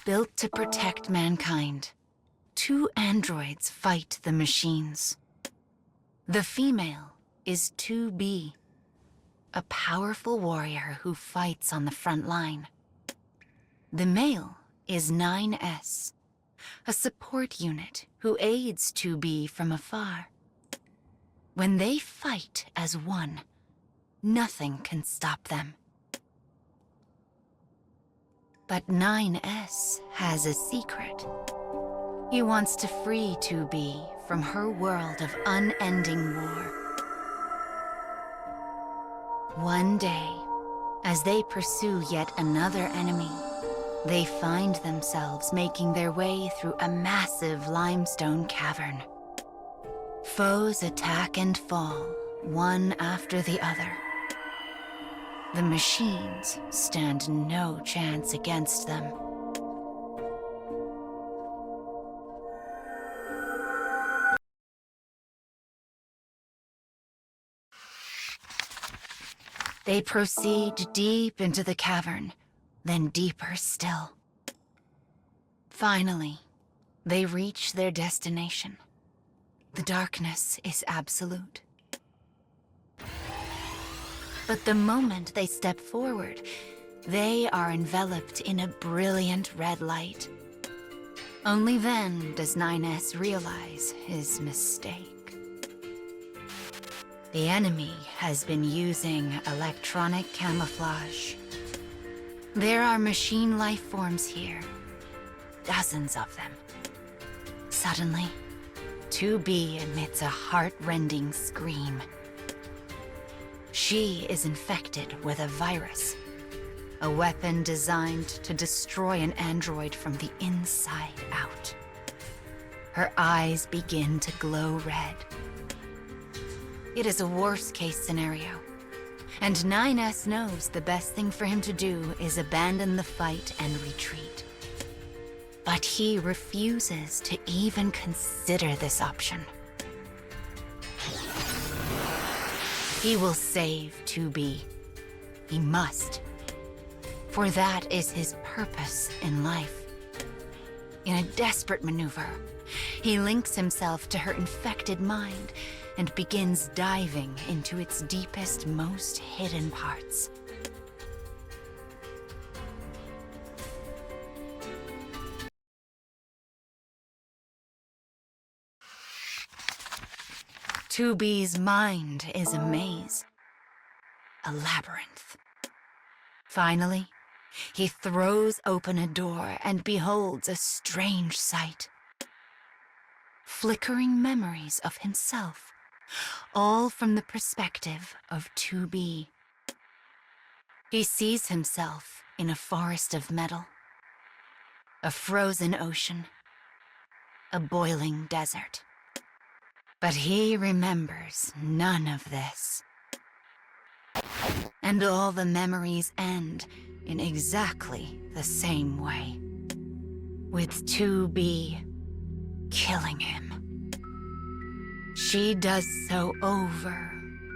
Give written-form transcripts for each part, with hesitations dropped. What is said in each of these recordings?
Built to protect mankind, two androids fight the machines. The female is 2B, a powerful warrior who fights on the front line. The male is 9S, a support unit who aids 2B from afar. When they fight as one, nothing can stop them. But 9S has a secret. He wants to free 2B from her world of unending war. One day, as they pursue yet another enemy, they find themselves making their way through a massive limestone cavern. Foes attack and fall, one after the other. The machines stand no chance against them. They proceed deep into the cavern, then deeper still. Finally, they reach their destination. The darkness is absolute. But the moment they step forward, they are enveloped in a brilliant red light. Only then does 9S realize his mistake. The enemy has been using electronic camouflage. There are machine life forms here, dozens of them. Suddenly, 2B emits a heart-rending scream. She is infected with a virus, a weapon designed to destroy an android from the inside out. Her eyes begin to glow red. It is a worst-case scenario, and 9S knows the best thing for him to do is abandon the fight and retreat. But he refuses to even consider this option. He will save 2B. He must. For that is his purpose in life. In a desperate maneuver, he links himself to her infected mind and begins diving into its deepest, most hidden parts. B's mind is a maze, a labyrinth. Finally, he throws open a door and beholds a strange sight. Flickering memories of himself, all from the perspective of 2B. He sees himself in a forest of metal, a frozen ocean, a boiling desert. But he remembers none of this. And all the memories end in exactly the same way, with 2B killing him. She does so over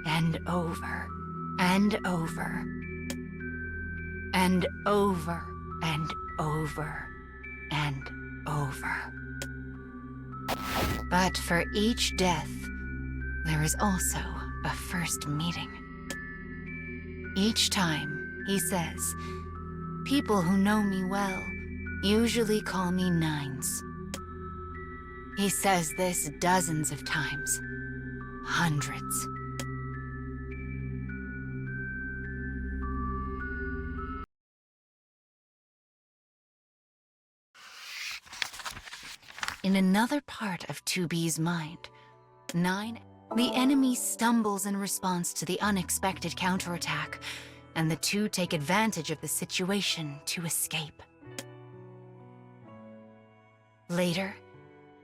and over and over and over and over and over. But for each death, there is also a first meeting. Each time, he says, people who know me well usually call me Nines. He says this dozens of times, hundreds. In another part of 2B's mind, 9, the enemy stumbles in response to the unexpected counterattack, and the two take advantage of the situation to escape. Later,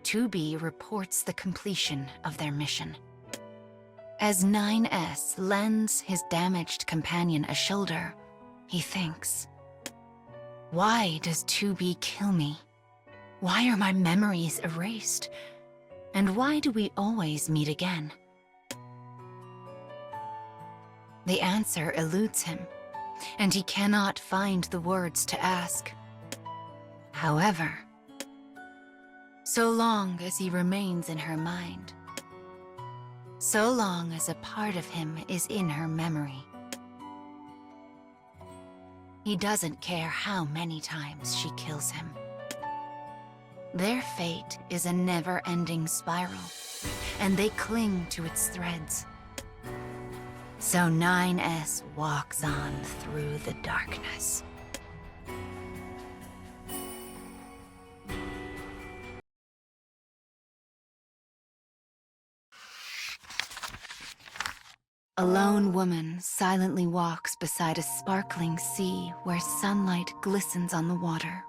2B reports the completion of their mission. As 9S lends his damaged companion a shoulder, he thinks, why does 2B kill me? Why are my memories erased? And why do we always meet again? The answer eludes him, and he cannot find the words to ask. However, so long as he remains in her mind, so long as a part of him is in her memory, he doesn't care how many times she kills him. Their fate is a never-ending spiral, and they cling to its threads. So 9S walks on through the darkness. A lone woman silently walks beside a sparkling sea where sunlight glistens on the water.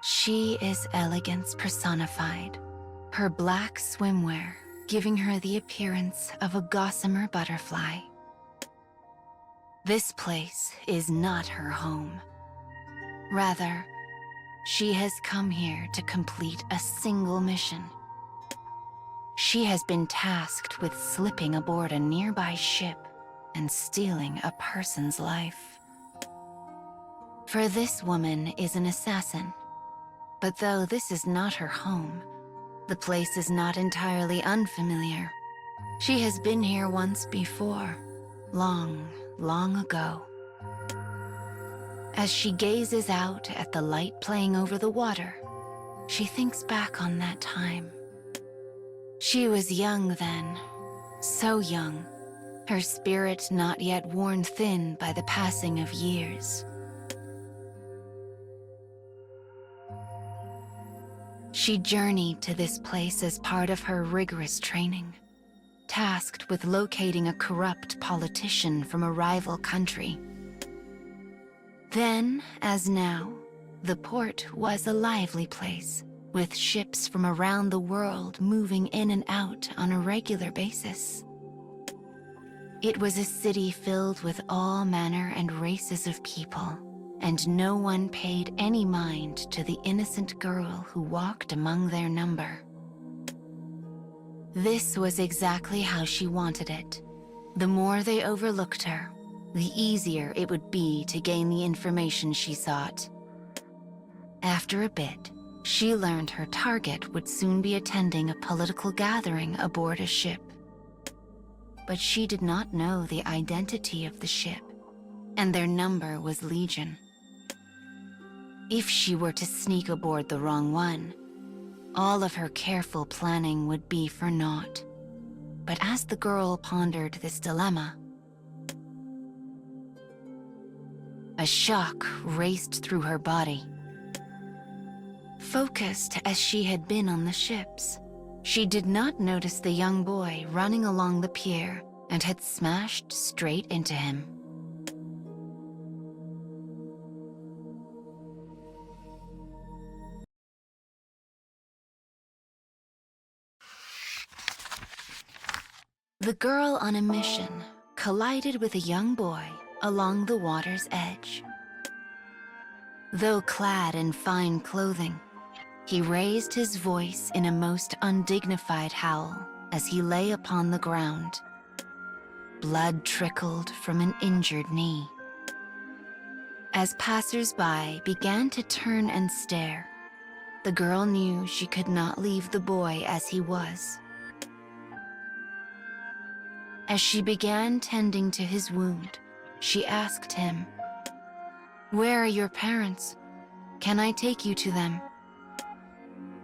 She is elegance personified, her black swimwear giving her the appearance of a gossamer butterfly. This place is not her home. Rather, she has come here to complete a single mission. She has been tasked with slipping aboard a nearby ship and stealing a person's life. For this woman is an assassin, but though this is not her home, the place is not entirely unfamiliar. She has been here once before, long, long ago. As she gazes out at the light playing over the water, she thinks back on that time. She was young then, so young, her spirit not yet worn thin by the passing of years. She journeyed to this place as part of her rigorous training, tasked with locating a corrupt politician from a rival country. Then, as now, the port was a lively place, with ships from around the world moving in and out on a regular basis. It was a city filled with all manner and races of people, and no one paid any mind to the innocent girl who walked among their number. This was exactly how she wanted it. The more they overlooked her, the easier it would be to gain the information she sought. After a bit, she learned her target would soon be attending a political gathering aboard a ship. But she did not know the identity of the ship, and their number was Legion. If she were to sneak aboard the wrong one, all of her careful planning would be for naught. But as the girl pondered this dilemma, a shock raced through her body. Focused as she had been on the ships, she did not notice the young boy running along the pier and had smashed straight into him. The girl on a mission collided with a young boy along the water's edge. Though clad in fine clothing, he raised his voice in a most undignified howl as he lay upon the ground. Blood trickled from an injured knee. As passers-by began to turn and stare, the girl knew she could not leave the boy as he was. As she began tending to his wound, she asked him, "Where are your parents? Can I take you to them?"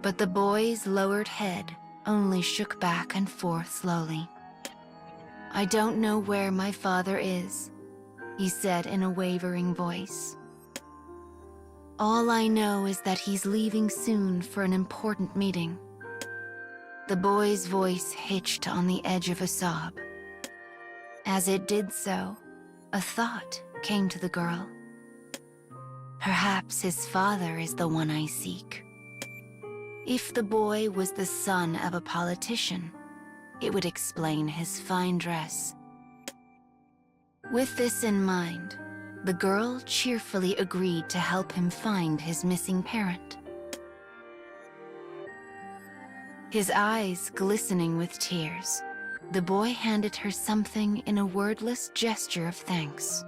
But the boy's lowered head only shook back and forth slowly. "I don't know where my father is," he said in a wavering voice. "All I know is that he's leaving soon for an important meeting." The boy's voice hitched on the edge of a sob. As it did so, a thought came to the girl. Perhaps his father is the one I seek. If the boy was the son of a politician, it would explain his fine dress. With this in mind, the girl cheerfully agreed to help him find his missing parent. His eyes glistening with tears, the boy handed her something in a wordless gesture of thanks.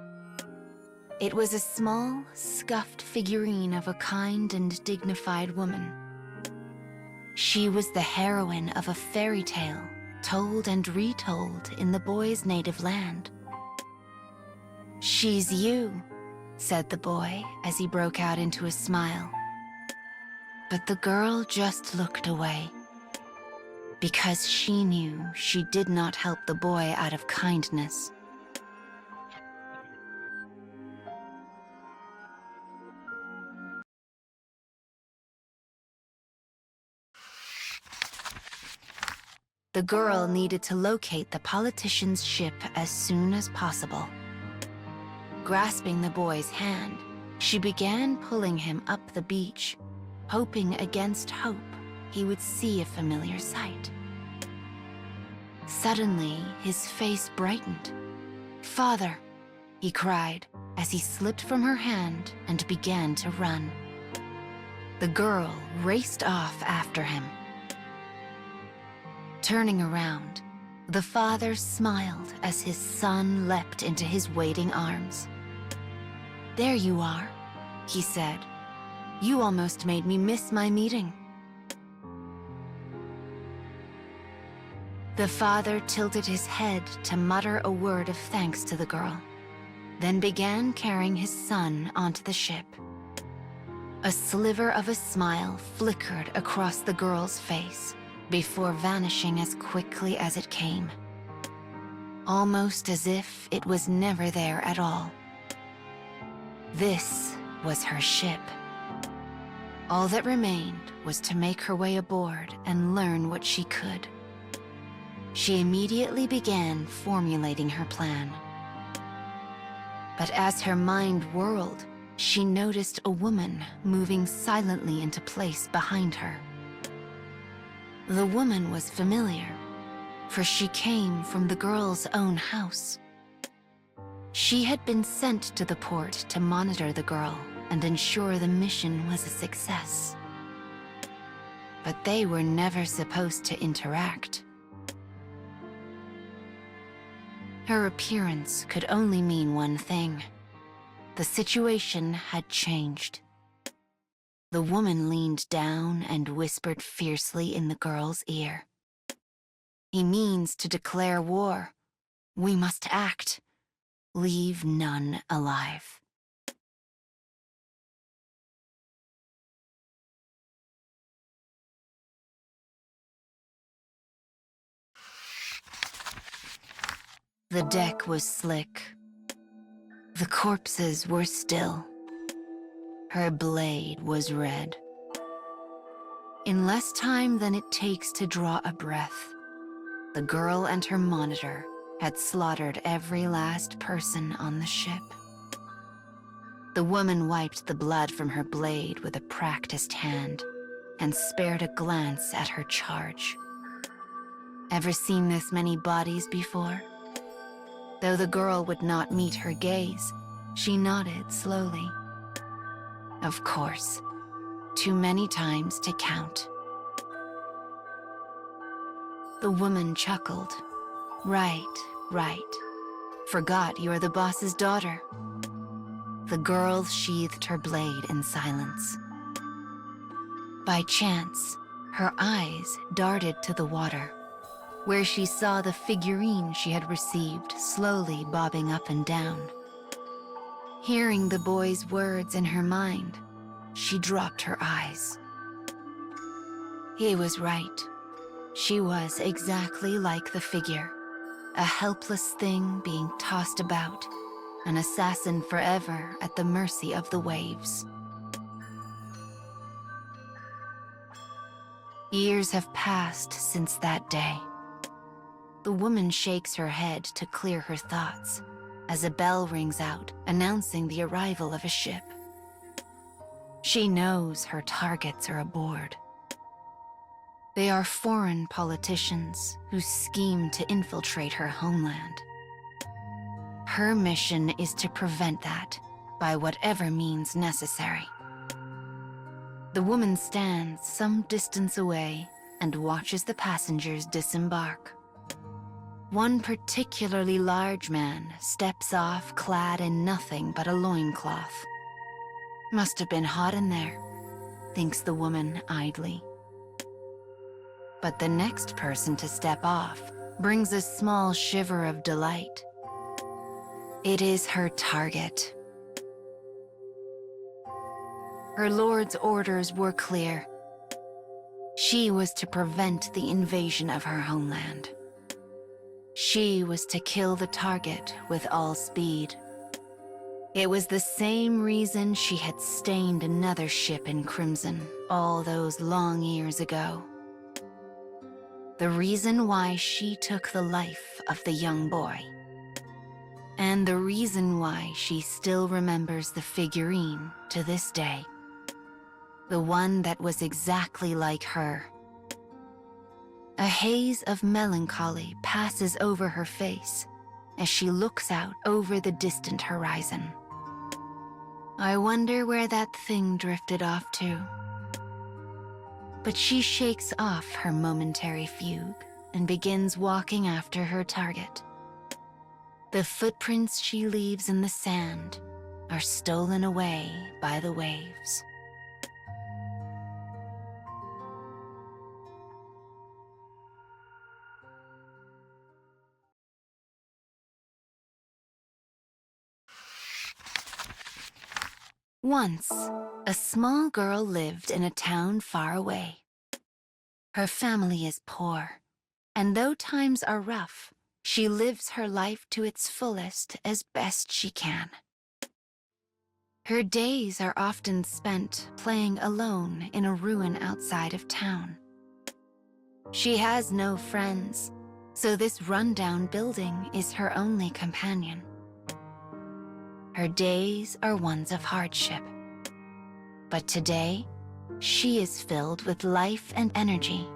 It was a small, scuffed figurine of a kind and dignified woman. She was the heroine of a fairy tale told and retold in the boy's native land. "She's you," said the boy as he broke out into a smile. But the girl just looked away, because she knew she did not help the boy out of kindness. The girl needed to locate the politician's ship as soon as possible. Grasping the boy's hand, she began pulling him up the beach, hoping against hope he would see a familiar sight. Suddenly, his face brightened. "Father," he cried as he slipped from her hand and began to run. The girl raced off after him. Turning around, the father smiled as his son leapt into his waiting arms. "There you are," he said. "You almost made me miss my meeting." The father tilted his head to mutter a word of thanks to the girl, then began carrying his son onto the ship. A sliver of a smile flickered across the girl's face before vanishing as quickly as it came, almost as if it was never there at all. This was her ship. All that remained was to make her way aboard and learn what she could. She immediately began formulating her plan. But as her mind whirled, she noticed a woman moving silently into place behind her. The woman was familiar, for she came from the girl's own house. She had been sent to the port to monitor the girl and ensure the mission was a success. But they were never supposed to interact. Her appearance could only mean one thing. The situation had changed. The woman leaned down and whispered fiercely in the girl's ear. "He means to declare war. We must act. Leave none alive." The deck was slick. The corpses were still. Her blade was red. In less time than it takes to draw a breath, the girl and her monitor had slaughtered every last person on the ship. The woman wiped the blood from her blade with a practiced hand and spared a glance at her charge. Ever seen this many bodies before? Though the girl would not meet her gaze, she nodded slowly. Of course, too many times to count. The woman chuckled. Right. Forgot you're the boss's daughter." The girl sheathed her blade in silence. By chance, her eyes darted to the water, where she saw the figurine she had received slowly bobbing up and down. Hearing the boy's words in her mind, she dropped her eyes. He was right. She was exactly like the figure, a helpless thing being tossed about, an assassin forever at the mercy of the waves. Years have passed since that day. The woman shakes her head to clear her thoughts as a bell rings out, announcing the arrival of a ship. She knows her targets are aboard. They are foreign politicians who scheme to infiltrate her homeland. Her mission is to prevent that by whatever means necessary. The woman stands some distance away and watches the passengers disembark. one particularly large man steps off clad in nothing but a loincloth. Must have been hot in there, thinks the woman idly. But the next person to step off brings a small shiver of delight. It is her target. Her lord's orders were clear. She was to prevent the invasion of her homeland. She was to kill the target with all speed. It was the same reason she had stained another ship in crimson all those long years ago. The reason why she took the life of the young boy. And the reason why she still remembers the figurine to this day. The one that was exactly like her. A haze of melancholy passes over her face as she looks out over the distant horizon. I wonder where that thing drifted off to. But she shakes off her momentary fugue and begins walking after her target. The footprints she leaves in the sand are stolen away by the waves. Once, a small girl lived in a town far away. Her family is poor, and though times are rough, she lives her life to its fullest as best she can. Her days are often spent playing alone in a ruin outside of town. She has no friends, so this rundown building is her only companion. Her days are ones of hardship. But today, she is filled with life and energy.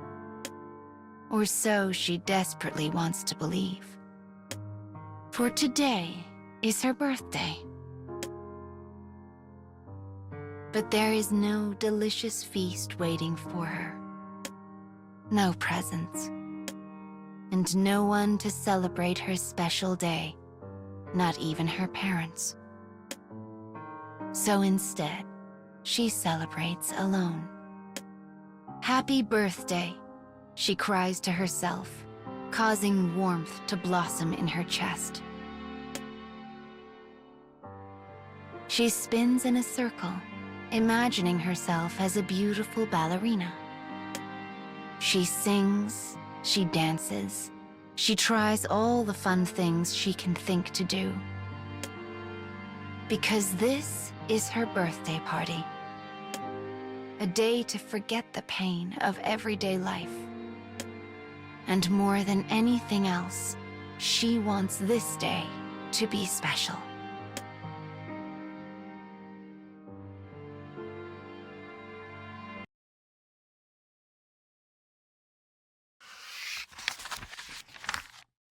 Or so she desperately wants to believe. For today is her birthday. But there is no delicious feast waiting for her. No presents. And no one to celebrate her special day, not even her parents. So instead, she celebrates alone. Happy birthday, she cries to herself, causing warmth to blossom in her chest. She spins in a circle, imagining herself as a beautiful ballerina. She sings, she dances, she tries all the fun things she can think to do. Because this is her birthday party. A day to forget the pain of everyday life. And more than anything else, she wants this day to be special.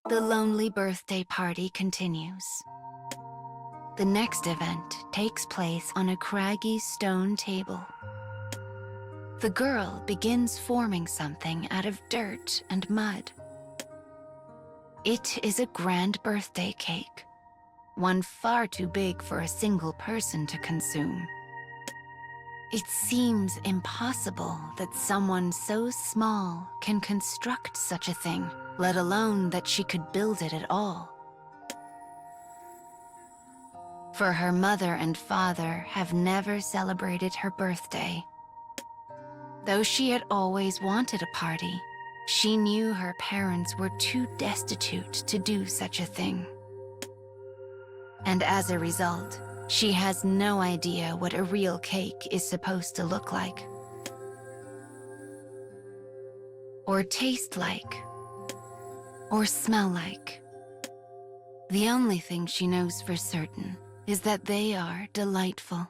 The lonely birthday party continues. The next event takes place on a craggy stone table. The girl begins forming something out of dirt and mud. It is a grand birthday cake, one far too big for a single person to consume. It seems impossible that someone so small can construct such a thing, let alone that she could build it at all. For her mother and father have never celebrated her birthday. Though she had always wanted a party, she knew her parents were too destitute to do such a thing. And as a result, she has no idea what a real cake is supposed to look like. Or taste like. Or smell like. The only thing she knows for certain is that they are delightful.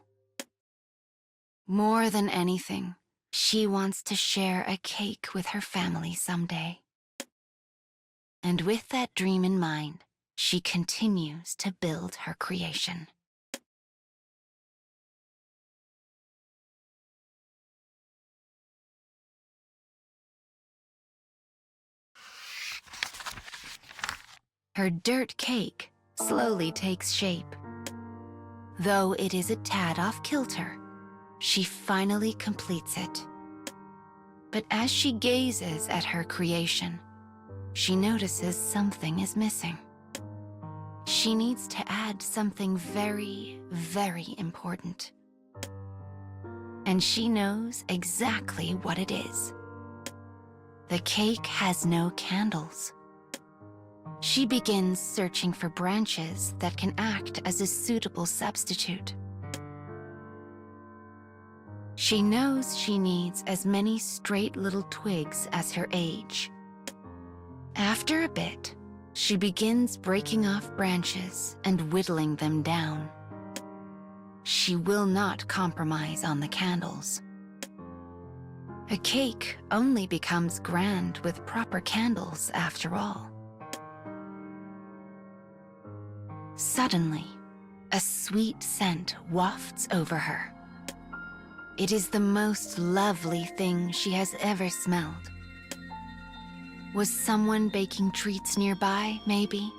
More than anything, she wants to share a cake with her family someday. And with that dream in mind, she continues to build her creation. Her dirt cake slowly takes shape. Though it is a tad off kilter, she finally completes it. But as she gazes at her creation, she notices something is missing. She needs to add something very, very important. And she knows exactly what it is. The cake has no candles. She begins searching for branches that can act as a suitable substitute. She knows she needs as many straight little twigs as her age. After a bit, she begins breaking off branches and whittling them down. She will not compromise on the candles. A cake only becomes grand with proper candles, after all. Suddenly, a sweet scent wafts over her. It is the most lovely thing she has ever smelled. Was someone baking treats nearby, maybe?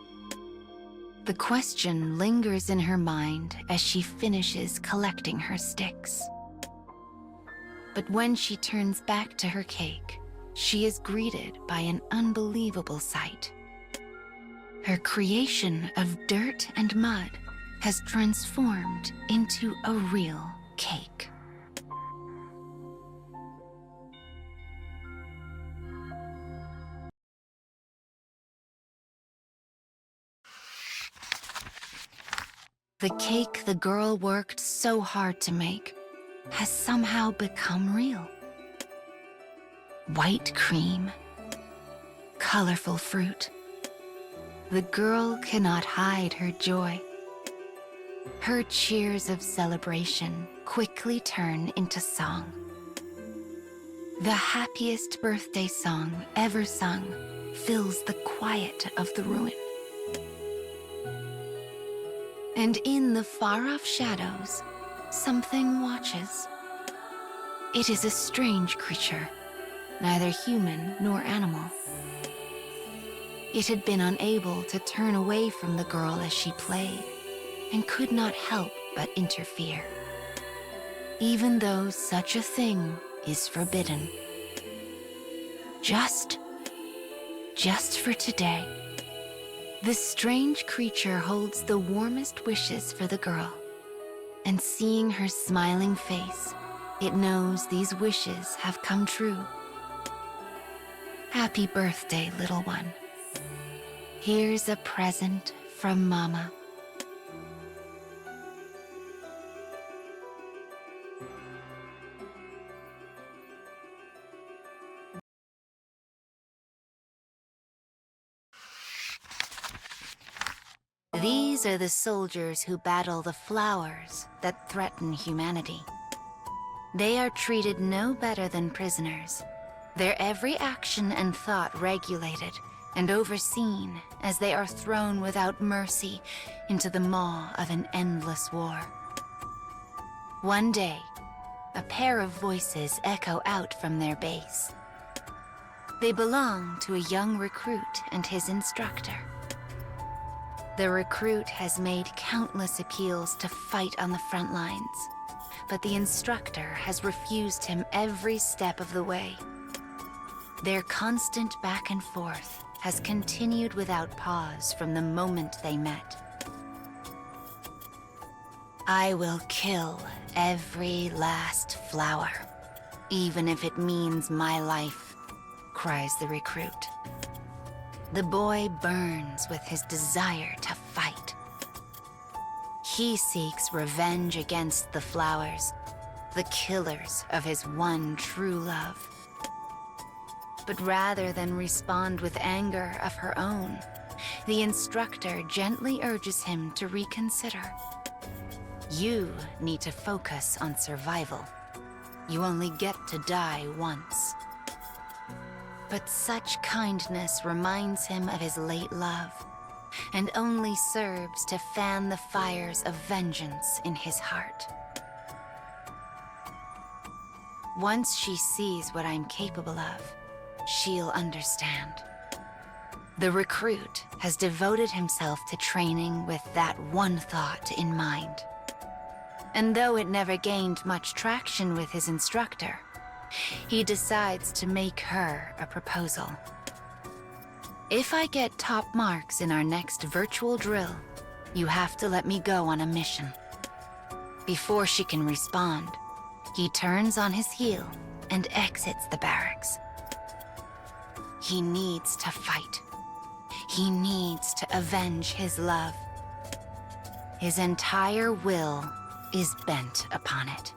The question lingers in her mind as she finishes collecting her sticks. But when she turns back to her cake, she is greeted by an unbelievable sight. Her creation of dirt and mud has transformed into a real cake. The cake the girl worked so hard to make has somehow become real. White cream, colorful fruit. The girl cannot hide her joy. Her cheers of celebration quickly turn into song. The happiest birthday song ever sung fills the quiet of the ruin. And in the far-off shadows, something watches. It is a strange creature, neither human nor animal. It had been unable to turn away from the girl as she played, and could not help but interfere, even though such a thing is forbidden. Just for today, this strange creature holds the warmest wishes for the girl, and seeing her smiling face, it knows these wishes have come true. Happy birthday, little one. Here's a present from Mama. These are the soldiers who battle the flowers that threaten humanity. They are treated no better than prisoners, their every action and thought regulated and overseen as they are thrown without mercy into the maw of an endless war. One day, a pair of voices echo out from their base. They belong to a young recruit and his instructor. The recruit has made countless appeals to fight on the front lines, but the instructor has refused him every step of the way. Their constant back and forth has continued without pause from the moment they met. I will kill every last flower, even if it means my life, cries the recruit. The boy burns with his desire to fight. He seeks revenge against the flowers, the killers of his one true love. But rather than respond with anger of her own, the instructor gently urges him to reconsider. You need to focus on survival. You only get to die once. But such kindness reminds him of his late love, and only serves to fan the fires of vengeance in his heart. Once she sees what I'm capable of, she'll understand. The recruit has devoted himself to training with that one thought in mind. And though it never gained much traction with his instructor, he decides to make her a proposal. If I get top marks in our next virtual drill, you have to let me go on a mission. Before she can respond, he turns on his heel and exits the barracks. He needs to fight. He needs to avenge his love. His entire will is bent upon it.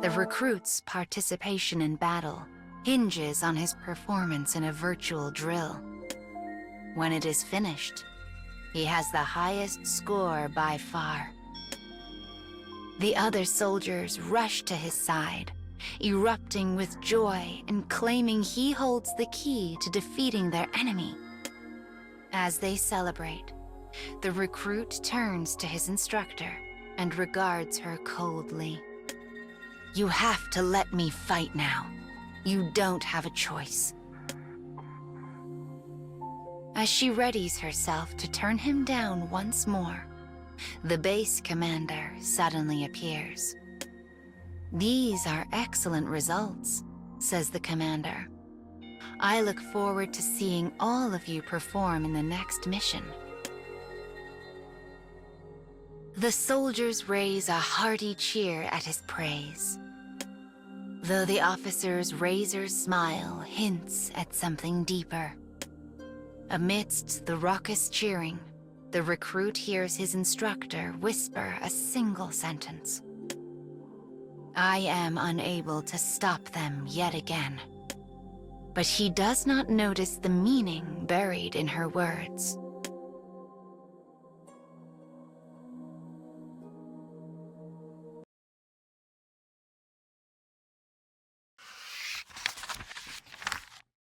The recruit's participation in battle hinges on his performance in a virtual drill. When it is finished, he has the highest score by far. The other soldiers rush to his side, erupting with joy and claiming he holds the key to defeating their enemy. As they celebrate, the recruit turns to his instructor and regards her coldly. You have to let me fight now. You don't have a choice. As she readies herself to turn him down once more, the base commander suddenly appears. These are excellent results, says the commander. I look forward to seeing all of you perform in the next mission. The soldiers raise a hearty cheer at his praise, though the officer's razor smile hints at something deeper. Amidst the raucous cheering, the recruit hears his instructor whisper a single sentence. I am unable to stop them yet again. But he does not notice the meaning buried in her words.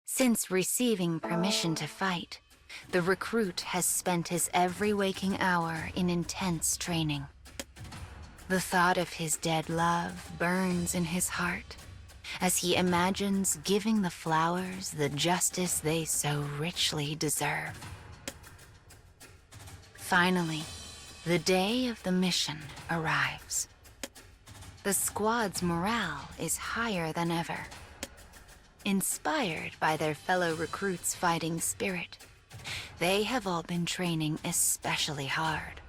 Since receiving permission to fight, the recruit has spent his every waking hour in intense training. The thought of his dead love burns in his heart as he imagines giving the flowers the justice they so richly deserve. Finally, the day of the mission arrives. The squad's morale is higher than ever. Inspired by their fellow recruits' fighting spirit, they have all been training especially hard.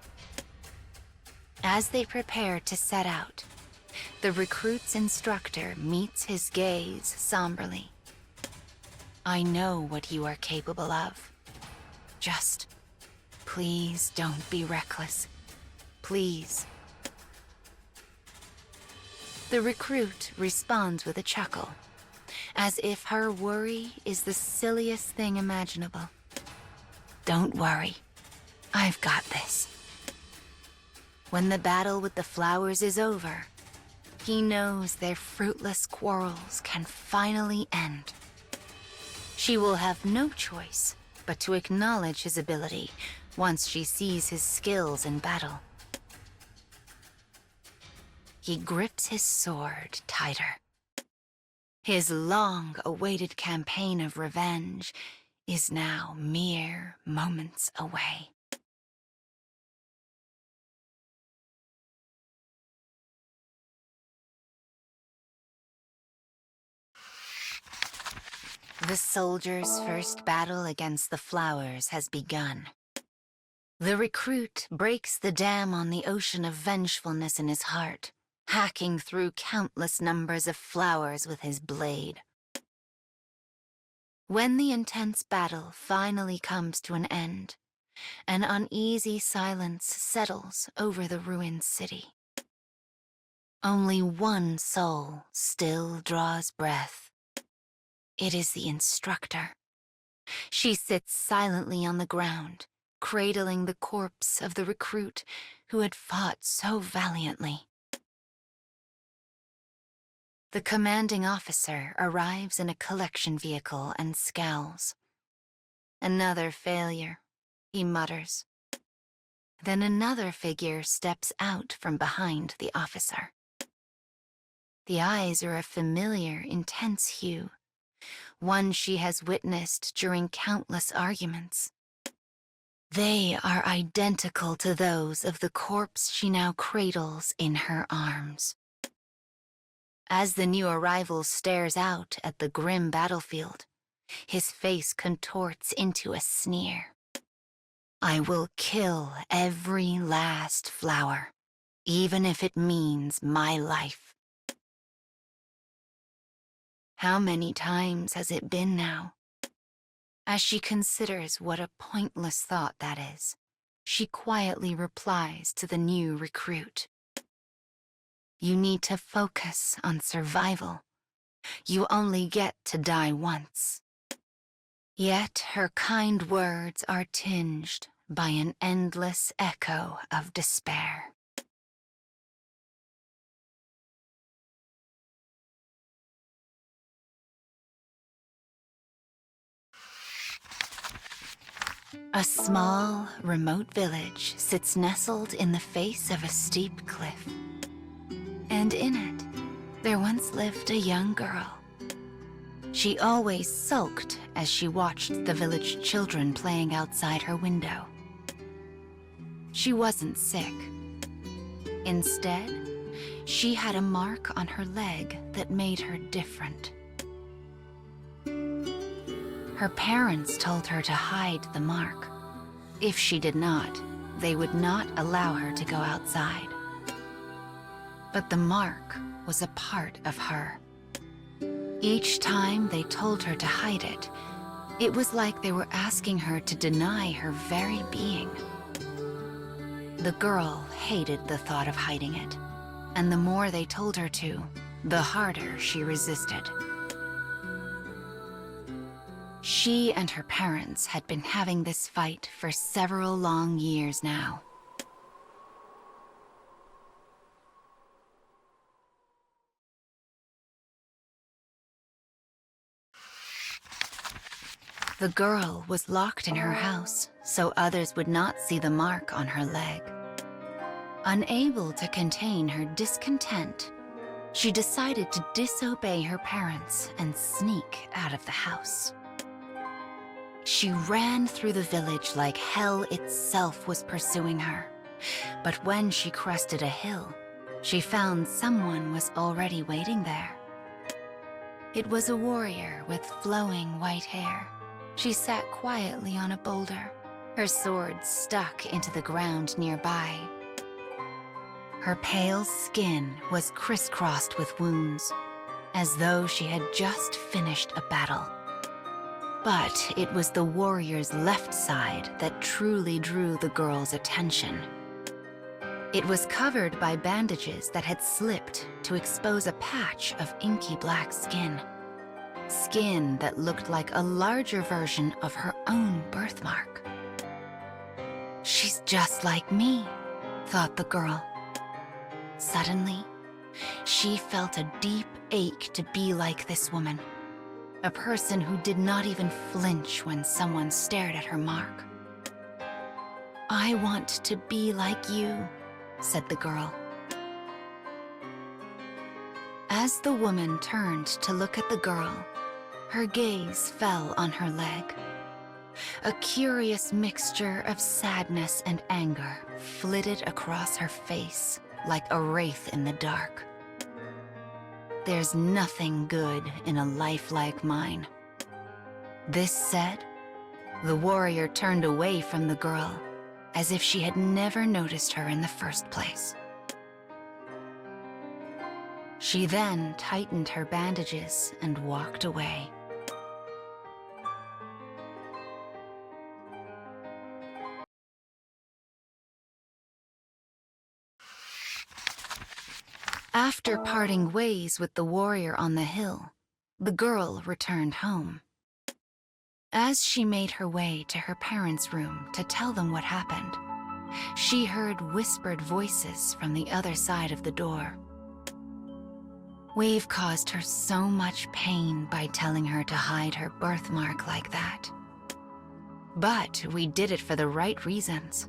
As they prepare to set out, the recruit's instructor meets his gaze somberly. I know what you are capable of. Just, please don't be reckless. Please. The recruit responds with a chuckle, as if her worry is the silliest thing imaginable. Don't worry, I've got this. When the battle with the flowers is over, he knows their fruitless quarrels can finally end. She will have no choice but to acknowledge his ability once she sees his skills in battle. He grips his sword tighter. His long-awaited campaign of revenge is now mere moments away. The soldier's first battle against the flowers has begun. The recruit breaks the dam on the ocean of vengefulness in his heart, hacking through countless numbers of flowers with his blade. When the intense battle finally comes to an end, an uneasy silence settles over the ruined city. Only one soul still draws breath. It is the instructor. She sits silently on the ground, cradling the corpse of the recruit who had fought so valiantly. The commanding officer arrives in a collection vehicle and scowls. Another failure, he mutters. Then another figure steps out from behind the officer. The eyes are a familiar, intense hue, one she has witnessed during countless arguments. They are identical to those of the corpse she now cradles in her arms. As the new arrival stares out at the grim battlefield, his face contorts into a sneer. I will kill every last flower, even if it means my life. How many times has it been now? As she considers what a pointless thought that is, she quietly replies to the new recruit. You need to focus on survival. You only get to die once. Yet her kind words are tinged by an endless echo of despair. A small, remote village sits nestled in the face of a steep cliff. And in it, there once lived a young girl. She always sulked as she watched the village children playing outside her window. She wasn't sick. Instead, she had a mark on her leg that made her different. Her parents told her to hide the mark. If she did not, they would not allow her to go outside. But the mark was a part of her. Each time they told her to hide it, it was like they were asking her to deny her very being. The girl hated the thought of hiding it, and the more they told her to, the harder she resisted. She and her parents had been having this fight for several long years now. The girl was locked in her house, so others would not see the mark on her leg. Unable to contain her discontent, she decided to disobey her parents and sneak out of the house. She ran through the village like hell itself was pursuing her. But when she crested a hill, she found someone was already waiting there. It was a warrior with flowing white hair. She sat quietly on a boulder, her sword stuck into the ground nearby. Her pale skin was crisscrossed with wounds, as though she had just finished a battle. But it was the warrior's left side that truly drew the girl's attention. It was covered by bandages that had slipped to expose a patch of inky black skin. Skin that looked like a larger version of her own birthmark. She's just like me, thought the girl. Suddenly, she felt a deep ache to be like this woman. A person who did not even flinch when someone stared at her mark. I want to be like you, said the girl. As the woman turned to look at the girl, her gaze fell on her leg. A curious mixture of sadness and anger flitted across her face like a wraith in the dark. There's nothing good in a life like mine. This said, the warrior turned away from the girl, as if she had never noticed her in the first place. She then tightened her bandages and walked away. After parting ways with the warrior on the hill, the girl returned home. As she made her way to her parents' room to tell them what happened, she heard whispered voices from the other side of the door. We've caused her so much pain by telling her to hide her birthmark like that. But we did it for the right reasons.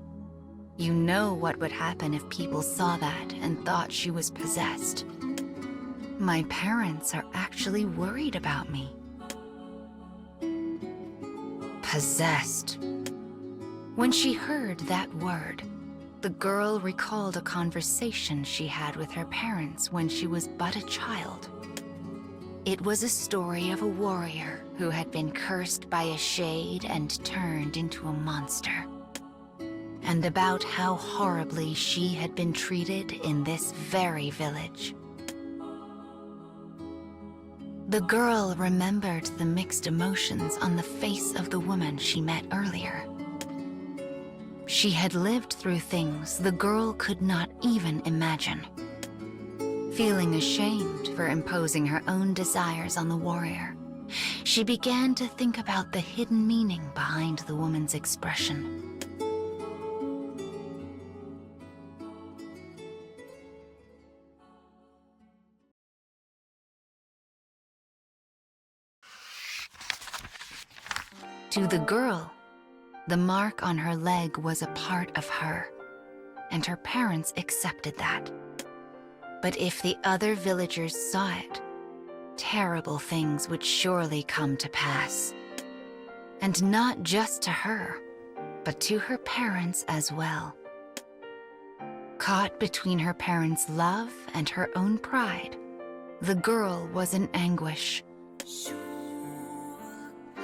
You know what would happen if people saw that and thought she was possessed. My parents are actually worried about me. Possessed. When she heard that word, the girl recalled a conversation she had with her parents when she was but a child. It was a story of a warrior who had been cursed by a shade and turned into a monster, and about how horribly she had been treated in this very village. The girl remembered the mixed emotions on the face of the woman she met earlier. She had lived through things the girl could not even imagine. Feeling ashamed for imposing her own desires on the warrior, she began to think about the hidden meaning behind the woman's expression. To the girl, the mark on her leg was a part of her, and her parents accepted that. But if the other villagers saw it, terrible things would surely come to pass. And not just to her, but to her parents as well. Caught between her parents' love and her own pride, the girl was in anguish.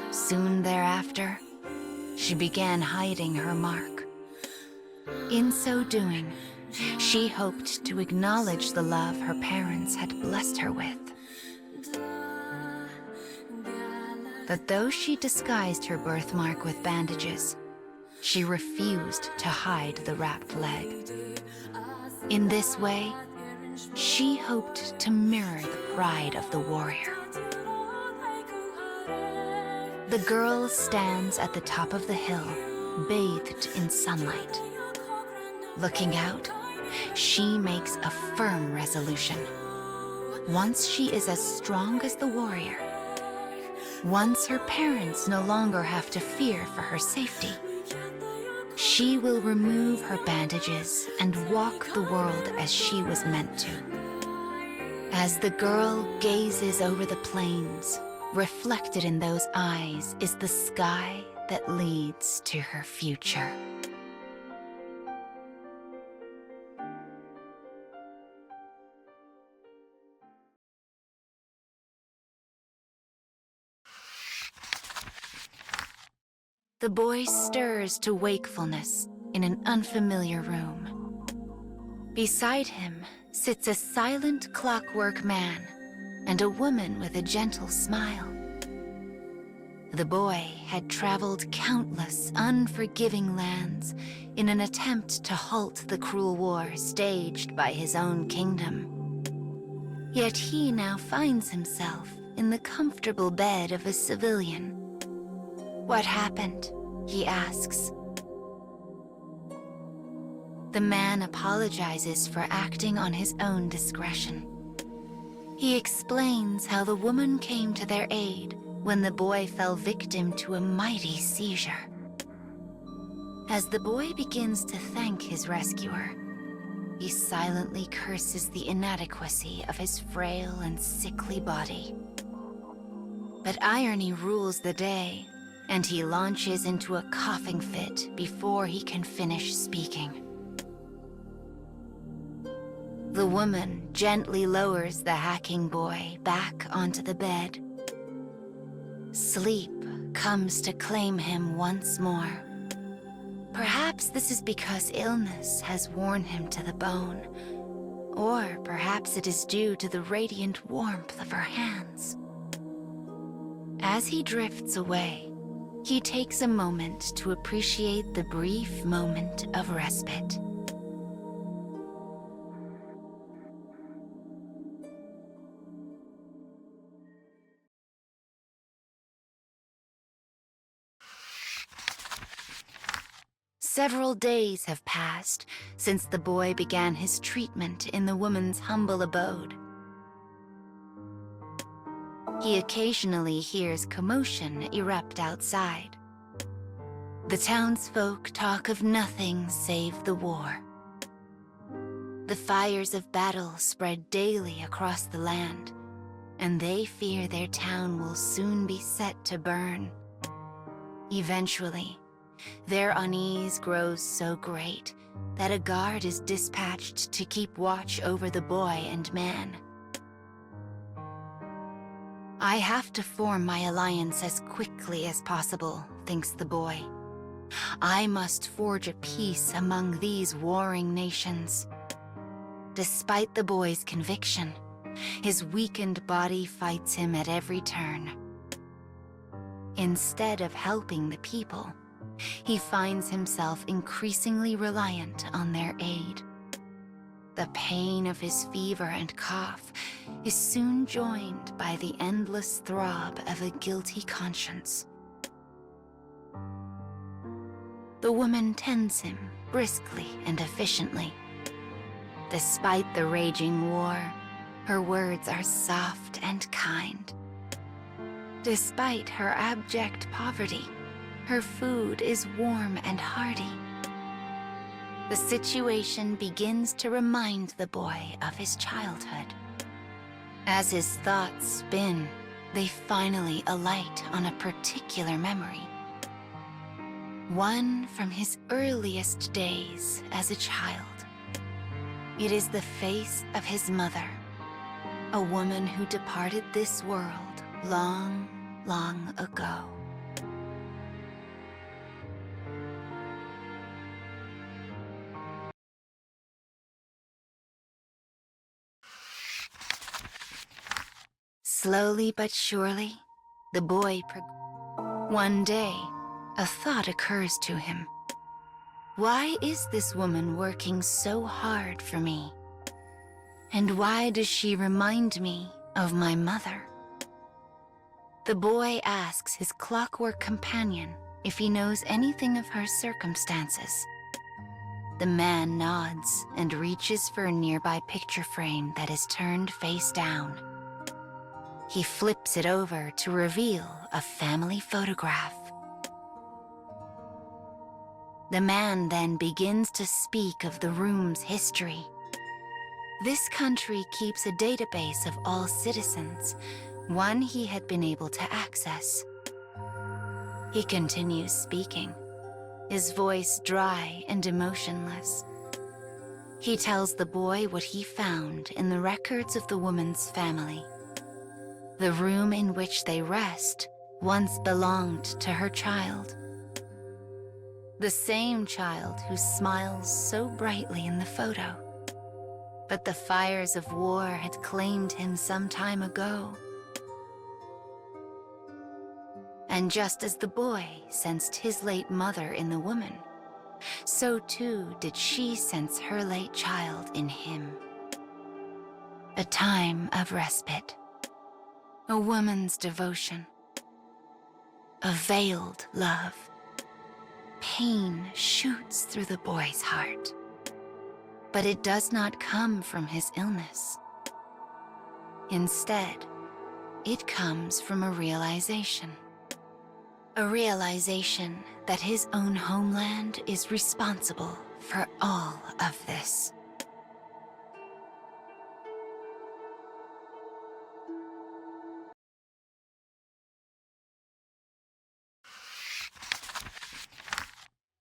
Soon thereafter, she began hiding her mark. In so doing, she hoped to acknowledge the love her parents had blessed her with. But though she disguised her birthmark with bandages, she refused to hide the wrapped leg. In this way, she hoped to mirror the pride of the warrior. The girl stands at the top of the hill, bathed in sunlight. Looking out, she makes a firm resolution. Once she is as strong as the warrior, once her parents no longer have to fear for her safety, she will remove her bandages and walk the world as she was meant to. As the girl gazes over the plains, reflected in those eyes is the sky that leads to her future. The boy stirs to wakefulness in an unfamiliar room. Beside him sits a silent clockwork man and a woman with a gentle smile. The boy had traveled countless unforgiving lands in an attempt to halt the cruel war staged by his own kingdom. Yet he now finds himself in the comfortable bed of a civilian. "What happened?" he asks. The man apologizes for acting on his own discretion. He explains how the woman came to their aid when the boy fell victim to a mighty seizure. As the boy begins to thank his rescuer, he silently curses the inadequacy of his frail and sickly body. But irony rules the day, and he launches into a coughing fit before he can finish speaking. The woman gently lowers the hacking boy back onto the bed. Sleep comes to claim him once more. Perhaps this is because illness has worn him to the bone, or perhaps it is due to the radiant warmth of her hands. As he drifts away, he takes a moment to appreciate the brief moment of respite. Several days have passed since the boy began his treatment in the woman's humble abode. He occasionally hears commotion erupt outside. The townsfolk talk of nothing save the war. The fires of battle spread daily across the land, and they fear their town will soon be set to burn. Eventually, their unease grows so great that a guard is dispatched to keep watch over the boy and man. I have to form my alliance as quickly as possible, thinks the boy. I must forge a peace among these warring nations. Despite the boy's conviction, his weakened body fights him at every turn. Instead of helping the people, he finds himself increasingly reliant on their aid. The pain of his fever and cough is soon joined by the endless throb of a guilty conscience. The woman tends him briskly and efficiently. Despite the raging war, her words are soft and kind. Despite her abject poverty, her food is warm and hearty. The situation begins to remind the boy of his childhood. As his thoughts spin, they finally alight on a particular memory. One from his earliest days as a child. It is the face of his mother, a woman who departed this world long, long ago. Slowly but surely, the boy One day, a thought occurs to him. Why is this woman working so hard for me? And why does she remind me of my mother? The boy asks his clockwork companion if he knows anything of her circumstances. The man nods and reaches for a nearby picture frame that is turned face down. He flips it over to reveal a family photograph. The man then begins to speak of the room's history. This country keeps a database of all citizens, one he had been able to access. He continues speaking, his voice dry and emotionless. He tells the boy what he found in the records of the woman's family. The room in which they rest once belonged to her child. The same child who smiles so brightly in the photo. But the fires of war had claimed him some time ago. And just as the boy sensed his late mother in the woman, so too did she sense her late child in him. A time of respite. A woman's devotion. A veiled love. Pain shoots through the boy's heart. But it does not come from his illness. Instead, it comes from a realization. A realization that his own homeland is responsible for all of this.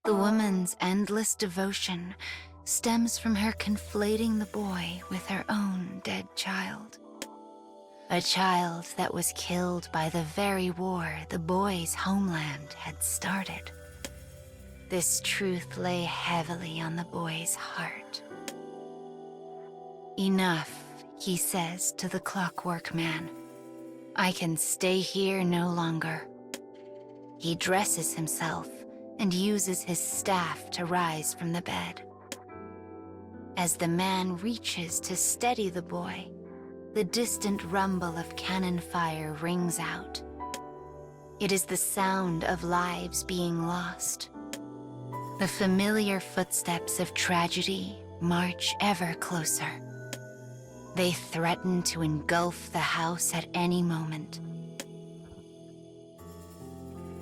The woman's endless devotion stems from her conflating the boy with her own dead child. A child that was killed by the very war the boy's homeland had started. This truth lay heavily on the boy's heart. Enough, he says to the clockwork man. I can stay here no longer. He dresses himself and uses his staff to rise from the bed. As the man reaches to steady the boy, the distant rumble of cannon fire rings out. It is the sound of lives being lost. The familiar footsteps of tragedy march ever closer. They threaten to engulf the house at any moment.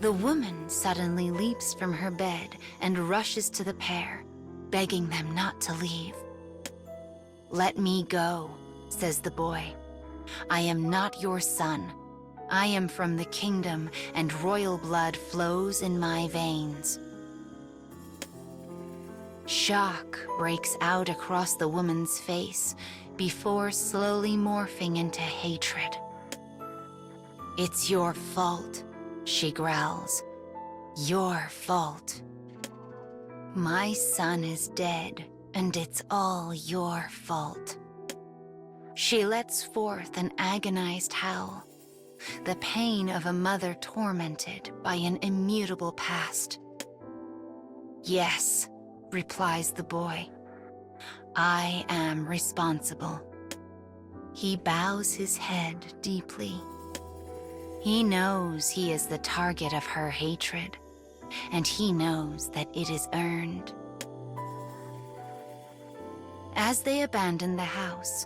The woman suddenly leaps from her bed and rushes to the pair, begging them not to leave. "Let me go," says the boy. "I am not your son. I am from the kingdom, and royal blood flows in my veins." Shock breaks out across the woman's face before slowly morphing into hatred. "It's your fault," she growls. "Your fault. My son is dead, and it's all your fault." She lets forth an agonized howl, the pain of a mother tormented by an immutable past. "Yes," replies the boy. "I am responsible." He bows his head deeply. He knows he is the target of her hatred, and he knows that it is earned. As they abandon the house,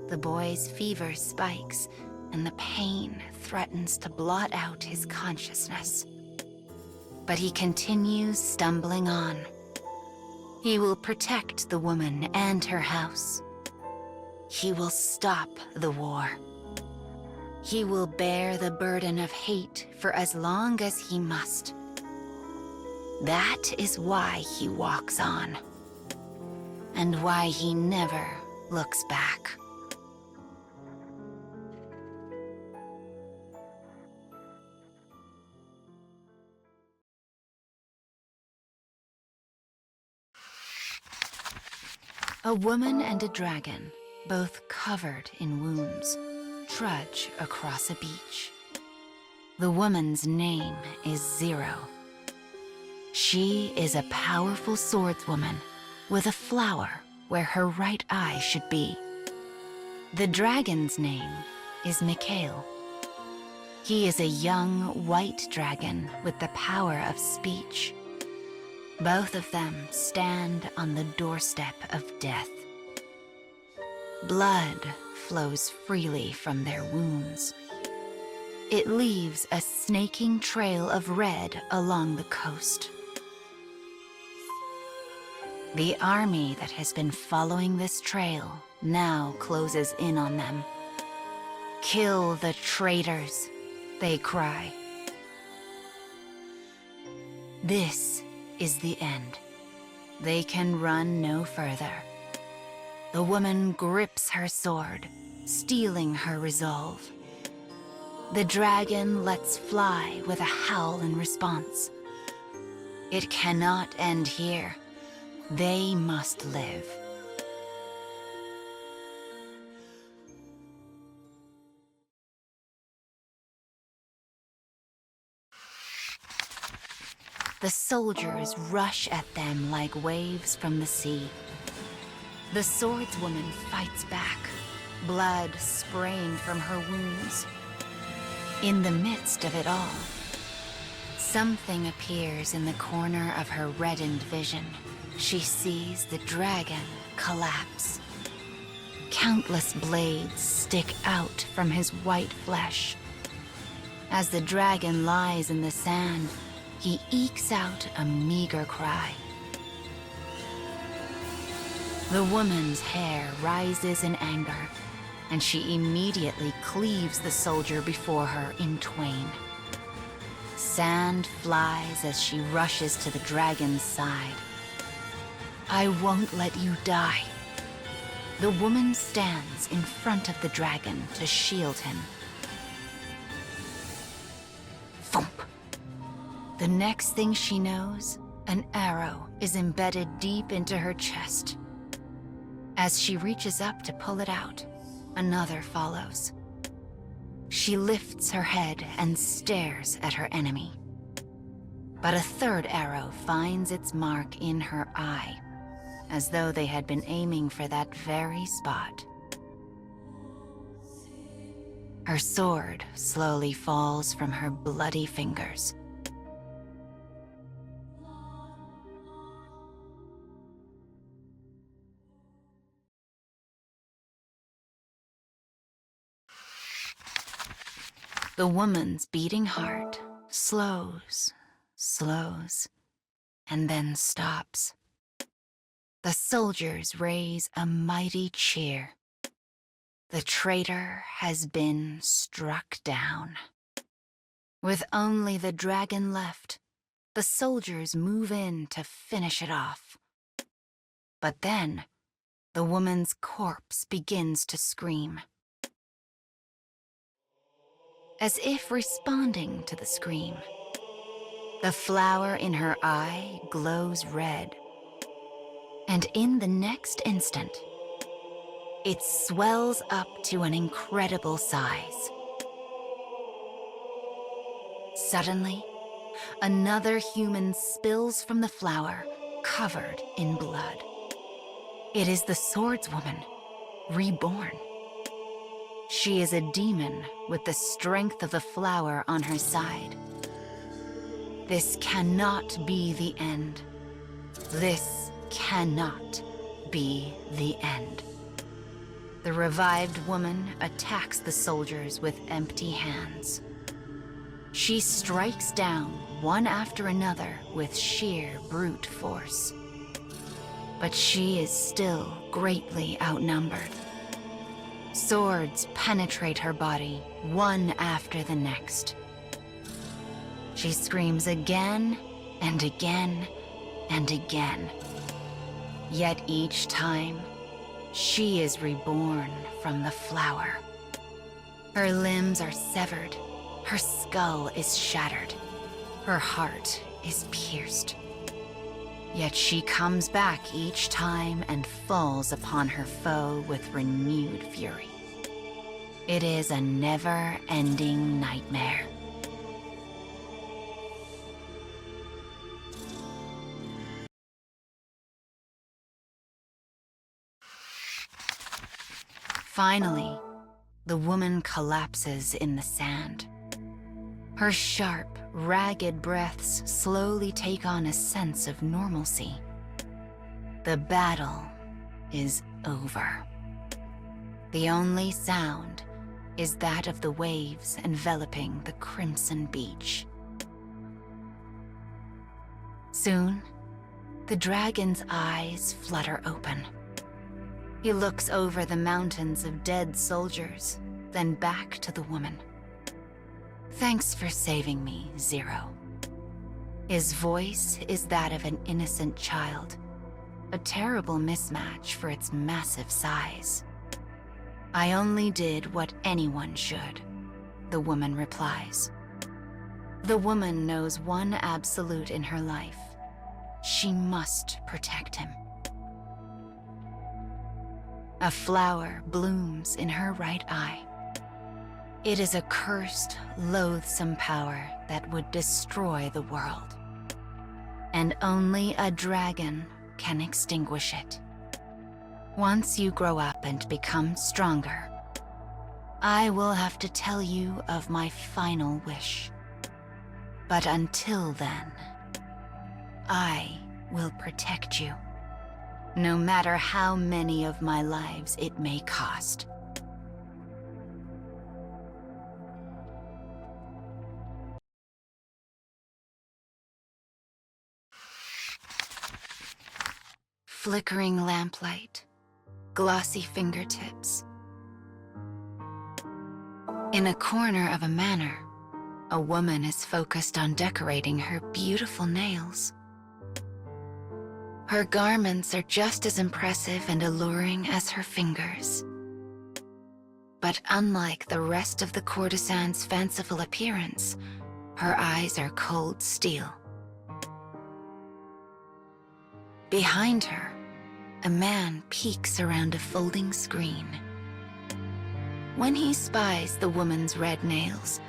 the boy's fever spikes, and the pain threatens to blot out his consciousness. But he continues stumbling on. He will protect the woman and her house. He will stop the war. He will bear the burden of hate for as long as he must. That is why he walks on, and why he never looks back. A woman and a dragon, both covered in wounds, trudge across a beach. The woman's name is Zero. She is a powerful swordswoman with a flower where her right eye should be. The dragon's name is Mikhail. He is a young white dragon with the power of speech. Both of them stand on the doorstep of death. Blood flows freely from their wounds. It leaves a snaking trail of red along the coast. The army that has been following this trail now closes in on them. "Kill the traitors," they cry. This is the end. They can run no further. The woman grips her sword, steeling her resolve. The dragon lets fly with a howl in response. It cannot end here. They must live. The soldiers rush at them like waves from the sea. The swordswoman fights back, blood spraying from her wounds. In the midst of it all, something appears in the corner of her reddened vision. She sees the dragon collapse. Countless blades stick out from his white flesh. As the dragon lies in the sand, he ekes out a meager cry. The woman's hair rises in anger, and she immediately cleaves the soldier before her in twain. Sand flies as she rushes to the dragon's side. "I won't let you die." The woman stands in front of the dragon to shield him. Thump! The next thing she knows, an arrow is embedded deep into her chest. As she reaches up to pull it out, another follows. She lifts her head and stares at her enemy. But a third arrow finds its mark in her eye, as though they had been aiming for that very spot. Her sword slowly falls from her bloody fingers. The woman's beating heart slows, slows, and then stops. The soldiers raise a mighty cheer. The traitor has been struck down. With only the dragon left, the soldiers move in to finish it off. But then, the woman's corpse begins to scream. As if responding to the scream, the flower in her eye glows red. And in the next instant, it swells up to an incredible size. Suddenly, another human spills from the flower, covered in blood. It is the swordswoman, reborn. She is a demon with the strength of the flower on her side. This cannot be the end. This cannot be the end. The revived woman attacks the soldiers with empty hands. She strikes down one after another with sheer brute force. But she is still greatly outnumbered. Swords penetrate her body, one after the next. She screams again and again and again. Yet each time, she is reborn from the flower. Her limbs are severed, her skull is shattered, her heart is pierced. Yet she comes back each time and falls upon her foe with renewed fury. It is a never-ending nightmare. Finally, the woman collapses in the sand. Her sharp, ragged breaths slowly take on a sense of normalcy. The battle is over. The only sound is that of the waves enveloping the crimson beach. Soon, the dragon's eyes flutter open. He looks over the mountains of dead soldiers, then back to the woman. Thanks for saving me, Zero. His voice is that of an innocent child, a terrible mismatch for its massive size. I only did what anyone should, the woman replies. The woman knows one absolute in her life. She must protect him. A flower blooms in her right eye. It is a cursed, loathsome power that would destroy the world. And only a dragon can extinguish it. Once you grow up and become stronger, I will have to tell you of my final wish. But until then, I will protect you, no matter how many of my lives it may cost. Flickering lamplight, glossy fingertips. In a corner of a manor, a woman is focused on decorating her beautiful nails. Her garments are just as impressive and alluring as her fingers. But unlike the rest of the courtesan's fanciful appearance, her eyes are cold steel. Behind her, a man peeks around a folding screen. When he spies the woman's red nails,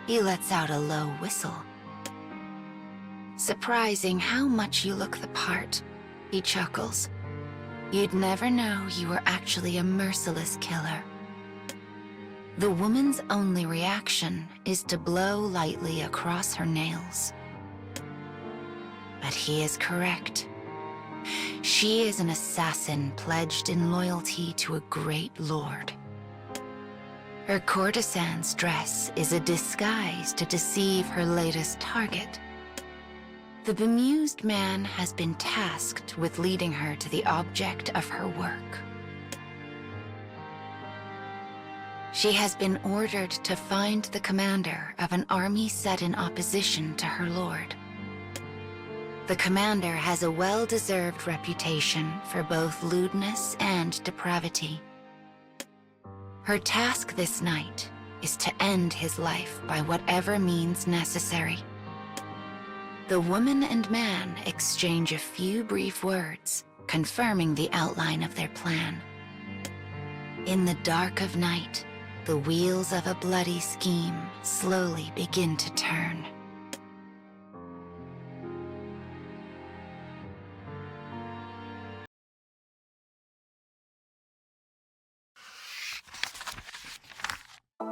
he lets out a low whistle. Surprising how much you look the part, he chuckles. You'd never know you were actually a merciless killer. The woman's only reaction is to blow lightly across her nails. But he is correct. She is an assassin pledged in loyalty to a great lord. Her courtesan's dress is a disguise to deceive her latest target. The bemused man has been tasked with leading her to the object of her work. She has been ordered to find the commander of an army set in opposition to her lord. The commander has a well-deserved reputation for both lewdness and depravity. Her task this night is to end his life by whatever means necessary. The woman and man exchange a few brief words, confirming the outline of their plan. In the dark of night, the wheels of a bloody scheme slowly begin to turn.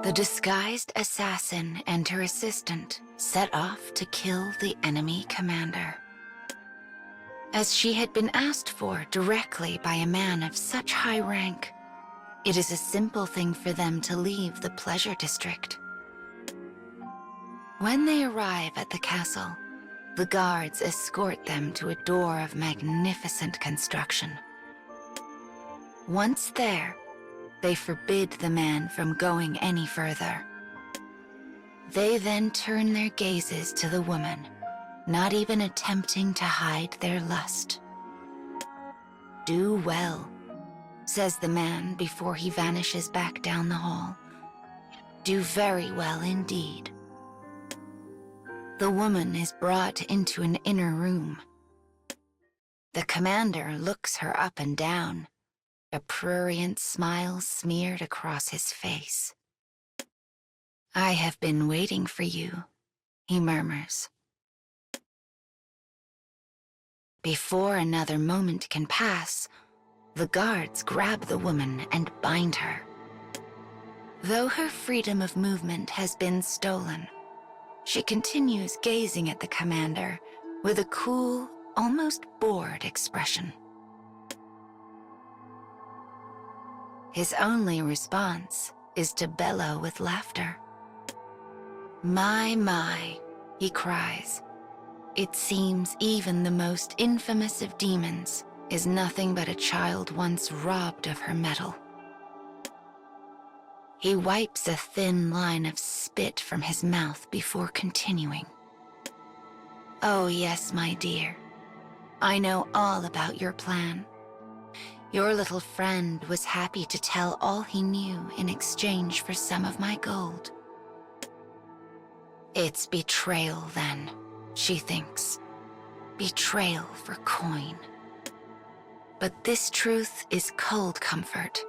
The disguised assassin and her assistant set off to kill the enemy commander. As she had been asked for directly by a man of such high rank, it is a simple thing for them to leave the pleasure district. When they arrive at the castle, the guards escort them to a door of magnificent construction. Once there, they forbid the man from going any further. They then turn their gazes to the woman, not even attempting to hide their lust. "Do well," says the man before he vanishes back down the hall. "Do very well indeed." The woman is brought into an inner room. The commander looks her up and down, a prurient smile smeared across his face. "I have been waiting for you," he murmurs. Before another moment can pass, the guards grab the woman and bind her. Though her freedom of movement has been stolen, she continues gazing at the commander with a cool, almost bored expression. His only response is to bellow with laughter. My, he cries. It seems even the most infamous of demons is nothing but a child once robbed of her mettle. He wipes a thin line of spit from his mouth before continuing. "Oh yes, my dear. I know all about your plan. Your little friend was happy to tell all he knew in exchange for some of my gold. It's betrayal then, she thinks. Betrayal for coin. But this truth is cold comfort,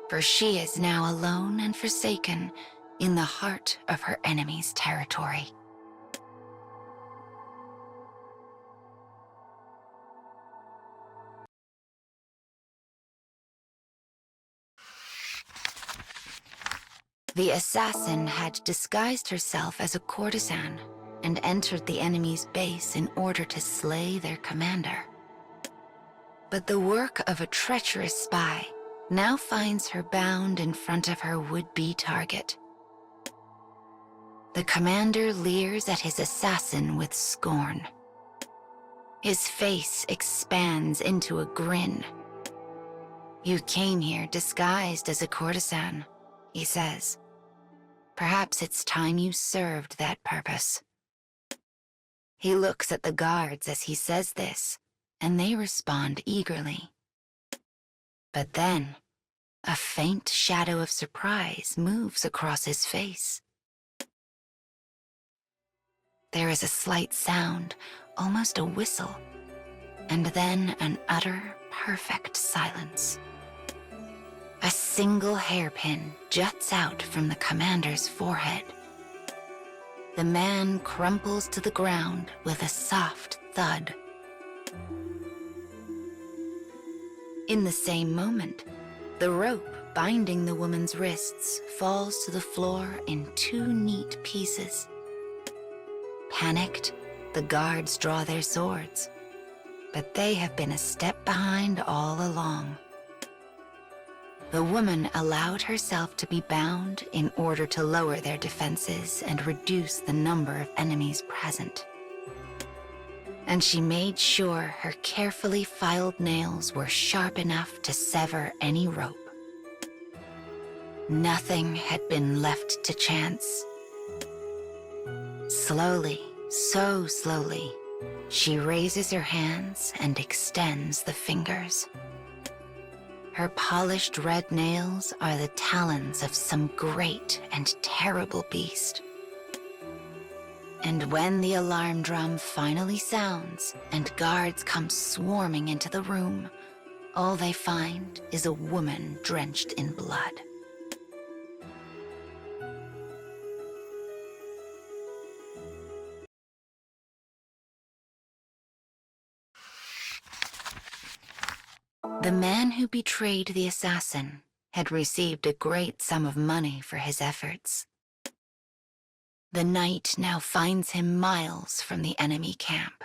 for she is now alone and forsaken in the heart of her enemy's territory." The assassin had disguised herself as a courtesan and entered the enemy's base in order to slay their commander. But the work of a treacherous spy now finds her bound in front of her would-be target. The commander leers at his assassin with scorn. His face expands into a grin. "You came here disguised as a courtesan," he says. "Perhaps it's time you served that purpose." He looks at the guards as he says this, and they respond eagerly. But then, a faint shadow of surprise moves across his face. There is a slight sound, almost a whistle, and then an utter, perfect silence. A single hairpin juts out from the commander's forehead. The man crumples to the ground with a soft thud. In the same moment, the rope binding the woman's wrists falls to the floor in 2 neat pieces. Panicked, the guards draw their swords, but they have been a step behind all along. The woman allowed herself to be bound in order to lower their defenses and reduce the number of enemies present. And she made sure her carefully filed nails were sharp enough to sever any rope. Nothing had been left to chance. Slowly, so slowly, she raises her hands and extends the fingers. Her polished red nails are the talons of some great and terrible beast. And when the alarm drum finally sounds and guards come swarming into the room, all they find is a woman drenched in blood. The man who betrayed the assassin had received a great sum of money for his efforts. The knight now finds him miles from the enemy camp.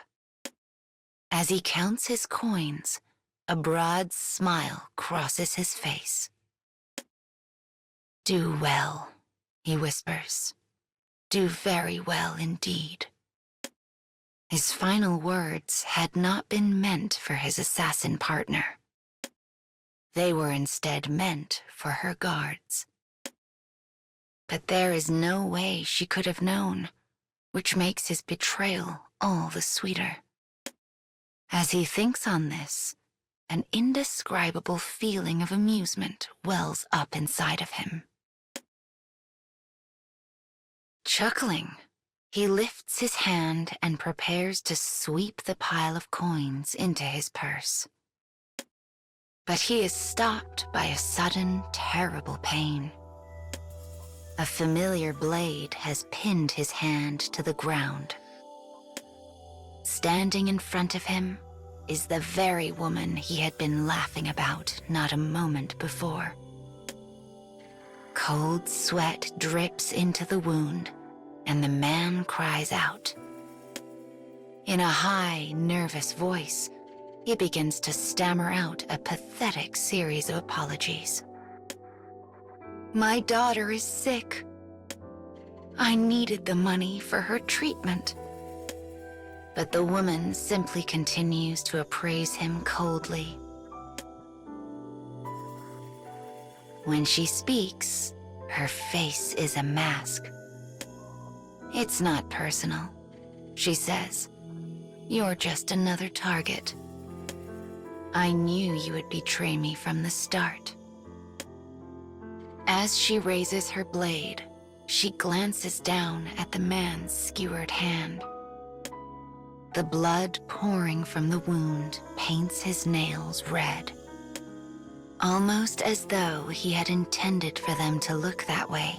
As he counts his coins, a broad smile crosses his face. "Do well," he whispers. "Do very well indeed." His final words had not been meant for his assassin partner. They were instead meant for her guards. But there is no way she could have known, which makes his betrayal all the sweeter. As he thinks on this, an indescribable feeling of amusement wells up inside of him. Chuckling, he lifts his hand and prepares to sweep the pile of coins into his purse. But he is stopped by a sudden, terrible pain. A familiar blade has pinned his hand to the ground. Standing in front of him is the very woman he had been laughing about not a moment before. Cold sweat drips into the wound, and the man cries out. In a high, nervous voice, he begins to stammer out a pathetic series of apologies. "My daughter is sick. I needed the money for her treatment." But the woman simply continues to appraise him coldly. When she speaks, her face is a mask. "It's not personal," she says. "You're just another target. I knew you would betray me from the start." As she raises her blade, she glances down at the man's skewered hand. The blood pouring from the wound paints his nails red, almost as though he had intended for them to look that way.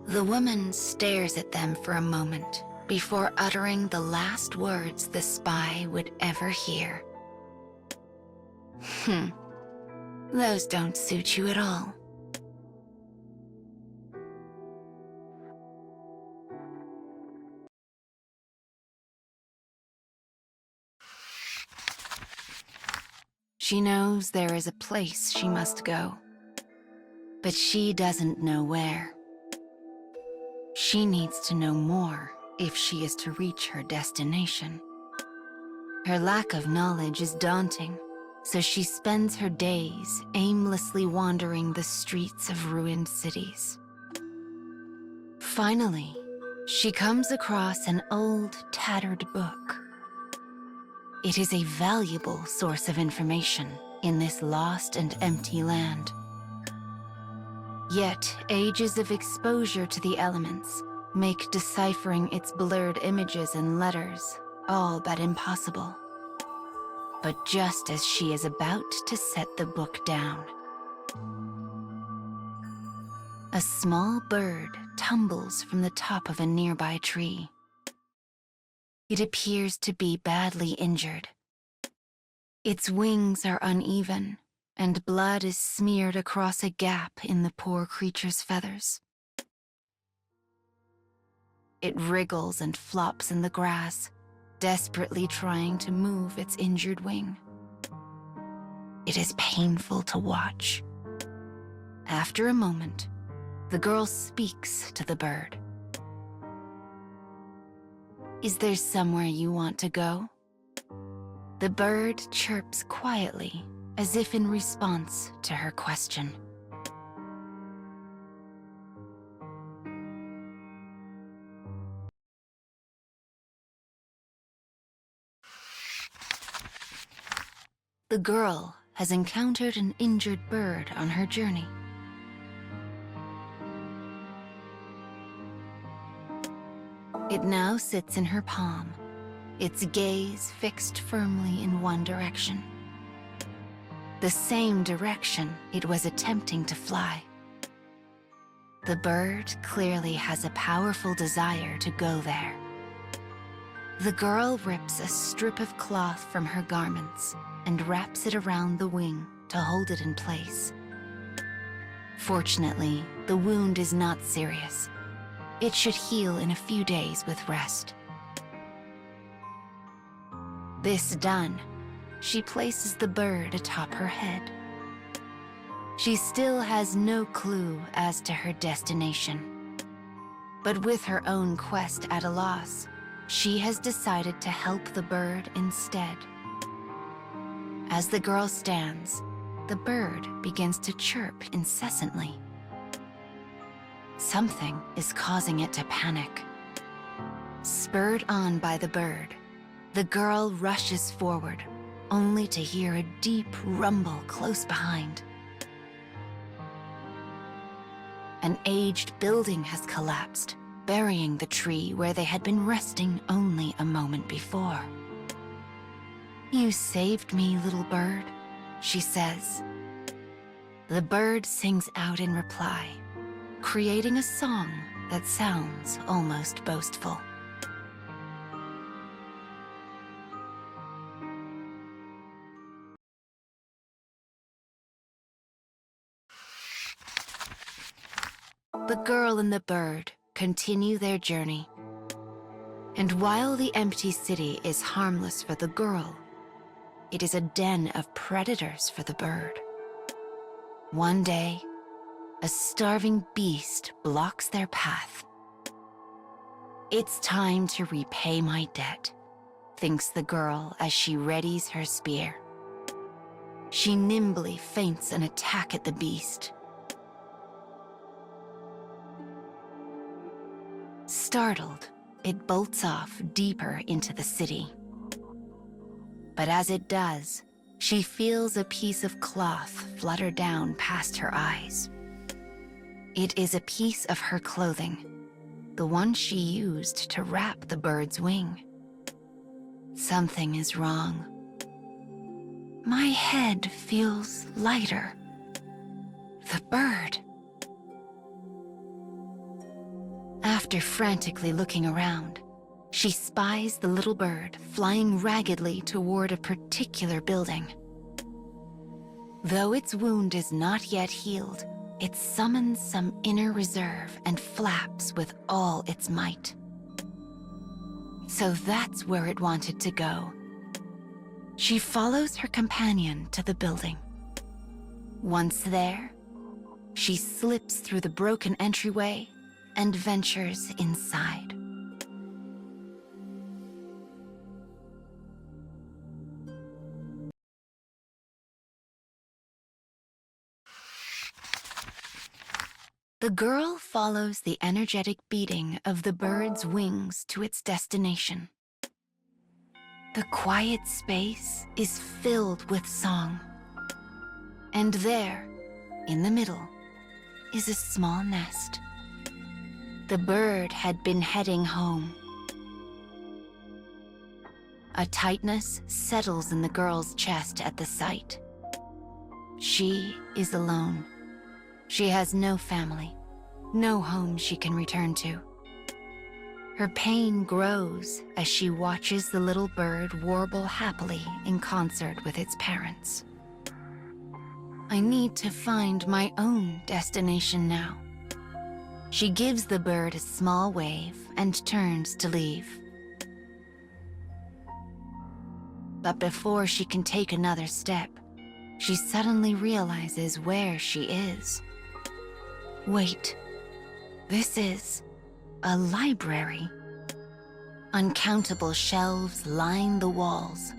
The woman stares at them for a moment before uttering the last words the spy would ever hear. Those don't suit you at all." She knows there is a place she must go, but she doesn't know where. She needs to know more if she is to reach her destination. Her lack of knowledge is daunting, so she spends her days aimlessly wandering the streets of ruined cities. Finally, she comes across an old, tattered book. It is a valuable source of information in this lost and empty land. Yet, ages of exposure to the elements make deciphering its blurred images and letters all but impossible. But just as she is about to set the book down, a small bird tumbles from the top of a nearby tree. It appears to be badly injured. Its wings are uneven, and blood is smeared across a gap in the poor creature's feathers. It wriggles and flops in the grass, desperately trying to move its injured wing. It is painful to watch. After a moment, the girl speaks to the bird. Is there somewhere you want to go? The bird chirps quietly, as if in response to her question. The girl has encountered an injured bird on her journey. It now sits in her palm, its gaze fixed firmly in one direction. The same direction it was attempting to fly. The bird clearly has a powerful desire to go there. The girl rips a strip of cloth from her garments and wraps it around the wing to hold it in place. Fortunately, the wound is not serious. It should heal in a few days with rest. This done, she places the bird atop her head. She still has no clue as to her destination. But with her own quest at a loss, she has decided to help the bird instead. As the girl stands, the bird begins to chirp incessantly. Something is causing it to panic. Spurred on by the bird, the girl rushes forward, only to hear a deep rumble close behind. An aged building has collapsed, burying the tree where they had been resting only a moment before. "You saved me, little bird," she says. The bird sings out in reply, creating a song that sounds almost boastful. The girl and the bird continue their journey. And while the empty city is harmless for the girl, it is a den of predators for the bird. One day, a starving beast blocks their path. "It's time to repay my debt," thinks the girl as she readies her spear. She nimbly feints an attack at the beast. Startled, it bolts off deeper into the city. But as it does, she feels a piece of cloth flutter down past her eyes. It is a piece of her clothing, the one she used to wrap the bird's wing. Something is wrong. My head feels lighter. The bird. After frantically looking around, she spies the little bird flying raggedly toward a particular building. Though its wound is not yet healed, it summons some inner reserve and flaps with all its might. So that's where it wanted to go. She follows her companion to the building. Once there, she slips through the broken entryway and ventures inside. The girl follows the energetic beating of the bird's wings to its destination. The quiet space is filled with song. And there, in the middle, is a small nest. The bird had been heading home. A tightness settles in the girl's chest at the sight. She is alone. She has no family, no home she can return to. Her pain grows as she watches the little bird warble happily in concert with its parents. I need to find my own destination now. She gives the bird a small wave and turns to leave. But before she can take another step, she suddenly realizes where she is. Wait, this is a library. Uncountable shelves line the walls.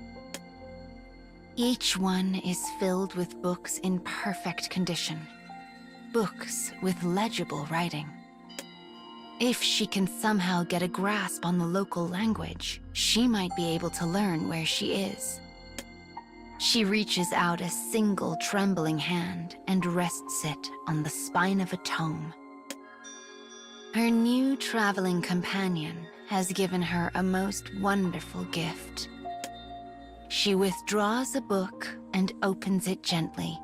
Each one is filled with books in perfect condition. Books with legible writing. If she can somehow get a grasp on the local language, she might be able to learn where she is. She reaches out a single trembling hand and rests it on the spine of a tome. Her new traveling companion has given her a most wonderful gift. She withdraws a book and opens it gently,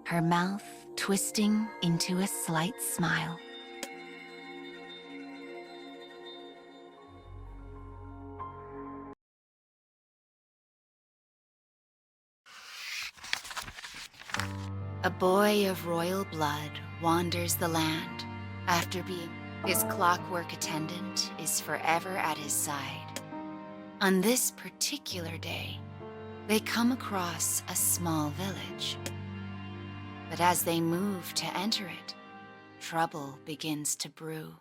her mouth twisting into a slight smile. A boy of royal blood wanders the land after being his clockwork attendant is forever at his side. On this particular day, they come across a small village. But as they move to enter it, trouble begins to brew.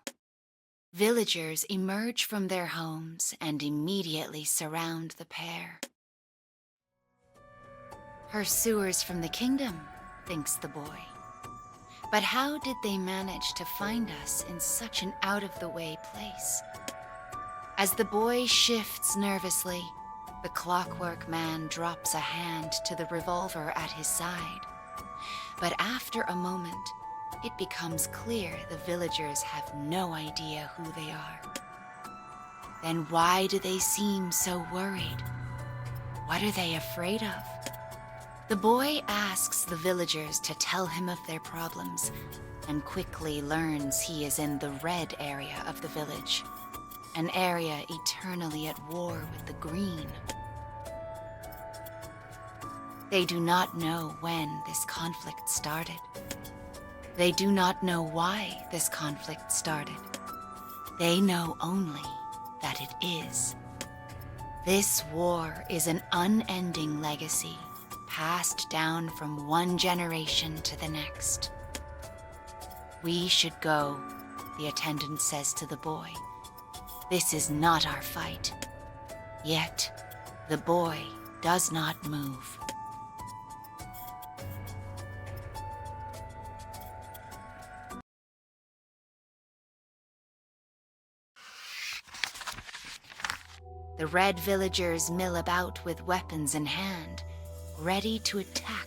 Villagers emerge from their homes and immediately surround the pair. Pursuers from the kingdom, thinks the boy. But how did they manage to find us in such an out-of-the-way place? As the boy shifts nervously, the clockwork man drops a hand to the revolver at his side. But after a moment, it becomes clear the villagers have no idea who they are. Then why do they seem so worried? What are they afraid of? The boy asks the villagers to tell him of their problems, and quickly learns he is in the red area of the village, an area eternally at war with the green. They do not know when this conflict started. They do not know why this conflict started. They know only that it is. This war is an unending legacy, passed down from one generation to the next. We should go, the attendant says to the boy. This is not our fight. Yet, the boy does not move. The red villagers mill about with weapons in hand, ready to attack.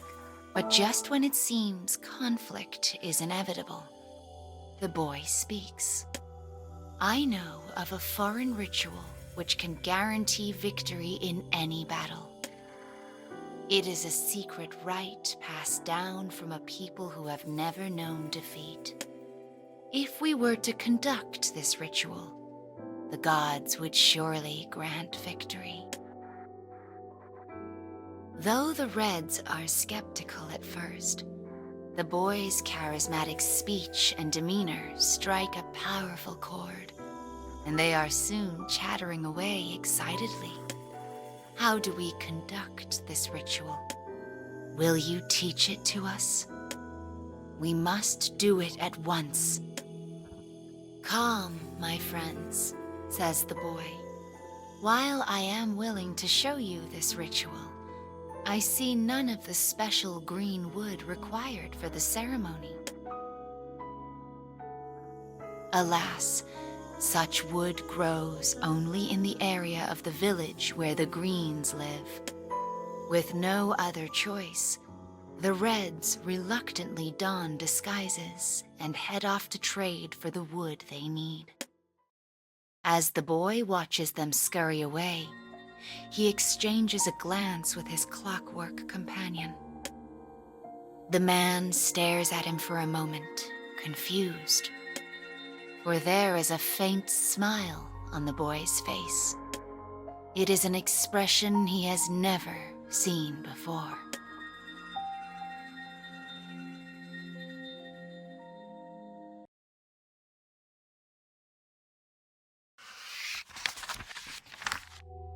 But just when it seems conflict is inevitable, the boy speaks. I know of a foreign ritual which can guarantee victory in any battle. It is a secret rite passed down from a people who have never known defeat. If we were to conduct this ritual, the gods would surely grant victory. Though the Reds are skeptical at first, the boy's charismatic speech and demeanor strike a powerful chord, and they are soon chattering away excitedly. How do we conduct this ritual? Will you teach it to us? We must do it at once. Calm, my friends, says the boy. While I am willing to show you this ritual, I see none of the special green wood required for the ceremony. Alas, such wood grows only in the area of the village where the Greens live. With no other choice, the Reds reluctantly don disguises and head off to trade for the wood they need. As the boy watches them scurry away, he exchanges a glance with his clockwork companion. The man stares at him for a moment, confused, for there is a faint smile on the boy's face. It is an expression he has never seen before.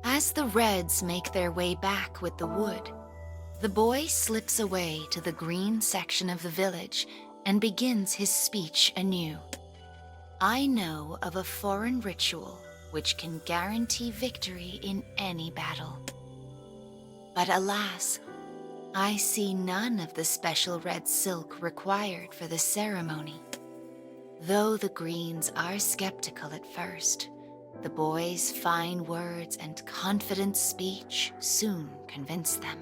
As the Reds make their way back with the wood, The boy slips away to the green section of the village and begins his speech anew. I know of a foreign ritual which can guarantee victory in any battle. But alas, I see none of the special red silk required for the ceremony. Though the Greens are skeptical at first, the boy's fine words and confident speech soon convince them.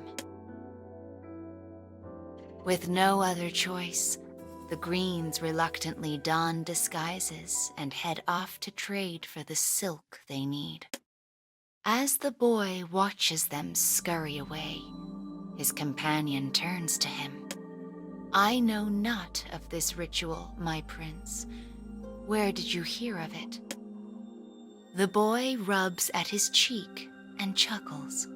With no other choice, the Greens reluctantly don disguises and head off to trade for the silk they need. As the boy watches them scurry away, his companion turns to him. I know not of this ritual, my prince. Where did you hear of it? The boy rubs at his cheek and chuckles.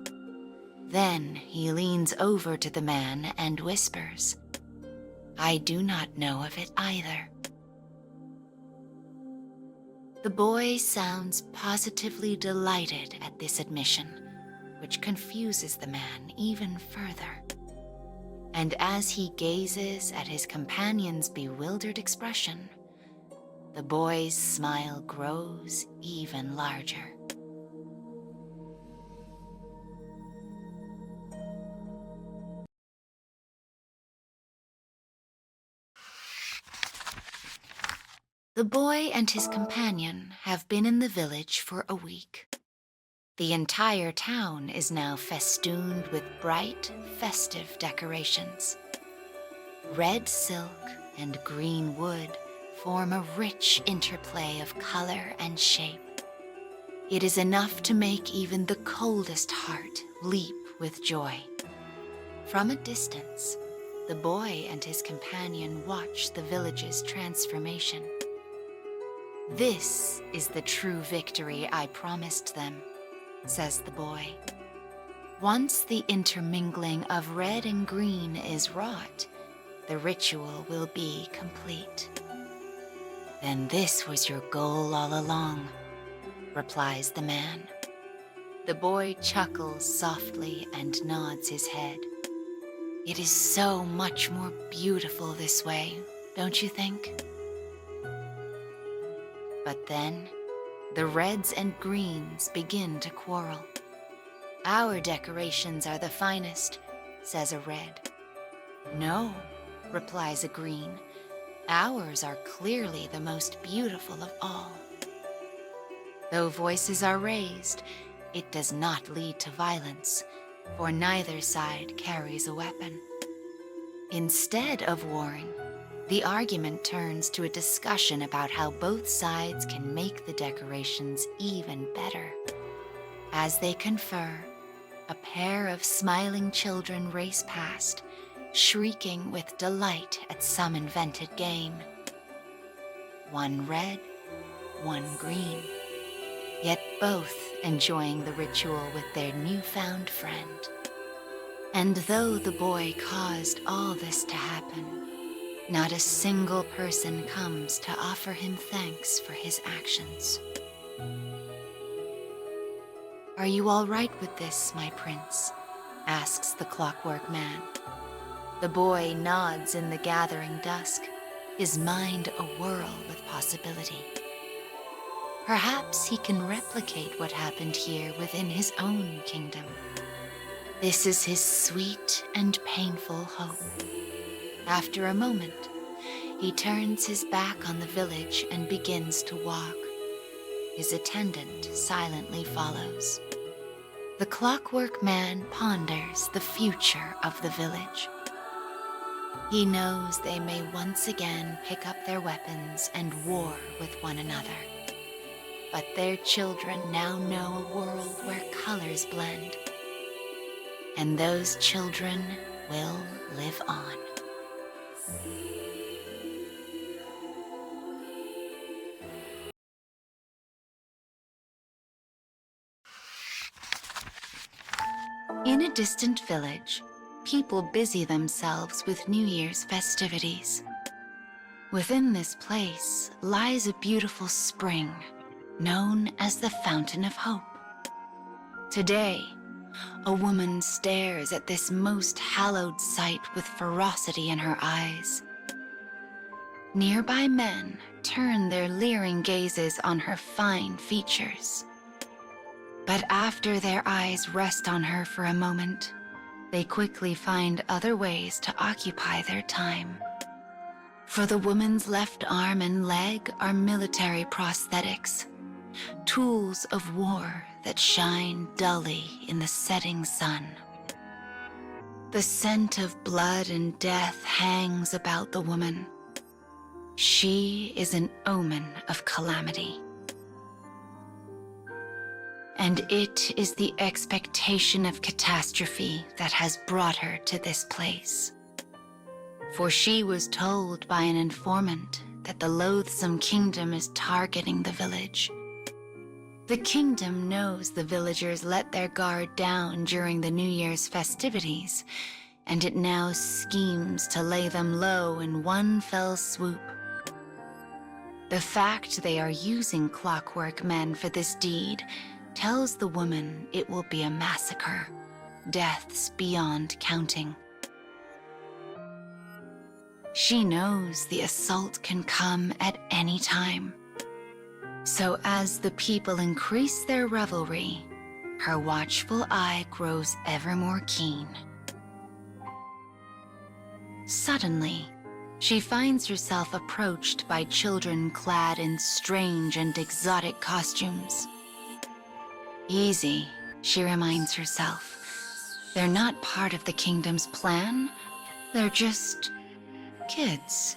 Then he leans over to the man and whispers, I do not know of it either. The boy sounds positively delighted at this admission, which confuses the man even further. And as he gazes at his companion's bewildered expression, the boy's smile grows even larger. The boy and his companion have been in the village for a week. The entire town is now festooned with bright, festive decorations. Red silk and green wood form a rich interplay of color and shape. It is enough to make even the coldest heart leap with joy. From a distance, the boy and his companion watch the village's transformation. This is the true victory I promised them, says the boy. Once the intermingling of red and green is wrought, the ritual will be complete. Then this was your goal all along, replies the man. The boy chuckles softly and nods his head. It is so much more beautiful this way, don't you think? But then, the reds and greens begin to quarrel. Our decorations are the finest, says a red. No, replies a green. Ours are clearly the most beautiful of all. Though voices are raised, it does not lead to violence, for neither side carries a weapon. Instead of warring, the argument turns to a discussion about how both sides can make the decorations even better. As they confer, a pair of smiling children race past, shrieking with delight at some invented game. One red, one green, yet both enjoying the ritual with their newfound friend. And though the boy caused all this to happen, not a single person comes to offer him thanks for his actions. Are you all right with this, my prince? Asks the clockwork man. The boy nods in the gathering dusk, his mind awhirl with possibility. Perhaps he can replicate what happened here within his own kingdom. This is his sweet and painful hope. After a moment, he turns his back on the village and begins to walk. His attendant silently follows. The clockwork man ponders the future of the village. He knows they may once again pick up their weapons and war with one another. But their children now know a world where colors blend. And those children will live on. In a distant village, people busy themselves with New Year's festivities. Within this place lies a beautiful spring, known as the Fountain of Hope. Today, a woman stares at this most hallowed sight with ferocity in her eyes. Nearby men turn their leering gazes on her fine features. But after their eyes rest on her for a moment, they quickly find other ways to occupy their time. For the woman's left arm and leg are military prosthetics, tools of war that shine dully in the setting sun. The scent of blood and death hangs about the woman. She is an omen of calamity. And it is the expectation of catastrophe that has brought her to this place. For she was told by an informant that the loathsome kingdom is targeting the village. The kingdom knows the villagers let their guard down during the New Year's festivities, and it now schemes to lay them low in one fell swoop. The fact they are using clockwork men for this deed tells the woman it will be a massacre, deaths beyond counting. She knows the assault can come at any time. So as the people increase their revelry, her watchful eye grows ever more keen. Suddenly, she finds herself approached by children clad in strange and exotic costumes. Easy, she reminds herself. They're not part of the kingdom's plan. They're just kids.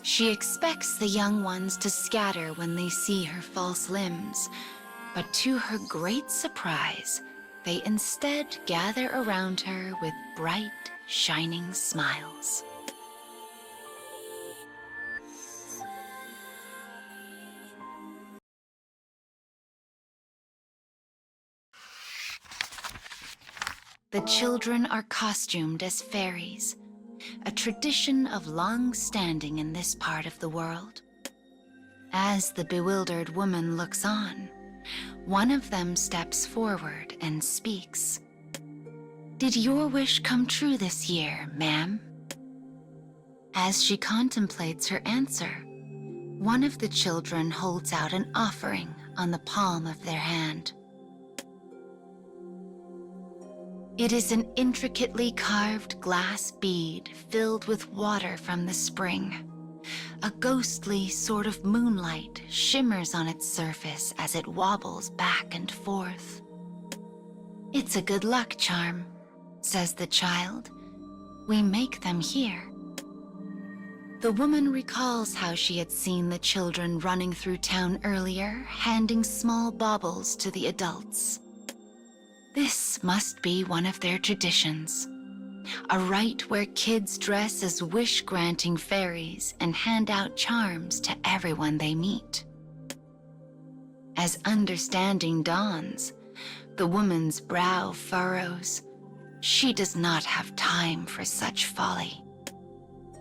She expects the young ones to scatter when they see her false limbs, but to her great surprise, they instead gather around her with bright, shining smiles. The children are costumed as fairies, a tradition of long standing in this part of the world. As the bewildered woman looks on, one of them steps forward and speaks. "Did your wish come true this year, ma'am?" As she contemplates her answer, one of the children holds out an offering on the palm of their hand. It is an intricately carved glass bead filled with water from the spring. A ghostly sort of moonlight shimmers on its surface as it wobbles back and forth. "It's a good luck charm," says the child. "We make them here." The woman recalls how she had seen the children running through town earlier, handing small baubles to the adults. This must be one of their traditions, a rite where kids dress as wish-granting fairies and hand out charms to everyone they meet. As understanding dawns, the woman's brow furrows. She does not have time for such folly.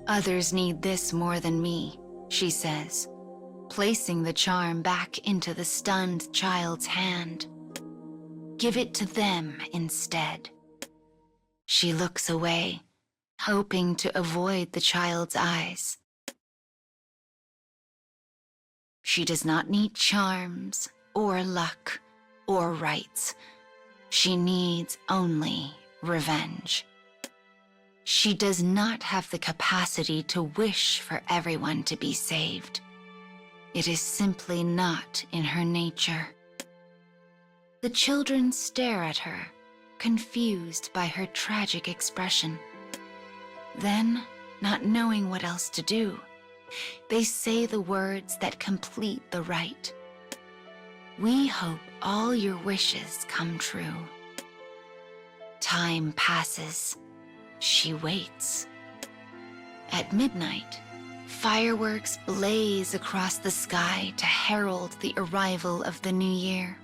"Others need this more than me," she says, placing the charm back into the stunned child's hand. "Give it to them instead." She looks away, hoping to avoid the child's eyes. She does not need charms, or luck, or rights. She needs only revenge. She does not have the capacity to wish for everyone to be saved. It is simply not in her nature. The children stare at her, confused by her tragic expression. Then, not knowing what else to do, they say the words that complete the rite. "We hope all your wishes come true." Time passes. She waits. At midnight, fireworks blaze across the sky to herald the arrival of the new year.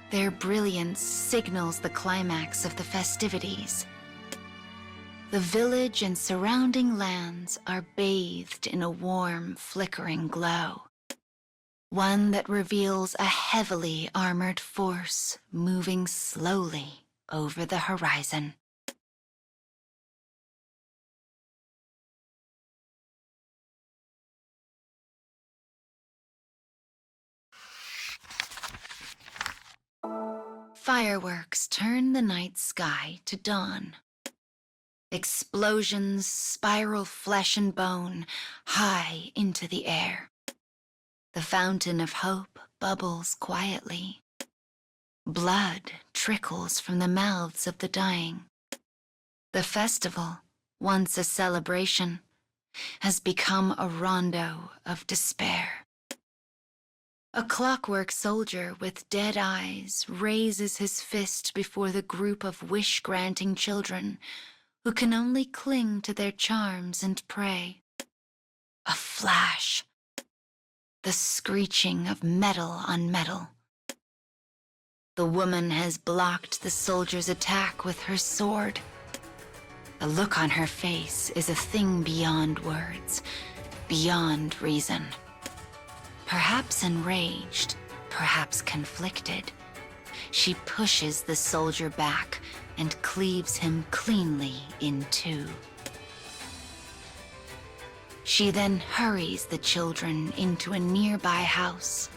Their brilliance signals the climax of the festivities. The village and surrounding lands are bathed in a warm, flickering glow. one that reveals a heavily armored force moving slowly over the horizon. Fireworks turn the night sky to dawn. Explosions spiral flesh and bone high into the air. The fountain of hope bubbles quietly. Blood trickles from the mouths of the dying. The festival, once a celebration, has become a rondo of despair. A clockwork soldier with dead eyes raises his fist before the group of wish-granting children who can only cling to their charms and pray. A flash. The screeching of metal on metal. The woman has blocked the soldier's attack with her sword. The look on her face is a thing beyond words, beyond reason. Perhaps enraged, perhaps conflicted, she pushes the soldier back and cleaves him cleanly in two. She then hurries the children into a nearby house.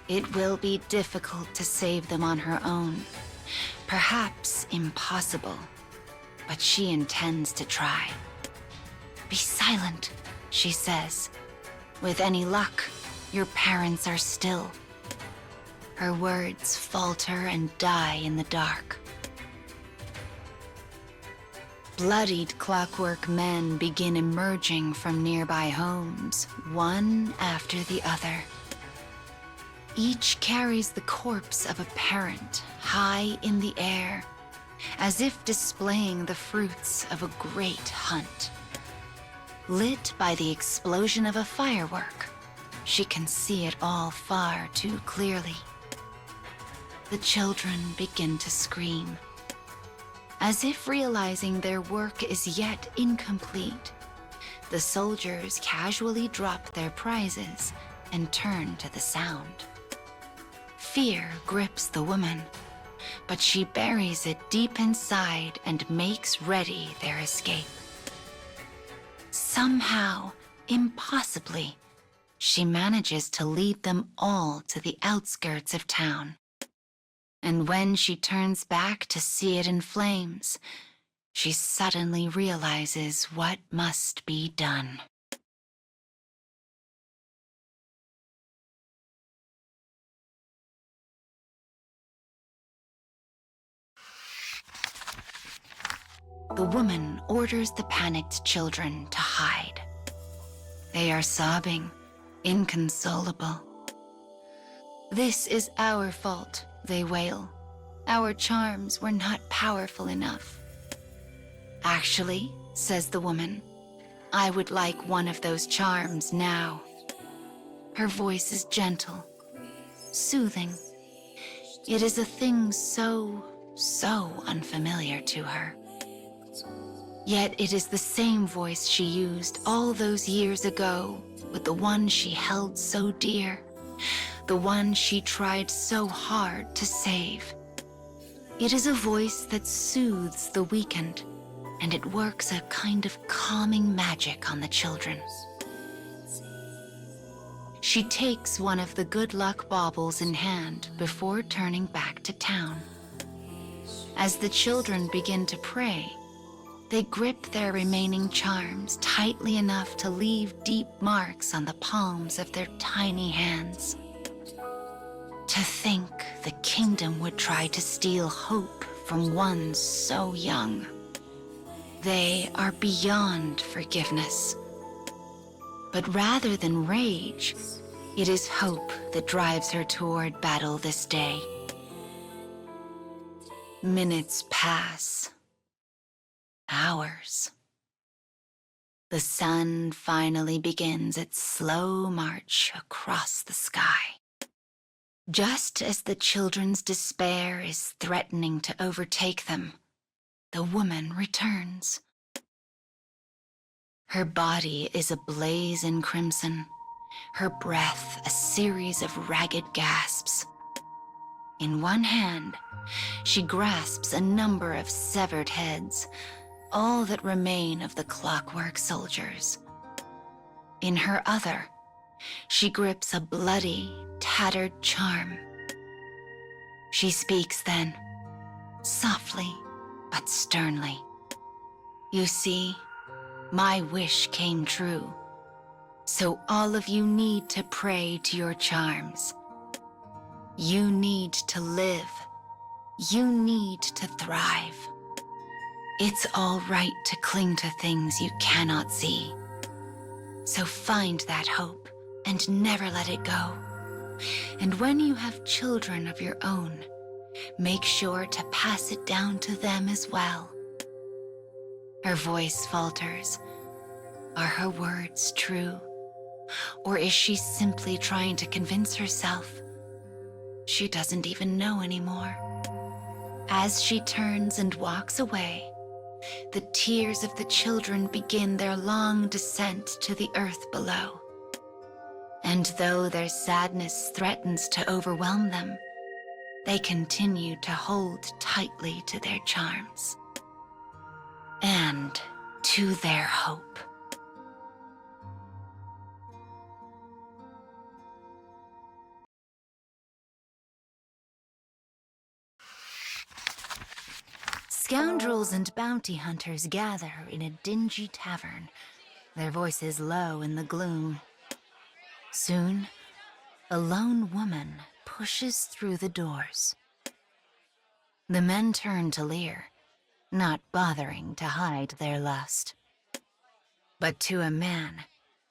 It will be difficult to save them on her own, perhaps impossible, but she intends to try. "Be silent," she says. "With any luck, your parents are still." Her words falter and die in the dark. Bloodied clockwork men begin emerging from nearby homes, one after the other. Each carries the corpse of a parent high in the air, as if displaying the fruits of a great hunt. Lit by the explosion of a firework, she can see it all far too clearly. The children begin to scream, as if realizing their work is yet incomplete. The soldiers casually drop their prizes and turn to the sound. Fear grips the woman, but she buries it deep inside and makes ready their escape. Somehow, impossibly, she manages to lead them all to the outskirts of town. And when she turns back to see it in flames, she suddenly realizes what must be done. The woman orders the panicked children to hide. They are sobbing, inconsolable. "This is our fault," they wail. "Our charms were not powerful enough." "Actually," says the woman, "I would like one of those charms now." Her voice is gentle, soothing. It is a thing so unfamiliar to her. Yet it is the same voice she used all those years ago with the one she held so dear, the one she tried so hard to save. It is a voice that soothes the weakened, and it works a kind of calming magic on the children. She takes one of the good luck baubles in hand before turning back to town. As the children begin to pray, they grip their remaining charms tightly enough to leave deep marks on the palms of their tiny hands. To think the kingdom would try to steal hope from one so young. They are beyond forgiveness. But rather than rage, it is hope that drives her toward battle this day. Minutes pass. Hours. The sun finally begins its slow march across the sky. Just as the children's despair is threatening to overtake them, the woman returns. Her body is ablaze in crimson, her breath a series of ragged gasps. In one hand, she grasps a number of severed heads, all that remain of the clockwork soldiers. In her other, she grips a bloody, tattered charm. She speaks then, softly but sternly. You see, my wish came true, so all of you need to pray to your charms. You need to live. You need to thrive. It's all right to cling to things you cannot see. So find that hope and never let it go. And when you have children of your own, make sure to pass it down to them as well. Her voice falters. Are her words true? Or is she simply trying to convince herself? She doesn't even know anymore. As she turns and walks away, the tears of the children begin their long descent to the earth below. And though their sadness threatens to overwhelm them, they continue to hold tightly to their charms. And to their hope. Scoundrels and bounty hunters gather in a dingy tavern, their voices low in the gloom. Soon, a lone woman pushes through the doors. The men turn to leer, not bothering to hide their lust. But to a man,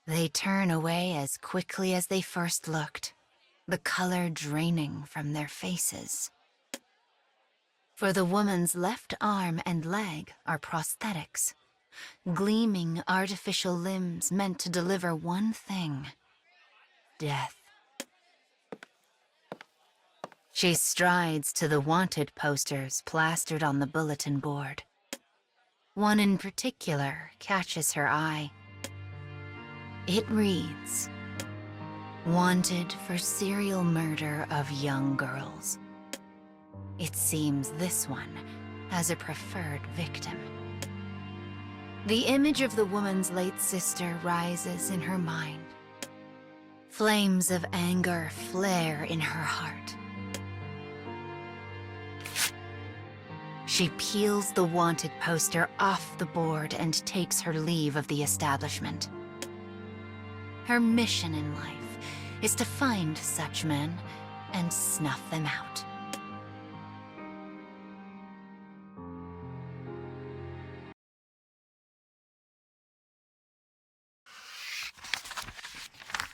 they turn away as quickly as they first looked, the color draining from their faces. For the woman's left arm and leg are prosthetics, gleaming artificial limbs meant to deliver one thing: death. She strides to the wanted posters plastered on the bulletin board. One in particular catches her eye. It reads, "Wanted for serial murder of young girls." It seems this one has a preferred victim. The image of the woman's late sister rises in her mind. Flames of anger flare in her heart. She peels the wanted poster off the board and takes her leave of the establishment. Her mission in life is to find such men and snuff them out.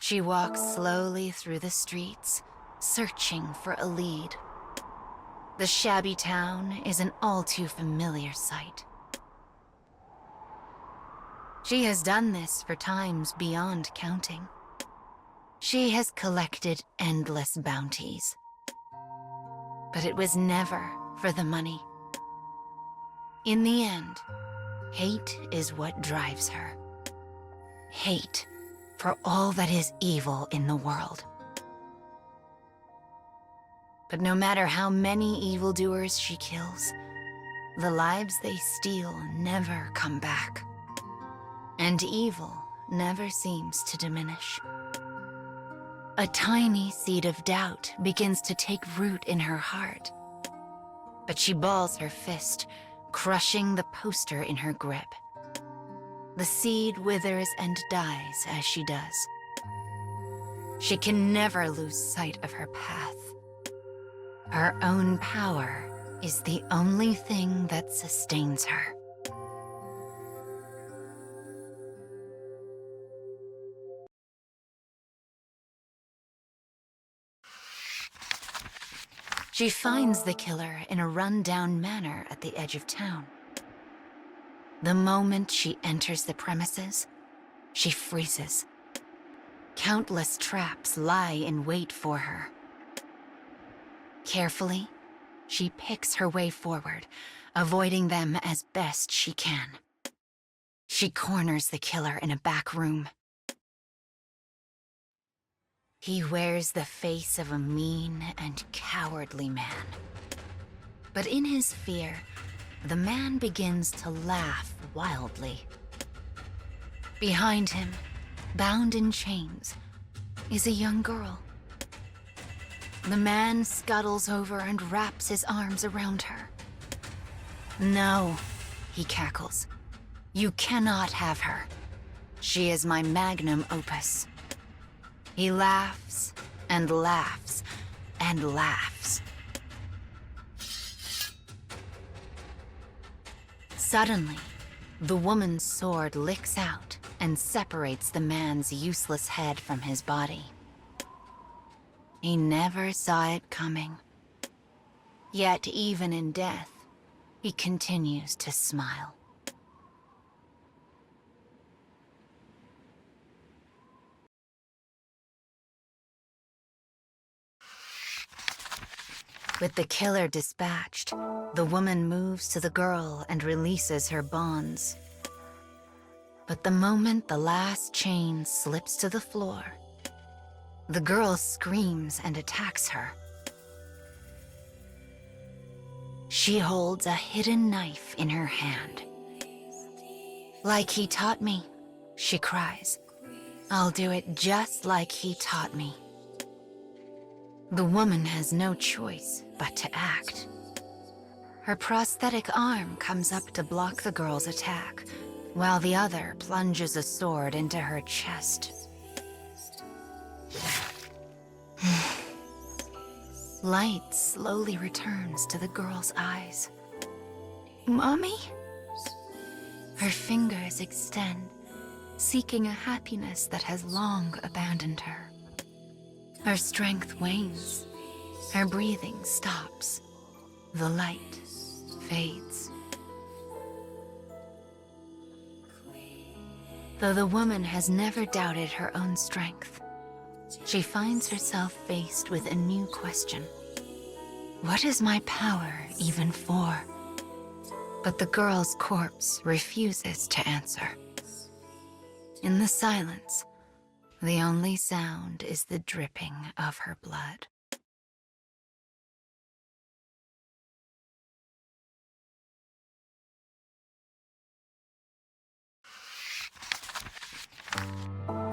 She walks slowly through the streets, searching for a lead. The shabby town is an all too familiar sight. She has done this for times beyond counting. She has collected endless bounties. But it was never for the money. In the end, hate is what drives her. Hate for all that is evil in the world. But no matter how many evildoers she kills, the lives they steal never come back. And evil never seems to diminish. A tiny seed of doubt begins to take root in her heart. But she balls her fist, crushing the poster in her grip. The seed withers and dies as she does. She can never lose sight of her path. Her own power is the only thing that sustains her. She finds the killer in a run-down manor at the edge of town. The moment she enters the premises, she freezes. Countless traps lie in wait for her. Carefully, she picks her way forward, avoiding them as best she can. She corners the killer in a back room. He wears the face of a mean and cowardly man. But in his fear, the man begins to laugh wildly. Behind him, bound in chains, is a young girl. The man scuttles over and wraps his arms around her. "No," he cackles. "You cannot have her. She is my magnum opus." He laughs and laughs and laughs. Suddenly, the woman's sword licks out and separates the man's useless head from his body. He never saw it coming. Yet even in death, he continues to smile. With the killer dispatched, the woman moves to the girl and releases her bonds. But the moment the last chain slips to the floor, the girl screams and attacks her. She holds a hidden knife in her hand. "Like he taught me," she cries. "I'll do it just like he taught me." The woman has no choice but to act. Her prosthetic arm comes up to block the girl's attack, while the other plunges a sword into her chest. Light slowly returns to the girl's eyes. "Mommy?" Her fingers extend, seeking a happiness that has long abandoned her. Her strength wanes. Her breathing stops. The light fades. Though the woman has never doubted her own strength, she finds herself faced with a new question. What is my power even for? But the girl's corpse refuses to answer. In the silence, the only sound is the dripping of her blood.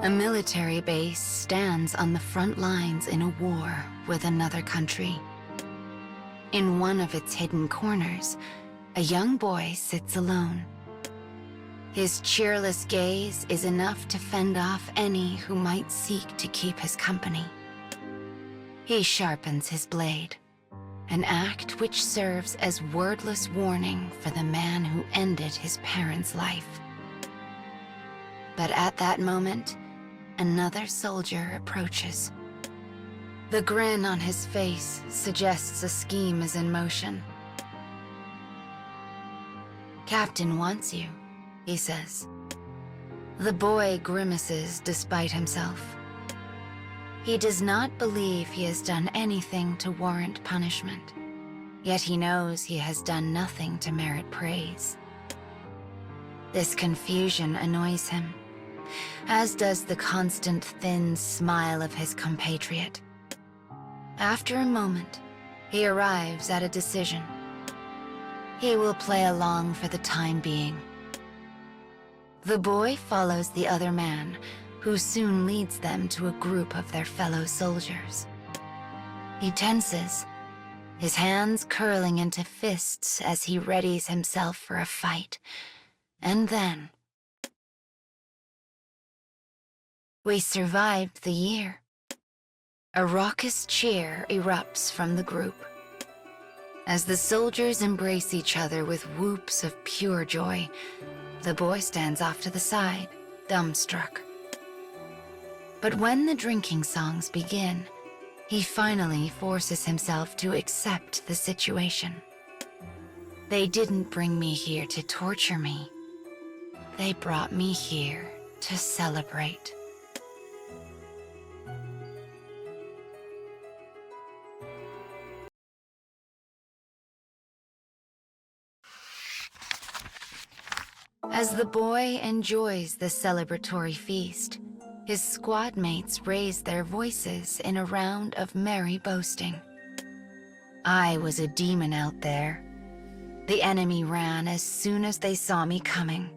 A military base stands on the front lines in a war with another country. In one of its hidden corners, a young boy sits alone. His cheerless gaze is enough to fend off any who might seek to keep his company. He sharpens his blade, an act which serves as wordless warning for the man who ended his parents' life. But at that moment, another soldier approaches. The grin on his face suggests a scheme is in motion. "Captain wants you," he says. The boy grimaces despite himself. He does not believe he has done anything to warrant punishment, yet he knows he has done nothing to merit praise. This confusion annoys him, as does the constant thin smile of his compatriot. After a moment, he arrives at a decision. He will play along for the time being. The boy follows the other man, who soon leads them to a group of their fellow soldiers. He tenses, his hands curling into fists as he readies himself for a fight. And then... We survived the year. A raucous cheer erupts from the group. As the soldiers embrace each other with whoops of pure joy, the boy stands off to the side, dumbstruck. But when the drinking songs begin, he finally forces himself to accept the situation. They didn't bring me here to torture me. They brought me here to celebrate. As the boy enjoys the celebratory feast, His squad mates raised their voices in a round of merry boasting. I was a demon out there. The enemy ran as soon as they saw me coming.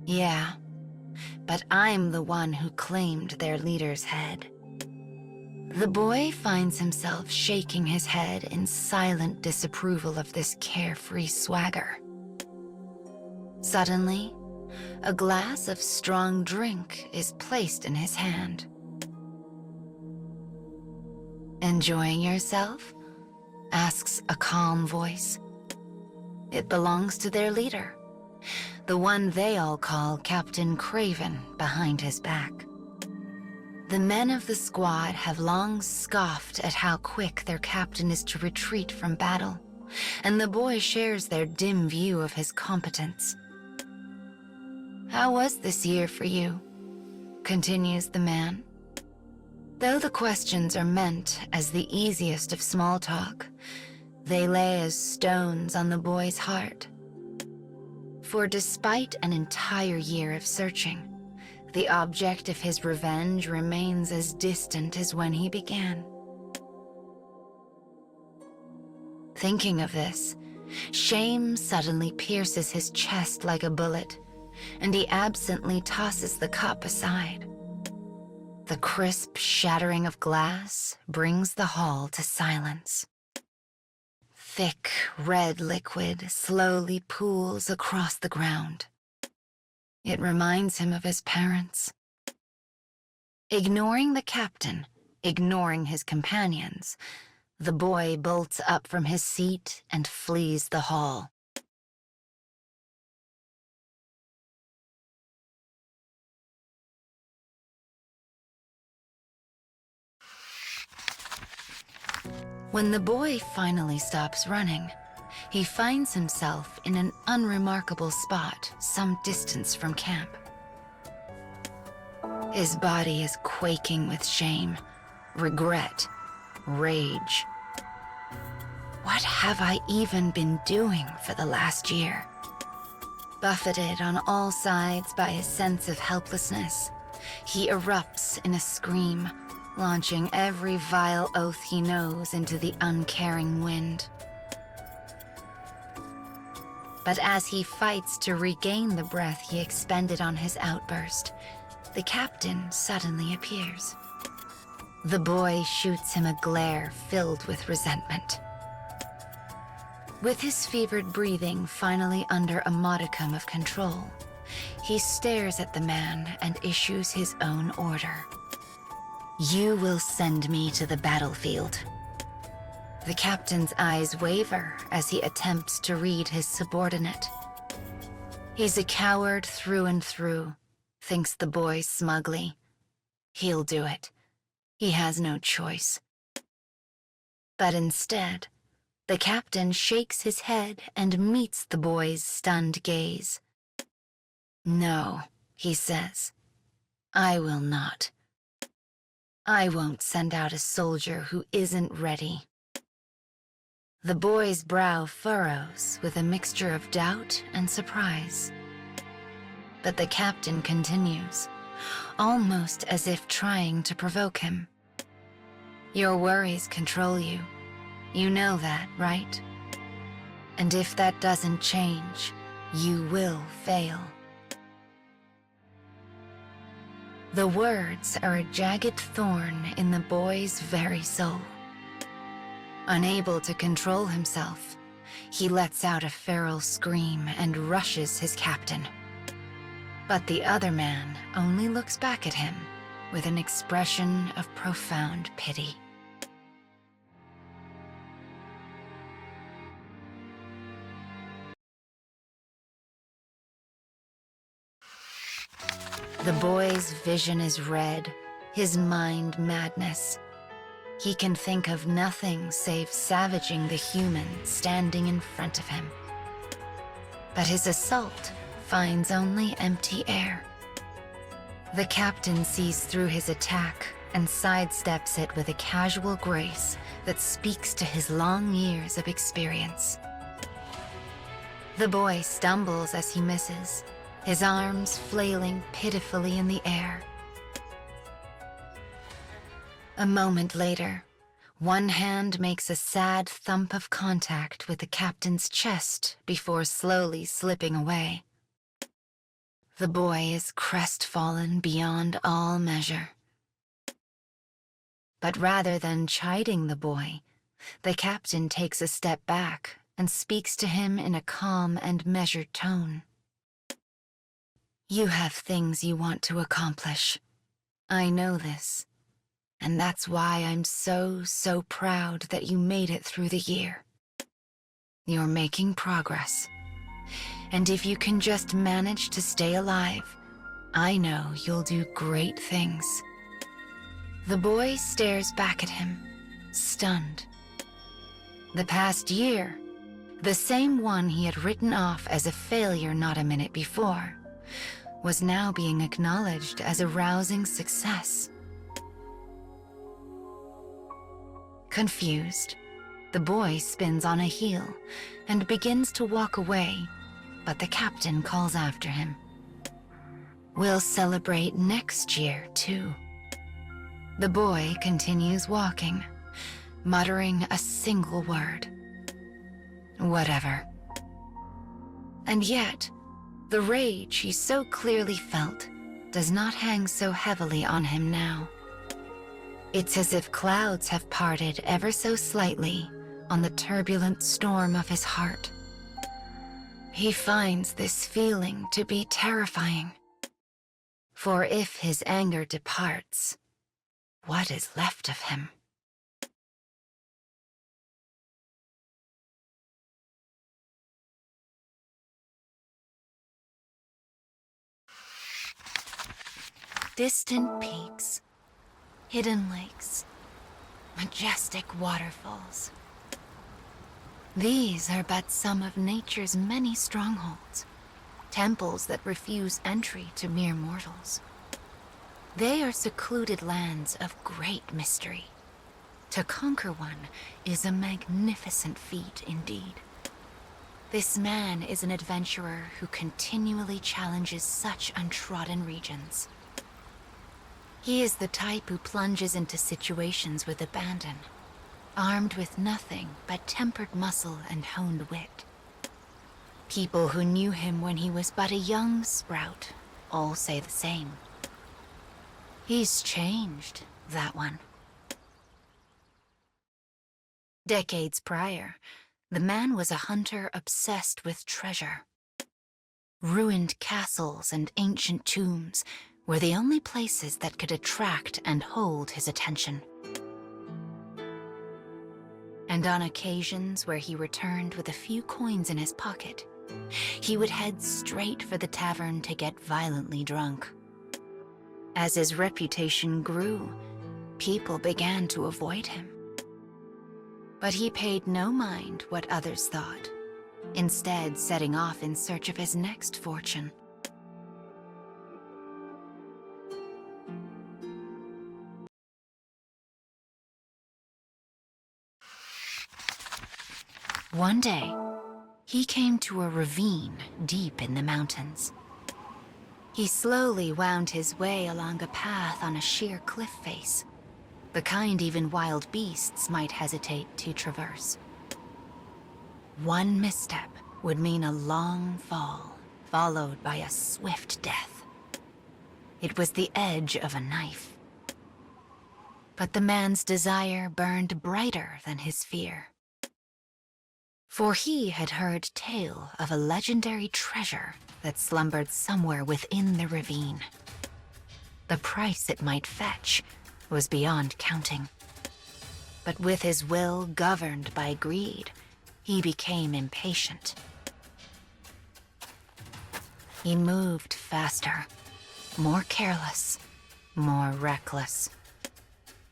Yeah, but I'm the one who claimed their leader's head. The boy finds himself shaking his head in silent disapproval of this carefree swagger. Suddenly, a glass of strong drink is placed in his hand. Enjoying yourself? Asks a calm voice. It belongs to their leader, the one they all call Captain Craven behind his back. The men of the squad have long scoffed at how quick their captain is to retreat from battle, and the boy shares their dim view of his competence. How was this year for you? Continues the man. Though the questions are meant as the easiest of small talk, they lay as stones on the boy's heart. For despite an entire year of searching, the object of his revenge remains as distant as when he began. Thinking of this, shame suddenly pierces his chest like a bullet, and he absently tosses the cup aside. The crisp shattering of glass brings the hall to silence. Thick, red liquid slowly pools across the ground. It reminds him of his parents. Ignoring the captain, ignoring his companions, the boy bolts up from his seat and flees the hall. When the boy finally stops running, he finds himself in an unremarkable spot some distance from camp. His body is quaking with shame, regret, rage. What have I even been doing for the last year? Buffeted on all sides by a sense of helplessness, he erupts in a scream, launching every vile oath he knows into the uncaring wind. But as he fights to regain the breath he expended on his outburst, the captain suddenly appears. The boy shoots him a glare filled with resentment. With his fevered breathing finally under a modicum of control, he stares at the man and issues his own order. You will send me to the battlefield. The captain's eyes waver as he attempts to read his subordinate. He's a coward through and through, thinks the boy smugly. He'll do it. He has no choice. But instead, the captain shakes his head and meets the boy's stunned gaze. No, he says, I will not. I won't send out a soldier who isn't ready. The boy's brow furrows with a mixture of doubt and surprise. But the captain continues, almost as if trying to provoke him. Your worries control you. You know that, right? And if that doesn't change, you will fail. The words are a jagged thorn in the boy's very soul. Unable to control himself, he lets out a feral scream and rushes his captain. But the other man only looks back at him with an expression of profound pity. The boy's vision is red, his mind madness. He can think of nothing save savaging the human standing in front of him. But his assault finds only empty air. The captain sees through his attack and sidesteps it with a casual grace that speaks to his long years of experience. The boy stumbles as he misses, his arms flailing pitifully in the air. A moment later, one hand makes a sad thump of contact with the captain's chest before slowly slipping away. The boy is crestfallen beyond all measure. But rather than chiding the boy, the captain takes a step back and speaks to him in a calm and measured tone. You have things you want to accomplish. I know this. And that's why I'm so proud that you made it through the year. You're making progress. And if you can just manage to stay alive, I know you'll do great things. The boy stares back at him, stunned. The past year, the same one he had written off as a failure not a minute before, was now being acknowledged as a rousing success. Confused, the boy spins on a heel and begins to walk away, but the captain calls after him. We'll celebrate next year, too. The boy continues walking, muttering a single word. Whatever. And yet, the rage he so clearly felt does not hang so heavily on him now. It's as if clouds have parted ever so slightly on the turbulent storm of his heart. He finds this feeling to be terrifying. For if his anger departs, what is left of him? Distant peaks, hidden lakes, majestic waterfalls. These are but some of nature's many strongholds, temples that refuse entry to mere mortals. They are secluded lands of great mystery. To conquer one is a magnificent feat indeed. This man is an adventurer who continually challenges such untrodden regions. He is the type who plunges into situations with abandon, armed with nothing but tempered muscle and honed wit. People who knew him when he was but a young sprout all say the same. He's changed, that one. Decades prior, the man was a hunter obsessed with treasure. Ruined castles and ancient tombs were the only places that could attract and hold his attention. And on occasions where he returned with a few coins in his pocket, he would head straight for the tavern to get violently drunk. As his reputation grew, people began to avoid him. But he paid no mind what others thought, instead setting off in search of his next fortune. One day, he came to a ravine deep in the mountains. He slowly wound his way along a path on a sheer cliff face, the kind even wild beasts might hesitate to traverse. One misstep would mean a long fall, followed by a swift death. It was the edge of a knife. But the man's desire burned brighter than his fear. For he had heard tale of a legendary treasure that slumbered somewhere within the ravine. The price it might fetch was beyond counting. But with his will governed by greed, he became impatient. He moved faster, more careless, more reckless.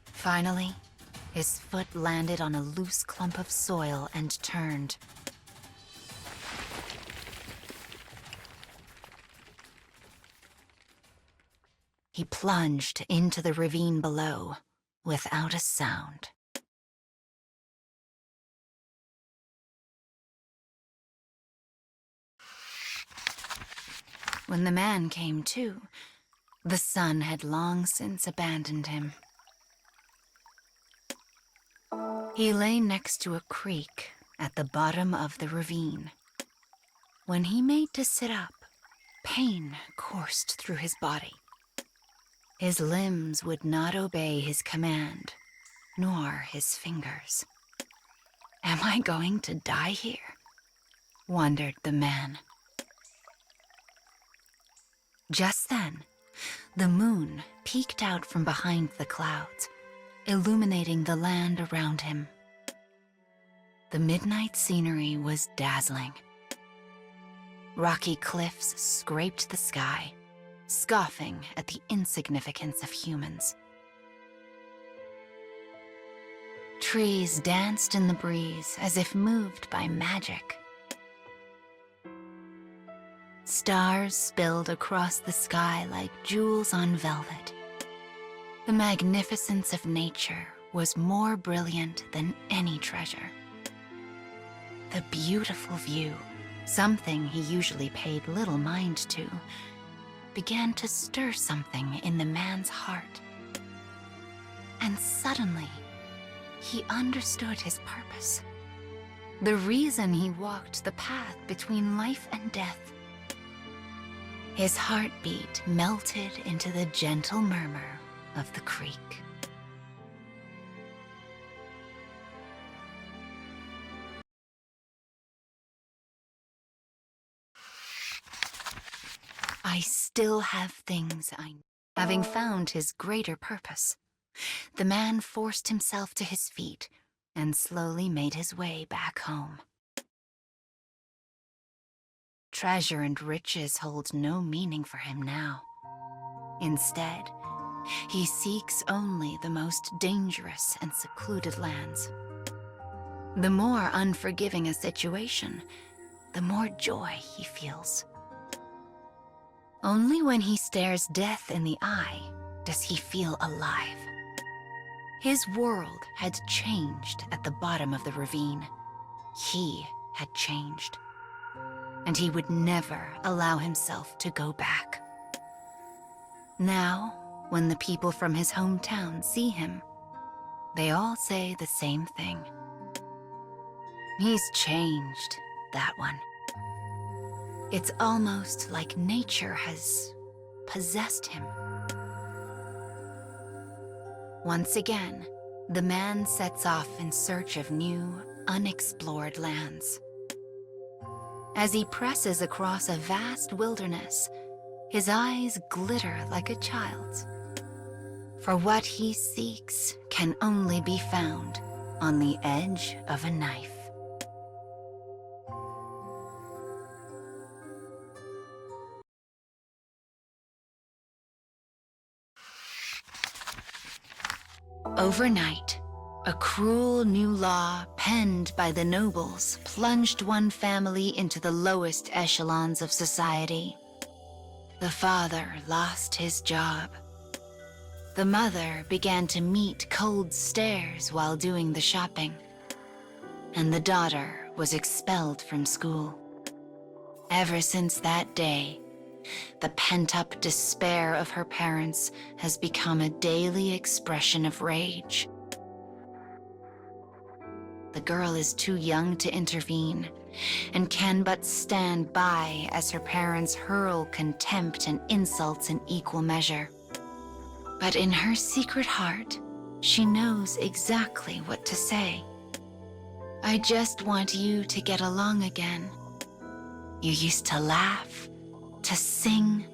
Finally, his foot landed on a loose clump of soil and turned. He plunged into the ravine below, without a sound. When the man came to, the sun had long since abandoned him. He lay next to a creek at the bottom of the ravine. When he made to sit up, pain coursed through his body. His limbs would not obey his command, nor his fingers. Am I going to die here? Wondered the man. Just then, the moon peeked out from behind the clouds, illuminating the land around him. The midnight scenery was dazzling. Rocky cliffs scraped the sky, scoffing at the insignificance of humans. Trees danced in the breeze as if moved by magic. Stars spilled across the sky like jewels on velvet. The magnificence of nature was more brilliant than any treasure. The beautiful view, something he usually paid little mind to, began to stir something in the man's heart. And suddenly, he understood his purpose. The reason he walked the path between life and death. His heartbeat melted into the gentle murmur of the creek. I still have things I know. Having found his greater purpose, the man forced himself to his feet and slowly made his way back home. Treasure and riches hold no meaning for him now. Instead, he seeks only the most dangerous and secluded lands. The more unforgiving a situation, the more joy he feels. Only when he stares death in the eye does he feel alive. His world had changed at the bottom of the ravine. He had changed. And he would never allow himself to go back. Now, when the people from his hometown see him, they all say the same thing. He's changed, that one. It's almost like nature has possessed him. Once again, the man sets off in search of new, unexplored lands. As he presses across a vast wilderness, his eyes glitter like a child's. For what he seeks can only be found on the edge of a knife. Overnight, a cruel new law penned by the nobles plunged one family into the lowest echelons of society. The father lost his job. The mother began to meet cold stares while doing the shopping. And the daughter was expelled from school. Ever since that day, the pent-up despair of her parents has become a daily expression of rage. The girl is too young to intervene and can but stand by as her parents hurl contempt and insults in equal measure. But in her secret heart, she knows exactly what to say. I just want you to get along again. You used to laugh, to sing,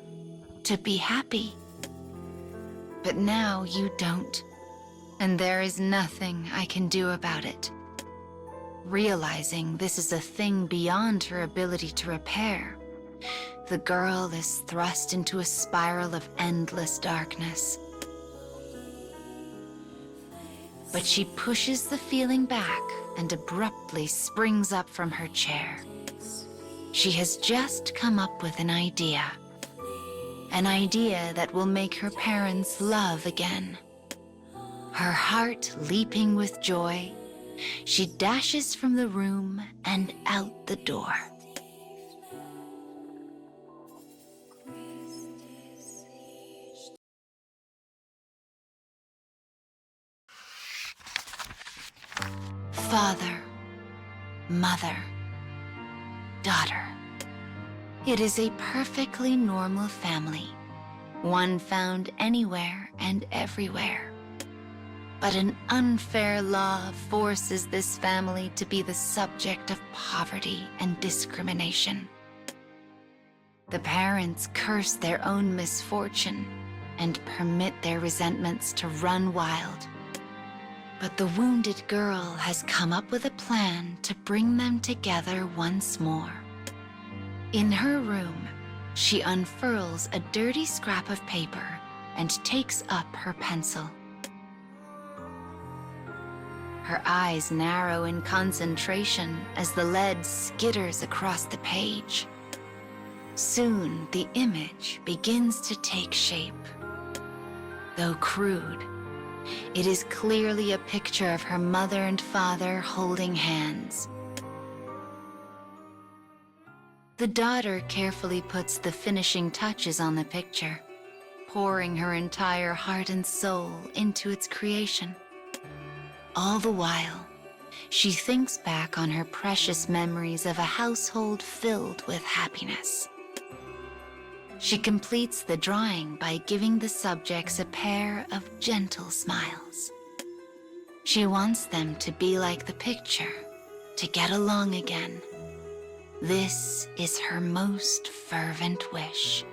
to be happy. But now you don't, and there is nothing I can do about it. Realizing this is a thing beyond her ability to repair, the girl is thrust into a spiral of endless darkness. But she pushes the feeling back and abruptly springs up from her chair. She has just come up with an idea that will make her parents love again. Her heart leaping with joy, she dashes from the room and out the door. Father, mother, daughter. It is a perfectly normal family, one found anywhere and everywhere. But an unfair law forces this family to be the subject of poverty and discrimination. The parents curse their own misfortune and permit their resentments to run wild. But the wounded girl has come up with a plan to bring them together once more. In her room, she unfurls a dirty scrap of paper and takes up her pencil. Her eyes narrow in concentration as the lead skitters across the page. Soon, the image begins to take shape. Though crude, it is clearly a picture of her mother and father holding hands. The daughter carefully puts the finishing touches on the picture, pouring her entire heart and soul into its creation. All the while, she thinks back on her precious memories of a household filled with happiness. She completes the drawing by giving the subjects a pair of gentle smiles. She wants them to be like the picture, to get along again. This is her most fervent wish.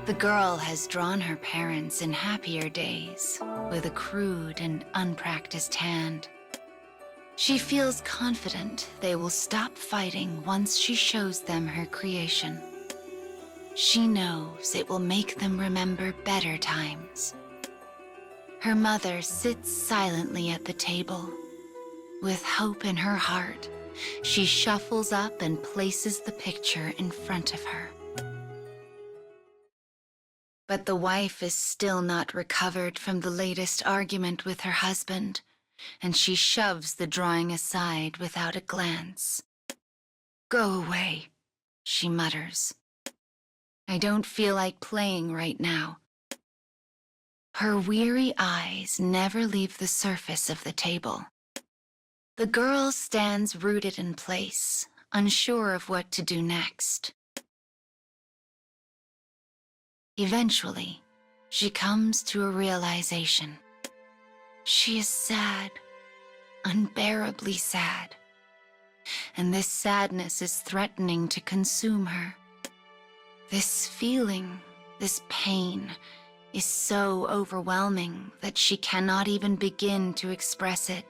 The girl has drawn her parents in happier days with a crude and unpracticed hand. She feels confident they will stop fighting once she shows them her creation. She knows it will make them remember better times. Her mother sits silently at the table. With hope in her heart, she shuffles up and places the picture in front of her. But the wife is still not recovered from the latest argument with her husband, and she shoves the drawing aside without a glance. "Go away," she mutters. "I don't feel like playing right now." Her weary eyes never leave the surface of the table. The girl stands rooted in place, unsure of what to do next. Eventually, she comes to a realization. She is sad, unbearably sad, and this sadness is threatening to consume her. This feeling, this pain, is so overwhelming that she cannot even begin to express it.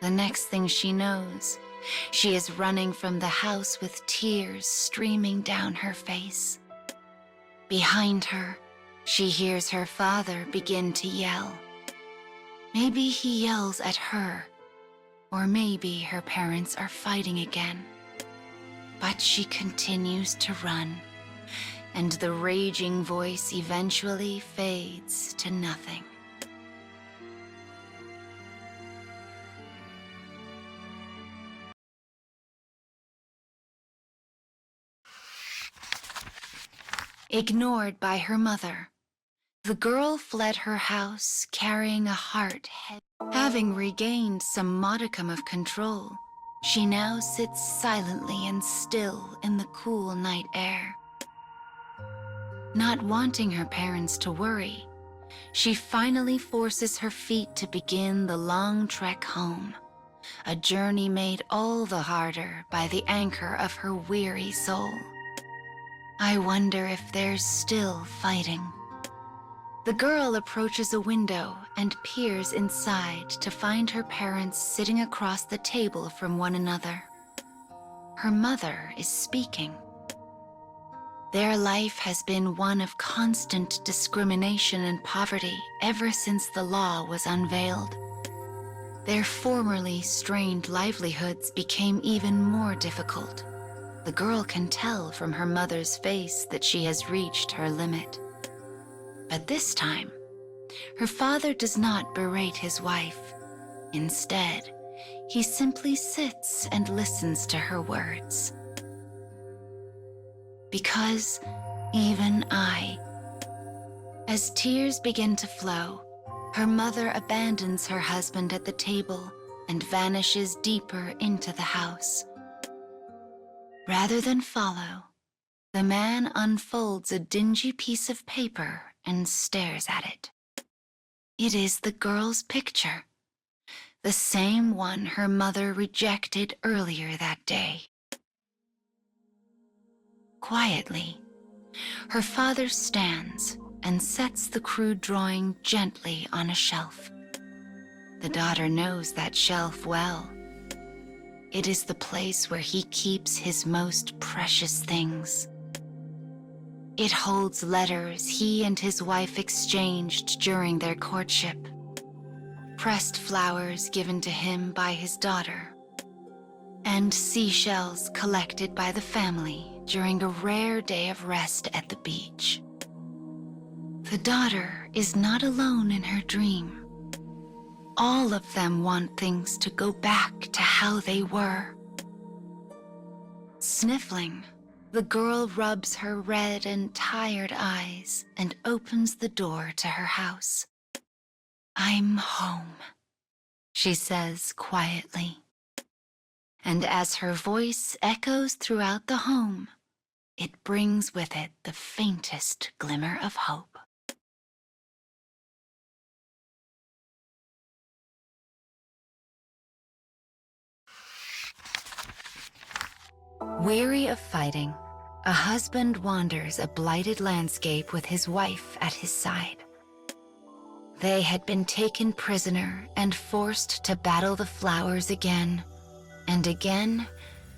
The next thing she knows, she is running from the house with tears streaming down her face. Behind her, she hears her father begin to yell. Maybe he yells at her, or maybe her parents are fighting again. But she continues to run, and the raging voice eventually fades to nothing. Ignored by her mother, the girl fled her house carrying a heart heavy. Having regained some modicum of control, she now sits silently and still in the cool night air. Not wanting her parents to worry, she finally forces her feet to begin the long trek home, a journey made all the harder by the anchor of her weary soul. I wonder if there's still fighting. The girl approaches a window and peers inside to find her parents sitting across the table from one another. Her mother is speaking. Their life has been one of constant discrimination and poverty ever since the law was unveiled. Their formerly strained livelihoods became even more difficult. The girl can tell from her mother's face that she has reached her limit. But this time, her father does not berate his wife. Instead, he simply sits and listens to her words. because even I. As tears begin to flow, her mother abandons her husband at the table and vanishes deeper into the house. Rather than follow, the man unfolds a dingy piece of paper and stares at it. It is the girl's picture, the same one her mother rejected earlier that day. Quietly, her father stands and sets the crude drawing gently on a shelf. The daughter knows that shelf well. It is the place where he keeps his most precious things. It holds letters he and his wife exchanged during their courtship, pressed flowers given to him by his daughter, and seashells collected by the family during a rare day of rest at the beach. The daughter is not alone in her dream. All of them want things to go back to how they were. Sniffling, the girl rubs her red and tired eyes and opens the door to her house. "I'm home," she says quietly. And as her voice echoes throughout the home, it brings with it the faintest glimmer of hope. Weary of fighting, a husband wanders a blighted landscape with his wife at his side. They had been taken prisoner and forced to battle the flowers again, and again,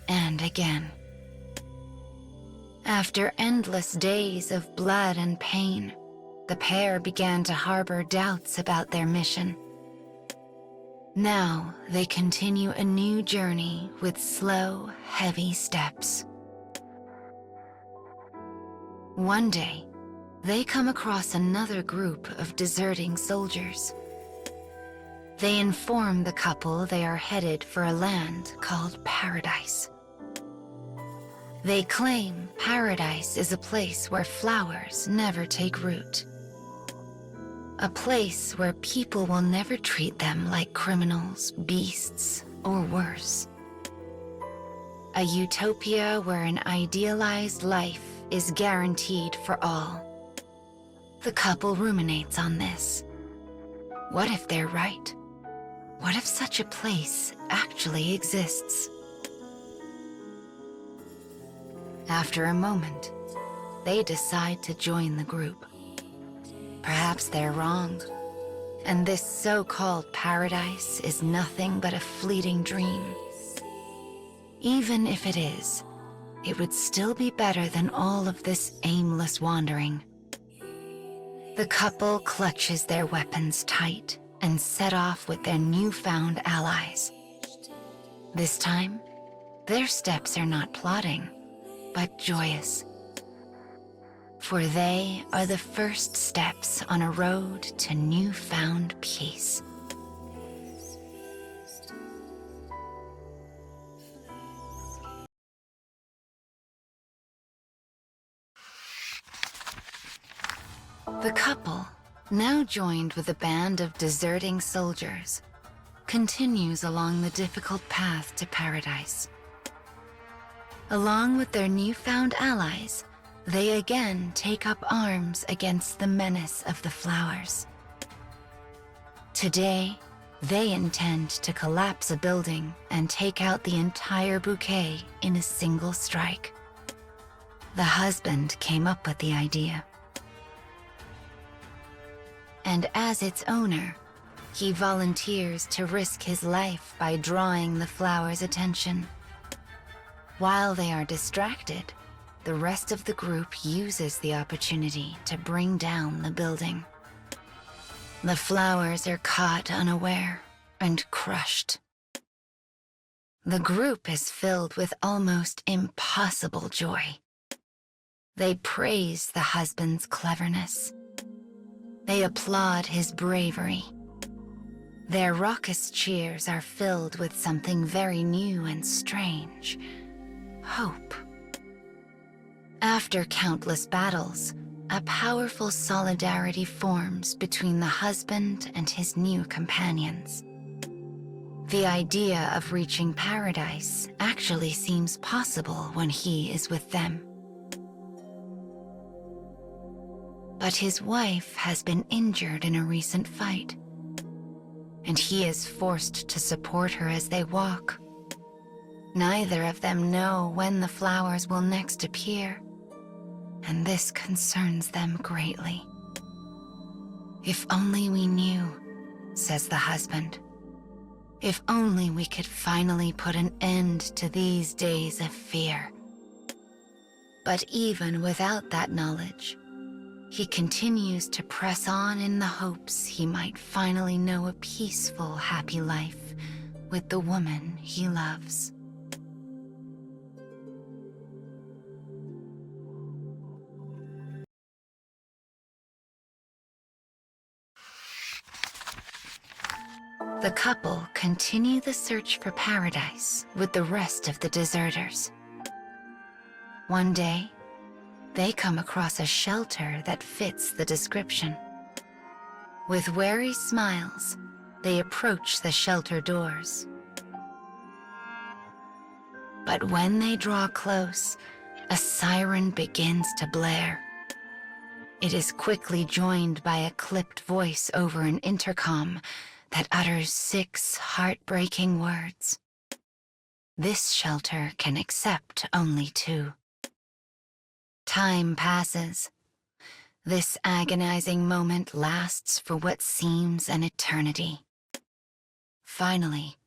and again. After endless days of blood and pain, the pair began to harbor doubts about their mission. Now they continue a new journey with slow, heavy steps. One day, they come across another group of deserting soldiers. They inform the couple they are headed for a land called Paradise. They claim Paradise is a place where flowers never take root. A place where people will never treat them like criminals, beasts, or worse. A utopia where an idealized life is guaranteed for all. The couple ruminates on this. What if they're right? What if such a place actually exists? After a moment, they decide to join the group. Perhaps they're wrong, and this so-called paradise is nothing but a fleeting dream. Even if it is, it would still be better than all of this aimless wandering. The couple clutches their weapons tight and set off with their newfound allies. This time, their steps are not plodding, but joyous. For they are the first steps on a road to newfound peace. The couple, now joined with a band of deserting soldiers, continues along the difficult path to paradise. Along with their newfound allies, they again take up arms against the menace of the flowers. Today, they intend to collapse a building and take out the entire bouquet in a single strike. The husband came up with the idea. And as its owner, he volunteers to risk his life by drawing the flowers' attention. While they are distracted, the rest of the group uses the opportunity to bring down the building. The flowers are caught unaware and crushed. The group is filled with almost impossible joy. They praise the husband's cleverness. They applaud his bravery. Their raucous cheers are filled with something very new and strange: hope. After countless battles, a powerful solidarity forms between the husband and his new companions. The idea of reaching paradise actually seems possible when he is with them. But his wife has been injured in a recent fight, and he is forced to support her as they walk. Neither of them know when the flowers will next appear, and this concerns them greatly. "If only we knew," says the husband. "If only we could finally put an end to these days of fear." But even without that knowledge, he continues to press on in the hopes he might finally know a peaceful, happy life with the woman he loves. The couple continue the search for paradise with the rest of the deserters. One day, they come across a shelter that fits the description. With wary smiles, they approach the shelter doors. But when they draw close, a siren begins to blare. It is quickly joined by a clipped voice over an intercom that utters 6 heartbreaking words. This shelter can accept only 2. Time passes. This agonizing moment lasts for what seems an eternity. Finally,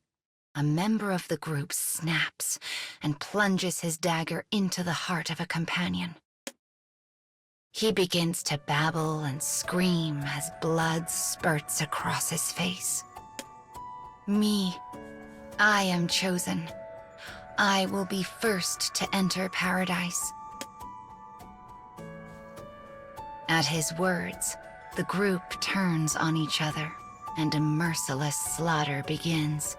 a member of the group snaps and plunges his dagger into the heart of a companion. He begins to babble and scream as blood spurts across his face. "Me, I am chosen. I will be first to enter paradise." At his words, the group turns on each other, and a merciless slaughter begins.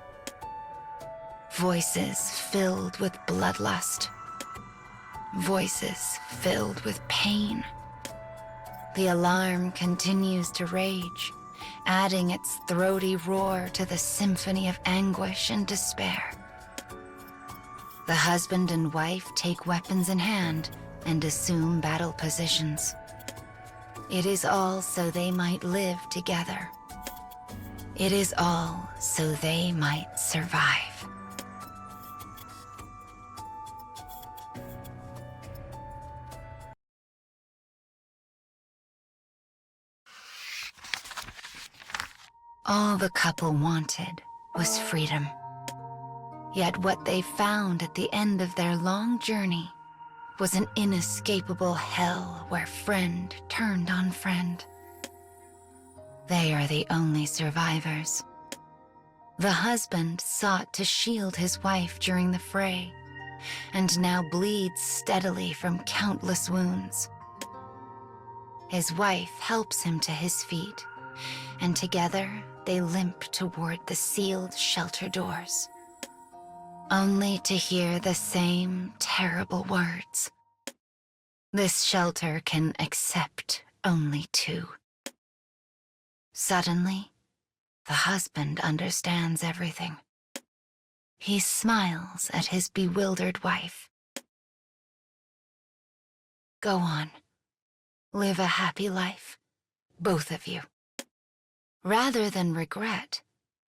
Voices filled with bloodlust. Voices filled with pain. The alarm continues to rage, adding its throaty roar to the symphony of anguish and despair. The husband and wife take weapons in hand and assume battle positions. It is all so they might live together. It is all so they might survive. All the couple wanted was freedom. Yet what they found at the end of their long journey was an inescapable hell where friend turned on friend. They are the only survivors. The husband sought to shield his wife during the fray, and now bleeds steadily from countless wounds. His wife helps him to his feet, and together they limp toward the sealed shelter doors, only to hear the same terrible words. This shelter can accept only 2. Suddenly, the husband understands everything. He smiles at his bewildered wife. "Go on. Live a happy life, both of you." Rather than regret,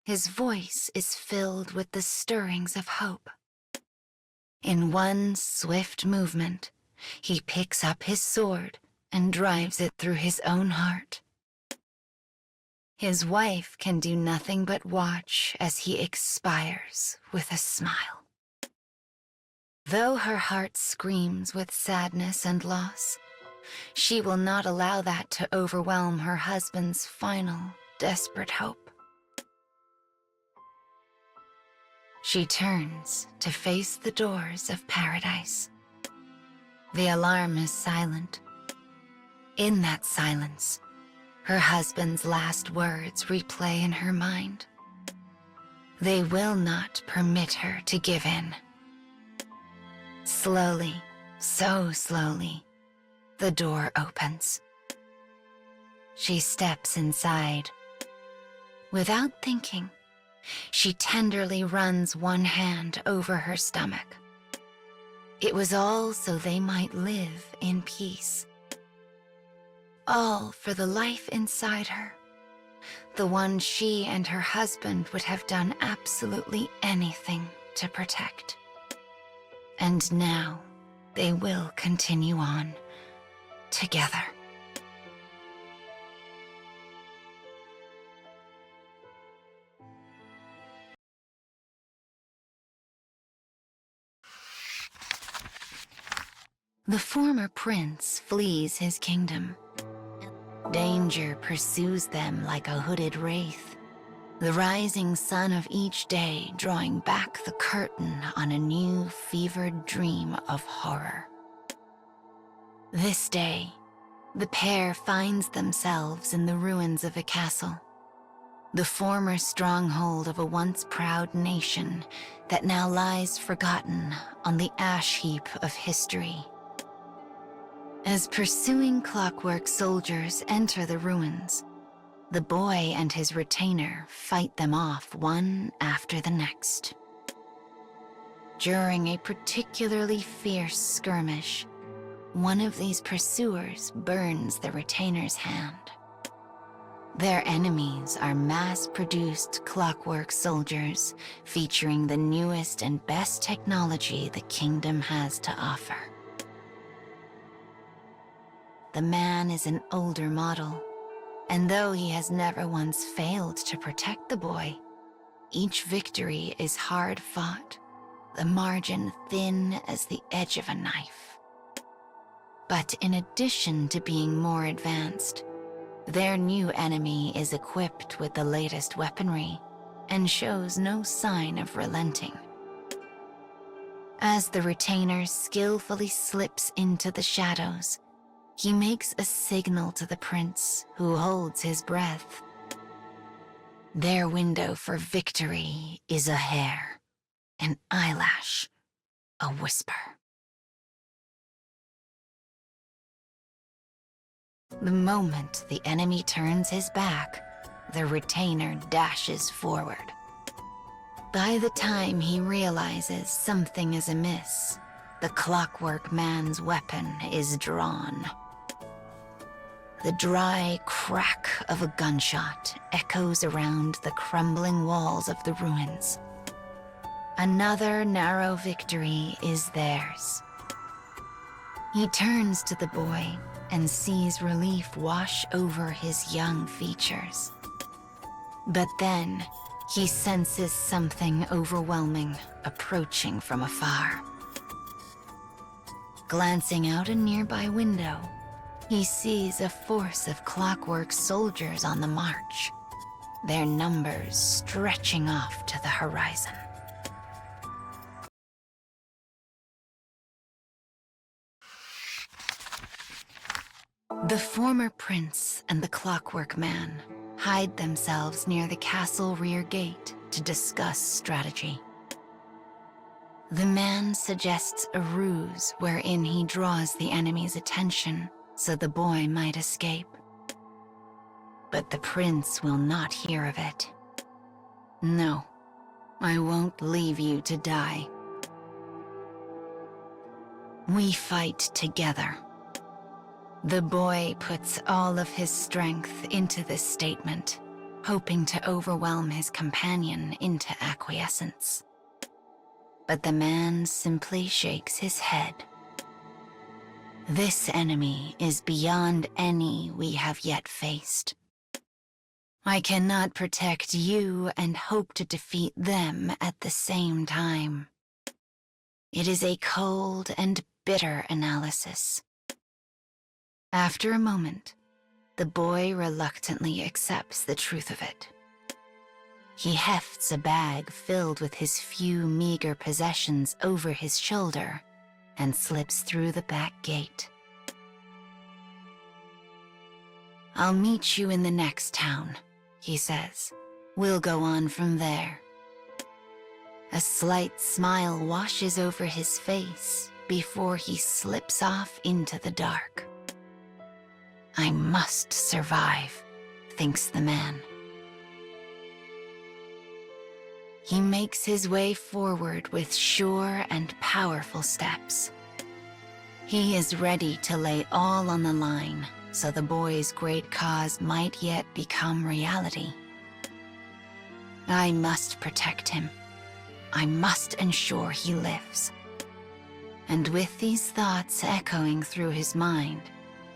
his voice is filled with the stirrings of hope. In one swift movement, he picks up his sword and drives it through his own heart. His wife can do nothing but watch as he expires with a smile. Though her heart screams with sadness and loss, she will not allow that to overwhelm her husband's final, desperate hope. She turns to face the doors of paradise. The alarm is silent. In that silence, her husband's last words replay in her mind. They will not permit her to give in. Slowly, So slowly, the door opens. She steps inside. Without thinking, she tenderly runs one hand over her stomach. It was all so they might live in peace. All for the life inside her, the one she and her husband would have done absolutely anything to protect. And now they will continue on together. The former prince flees his kingdom. Danger pursues them like a hooded wraith, the rising sun of each day drawing back the curtain on a new fevered dream of horror. This day, the pair finds themselves in the ruins of a castle, the former stronghold of a once proud nation that now lies forgotten on the ash heap of history. As pursuing clockwork soldiers enter the ruins, the boy and his retainer fight them off one after the next. During a particularly fierce skirmish, one of these pursuers burns the retainer's hand. Their enemies are mass-produced clockwork soldiers featuring the newest and best technology the kingdom has to offer. The man is an older model, and though he has never once failed to protect the boy, each victory is hard-fought, the margin thin as the edge of a knife. But in addition to being more advanced, their new enemy is equipped with the latest weaponry and shows no sign of relenting. As the retainer skillfully slips into the shadows, he makes a signal to the prince, who holds his breath. Their window for victory is a hair, an eyelash, a whisper. The moment the enemy turns his back, the retainer dashes forward. By the time he realizes something is amiss, the clockwork man's weapon is drawn. The dry crack of a gunshot echoes around the crumbling walls of the ruins. Another narrow victory is theirs. He turns to the boy and sees relief wash over his young features. But then, he senses something overwhelming approaching from afar. Glancing out a nearby window, he sees a force of clockwork soldiers on the march, their numbers stretching off to the horizon. The former prince and the clockwork man hide themselves near the castle rear gate to discuss strategy. The man suggests a ruse wherein he draws the enemy's attention so the boy might escape. But the prince will not hear of it. No, I won't leave you to die. We fight together. The boy puts all of his strength into this statement, hoping to overwhelm his companion into acquiescence. But the man simply shakes his head. This enemy is beyond any we have yet faced. I cannot protect you and hope to defeat them at the same time. It is a cold and bitter analysis. After a moment, the boy reluctantly accepts the truth of it. He hefts a bag filled with his few meager possessions over his shoulder and slips through the back gate. I'll meet you in the next town, he says. We'll go on from there. A slight smile washes over his face before he slips off into the dark. I must survive, thinks the man. He makes his way forward with sure and powerful steps. He is ready to lay all on the line so the boy's great cause might yet become reality. I must protect him. I must ensure he lives. And with these thoughts echoing through his mind,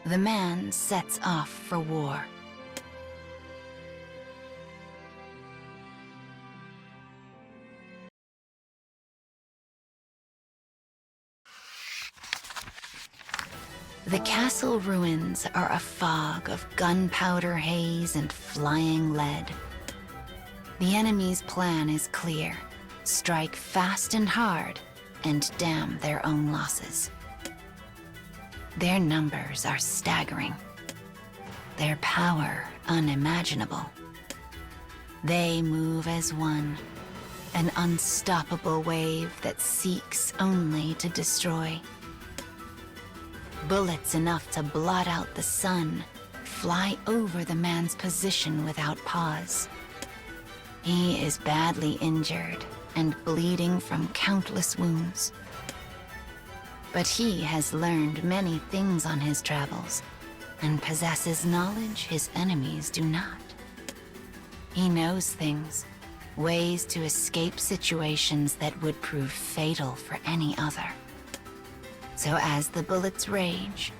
the man sets off for war. The castle ruins are a fog of gunpowder haze and flying lead. The enemy's plan is clear: strike fast and hard and damn their own losses. Their numbers are staggering, their power unimaginable. They move as one, an unstoppable wave that seeks only to destroy. Bullets enough to blot out the sun fly over the man's position without pause. He is badly injured and bleeding from countless wounds. But he has learned many things on his travels and possesses knowledge his enemies do not. He knows things, ways to escape situations that would prove fatal for any other. So as the bullets rage,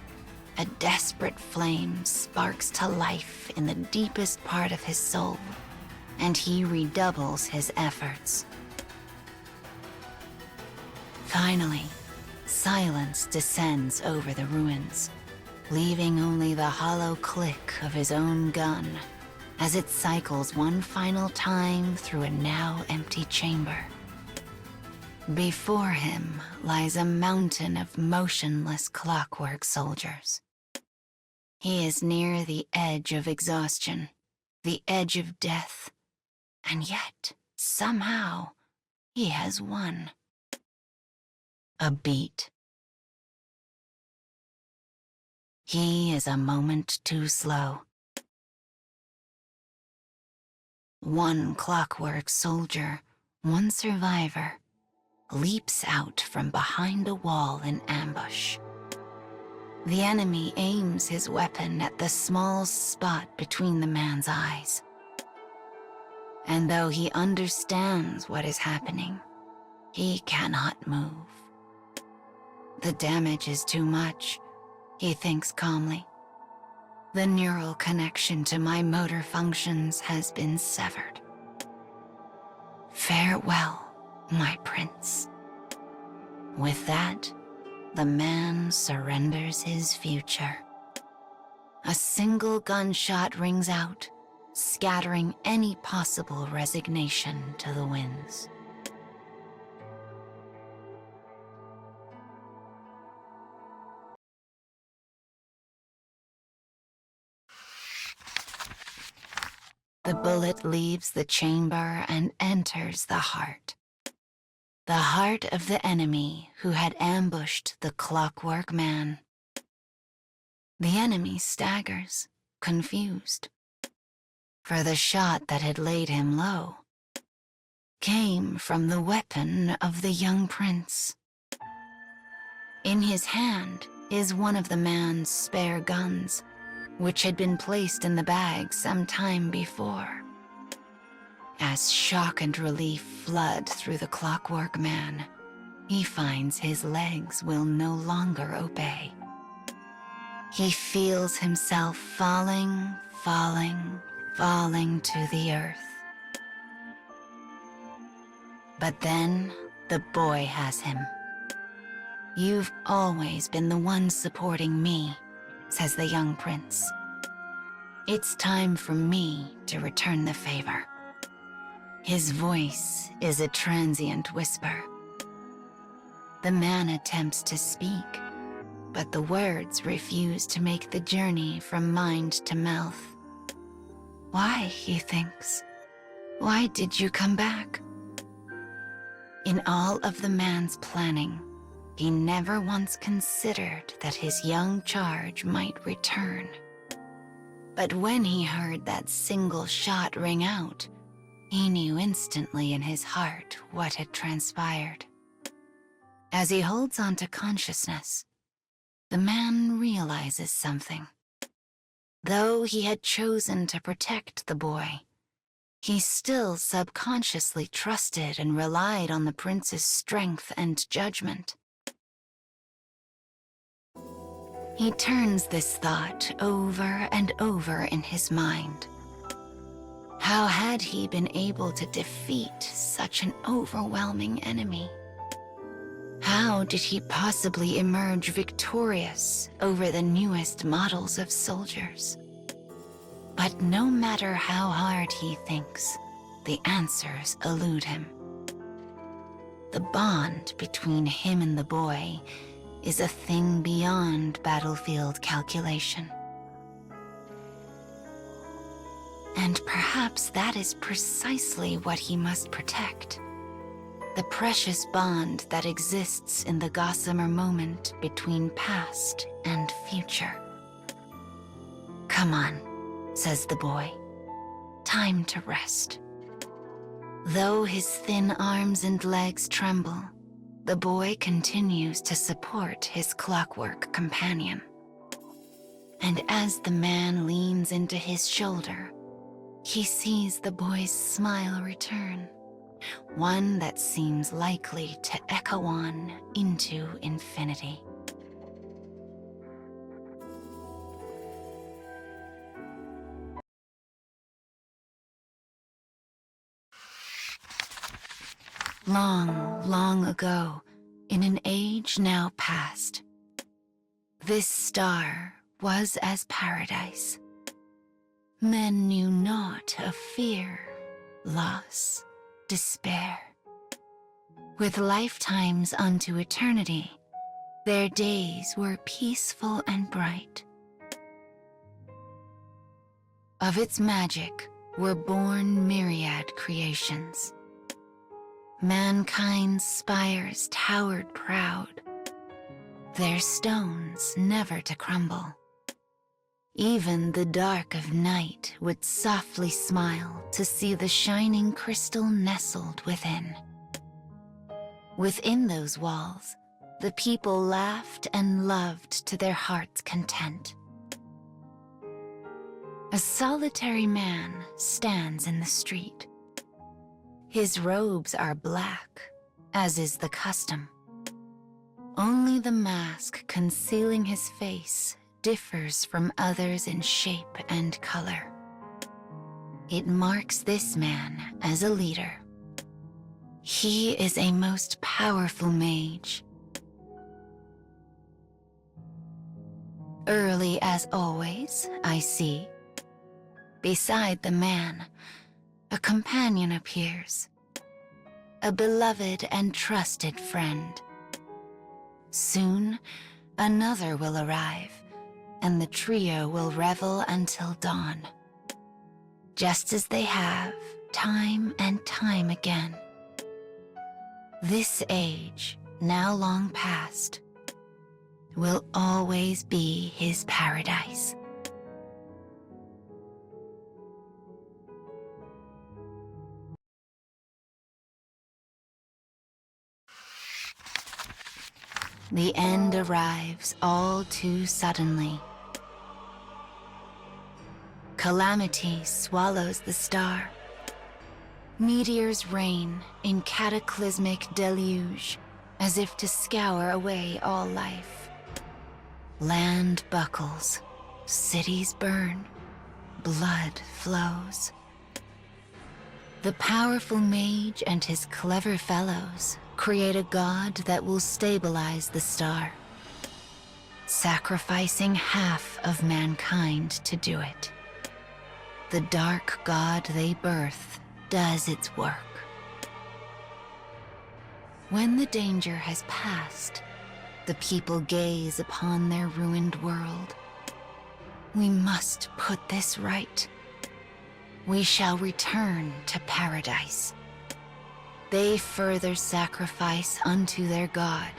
a desperate flame sparks to life in the deepest part of his soul, and he redoubles his efforts. Finally, silence descends over the ruins, leaving only the hollow click of his own gun as it cycles one final time through a now empty chamber. Before him lies a mountain of motionless clockwork soldiers. He is near the edge of exhaustion, the edge of death, and yet, somehow, he has won. A beat. He is a moment too slow. One clockwork soldier, one survivor, leaps out from behind a wall in ambush. The enemy aims his weapon at the small spot between the man's eyes. And though he understands what is happening, he cannot move. The damage is too much, he thinks calmly. The neural connection to my motor functions has been severed. Farewell, my prince. With that, the man surrenders his future. A single gunshot rings out, scattering any possible resignation to the winds. The bullet leaves the chamber and enters the heart. The heart of the enemy who had ambushed the clockwork man. The enemy staggers, confused. For the shot that had laid him low came from the weapon of the young prince. In his hand is one of the man's spare guns, which had been placed in the bag some time before. As shock and relief flood through the clockwork man, he finds his legs will no longer obey. He feels himself falling to the earth. But then the boy has him. "You've always been the one supporting me," says the young prince. "It's time for me to return the favor." His voice is a transient whisper. The man attempts to speak, but the words refuse to make the journey from mind to mouth. Why, he thinks, why did you come back? In all of the man's planning, he never once considered that his young charge might return. But when he heard that single shot ring out, he knew instantly in his heart what had transpired. As he holds on to consciousness, the man realizes something. Though he had chosen to protect the boy, he still subconsciously trusted and relied on the prince's strength and judgment. He turns this thought over and over in his mind. How had he been able to defeat such an overwhelming enemy? How did he possibly emerge victorious over the newest models of soldiers? But no matter how hard he thinks, the answers elude him. The bond between him and the boy is a thing beyond battlefield calculation. And perhaps that is precisely what he must protect. The precious bond that exists in the gossamer moment between past and future. "Come on," says the boy. "Time to rest." Though his thin arms and legs tremble, the boy continues to support his clockwork companion. And as the man leans into his shoulder, he sees the boy's smile return. One that seems likely to echo on into infinity. Long, long ago, in an age now past, this star was as paradise. Men knew naught of fear, loss, despair. With lifetimes unto eternity, their days were peaceful and bright. Of its magic were born myriad creations. Mankind's spires towered proud, their stones never to crumble. Even the dark of night would softly smile to see the shining crystal nestled within. Within those walls, the people laughed and loved to their heart's content. A solitary man stands in the street. His robes are black, as is the custom. Only the mask concealing his face differs from others in shape and color. It marks this man as a leader. He is a most powerful mage. Early as always, I see. Beside the man, a companion appears. A beloved and trusted friend. Soon, another will arrive, and the trio will revel until dawn. Just as they have, time and time again. This age, now long past, will always be his paradise. The end arrives all too suddenly. Calamity swallows the star. Meteors rain in cataclysmic deluge, as if to scour away all life. Land buckles, cities burn, blood flows. The powerful mage and his clever fellows create a god that will stabilize the star, sacrificing half of mankind to do it. The dark god they birth does its work. When the danger has passed, the people gaze upon their ruined world. We must put this right. We shall return to paradise. They further sacrifice unto their god,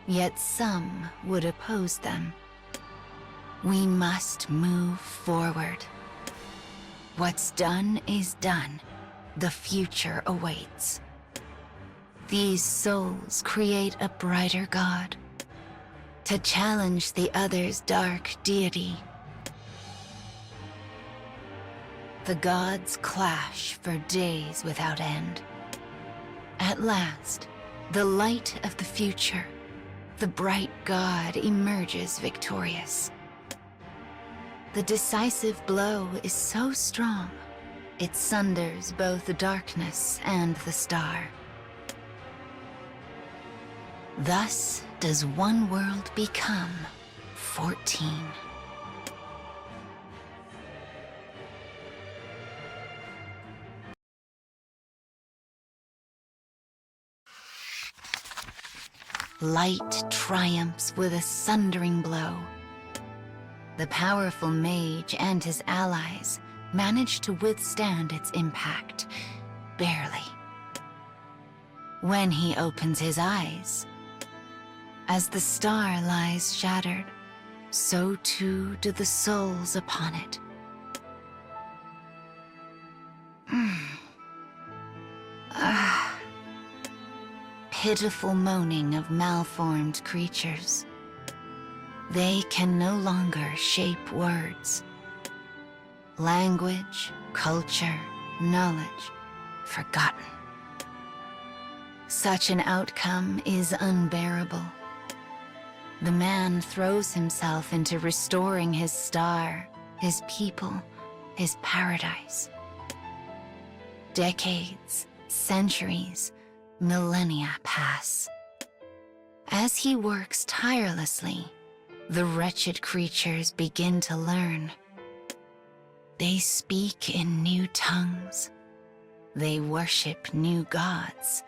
yet some would oppose them. We must move forward. What's done is done. The future awaits. These souls create a brighter god to challenge the other's dark deity. The gods clash for days without end. At last, the light of the future, the bright god emerges victorious. The decisive blow is so strong, it sunders both the darkness and the star. Thus does one world become 14. Light triumphs with a sundering blow. The powerful mage and his allies manage to withstand its impact, barely. When he opens his eyes, as the star lies shattered, so too do the souls upon it. Pitiful moaning of malformed creatures. They can no longer shape words. Language, culture, knowledge, forgotten. Such an outcome is unbearable. The man throws himself into restoring his star, his people, his paradise. Decades, centuries, millennia pass. As he works tirelessly, the wretched creatures begin to learn. They speak in new tongues. They worship new gods.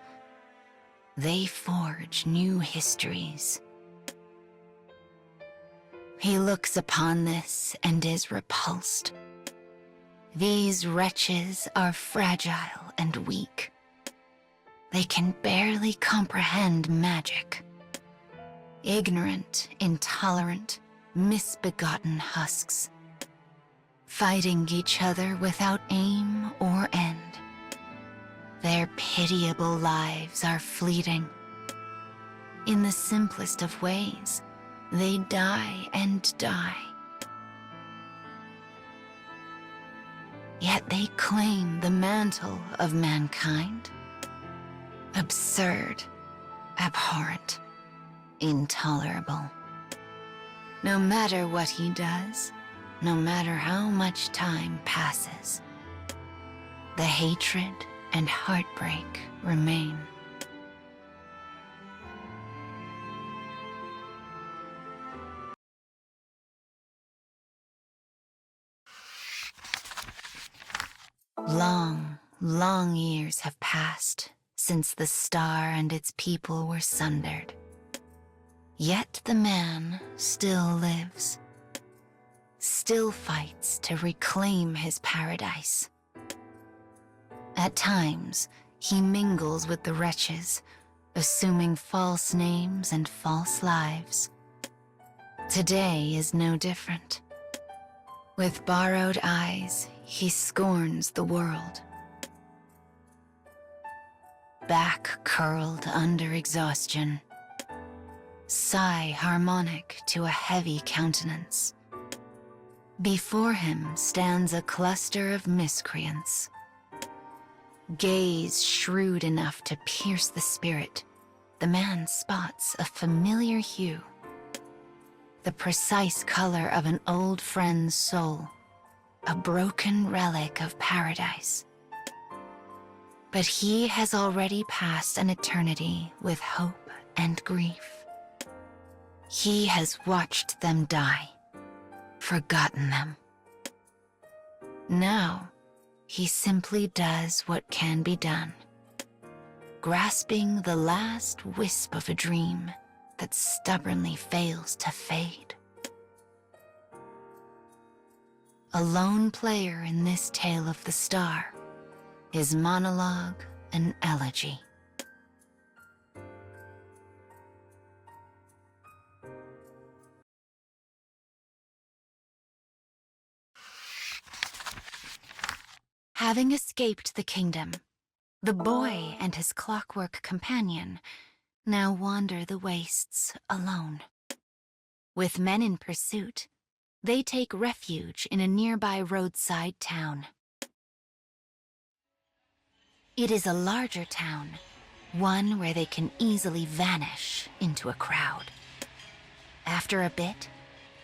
They forge new histories. He looks upon this and is repulsed. These wretches are fragile and weak. They can barely comprehend magic. Ignorant, intolerant, misbegotten husks, fighting each other without aim or end. Their pitiable lives are fleeting. In the simplest of ways, they die and die. Yet they claim the mantle of mankind. Absurd, abhorrent, intolerable. No matter what he does, no matter how much time passes, the hatred and heartbreak remain. Long, long years have passed since the star and its people were sundered. Yet the man still lives, still fights to reclaim his paradise. At times, he mingles with the wretches, assuming false names and false lives. Today is no different. With borrowed eyes, he scorns the world. Back curled under exhaustion, sigh harmonic to a heavy countenance. Before him stands a cluster of miscreants. Gaze shrewd enough to pierce the spirit, the man spots a familiar hue. The precise color of an old friend's soul, a broken relic of paradise. But he has already passed an eternity with hope and grief. He has watched them die, forgotten them. Now, he simply does what can be done, grasping the last wisp of a dream that stubbornly fails to fade. A lone player in this tale of the star, his monologue an elegy. Having escaped the kingdom, the boy and his clockwork companion now wander the wastes alone. With men in pursuit, they take refuge in a nearby roadside town. It is a larger town, one where they can easily vanish into a crowd. After a bit,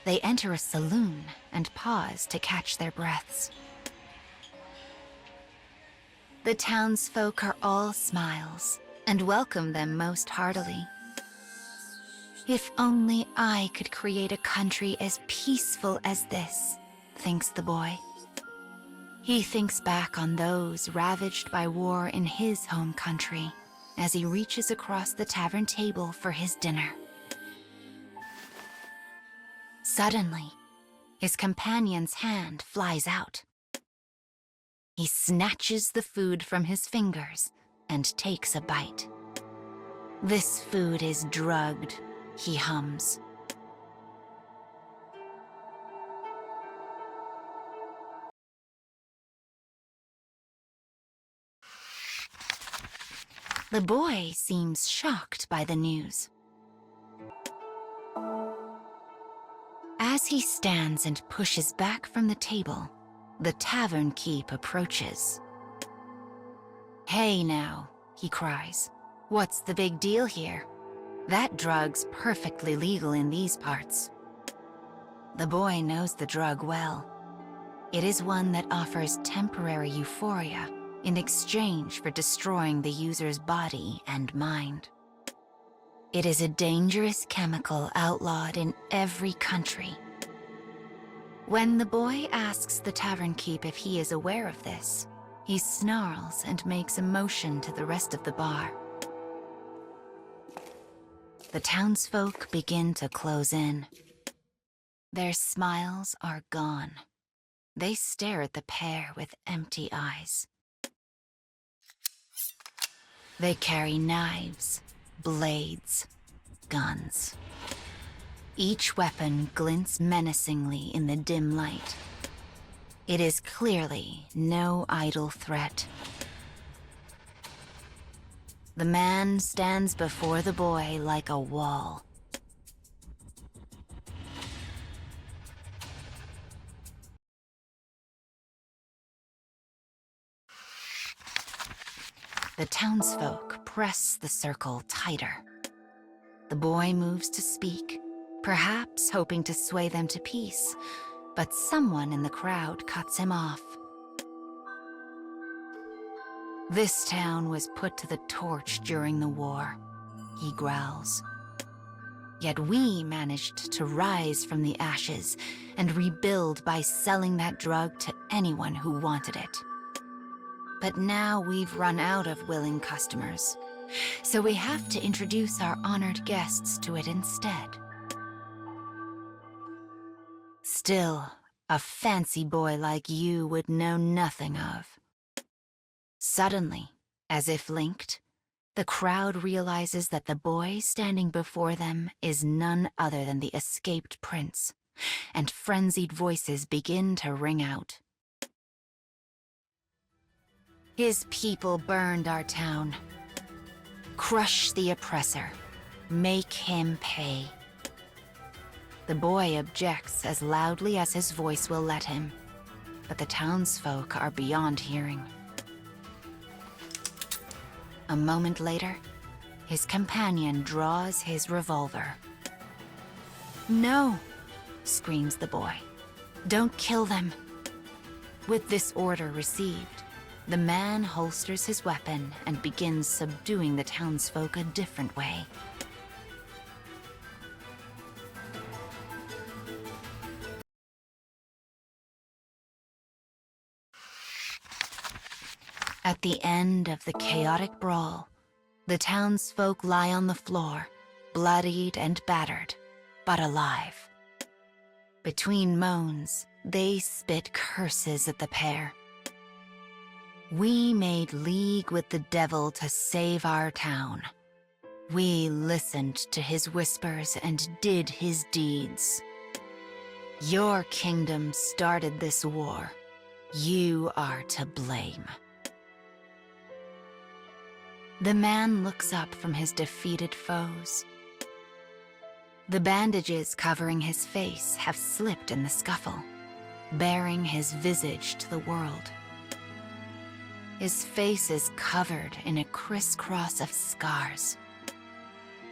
they enter a saloon and pause to catch their breaths. The townsfolk are all smiles and welcome them most heartily. If only I could create a country as peaceful as this, thinks the boy. He thinks back on those ravaged by war in his home country as he reaches across the tavern table for his dinner. Suddenly, his companion's hand flies out. He snatches the food from his fingers and takes a bite. This food is drugged, he hums. The boy seems shocked by the news. As he stands and pushes back from the table, the tavern keep approaches. "Hey now," he cries. "What's the big deal here? That drug's perfectly legal in these parts." The boy knows the drug well. It is one that offers temporary euphoria in exchange for destroying the user's body and mind. It is a dangerous chemical outlawed in every country. When the boy asks the tavern keep if he is aware of this, he snarls and makes a motion to the rest of the bar. The townsfolk begin to close in. Their smiles are gone. They stare at the pair with empty eyes. They carry knives, blades, guns. Each weapon glints menacingly in the dim light. It is clearly no idle threat. The man stands before the boy like a wall. The townsfolk press the circle tighter. The boy moves to speak, perhaps hoping to sway them to peace, but someone in the crowd cuts him off. "This town was put to the torch during the war," he growls. "Yet we managed to rise from the ashes and rebuild by selling that drug to anyone who wanted it. But now we've run out of willing customers, so we have to introduce our honored guests to it instead." Still, a fancy boy like you would know nothing of. Suddenly, as if linked, the crowd realizes that the boy standing before them is none other than the escaped prince, and frenzied voices begin to ring out. "His people burned our town. Crush the oppressor. Make him pay." The boy objects as loudly as his voice will let him, but the townsfolk are beyond hearing. A moment later, his companion draws his revolver. "No," screams the boy. "Don't kill them." With this order received, the man holsters his weapon and begins subduing the townsfolk a different way. At the end of the chaotic brawl, the townsfolk lie on the floor, bloodied and battered, but alive. Between moans, they spit curses at the pair. "We made league with the devil to save our town. We listened to his whispers and did his deeds. Your kingdom started this war. You are to blame. The man looks up from his defeated foes. The bandages covering his face have slipped in the scuffle, baring his visage to the world. His face is covered in a crisscross of scars.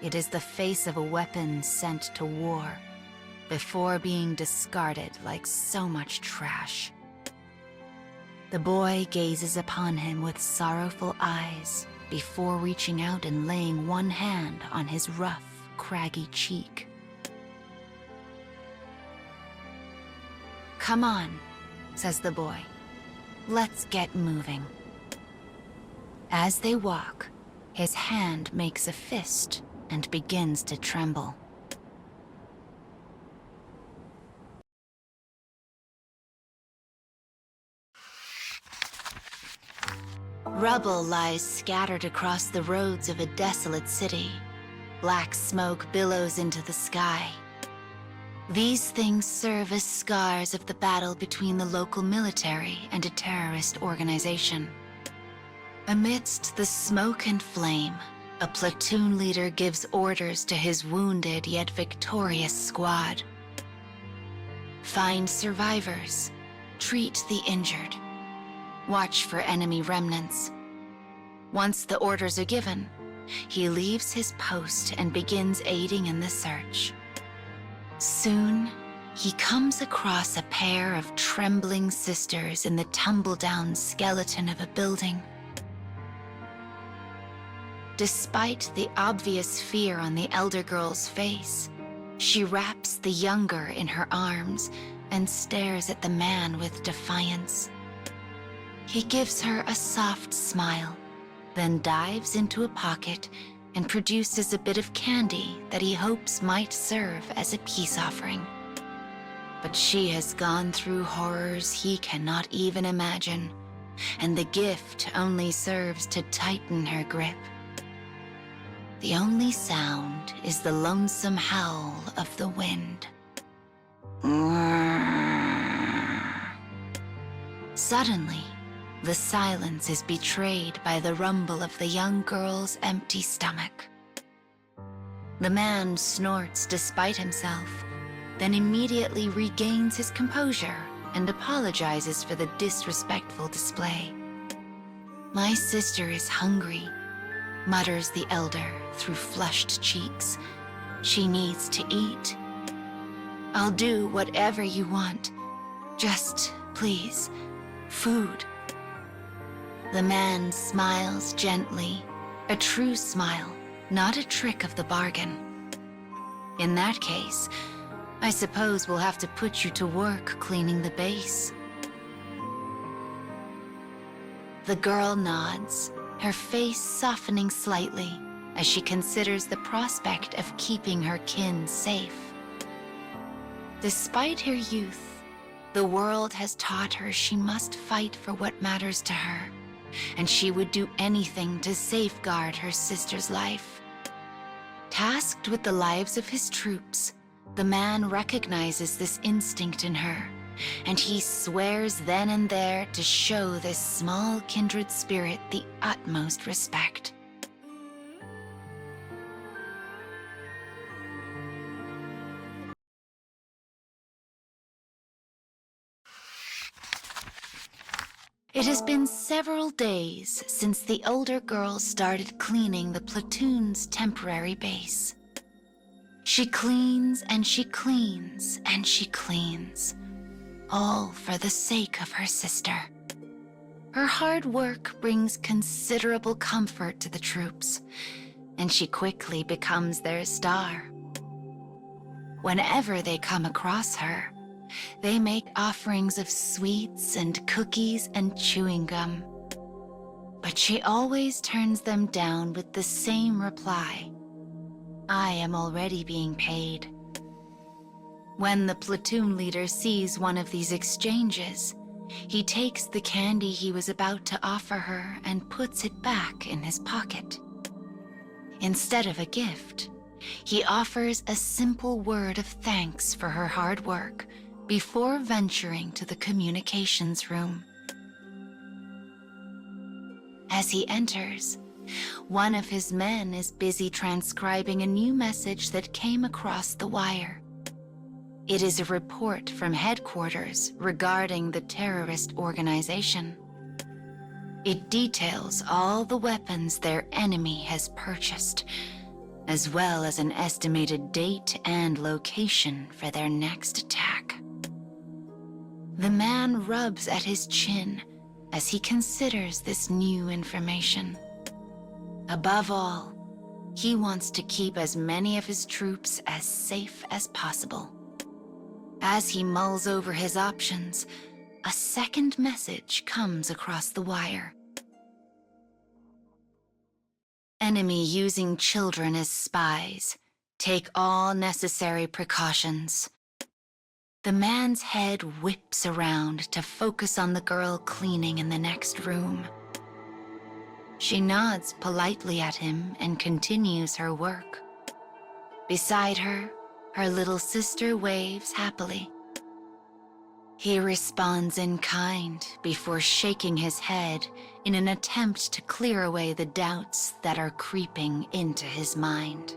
It is the face of a weapon sent to war before being discarded like so much trash. The boy gazes upon him with sorrowful eyes before reaching out and laying one hand on his rough, craggy cheek. "Come on," says the boy. "Let's get moving." As they walk, his hand makes a fist and begins to tremble. Rubble lies scattered across the roads of a desolate city. Black smoke billows into the sky. These things serve as scars of the battle between the local military and a terrorist organization. Amidst the smoke and flame, a platoon leader gives orders to his wounded yet victorious squad. Find survivors, treat the injured, watch for enemy remnants. Once the orders are given, he leaves his post and begins aiding in the search. Soon, he comes across a pair of trembling sisters in the tumble-down skeleton of a building. Despite the obvious fear on the elder girl's face, she wraps the younger in her arms and stares at the man with defiance. He gives her a soft smile, then dives into a pocket and produces a bit of candy that he hopes might serve as a peace offering. But she has gone through horrors he cannot even imagine, and the gift only serves to tighten her grip. The only sound is the lonesome howl of the wind. Suddenly, the silence is betrayed by the rumble of the young girl's empty stomach. The man snorts despite himself, then immediately regains his composure and apologizes for the disrespectful display. "My sister is hungry," mutters the elder through flushed cheeks. "She needs to eat. I'll do whatever you want. Just, please, food." The man smiles gently, a true smile, not a trick of the bargain. "In that case, I suppose we'll have to put you to work cleaning the base." The girl nods, her face softening slightly as she considers the prospect of keeping her kin safe. Despite her youth, the world has taught her she must fight for what matters to her, and she would do anything to safeguard her sister's life. Tasked with the lives of his troops, the man recognizes this instinct in her, and he swears then and there to show this small kindred spirit the utmost respect. It has been several days since the older girl started cleaning the platoon's temporary base. She cleans and she cleans and she cleans, all for the sake of her sister. Her hard work brings considerable comfort to the troops, and she quickly becomes their star. Whenever they come across her, they make offerings of sweets and cookies and chewing gum. But she always turns them down with the same reply: "I am already being paid." When the platoon leader sees one of these exchanges, he takes the candy he was about to offer her and puts it back in his pocket. Instead of a gift, he offers a simple word of thanks for her hard work before venturing to the communications room. As he enters, one of his men is busy transcribing a new message that came across the wire. It is a report from headquarters regarding the terrorist organization. It details all the weapons their enemy has purchased, as well as an estimated date and location for their next attack. The man rubs at his chin as he considers this new information. Above all, he wants to keep as many of his troops as safe as possible. As he mulls over his options, a second message comes across the wire. Enemy using children as spies. Take all necessary precautions. The man's head whips around to focus on the girl cleaning in the next room. She nods politely at him and continues her work. Beside her, her little sister waves happily. He responds in kind before shaking his head in an attempt to clear away the doubts that are creeping into his mind.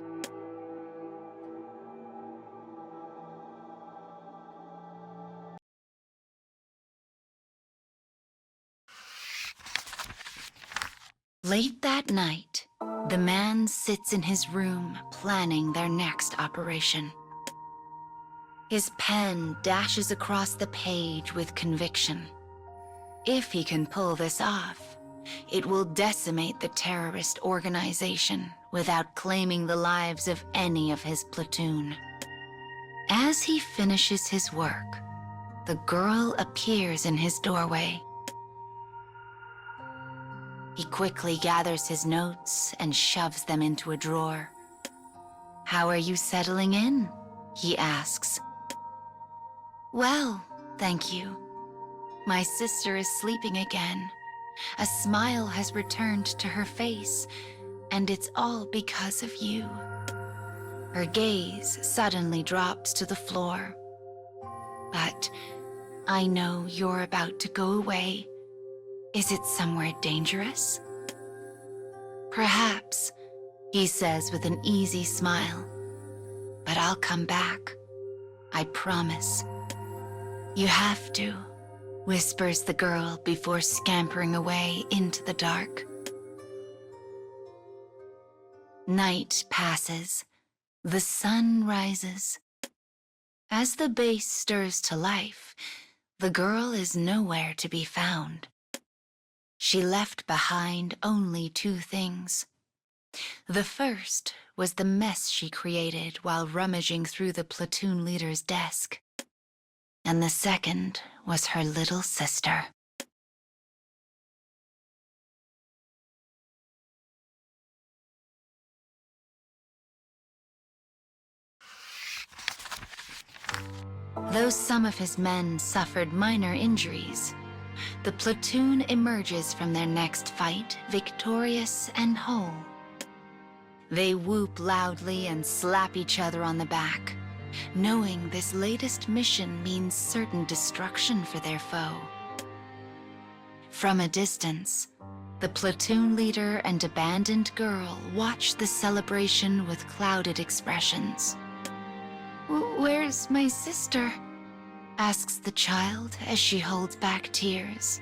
Late that night, the man sits in his room planning their next operation. His pen dashes across the page with conviction. If he can pull this off, it will decimate the terrorist organization without claiming the lives of any of his platoon. As he finishes his work, the girl appears in his doorway. He quickly gathers his notes and shoves them into a drawer. "How are you settling in?" he asks. "Well, thank you. My sister is sleeping again. A smile has returned to her face, and it's all because of you." Her gaze suddenly drops to the floor. "But I know you're about to go away. Is it somewhere dangerous?" "Perhaps," he says with an easy smile. "But I'll come back. I promise." "You have to," whispers the girl before scampering away into the dark. Night passes. The sun rises. As the base stirs to life, the girl is nowhere to be found. She left behind only two things. The first was the mess she created while rummaging through the platoon leader's desk. And the second was her little sister. Though some of his men suffered minor injuries, the platoon emerges from their next fight victorious and whole. They whoop loudly and slap each other on the back, knowing this latest mission means certain destruction for their foe. From a distance, the platoon leader and abandoned girl watch the celebration with clouded expressions. "Where's my sister?" asks the child as she holds back tears.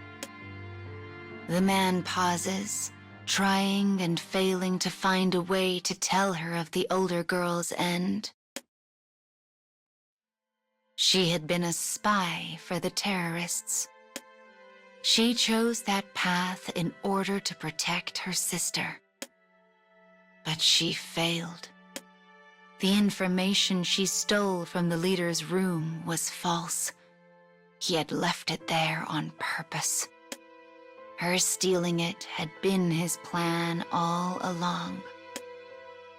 The man pauses, trying and failing to find a way to tell her of the older girl's end. She had been a spy for the terrorists. She chose that path in order to protect her sister. But she failed. The information she stole from the leader's room was false. He had left it there on purpose. Her stealing it had been his plan all along.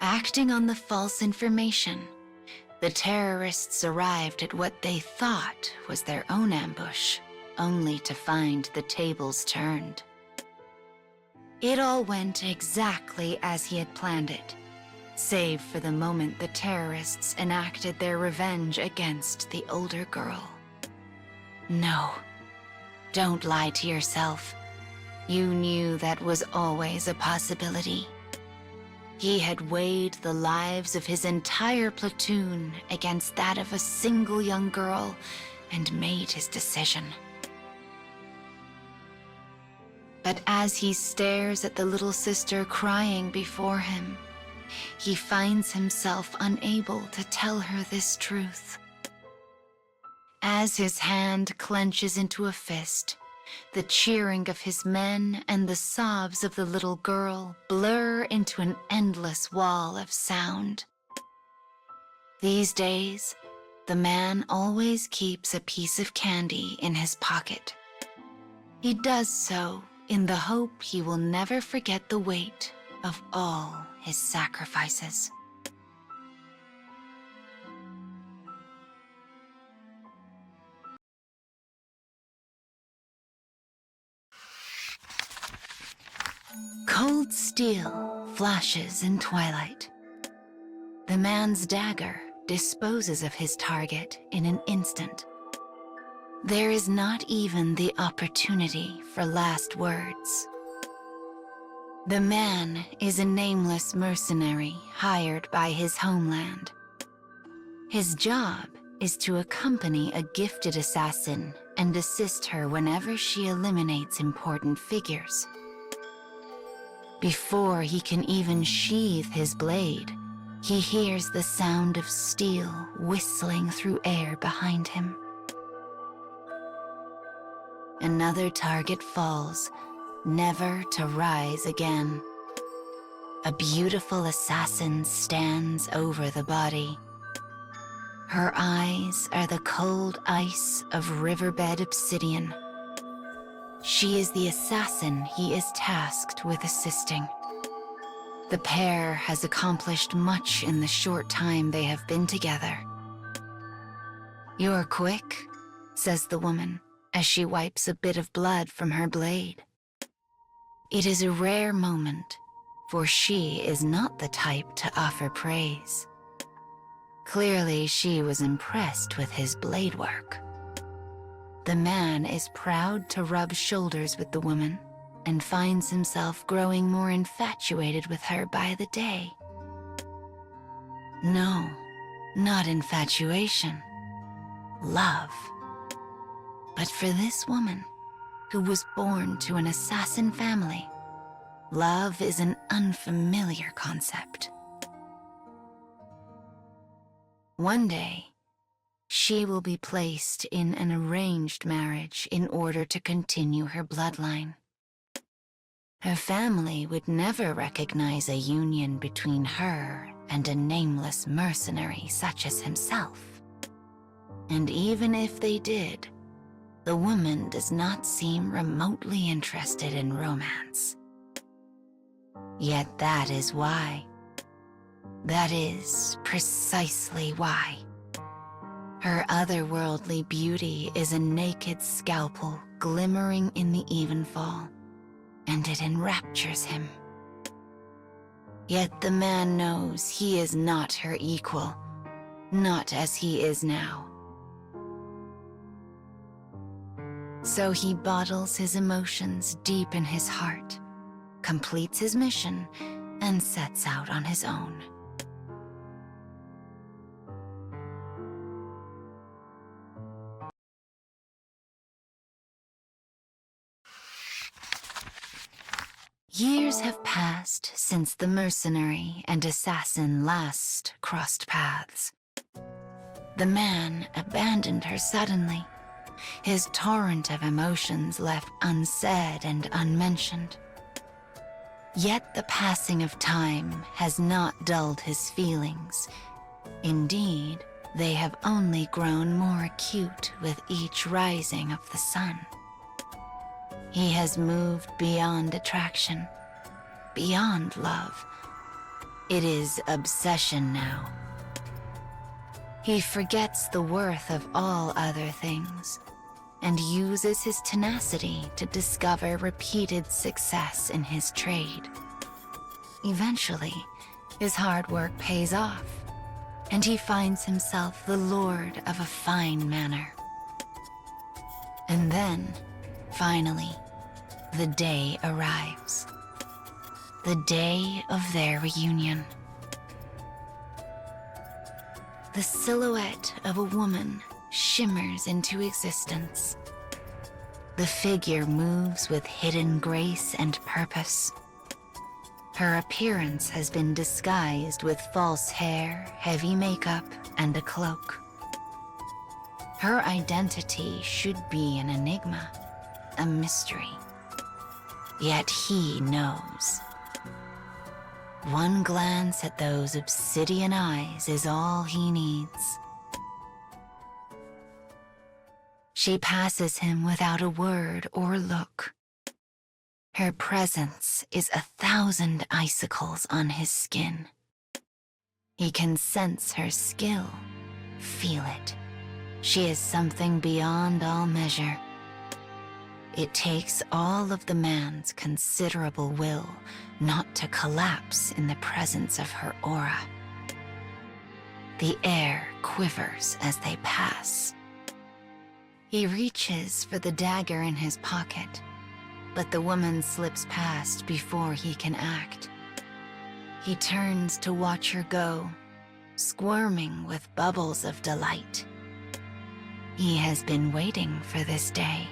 Acting on the false information, the terrorists arrived at what they thought was their own ambush, only to find the tables turned. It all went exactly as he had planned it, save for the moment the terrorists enacted their revenge against the older girl. No, don't lie to yourself. You knew that was always a possibility. He had weighed the lives of his entire platoon against that of a single young girl and made his decision. But as he stares at the little sister crying before him, he finds himself unable to tell her this truth. As his hand clenches into a fist, the cheering of his men and the sobs of the little girl blur into an endless wall of sound. These days, the man always keeps a piece of candy in his pocket. He does so in the hope he will never forget the weight of all his sacrifices. Cold steel flashes in twilight. The man's dagger disposes of his target in an instant. There is not even the opportunity for last words. The man is a nameless mercenary hired by his homeland. His job is to accompany a gifted assassin and assist her whenever she eliminates important figures. Before he can even sheathe his blade, he hears the sound of steel whistling through air behind him. Another target falls, never to rise again. A beautiful assassin stands over the body. Her eyes are the cold ice of riverbed obsidian. She is the assassin he is tasked with assisting. The pair has accomplished much in the short time they have been together. "You're quick," says the woman, as she wipes a bit of blood from her blade. It is a rare moment, for she is not the type to offer praise. Clearly, she was impressed with his blade work. The man is proud to rub shoulders with the woman and finds himself growing more infatuated with her by the day. No, not infatuation. Love. But for this woman, who was born to an assassin family, love is an unfamiliar concept. One day, she will be placed in an arranged marriage in order to continue her bloodline. Her family would never recognize a union between her and a nameless mercenary such as himself. And even if they did, the woman does not seem remotely interested in romance. Yet that is why. That is precisely why. Her otherworldly beauty is a naked scalpel glimmering in the evenfall, and it enraptures him. Yet the man knows he is not her equal, not as he is now. So he bottles his emotions deep in his heart, completes his mission, and sets out on his own. Years have passed since the mercenary and assassin last crossed paths. The man abandoned her suddenly, his torrent of emotions left unsaid and unmentioned. Yet the passing of time has not dulled his feelings. Indeed, they have only grown more acute with each rising of the sun. He has moved beyond attraction, beyond love. It is obsession now. He forgets the worth of all other things and uses his tenacity to discover repeated success in his trade. Eventually, his hard work pays off, and he finds himself the lord of a fine manor. And then, finally, the day arrives. The day of their reunion. The silhouette of a woman shimmers into existence. The figure moves with hidden grace and purpose. Her appearance has been disguised with false hair, heavy makeup, and a cloak. Her identity should be an enigma, a mystery. Yet he knows. One glance at those obsidian eyes is all he needs. She passes him without a word or look. Her presence is 1,000 icicles on his skin. He can sense her skill, feel it. She is something beyond all measure. It takes all of the man's considerable will not to collapse in the presence of her aura. The air quivers as they pass. He reaches for the dagger in his pocket, but the woman slips past before he can act. He turns to watch her go, squirming with bubbles of delight. He has been waiting for this day.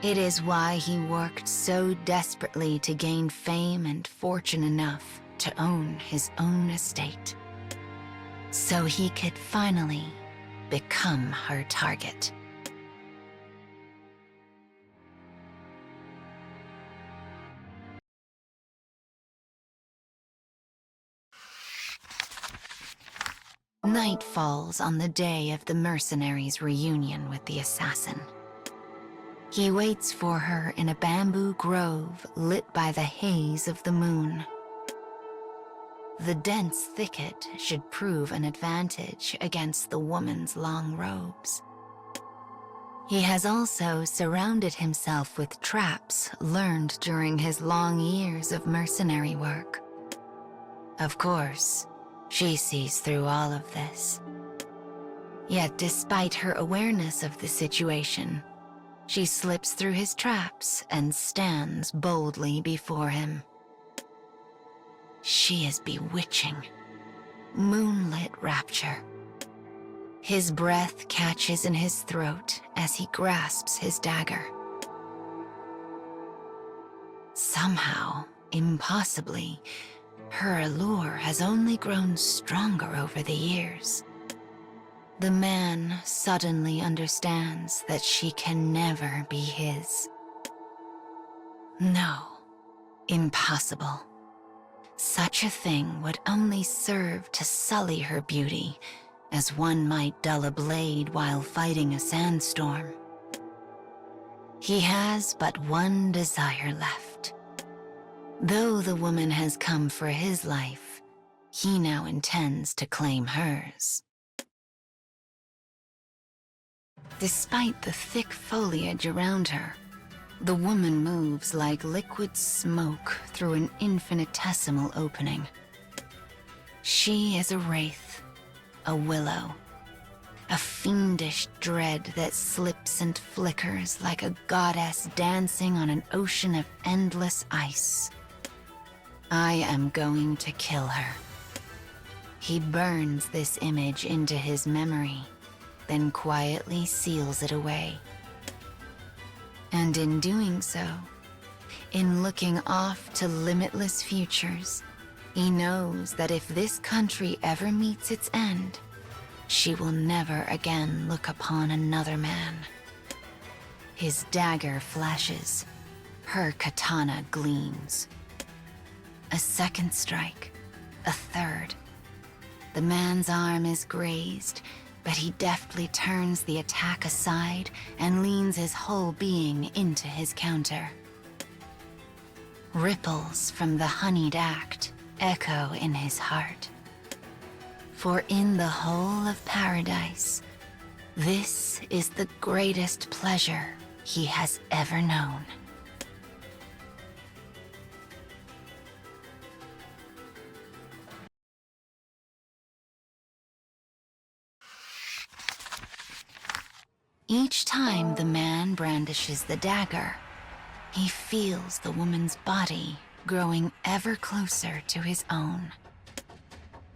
It is why he worked so desperately to gain fame and fortune enough to own his own estate, so he could finally become her target. Night falls on the day of the mercenary's reunion with the assassin. He waits for her in a bamboo grove lit by the haze of the moon. The dense thicket should prove an advantage against the woman's long robes. He has also surrounded himself with traps learned during his long years of mercenary work. Of course, she sees through all of this. Yet despite her awareness of the situation, she slips through his traps and stands boldly before him. She is bewitching, moonlit rapture. His breath catches in his throat as he grasps his dagger. Somehow, impossibly, her allure has only grown stronger over the years. The man suddenly understands that she can never be his. No, impossible. Such a thing would only serve to sully her beauty, as one might dull a blade while fighting a sandstorm. He has but one desire left. Though the woman has come for his life, he now intends to claim hers. Despite the thick foliage around her, the woman moves like liquid smoke through an infinitesimal opening. She is a wraith, a willow, a fiendish dread that slips and flickers like a goddess dancing on an ocean of endless ice. I am going to kill her. He burns this image into his memory, then quietly seals it away. And in doing so, in looking off to limitless futures, he knows that if this country ever meets its end, she will never again look upon another man. His dagger flashes, her katana gleams. A second strike, a third. The man's arm is grazed, but he deftly turns the attack aside and leans his whole being into his counter. Ripples from the honeyed act echo in his heart. For in the whole of paradise, this is the greatest pleasure he has ever known. Each time the man brandishes the dagger, He feels the woman's body growing ever closer to his own.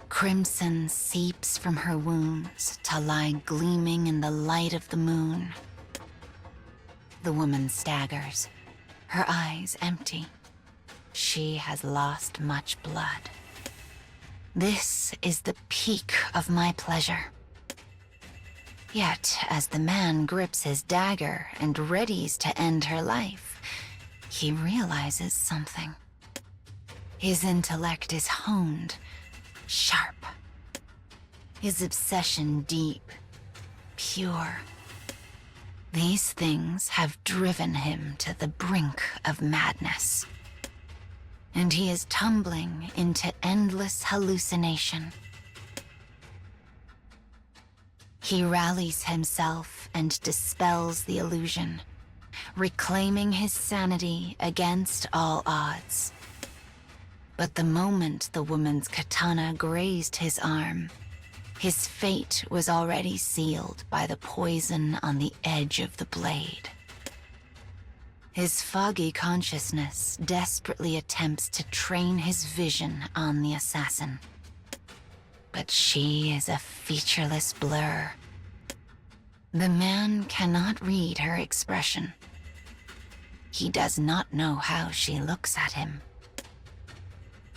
Crimson seeps from her wounds to lie gleaming in the light of the moon. The woman staggers, her eyes empty. She has lost much blood. This is the peak of my pleasure. Yet, as the man grips his dagger and readies to end her life, he realizes something. His intellect is honed, sharp. His obsession deep, pure. These things have driven him to the brink of madness. And he is tumbling into endless hallucination. He rallies himself and dispels the illusion, reclaiming his sanity against all odds. But the moment the woman's katana grazed his arm, his fate was already sealed by the poison on the edge of the blade. His foggy consciousness desperately attempts to train his vision on the assassin. But she is a featureless blur. The man cannot read her expression. He does not know how she looks at him.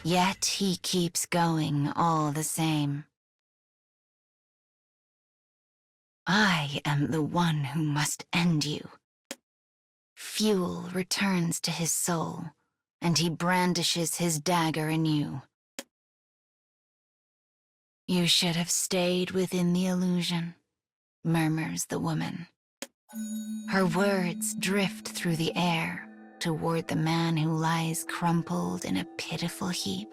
Yet he keeps going all the same. I am the one who must end you. Fuel returns to his soul, and he brandishes his dagger anew. You should have stayed within the illusion, murmurs the woman. Her words drift through the air toward the man who lies crumpled in a pitiful heap.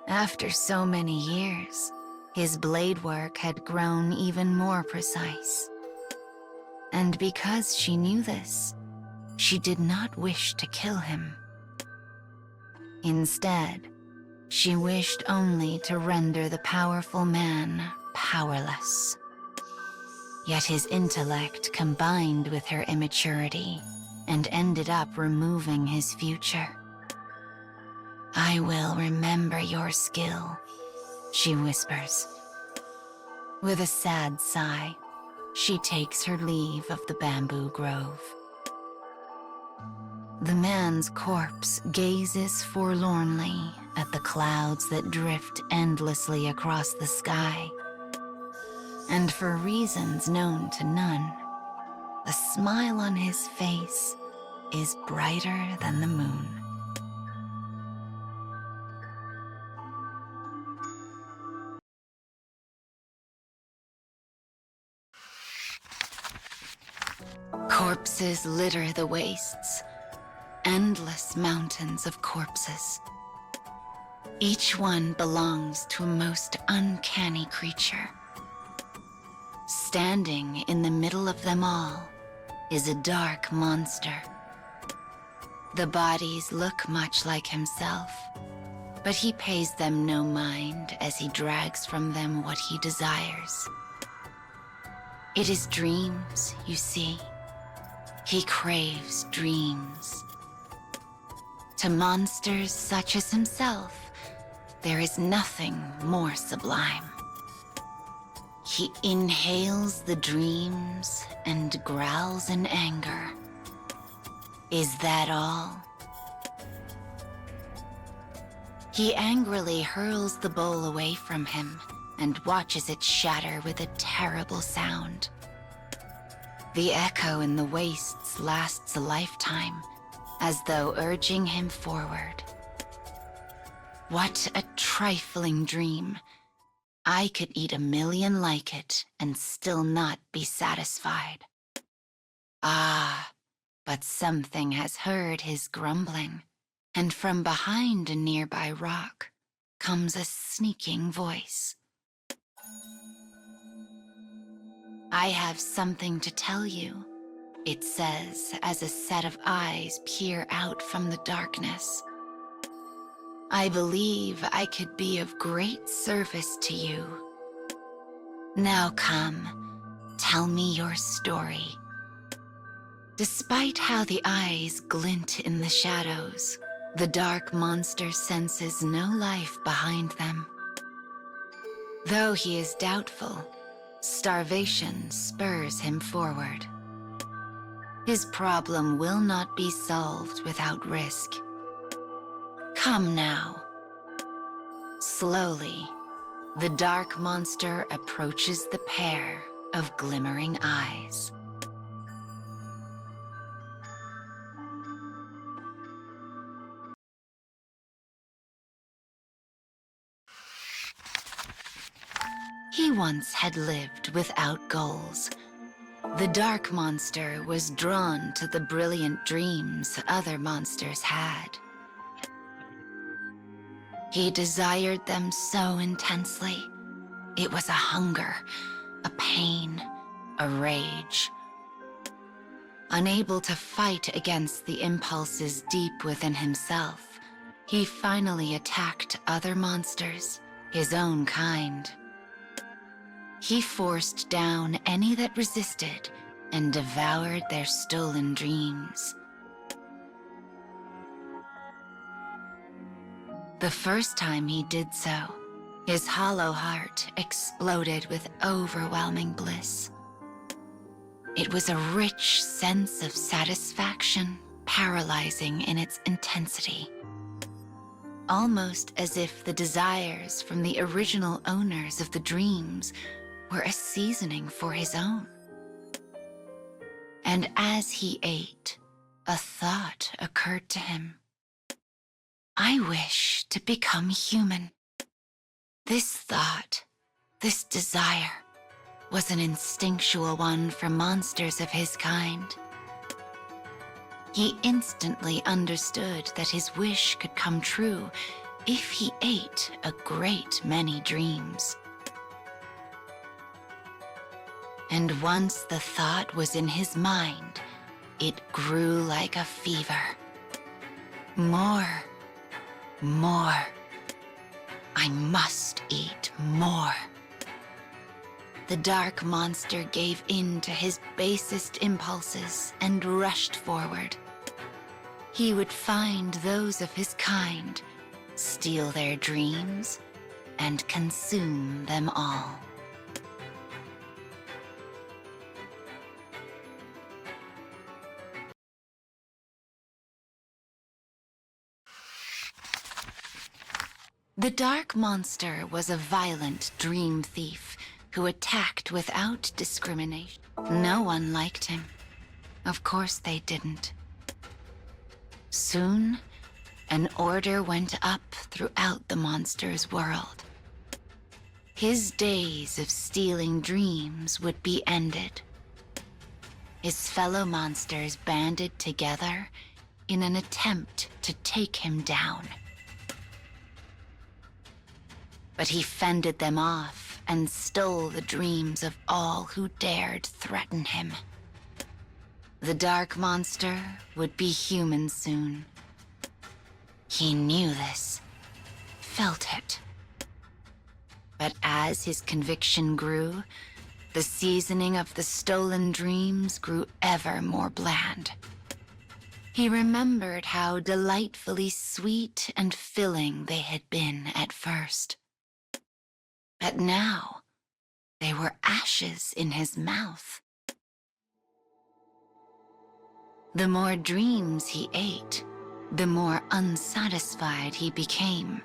After so many years, his blade work had grown even more precise. And because she knew this, she did not wish to kill him. Instead, she wished only to render the powerful man powerless. Yet his intellect combined with her immaturity and ended up removing his future. I will remember your skill, she whispers. With a sad sigh, she takes her leave of the bamboo grove. The man's corpse gazes forlornly at the clouds that drift endlessly across the sky. And for reasons known to none, the smile on his face is brighter than the moon. Corpses litter the wastes, endless mountains of corpses. Each one belongs to a most uncanny creature. Standing in the middle of them all is a dark monster. The bodies look much like himself, but he pays them no mind as he drags from them what he desires. It is dreams, you see. He craves dreams. To monsters such as himself, there is nothing more sublime. He inhales the dreams and growls in anger. Is that all? He angrily hurls the bowl away from him and watches it shatter with a terrible sound. The echo in the wastes lasts a lifetime, as though urging him forward. What a trifling dream. I could eat 1,000,000 like it and still not be satisfied. Ah, but something has heard his grumbling, and from behind a nearby rock comes a sneaking voice. I have something to tell you, it says as a set of eyes peer out from the darkness. I believe I could be of great service to you. Now come, tell me your story. Despite how the eyes glint in the shadows, the dark monster senses no life behind them. Though he is doubtful, starvation spurs him forward. His problem will not be solved without risk. Come now. Slowly, the dark monster approaches the pair of glimmering eyes. He once had lived without goals. The dark monster was drawn to the brilliant dreams other monsters had. He desired them so intensely. It was a hunger, a pain, a rage. Unable to fight against the impulses deep within himself, he finally attacked other monsters, his own kind. He forced down any that resisted and devoured their stolen dreams. The first time he did so, his hollow heart exploded with overwhelming bliss. It was a rich sense of satisfaction, paralyzing in its intensity. Almost as if the desires from the original owners of the dreams were a seasoning for his own. And as he ate, a thought occurred to him. I wish to become human. This thought, this desire, was an instinctual one for monsters of his kind. He instantly understood that his wish could come true if he ate a great many dreams. And once the thought was in his mind, it grew like a fever. More. More. I must eat more. The dark monster gave in to his basest impulses and rushed forward. He would find those of his kind, steal their dreams, and consume them all. The dark monster was a violent dream thief who attacked without discrimination. No one liked him. Of course they didn't. Soon, an order went up throughout the monster's world. His days of stealing dreams would be ended. His fellow monsters banded together in an attempt to take him down. But he fended them off and stole the dreams of all who dared threaten him. The dark monster would be human soon. He knew this, felt it. But as his conviction grew, the seasoning of the stolen dreams grew ever more bland. He remembered how delightfully sweet and filling they had been at first. But now, they were ashes in his mouth. The more dreams he ate, the more unsatisfied he became.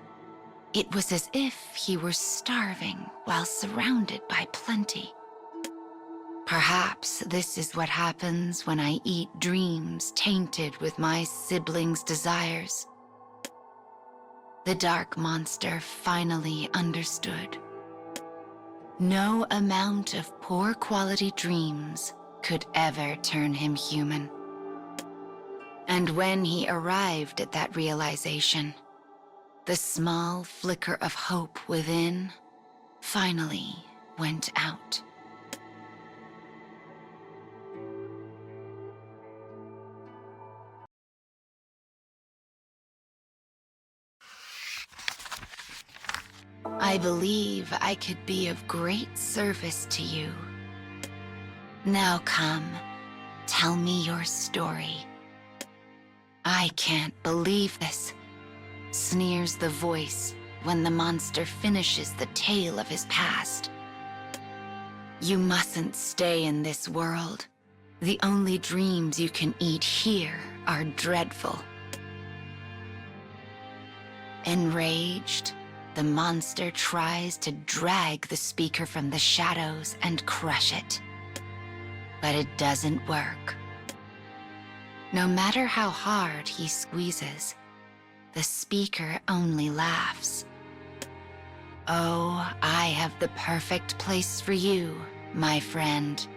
It was as if he were starving while surrounded by plenty. Perhaps this is what happens when I eat dreams tainted with my siblings' desires. The dark monster finally understood. No amount of poor quality dreams could ever turn him human. And when he arrived at that realization, the small flicker of hope within finally went out. I believe I could be of great service to you. Now come, Tell me your story. I can't believe this, sneers the voice when the monster finishes the tale of his past. You mustn't stay in this world. The only dreams you can eat here are dreadful. Enraged, the monster tries to drag the speaker from the shadows and crush it. But it doesn't work. No matter how hard he squeezes, the speaker only laughs. Oh, I have the perfect place for you, my friend.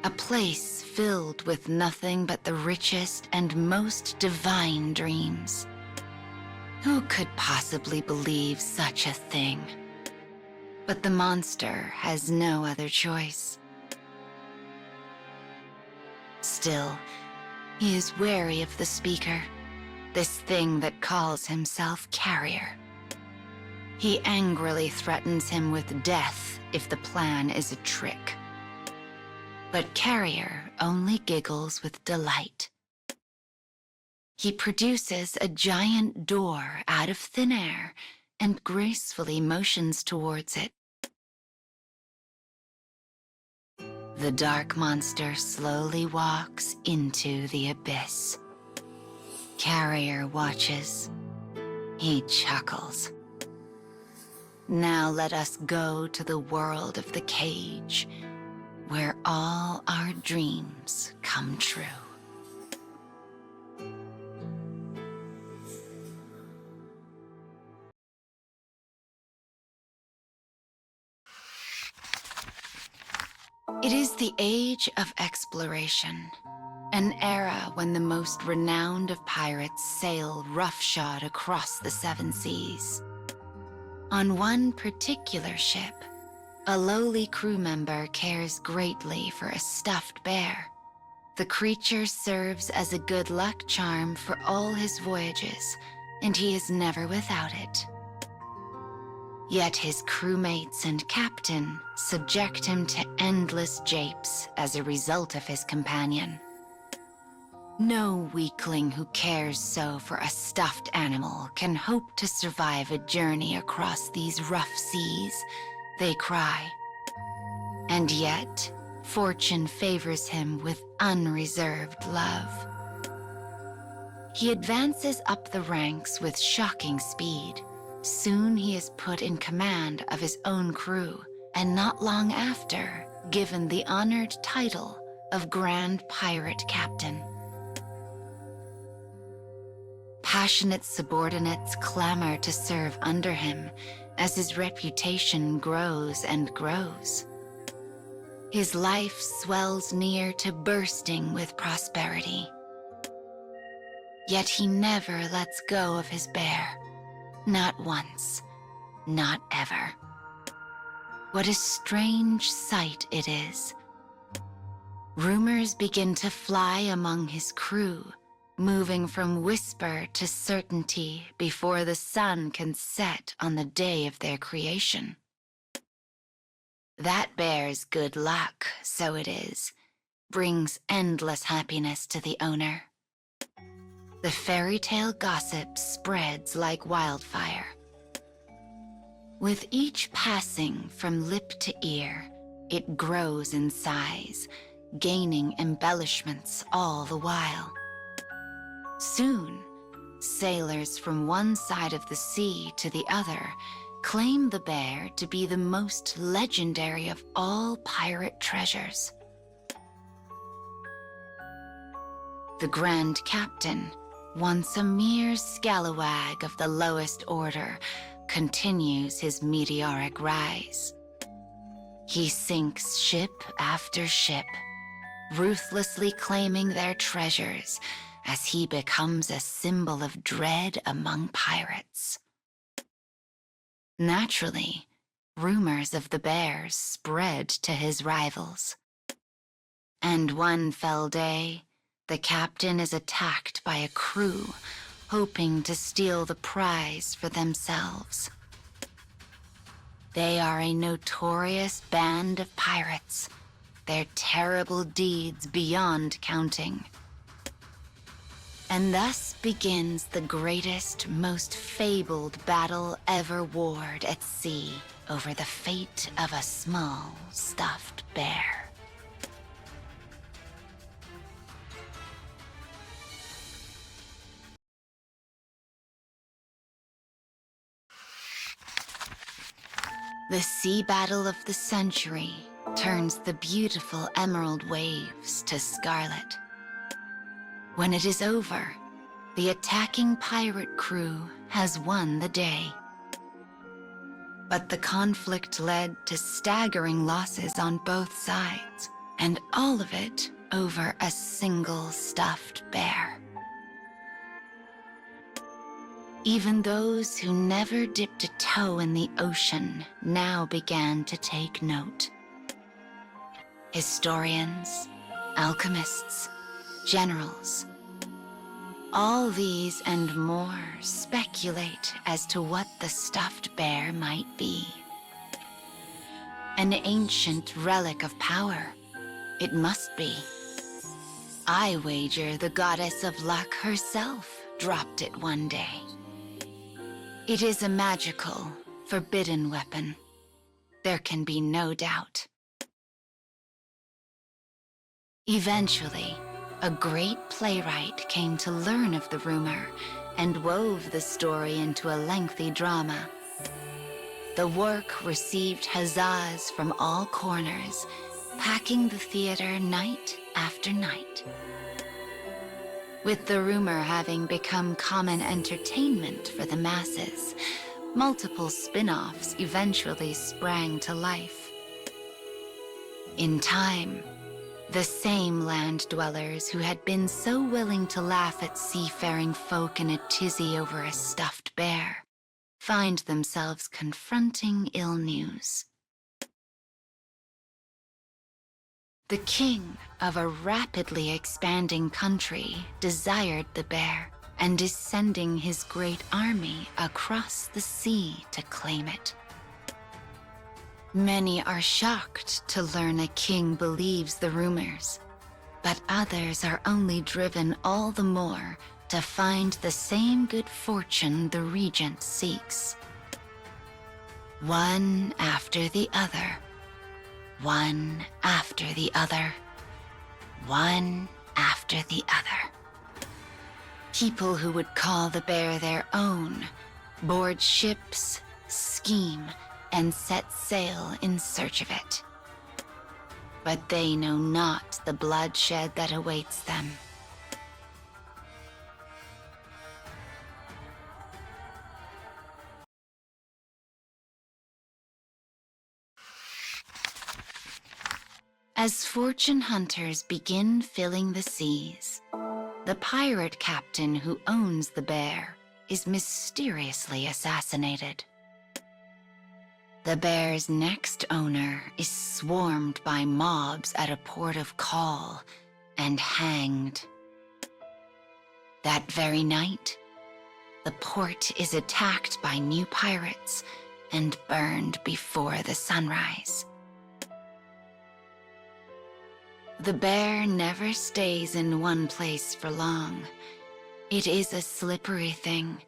A place filled with nothing but the richest and most divine dreams. Who could possibly believe such a thing? But the monster has no other choice. Still, he is wary of the speaker, this thing that calls himself Carrier. He angrily threatens him with death if the plan is a trick. But Carrier only giggles with delight. He produces a giant door out of thin air and gracefully motions towards it. The dark monster slowly walks into the abyss. Carrier watches. He chuckles. Now let us go to the world of the cage, where all our dreams come true. It is the age of exploration, an era when the most renowned of pirates sail roughshod across the seven seas. On one particular ship, a lowly crew member cares greatly for a stuffed bear. The creature serves as a good luck charm for all his voyages, and he is never without it. Yet his crewmates and captain subject him to endless japes as a result of his companion. No weakling who cares so for a stuffed animal can hope to survive a journey across these rough seas, they cry. And yet, fortune favors him with unreserved love. He advances up the ranks with shocking speed. Soon he is put in command of his own crew, and not long after, given the honored title of Grand Pirate Captain. Passionate subordinates clamor to serve under him as his reputation grows and grows. His life swells near to bursting with prosperity. Yet he never lets go of his bear. Not once, not ever. What a strange sight it is. Rumors begin to fly among his crew, moving from whisper to certainty before the sun can set on the day of their creation. That bear's good luck, so it is, brings endless happiness to the owner. The fairy tale gossip spreads like wildfire. With each passing from lip to ear, it grows in size, gaining embellishments all the while. Soon, sailors from one side of the sea to the other claim the bear to be the most legendary of all pirate treasures. The Grand Captain, once a mere scalawag of the lowest order, continues his meteoric rise. He sinks ship after ship, ruthlessly claiming their treasures as he becomes a symbol of dread among pirates. Naturally, rumors of the bears spread to his rivals. And one fell day, the captain is attacked by a crew hoping to steal the prize for themselves. They are a notorious band of pirates, their terrible deeds beyond counting. And thus begins the greatest, most fabled battle ever warred at sea over the fate of a small, stuffed bear. The sea battle of the century turns the beautiful emerald waves to scarlet. When it is over, the attacking pirate crew has won the day. But the conflict led to staggering losses on both sides, and all of it over a single stuffed bear. Even those who never dipped a toe in the ocean now began to take note. Historians, alchemists, generals, all these and more speculate as to what the stuffed bear might be. An ancient relic of power, it must be. I wager the goddess of luck herself dropped it one day. It is a magical, forbidden weapon. There can be no doubt. Eventually, a great playwright came to learn of the rumor and wove the story into a lengthy drama. The work received huzzas from all corners, packing the theater night after night. With the rumor having become common entertainment for the masses, multiple spin-offs eventually sprang to life. In time, the same land dwellers who had been so willing to laugh at seafaring folk in a tizzy over a stuffed bear find themselves confronting ill news. The king of a rapidly expanding country desired the bear and is sending his great army across the sea to claim it. Many are shocked to learn a king believes the rumors, but others are only driven all the more to find the same good fortune the regent seeks. One after the other, one after the other, one after the other. People who would call the bear their own board ships, scheme, and set sail in search of it. But they know not the bloodshed that awaits them. As fortune hunters begin filling the seas, the pirate captain who owns the bear is mysteriously assassinated. The bear's next owner is swarmed by mobs at a port of call and hanged. That very night, the port is attacked by new pirates and burned before the sunrise. The bear never stays in one place for long. It is a slippery thing,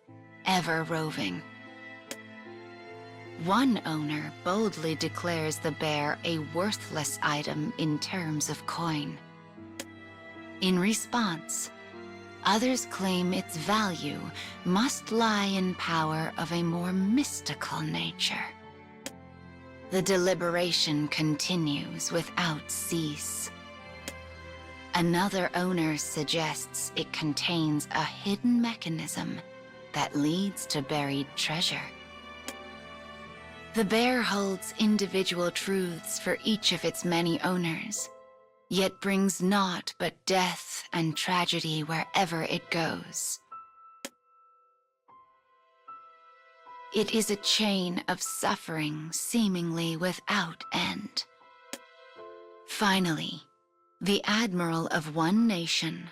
ever roving. One owner boldly declares the bear a worthless item in terms of coin. In response, others claim its value must lie in power of a more mystical nature. The deliberation continues without cease. Another owner suggests it contains a hidden mechanism that leads to buried treasure. The bear holds individual truths for each of its many owners, yet brings naught but death and tragedy wherever it goes. It is a chain of suffering seemingly without end. Finally, the admiral of one nation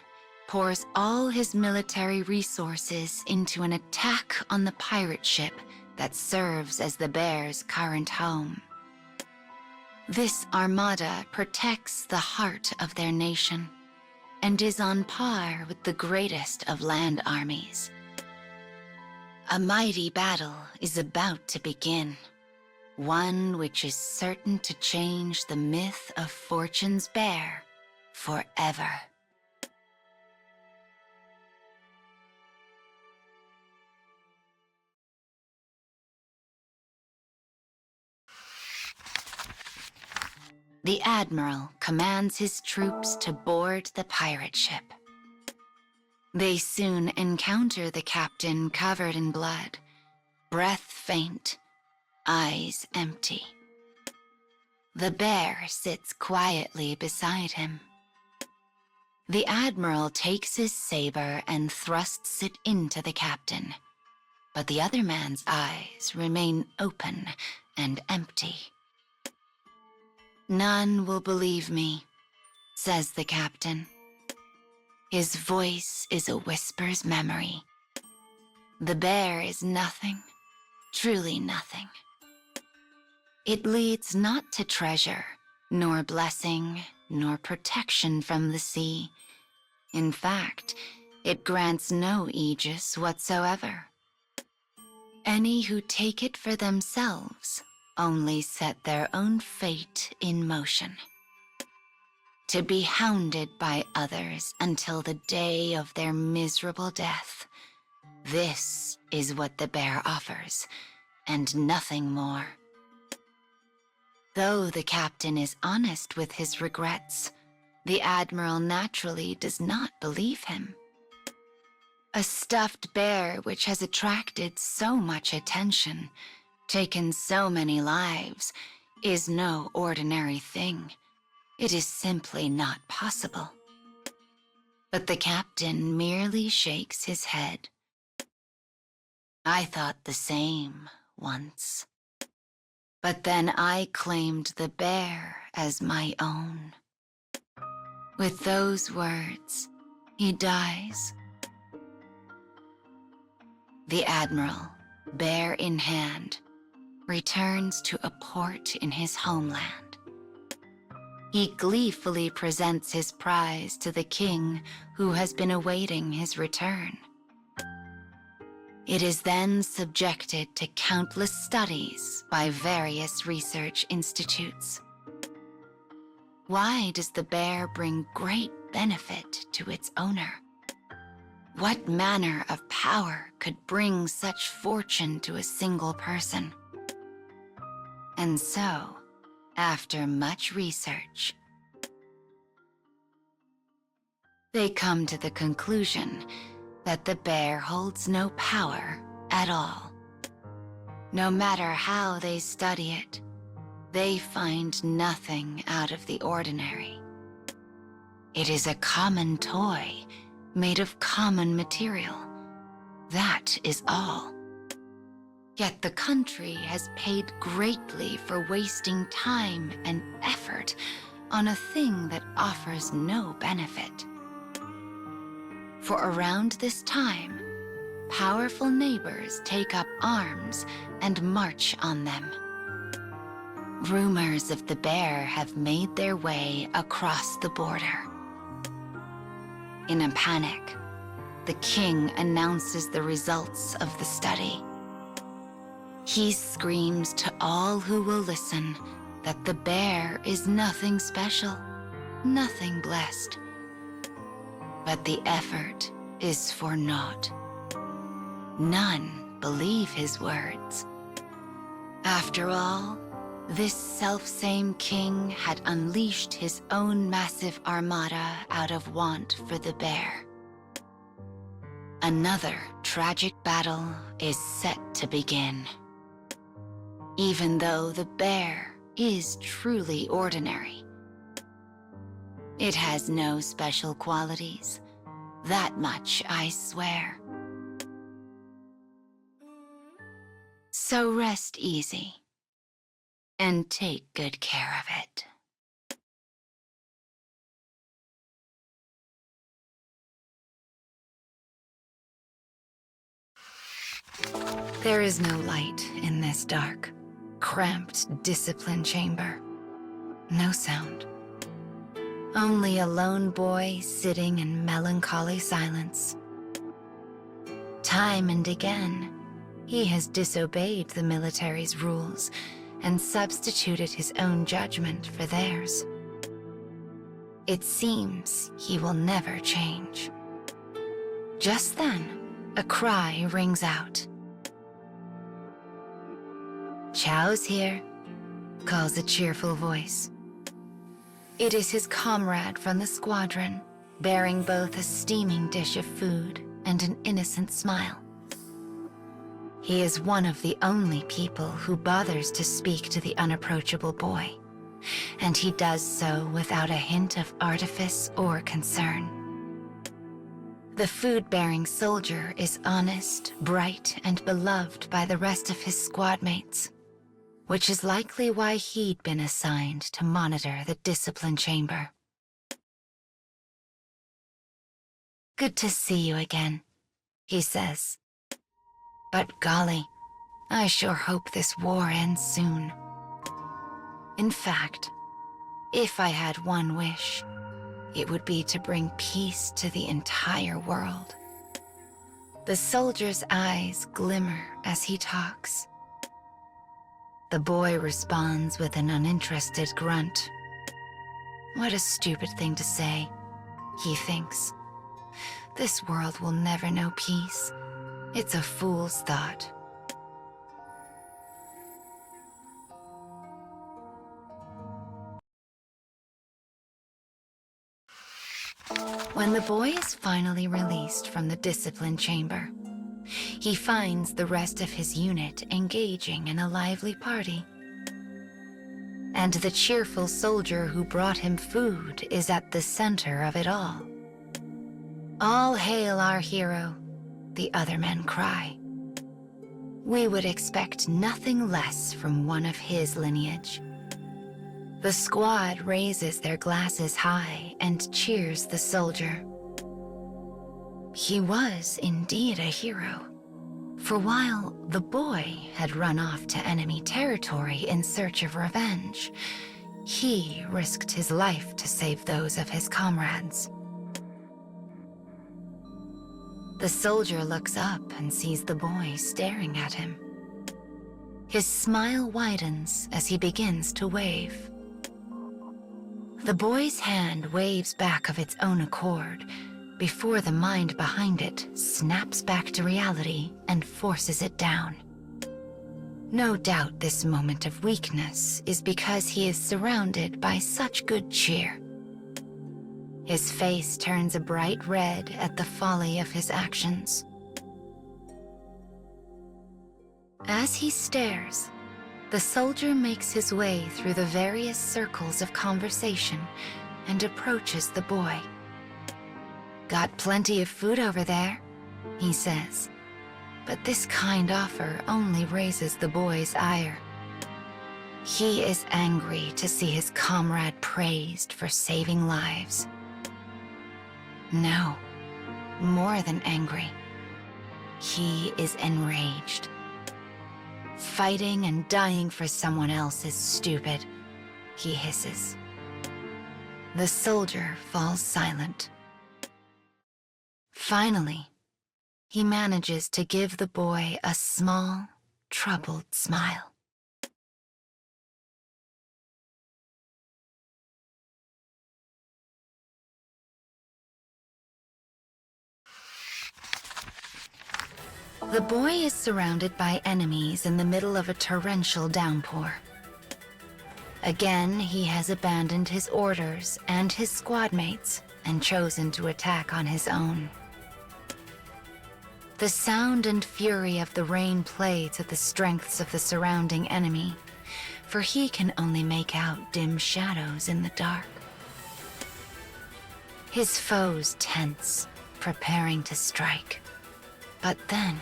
pours all his military resources into an attack on the pirate ship that serves as the bear's current home. This armada protects the heart of their nation and is on par with the greatest of land armies. A mighty battle is about to begin, one which is certain to change the myth of Fortune's Bear forever. The Admiral commands his troops to board the pirate ship. They soon encounter the captain covered in blood, breath faint, eyes empty. The bear sits quietly beside him. The Admiral takes his saber and thrusts it into the captain, but the other man's eyes remain open and empty. "None will believe me," says the captain. His voice is a whisper's memory. The bear is nothing, truly nothing. It leads not to treasure, nor blessing, nor protection from the sea. In fact, it grants no aegis whatsoever. Any who take it for themselves only set their own fate in motion. To be hounded by others until the day of their miserable death. This is what the bear offers, and nothing more. Though the captain is honest with his regrets, the Admiral naturally does not believe him. A stuffed bear which has attracted so much attention, taken so many lives, is no ordinary thing. It is simply not possible. But the captain merely shakes his head. I thought the same once. But then I claimed the bear as my own. With those words, he dies. The Admiral, bear in hand, returns to a port in his homeland. He gleefully presents his prize to the king who has been awaiting his return. It is then subjected to countless studies by various research institutes. Why does the bear bring great benefit to its owner? What manner of power could bring such fortune to a single person? And so, after much research, they come to the conclusion that the bear holds no power at all. No matter how they study it, they find nothing out of the ordinary. It is a common toy made of common material. That is all. Yet the country has paid greatly for wasting time and effort on a thing that offers no benefit. For around this time, powerful neighbors take up arms and march on them. Rumors of the bear have made their way across the border. In a panic, the king announces the results of the study. He screams to all who will listen that the bear is nothing special, nothing blessed. But the effort is for naught. None believe his words. After all, this selfsame king had unleashed his own massive armada out of want for the bear. Another tragic battle is set to begin. Even though the bear is truly ordinary, it has no special qualities. That much I swear. So rest easy and take good care of it. There is no light in this dark, cramped discipline chamber. No sound. Only a lone boy sitting in melancholy silence. Time and again, he has disobeyed the military's rules and substituted his own judgment for theirs. It seems he will never change. Just then, a cry rings out. "Chow's here," calls a cheerful voice. It is his comrade from the squadron, bearing both a steaming dish of food and an innocent smile. He is one of the only people who bothers to speak to the unapproachable boy, and he does so without a hint of artifice or concern. The food-bearing soldier is honest, bright, and beloved by the rest of his squad mates, which is likely why he'd been assigned to monitor the discipline chamber. "Good to see you again," he says. "But golly, I sure hope this war ends soon. In fact, if I had one wish, it would be to bring peace to the entire world." The soldier's eyes glimmer as he talks. The boy responds with an uninterested grunt. What a stupid thing to say, he thinks. This world will never know peace. It's a fool's thought. When the boy is finally released from the discipline chamber, he finds the rest of his unit engaging in a lively party. And the cheerful soldier who brought him food is at the center of it all. "All hail our hero," the other men cry. We would expect nothing less from one of his lineage. The squad raises their glasses high and cheers the soldier. He was indeed a hero. For while the boy had run off to enemy territory in search of revenge, he risked his life to save those of his comrades. The soldier looks up and sees the boy staring at him. His smile widens as he begins to wave. The boy's hand waves back of its own accord before the mind behind it snaps back to reality and forces it down. No doubt this moment of weakness is because he is surrounded by such good cheer. His face turns a bright red at the folly of his actions. As he stares, the soldier makes his way through the various circles of conversation and approaches the boy. "Got plenty of food over there," he says, but this kind offer only raises the boy's ire. He is angry to see his comrade praised for saving lives. No, more than angry. He is enraged. "Fighting and dying for someone else is stupid," he hisses. The soldier falls silent. Finally, he manages to give the boy a small, troubled smile. The boy is surrounded by enemies in the middle of a torrential downpour. Again, he has abandoned his orders and his squad mates and chosen to attack on his own. The sound and fury of the rain play to the strengths of the surrounding enemy, for he can only make out dim shadows in the dark. His foes tense, preparing to strike. But then...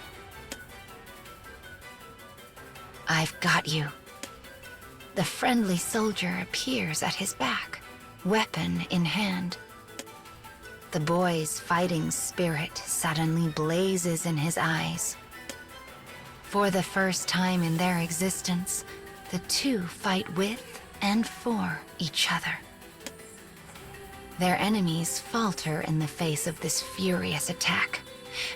"I've got you." The friendly soldier appears at his back, weapon in hand. The boy's fighting spirit suddenly blazes in his eyes. For the first time in their existence, the two fight with and for each other. Their enemies falter in the face of this furious attack,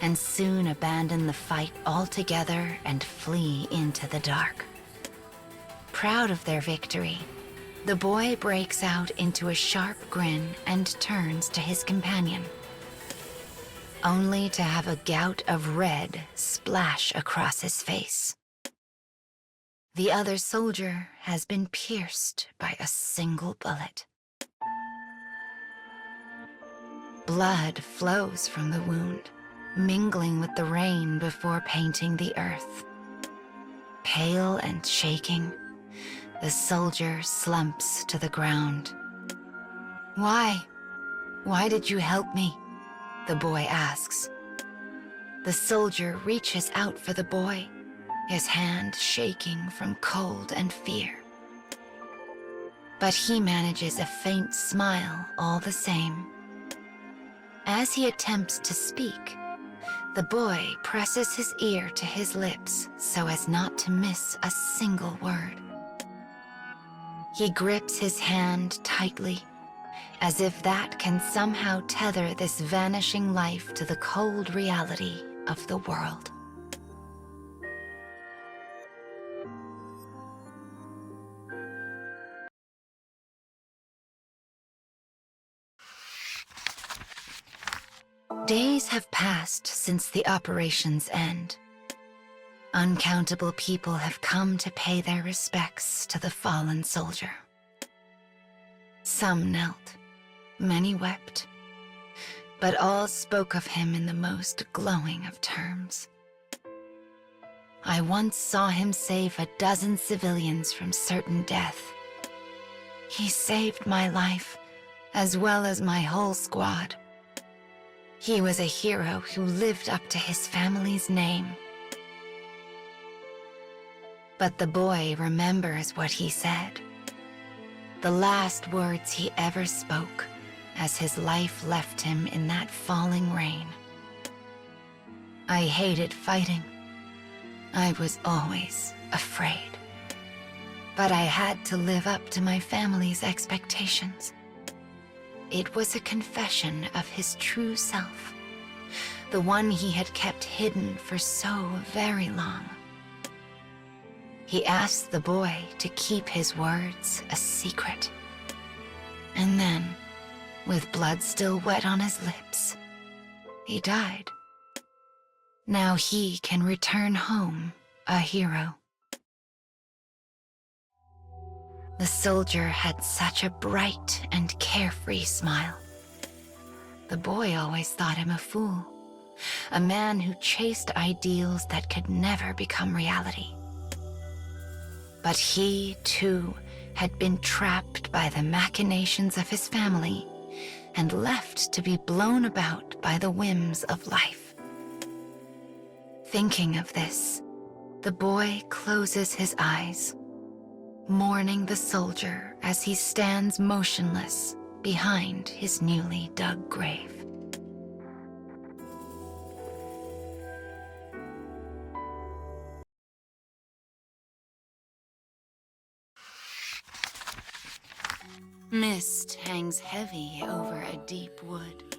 and soon abandon the fight altogether and flee into the dark. Proud of their victory, the boy breaks out into a sharp grin and turns to his companion, only to have a gout of red splash across his face. The other soldier has been pierced by a single bullet. Blood flows from the wound, mingling with the rain before painting the earth. Pale and shaking, the soldier slumps to the ground. "Why? Why did you help me?" the boy asks. The soldier reaches out for the boy, his hand shaking from cold and fear. But he manages a faint smile all the same. As he attempts to speak, the boy presses his ear to his lips so as not to miss a single word. He grips his hand tightly, as if that can somehow tether this vanishing life to the cold reality of the world. Days have passed since the operation's end. Uncountable people have come to pay their respects to the fallen soldier. Some knelt, many wept, but all spoke of him in the most glowing of terms. I once saw him save a dozen civilians from certain death. He saved my life, as well as my whole squad. He was a hero who lived up to his family's name. But the boy remembers what he said, the last words he ever spoke as his life left him in that falling rain. "I hated fighting. I was always afraid. But I had to live up to my family's expectations." It was a confession of his true self, the one he had kept hidden for so very long. He asked the boy to keep his words a secret. And then, with blood still wet on his lips, he died. Now he can return home a hero. The soldier had such a bright and carefree smile. The boy always thought him a fool, a man who chased ideals that could never become reality. But he, too, had been trapped by the machinations of his family and left to be blown about by the whims of life. Thinking of this, the boy closes his eyes, mourning the soldier as he stands motionless behind his newly dug grave. Mist hangs heavy over a deep wood.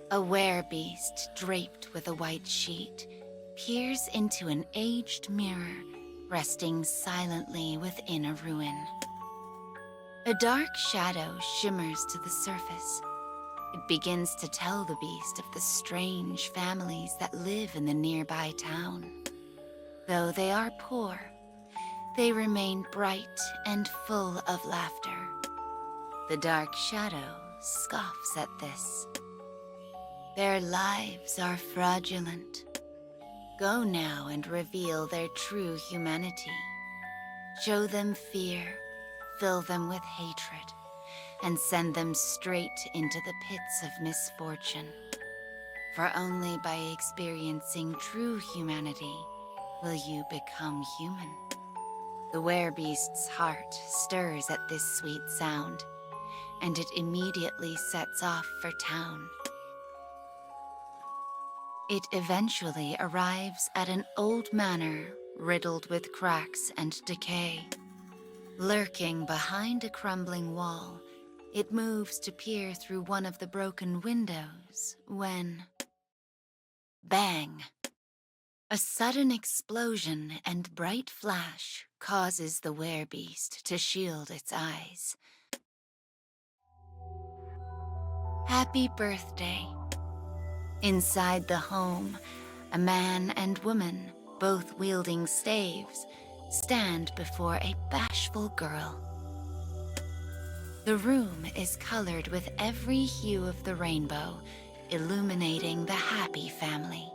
A werebeast draped with a white sheet peers into an aged mirror resting silently within a ruin. A dark shadow shimmers to the surface. It begins to tell the beast of the strange families that live in the nearby town. Though they are poor, they remain bright and full of laughter. The dark shadow scoffs at this. Their lives are fraudulent. Go now and reveal their true humanity. Show them fear, fill them with hatred, and send them straight into the pits of misfortune. For only by experiencing true humanity will you become human. The werebeast's heart stirs at this sweet sound, and it immediately sets off for town. It eventually arrives at an old manor riddled with cracks and decay. Lurking behind a crumbling wall, it moves to peer through one of the broken windows when... bang! A sudden explosion and bright flash causes the werebeast to shield its eyes. Happy birthday. Inside the home, a man and woman, both wielding staves, stand before a bashful girl. The room is colored with every hue of the rainbow, illuminating the happy family.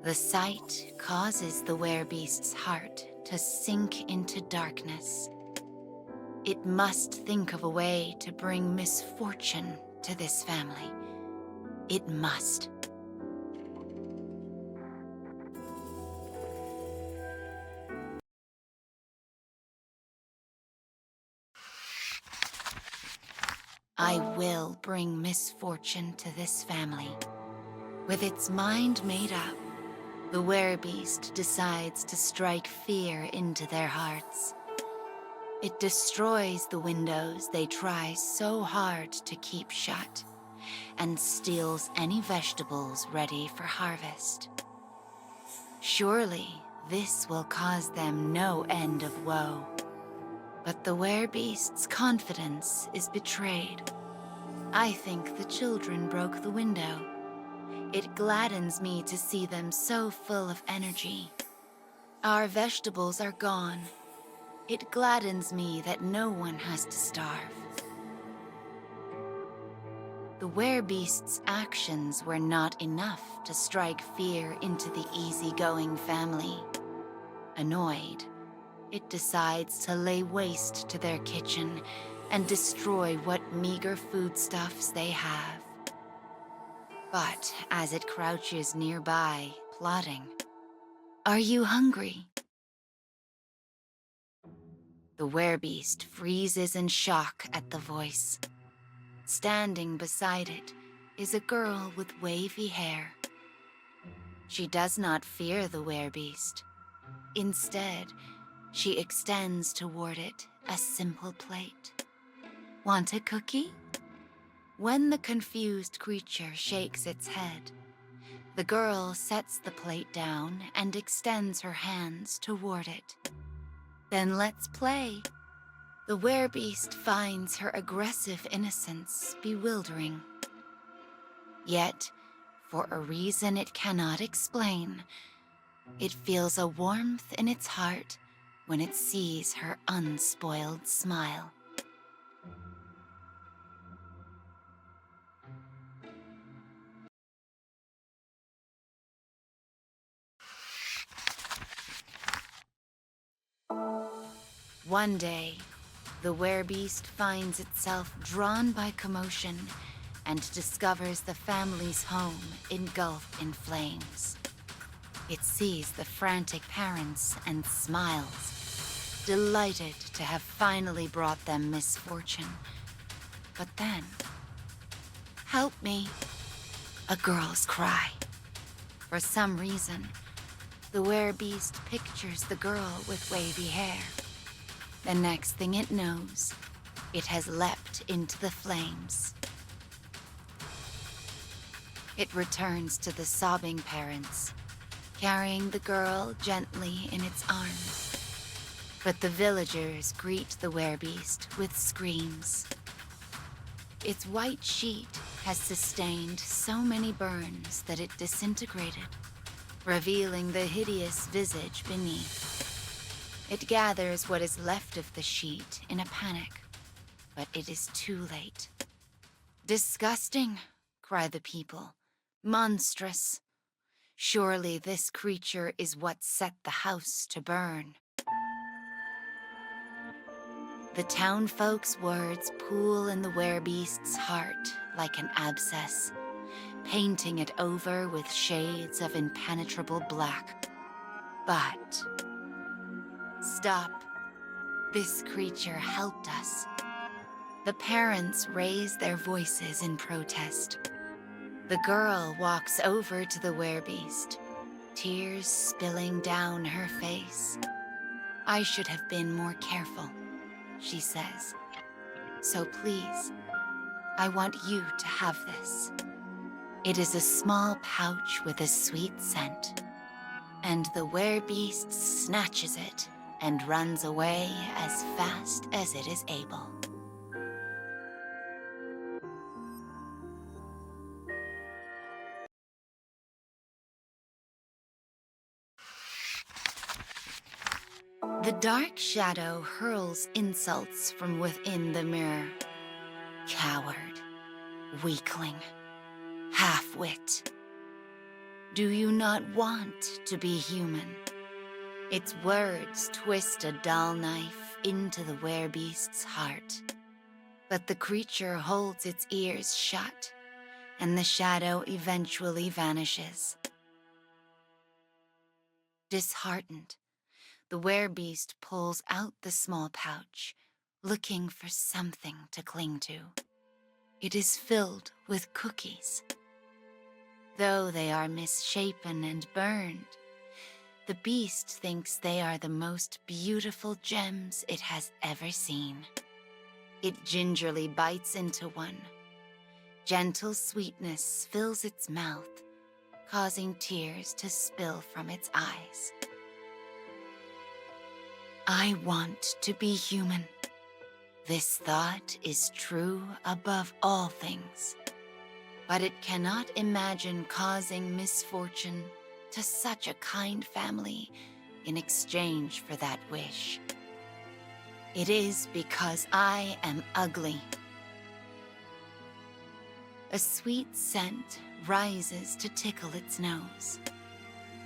The sight causes the werebeast's heart to sink into darkness. It must think of a way to bring misfortune to this family. It must. I will bring misfortune to this family. With its mind made up, the werebeast decides to strike fear into their hearts. It destroys the windows they try so hard to keep shut, and steals any vegetables ready for harvest. Surely this will cause them no end of woe. But the werebeast's confidence is betrayed. I think the children broke the window. It gladdens me to see them so full of energy. Our vegetables are gone. It gladdens me that no one has to starve. The werebeast's actions were not enough to strike fear into the easygoing family. Annoyed, it decides to lay waste to their kitchen and destroy what meager foodstuffs they have. But as it crouches nearby, plotting, "Are you hungry?" The werebeast freezes in shock at the voice. Standing beside it is a girl with wavy hair. She does not fear the werebeast. Instead, she extends toward it a simple plate. "Want a cookie?" When the confused creature shakes its head, the girl sets the plate down and extends her hands toward it. "Then let's play." The werebeast finds her aggressive innocence bewildering. Yet, for a reason it cannot explain, it feels a warmth in its heart when it sees her unspoiled smile. One day, the werebeast finds itself drawn by commotion and discovers the family's home engulfed in flames. It sees the frantic parents and smiles, delighted to have finally brought them misfortune. But then, "Help me," a girl's cry. For some reason, the werebeast pictures the girl with wavy hair. The next thing it knows, it has leapt into the flames. It returns to the sobbing parents, carrying the girl gently in its arms. But the villagers greet the werebeast with screams. Its white sheet has sustained so many burns that it disintegrated, revealing the hideous visage beneath. It gathers what is left of the sheet in a panic, but it is too late. "Disgusting," cry the people. "Monstrous. Surely this creature is what set the house to burn." The townfolk's words pool in the werebeast's heart like an abscess, painting it over with shades of impenetrable black. But stop. This creature helped us. The parents raise their voices in protest. The girl walks over to the werebeast, tears spilling down her face. I should have been more careful, she says. So please, I want you to have this. It is a small pouch with a sweet scent, and the werebeast snatches it and runs away as fast as it is able. The dark shadow hurls insults from within the mirror. Coward, weakling, half-wit. Do you not want to be human? Its words twist a dull knife into the werebeast's heart. But the creature holds its ears shut, and the shadow eventually vanishes. Disheartened, the werebeast pulls out the small pouch, looking for something to cling to. It is filled with cookies. Though they are misshapen and burned, the beast thinks they are the most beautiful gems it has ever seen. It gingerly bites into one. Gentle sweetness fills its mouth, causing tears to spill from its eyes. I want to be human. This thought is true above all things, but it cannot imagine causing misfortune to such a kind family in exchange for that wish. It is because I am ugly. A sweet scent rises to tickle its nose.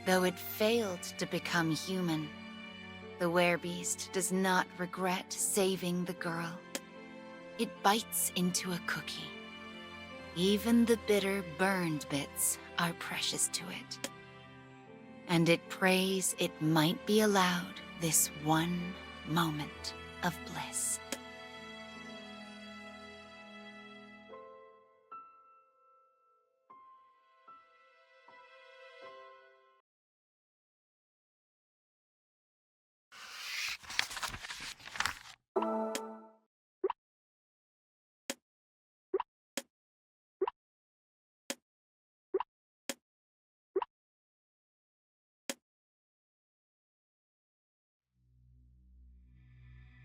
Though it failed to become human, the werebeast does not regret saving the girl. It bites into a cookie. Even the bitter, burned bits are precious to it. And it prays it might be allowed this one moment of bliss.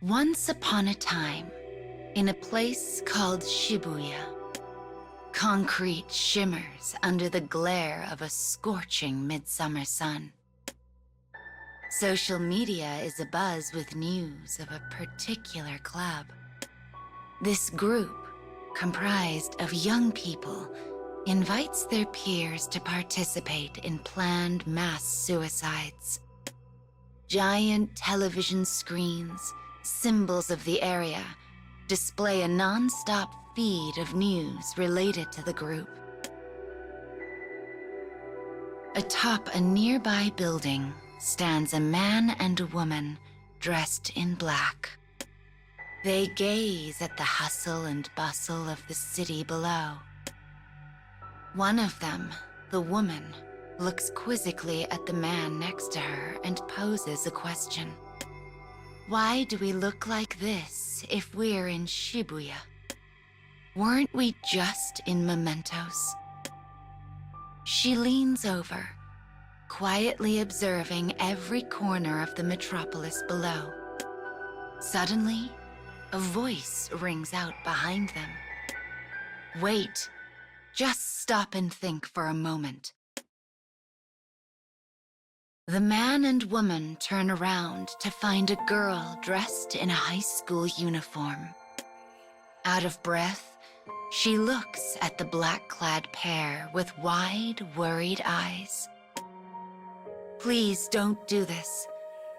Once upon a time, in a place called Shibuya, concrete shimmers under the glare of a scorching midsummer sun. Social media is abuzz with news of a particular club. This group, comprised of young people, invites their peers to participate in planned mass suicides. Giant television screens, symbols of the area, display a non-stop feed of news related to the group. Atop a nearby building stands a man and a woman dressed in black. They gaze at the hustle and bustle of the city below. One of them, the woman, looks quizzically at the man next to her and poses a question. Why do we look like this if we're in Shibuya? Weren't we just in Mementos? She leans over, quietly observing every corner of the metropolis below. Suddenly, a voice rings out behind them. Wait, just stop and think for a moment. The man and woman turn around to find a girl dressed in a high school uniform. Out of breath, she looks at the black-clad pair with wide, worried eyes. Please don't do this,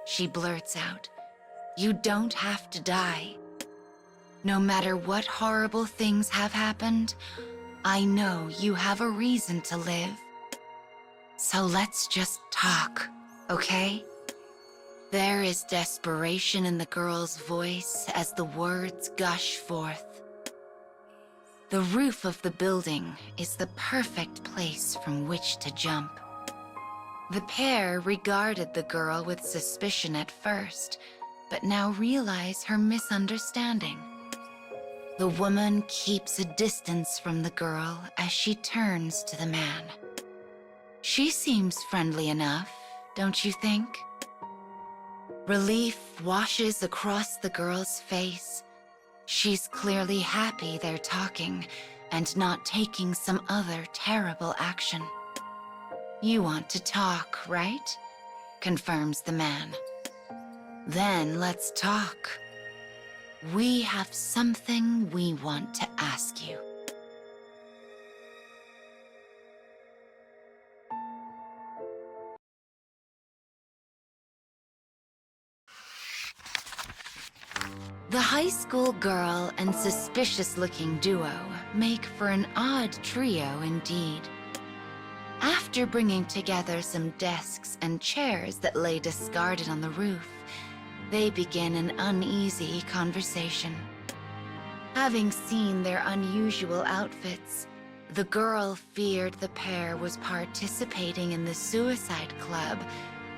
she blurts out. You don't have to die. No matter what horrible things have happened, I know you have a reason to live. So let's just talk, okay? There is desperation in the girl's voice as the words gush forth. The roof of the building is the perfect place from which to jump. The pair regarded the girl with suspicion at first, but now realize her misunderstanding. The woman keeps a distance from the girl as she turns to the man. She seems friendly enough, don't you think? Relief washes across the girl's face. She's clearly happy they're talking and not taking some other terrible action. You want to talk, right? Confirms the man. Then let's talk. We have something we want to ask you. The high school girl and suspicious-looking duo make for an odd trio indeed. After bringing together some desks and chairs that lay discarded on the roof, they begin an uneasy conversation. Having seen their unusual outfits, the girl feared the pair was participating in the suicide club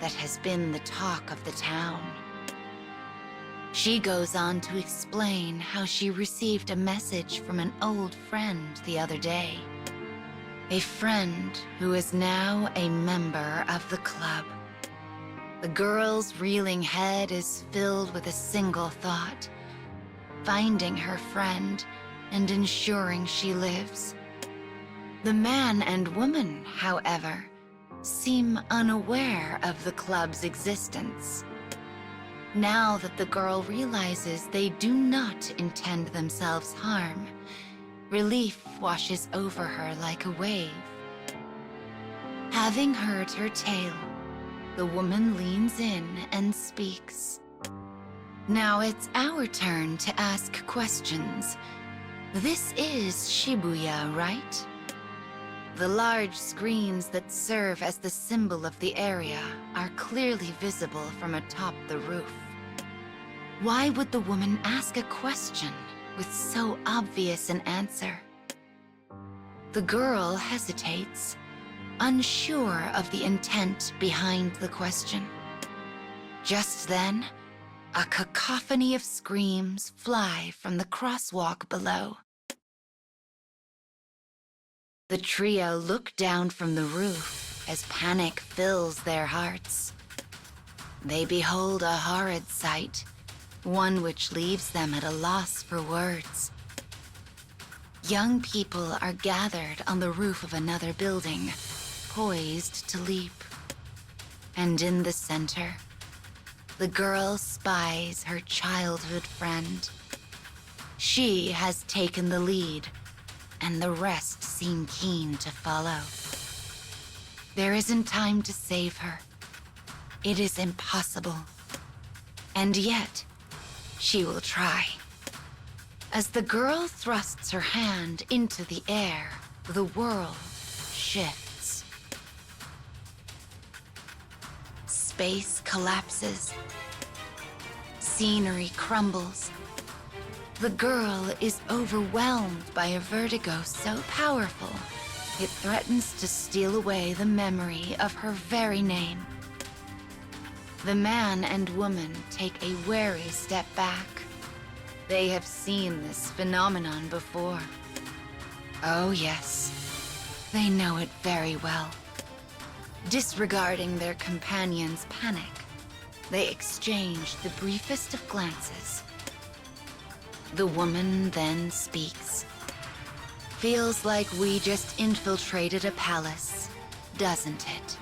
that has been the talk of the town. She goes on to explain how she received a message from an old friend the other day. A friend who is now a member of the club. The girl's reeling head is filled with a single thought: finding her friend and ensuring she lives. The man and woman, however, seem unaware of the club's existence. Now that the girl realizes they do not intend themselves harm, relief washes over her like a wave. Having heard her tale, the woman leans in and speaks. Now it's our turn to ask questions. This is Shibuya, right? The large screens that serve as the symbol of the area are clearly visible from atop the roof. Why would the woman ask a question with so obvious an answer? The girl hesitates, unsure of the intent behind the question. Just then, a cacophony of screams fly from the crosswalk below. The trio look down from the roof as panic fills their hearts. They behold a horrid sight, one which leaves them at a loss for words. Young people are gathered on the roof of another building, poised to leap. And in the center, the girl spies her childhood friend. She has taken the lead, and the rest seem keen to follow. There isn't time to save her. It is impossible. And yet, she will try. As the girl thrusts her hand into the air, the world shifts. Space collapses. Scenery crumbles. The girl is overwhelmed by a vertigo so powerful, it threatens to steal away the memory of her very name. The man and woman take a wary step back. They have seen this phenomenon before. Oh yes, they know it very well. Disregarding their companion's panic, they exchange the briefest of glances. The woman then speaks. Feels like we just infiltrated a palace, doesn't it?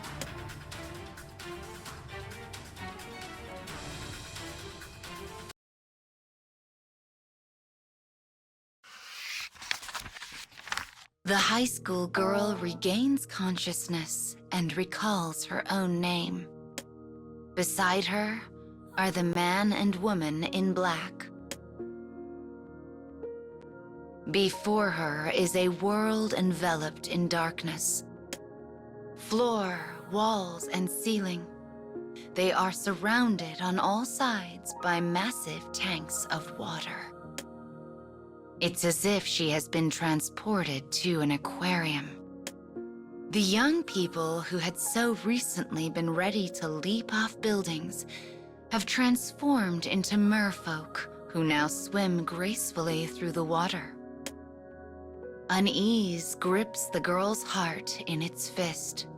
The high school girl regains consciousness and recalls her own name. Beside her are the man and woman in black. Before her is a world enveloped in darkness. Floor, walls, and ceiling. They are surrounded on all sides by massive tanks of water. It's as if she has been transported to an aquarium. The young people who had so recently been ready to leap off buildings have transformed into merfolk who now swim gracefully through the water. Unease grips the girl's heart in its fist,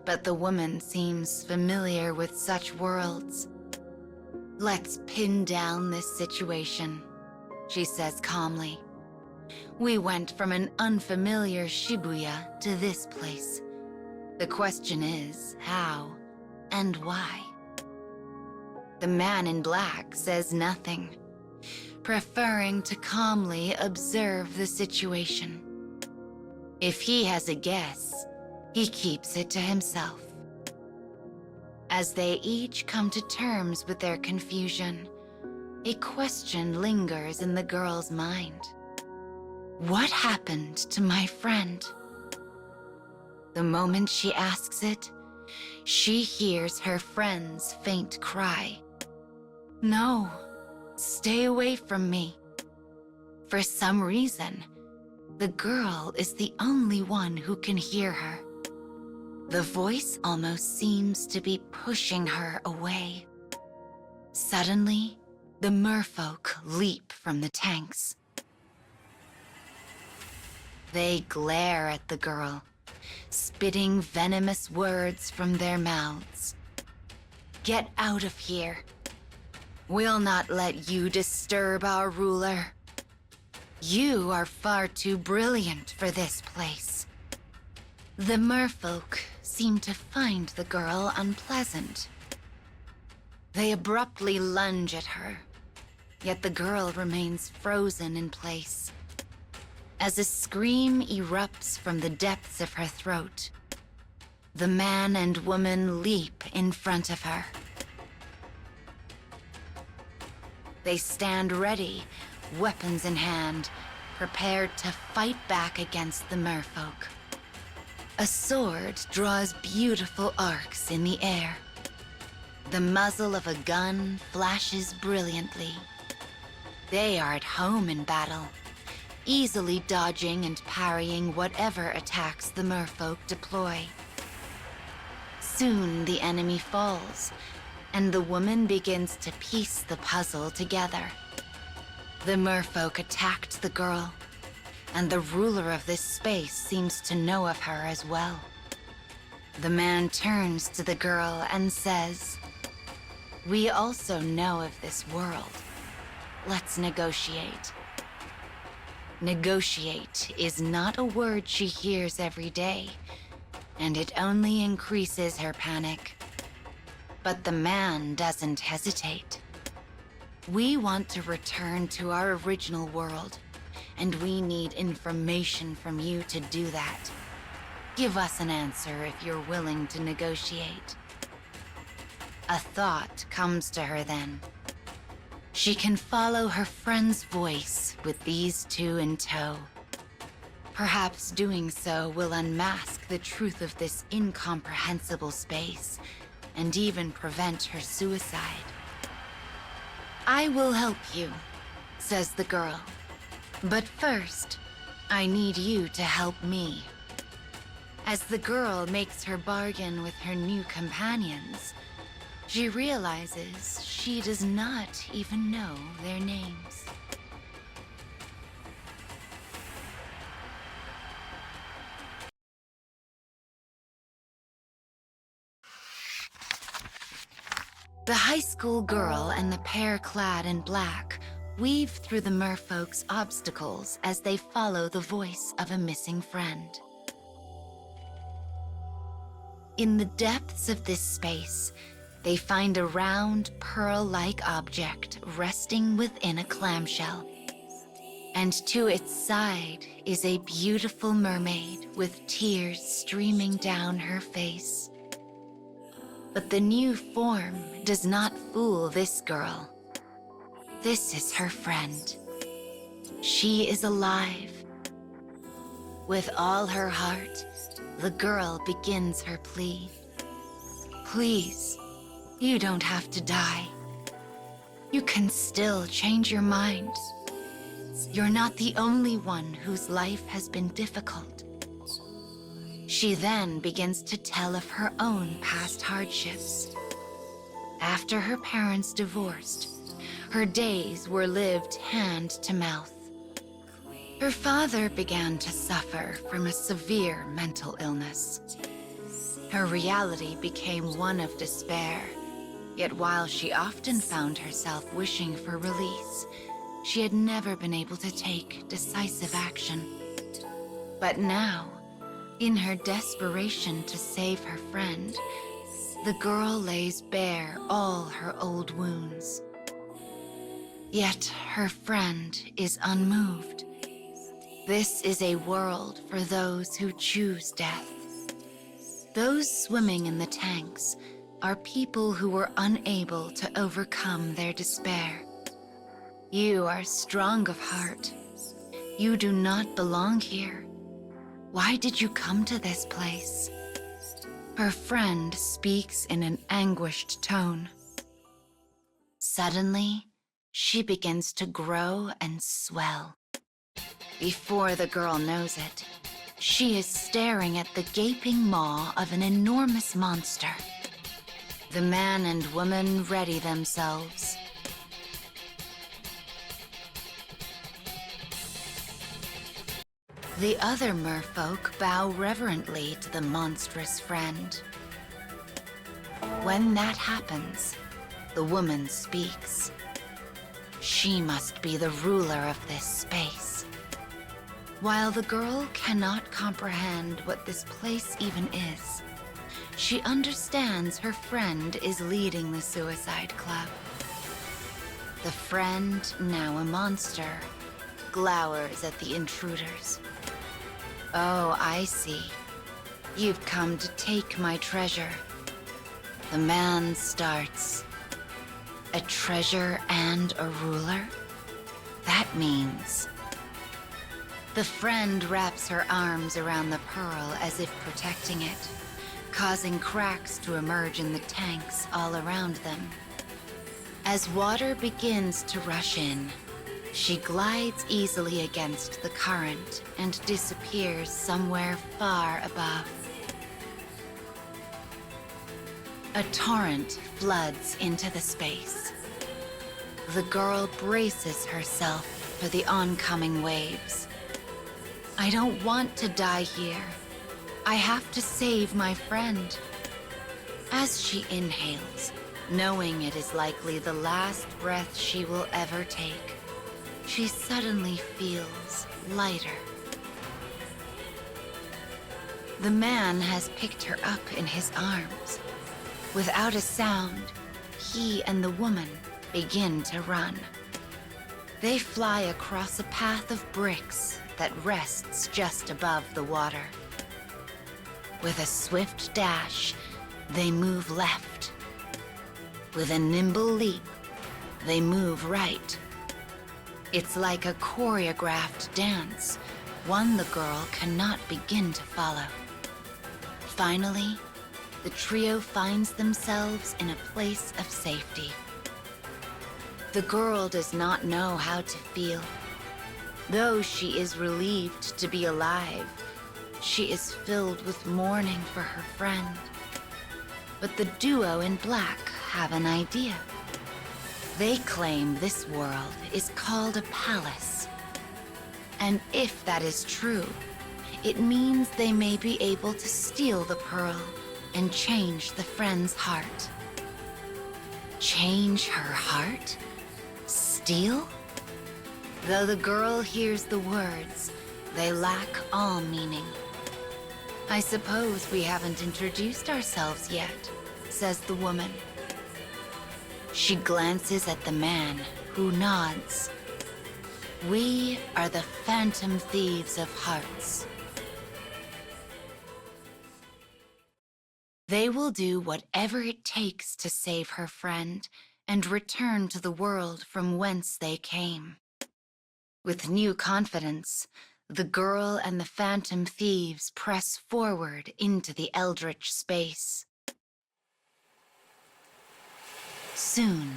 but the woman seems familiar with such worlds. "Let's pin down this situation," she says calmly. "We went from an unfamiliar Shibuya to this place. The question is, how and why?" The man in black says nothing, preferring to calmly observe the situation. If he has a guess, he keeps it to himself. As they each come to terms with their confusion, a question lingers in the girl's mind. What happened to my friend? The moment she asks it, she hears her friend's faint cry. "No, stay away from me." For some reason, the girl is the only one who can hear her. The voice almost seems to be pushing her away. Suddenly, the merfolk leap from the tanks. They glare at the girl, spitting venomous words from their mouths. "Get out of here. We'll not let you disturb our ruler. You are far too brilliant for this place." The merfolk seem to find the girl unpleasant. They abruptly lunge at her, yet the girl remains frozen in place. As a scream erupts from the depths of her throat, the man and woman leap in front of her. They stand ready, weapons in hand, prepared to fight back against the merfolk. A sword draws beautiful arcs in the air. The muzzle of a gun flashes brilliantly. They are at home in battle, easily dodging and parrying whatever attacks the merfolk deploy. Soon the enemy falls, and the woman begins to piece the puzzle together. The merfolk attacked the girl, and the ruler of this space seems to know of her as well. The man turns to the girl and says, "We also know of this world. Let's negotiate." Negotiate is not a word she hears every day, and it only increases her panic. But the man doesn't hesitate. "We want to return to our original world, and we need information from you to do that. Give us an answer if you're willing to negotiate." A thought comes to her then. She can follow her friend's voice with these two in tow. Perhaps doing so will unmask the truth of this incomprehensible space, and even prevent her suicide. "I will help you," says the girl. "But first, I need you to help me." As the girl makes her bargain with her new companions, she realizes she does not even know their names. The high school girl and the pair clad in black weave through the merfolk's obstacles as they follow the voice of a missing friend. In the depths of this space, they find a round, pearl-like object resting within a clamshell. And to its side is a beautiful mermaid with tears streaming down her face. But the new form does not fool this girl. This is her friend. She is alive. With all her heart, the girl begins her plea. "Please, you don't have to die. You can still change your mind. You're not the only one whose life has been difficult." She then begins to tell of her own past hardships. After her parents divorced, her days were lived hand to mouth. Her father began to suffer from a severe mental illness. Her reality became one of despair, yet while she often found herself wishing for release, she had never been able to take decisive action. But now, in her desperation to save her friend, the girl lays bare all her old wounds. Yet her friend is unmoved. This is a world for those who choose death. Those swimming in the tanks are people who were unable to overcome their despair. You are strong of heart. You do not belong here. Why did you come to this place? Her friend speaks in an anguished tone. Suddenly, she begins to grow and swell. Before the girl knows it, she is staring at the gaping maw of an enormous monster. The man and woman ready themselves. The other merfolk bow reverently to the monstrous friend. When that happens, the woman speaks. She must be the ruler of this space. While the girl cannot comprehend what this place even is, she understands her friend is leading the suicide club. The friend, now a monster, glowers at the intruders. Oh, I see. You've come to take my treasure. The man starts. A treasure and a ruler? That means... The friend wraps her arms around the pearl as if protecting it, causing cracks to emerge in the tanks all around them. As water begins to rush in, she glides easily against the current and disappears somewhere far above. A torrent floods into the space. The girl braces herself for the oncoming waves. I don't want to die here. I have to save my friend. As she inhales, knowing it is likely the last breath she will ever take, she suddenly feels lighter. The man has picked her up in his arms. Without a sound, he and the woman begin to run. They fly across a path of bricks that rests just above the water. With a swift dash, they move left. With a nimble leap, they move right. It's like a choreographed dance, one the girl cannot begin to follow. Finally, the trio finds themselves in a place of safety. The girl does not know how to feel. Though she is relieved to be alive, she is filled with mourning for her friend. But the duo in black have an idea. They claim this world is called a palace. And if that is true, it means they may be able to steal the pearl and change the friend's heart. Change her heart? Steal? Though the girl hears the words, they lack all meaning. I suppose we haven't introduced ourselves yet, says the woman. She glances at the man, who nods. We are the Phantom Thieves of Hearts. They will do whatever it takes to save her friend and return to the world from whence they came. With new confidence, the girl and the Phantom Thieves press forward into the eldritch space. Soon,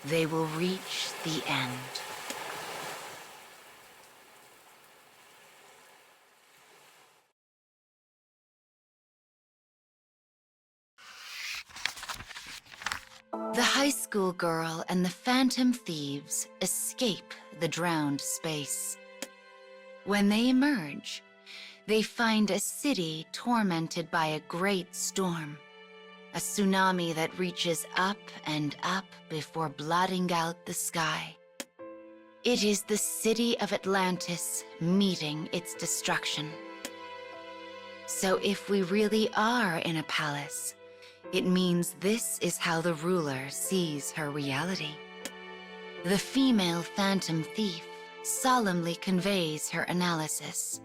they will reach the end. The high school girl and the phantom thieves escape the drowned space. When they emerge, they find a city tormented by a great storm, a tsunami that reaches up and up before blotting out the sky. It is the city of Atlantis meeting its destruction. So if we really are in a palace, it means this is how the ruler sees her reality. The female phantom thief solemnly conveys her analysis.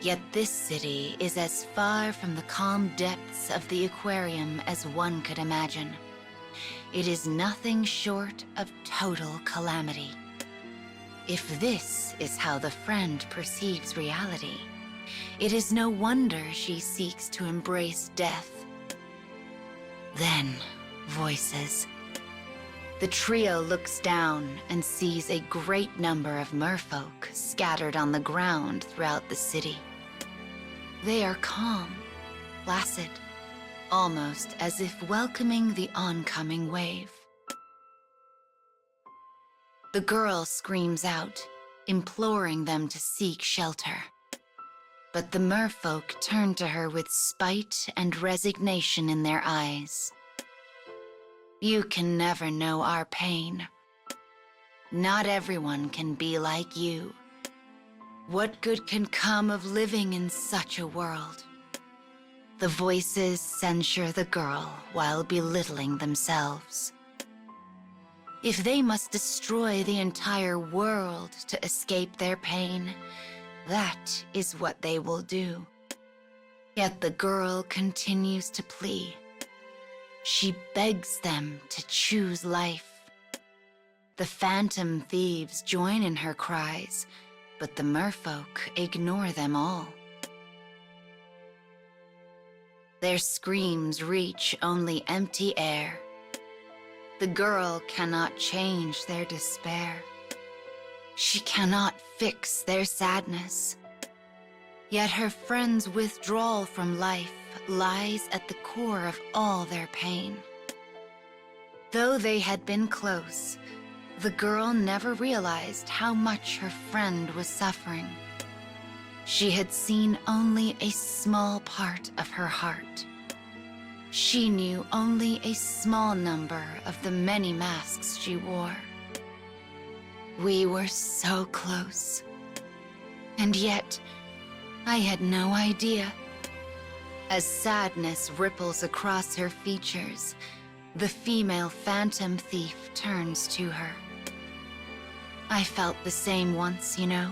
Yet this city is as far from the calm depths of the aquarium as one could imagine. It is nothing short of total calamity. If this is how the friend perceives reality, it is no wonder she seeks to embrace death. Then, voices. The trio looks down and sees a great number of merfolk scattered on the ground throughout the city. They are calm, placid, almost as if welcoming the oncoming wave. The girl screams out, imploring them to seek shelter. But the merfolk turn to her with spite and resignation in their eyes. You can never know our pain. Not everyone can be like you. What good can come of living in such a world? The voices censure the girl while belittling themselves. If they must destroy the entire world to escape their pain, that is what they will do. Yet the girl continues to plead. She begs them to choose life. The phantom thieves join in her cries, but the merfolk ignore them all. Their screams reach only empty air. The girl cannot change their despair. She cannot fix their sadness. Yet her friend's withdrawal from life lies at the core of all their pain. Though they had been close, the girl never realized how much her friend was suffering. She had seen only a small part of her heart. She knew only a small number of the many masks she wore. We were so close. And yet, I had no idea. As sadness ripples across her features, the female phantom thief turns to her. I felt the same once, you know.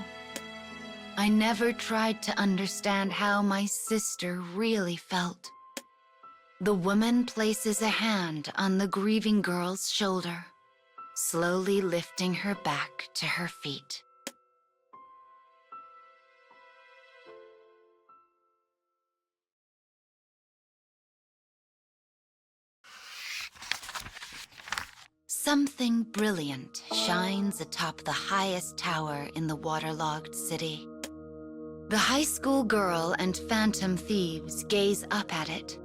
I never tried to understand how my sister really felt. The woman places a hand on the grieving girl's shoulder, slowly lifting her back to her feet. Something brilliant shines atop the highest tower in the waterlogged city. The high school girl and phantom thieves gaze up at it.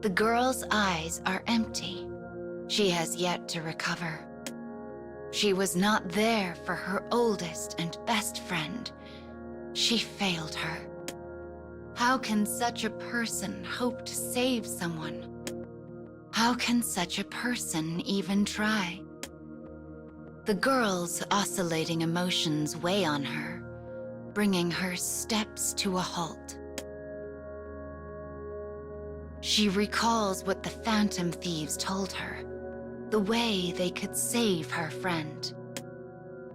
The girl's eyes are empty. She has yet to recover. She was not there for her oldest and best friend. She failed her. How can such a person hope to save someone? How can such a person even try? The girl's oscillating emotions weigh on her, bringing her steps to a halt. She recalls what the phantom thieves told her, the way they could save her friend.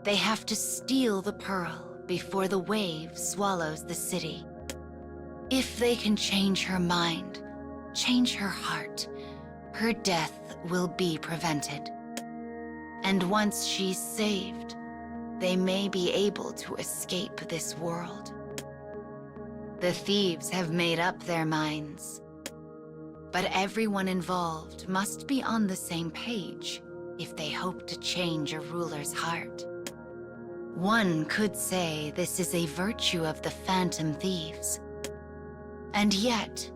They have to steal the pearl before the wave swallows the city. If they can change her mind, change her heart, her death will be prevented. And once she's saved, they may be able to escape this world. The thieves have made up their minds. But everyone involved must be on the same page if they hope to change a ruler's heart. One could say this is a virtue of the phantom thieves. And yet,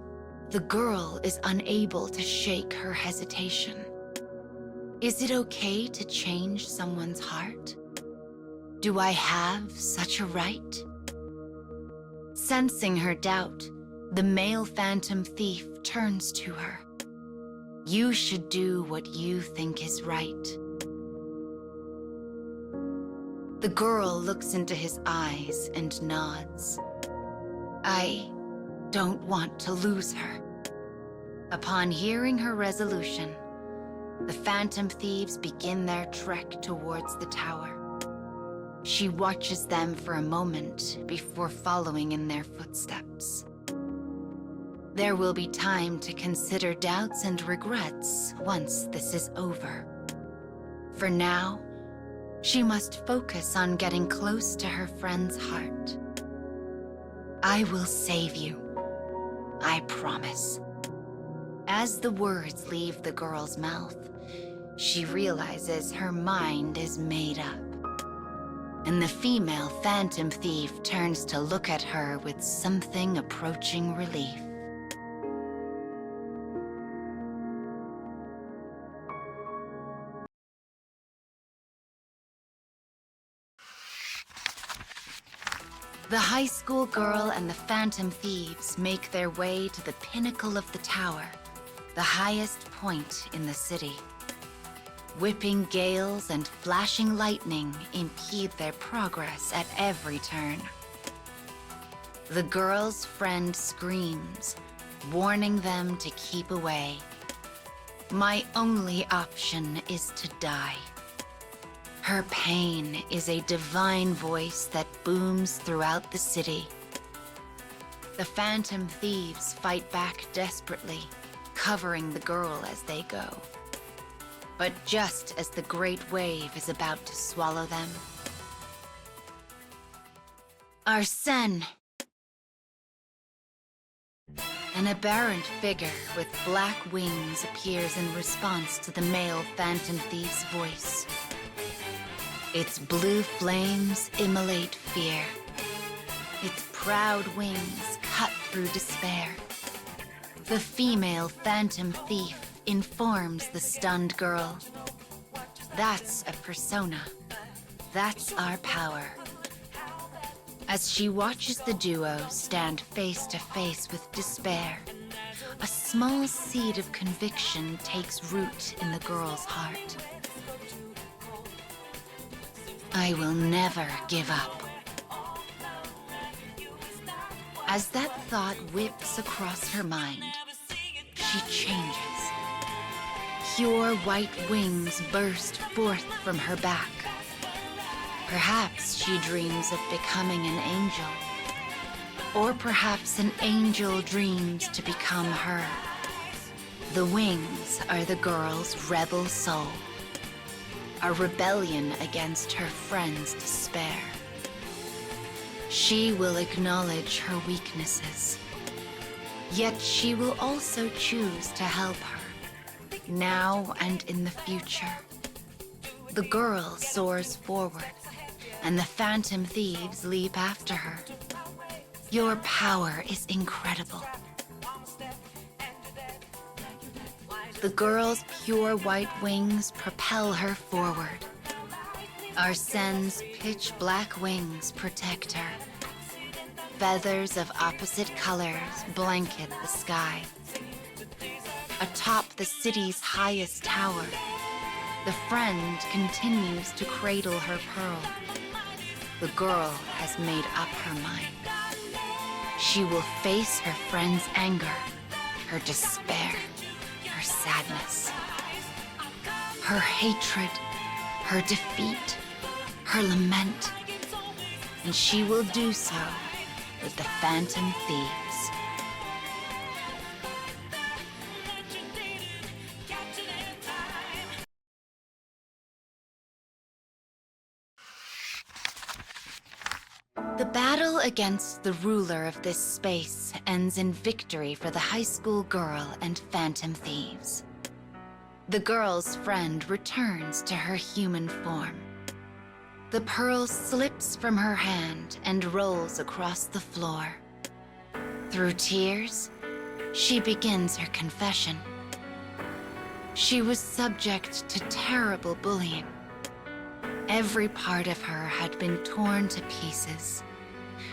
The girl is unable to shake her hesitation. Is it okay to change someone's heart? Do I have such a right? Sensing her doubt, the male phantom thief turns to her. You should do what you think is right. The girl looks into his eyes and nods. I don't want to lose her. Upon hearing her resolution, the phantom thieves begin their trek towards the tower. She watches them for a moment before following in their footsteps. There will be time to consider doubts and regrets once this is over. For now, she must focus on getting close to her friend's heart. I will save you. I promise. As the words leave the girl's mouth, she realizes her mind is made up. And the female phantom thief turns to look at her with something approaching relief. The high school girl and the phantom thieves make their way to the pinnacle of the tower, the highest point in the city. Whipping gales and flashing lightning impede their progress at every turn. The girl's friend screams, warning them to keep away. My only option is to die. Her pain is a divine voice that booms throughout the city. The phantom thieves fight back desperately, covering the girl as they go. But just as the great wave is about to swallow them, Arsène! An aberrant figure with black wings appears in response to the male phantom thief's voice. Its blue flames immolate fear. Its proud wings cut through despair. The female phantom thief informs the stunned girl. That's a persona. That's our power. As she watches the duo stand face to face with despair, a small seed of conviction takes root in the girl's heart. I will never give up. As that thought whips across her mind, she changes. Pure white wings burst forth from her back. Perhaps she dreams of becoming an angel. Or perhaps an angel dreams to become her. The wings are the girl's rebel soul. A rebellion against her friend's despair. She will acknowledge her weaknesses. Yet she will also choose to help her, now and in the future. The girl soars forward, and the phantom thieves leap after her. Your power is incredible. The girl's pure white wings propel her forward. Arsène's pitch black wings protect her. Feathers of opposite colors blanket the sky. Atop the city's highest tower, the friend continues to cradle her pearl. The girl has made up her mind. She will face her friend's anger, her despair, her sadness, her hatred, her defeat, her lament, and she will do so with the phantom thieves. The battle against the ruler of this space ends in victory for the high school girl and phantom thieves. The girl's friend returns to her human form. The pearl slips from her hand and rolls across the floor. Through tears, She begins her confession. She was subject to terrible bullying. Every part of her had been torn to pieces.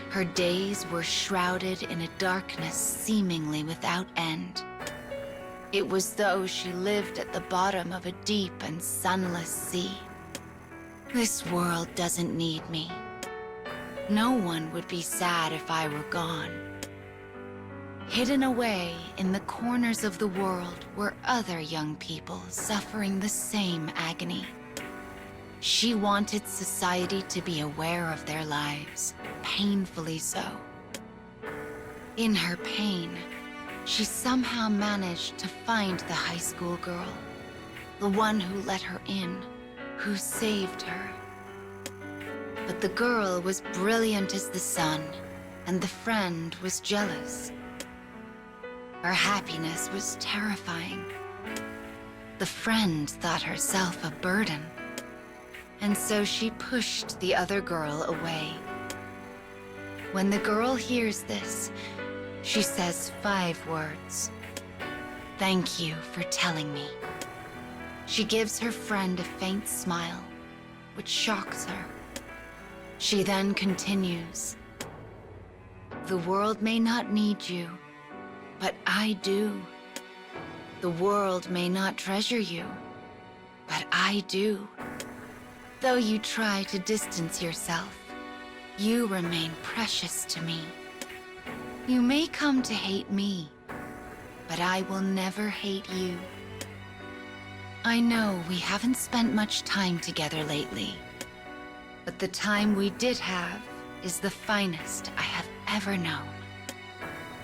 Her days were shrouded in a darkness seemingly without end. It was though she lived at the bottom of a deep and sunless sea. This world doesn't need me. No one would be sad if I were gone. Hidden away in the corners of the world were other young people suffering the same agony. She wanted society to be aware of their lives, painfully so. In her pain, she somehow managed to find the high school girl, the one who let her in, who saved her. But the girl was brilliant as the sun, and the friend was jealous. Her happiness was terrifying. The friend thought herself a burden, and so she pushed the other girl away. When the girl hears this, she says 5 words. "Thank you for telling me." She gives her friend a faint smile, which shocks her. She then continues, "The world may not need you, but I do. The world may not treasure you, but I do. Though you try to distance yourself, you remain precious to me. You may come to hate me, but I will never hate you. I know we haven't spent much time together lately, but the time we did have is the finest I have ever known."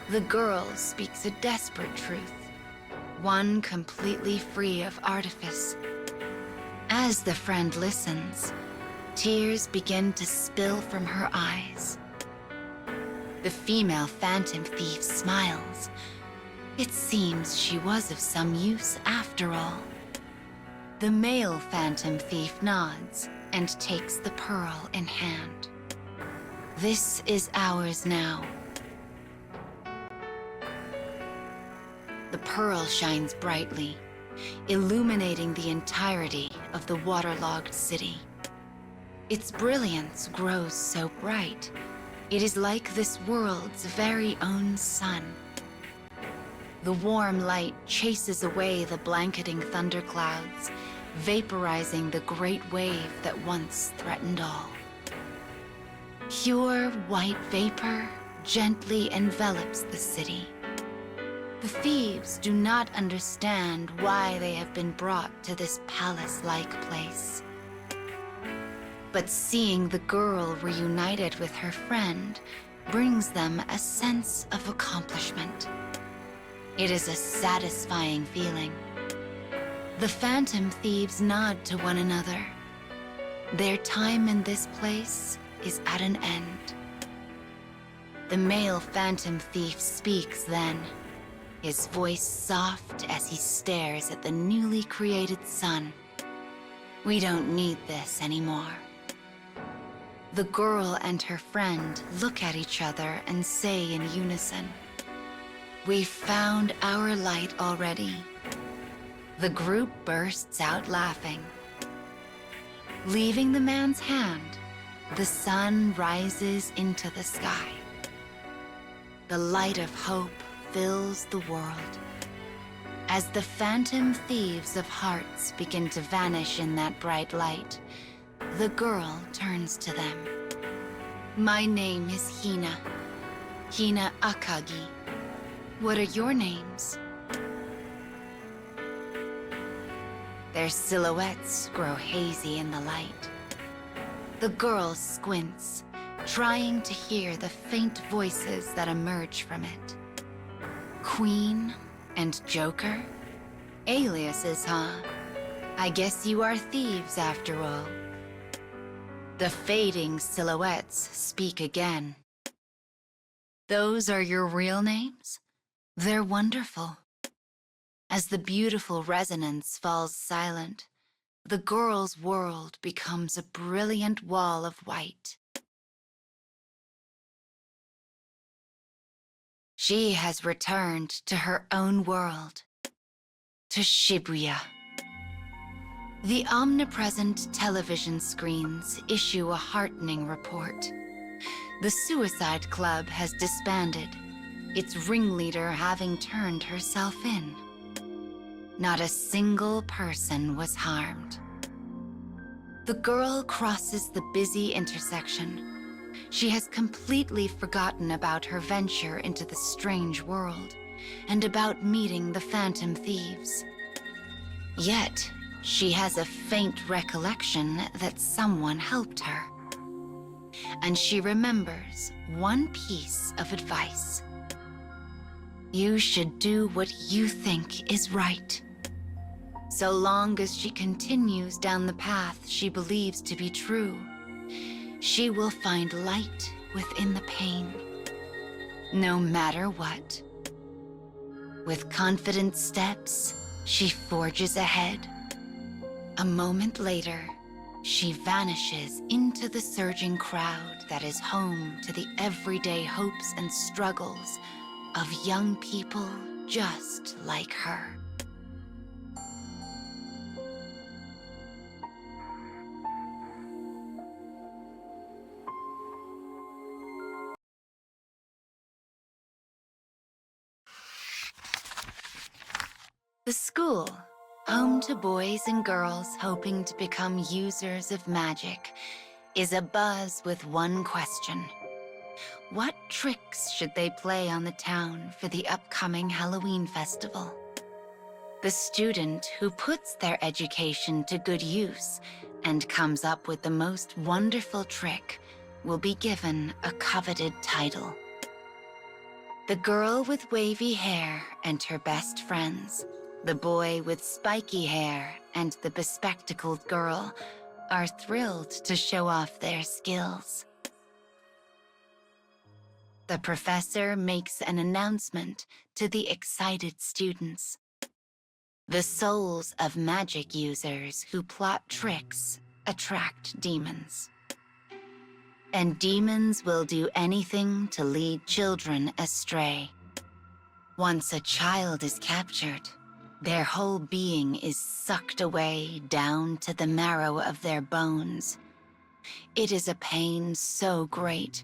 The girl speaks a desperate truth, one completely free of artifice. As the friend listens, tears begin to spill from her eyes. The female phantom thief smiles. It seems she was of some use after all. The male phantom thief nods and takes the pearl in hand. This is ours now. The pearl shines brightly, illuminating the entirety of the waterlogged city. Its brilliance grows so bright, it is like this world's very own sun. The warm light chases away the blanketing thunderclouds, vaporizing the great wave that once threatened all. Pure white vapor gently envelops the city. The thieves do not understand why they have been brought to this palace-like place. But seeing the girl reunited with her friend brings them a sense of accomplishment. It is a satisfying feeling. The phantom thieves nod to one another. Their time in this place is at an end. The male phantom thief speaks then, his voice soft as he stares at the newly created sun. "We don't need this anymore." The girl and her friend look at each other and say in unison, "We've found our light already." The group bursts out laughing. Leaving the man's hand, the sun rises into the sky. The light of hope fills the world. As the phantom thieves of hearts begin to vanish in that bright light, the girl turns to them. "My name is Hina. Hina Akagi. What are your names?" Their silhouettes grow hazy in the light. The girl squints, trying to hear the faint voices that emerge from it. "Queen and Joker? Aliases, huh? I guess you are thieves after all." The fading silhouettes speak again. "Those are your real names? They're wonderful." As the beautiful resonance falls silent, the girl's world becomes a brilliant wall of white. She has returned to her own world, to Shibuya. The omnipresent television screens issue a heartening report. The Suicide Club has disbanded, its ringleader having turned herself in. Not a single person was harmed. The girl crosses the busy intersection. She has completely forgotten about her venture into the strange world and about meeting the Phantom Thieves. Yet, she has a faint recollection that someone helped her. And she remembers one piece of advice. You should do what you think is right. So long as she continues down the path she believes to be true, she will find light within the pain, no matter what. With confident steps, she forges ahead. A moment later, she vanishes into the surging crowd that is home to the everyday hopes and struggles of young people just like her. The school, home to boys and girls hoping to become users of magic, is abuzz with one question. What tricks should they play on the town for the upcoming Halloween festival? The student who puts their education to good use and comes up with the most wonderful trick will be given a coveted title. The girl with wavy hair and her best friends, the boy with spiky hair and the bespectacled girl, are thrilled to show off their skills. The professor makes an announcement to the excited students. The souls of magic users who plot tricks attract demons. And demons will do anything to lead children astray. Once a child is captured, their whole being is sucked away down to the marrow of their bones. It is a pain so great,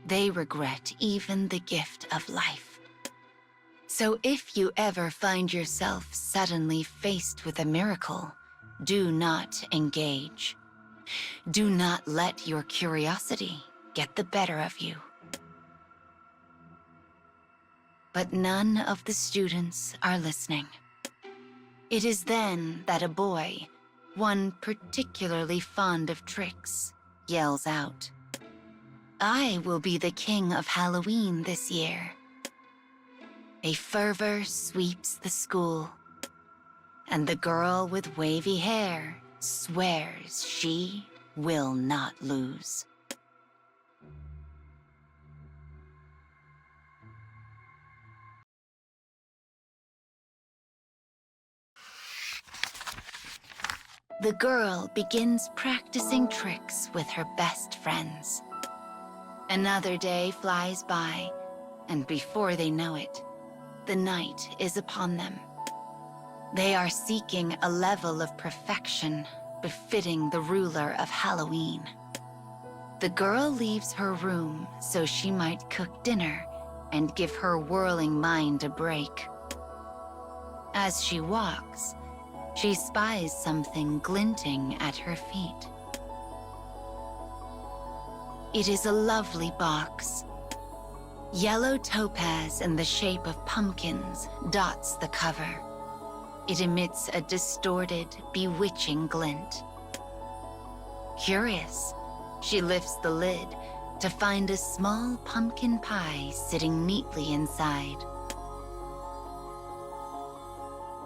they regret even the gift of life. So if you ever find yourself suddenly faced with a miracle, do not engage. Do not let your curiosity get the better of you. But none of the students are listening. It is then that a boy, one particularly fond of tricks, yells out, "I will be the king of Halloween this year." A fervor sweeps the school, and the girl with wavy hair swears she will not lose. The girl begins practicing tricks with her best friends. Another day flies by, and before they know it, the night is upon them. They are seeking a level of perfection befitting the ruler of Halloween. The girl leaves her room so she might cook dinner and give her whirling mind a break. As she walks, she spies something glinting at her feet. It is a lovely box. Yellow topaz in the shape of pumpkins dots the cover. It emits a distorted, bewitching glint. Curious, she lifts the lid to find a small pumpkin pie sitting neatly inside.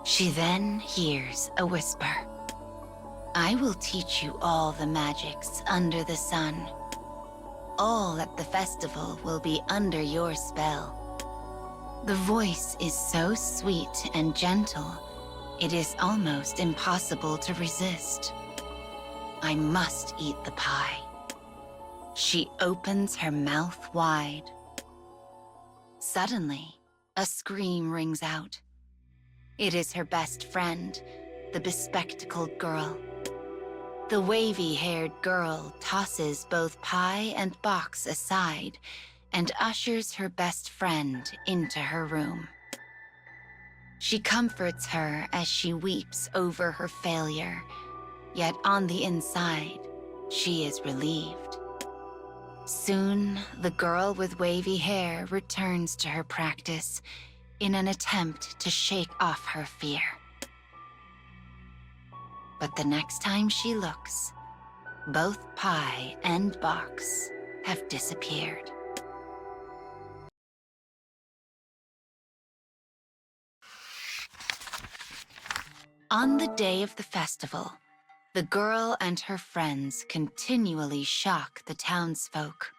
She then hears a whisper. "I will teach you all the magics under the sun. All at the festival will be under your spell." The voice is so sweet and gentle, it is almost impossible to resist. I must eat the pie. She opens her mouth wide. Suddenly, A scream rings out. It is her best friend, the bespectacled girl. The wavy-haired girl tosses both pie and box aside and ushers her best friend into her room. She comforts her as she weeps over her failure, yet on the inside, she is relieved. Soon, the girl with wavy hair returns to her practice in an attempt to shake off her fear. But the next time she looks, both pie and box have disappeared. On the day of the festival, the girl and her friends continually shock the townsfolk.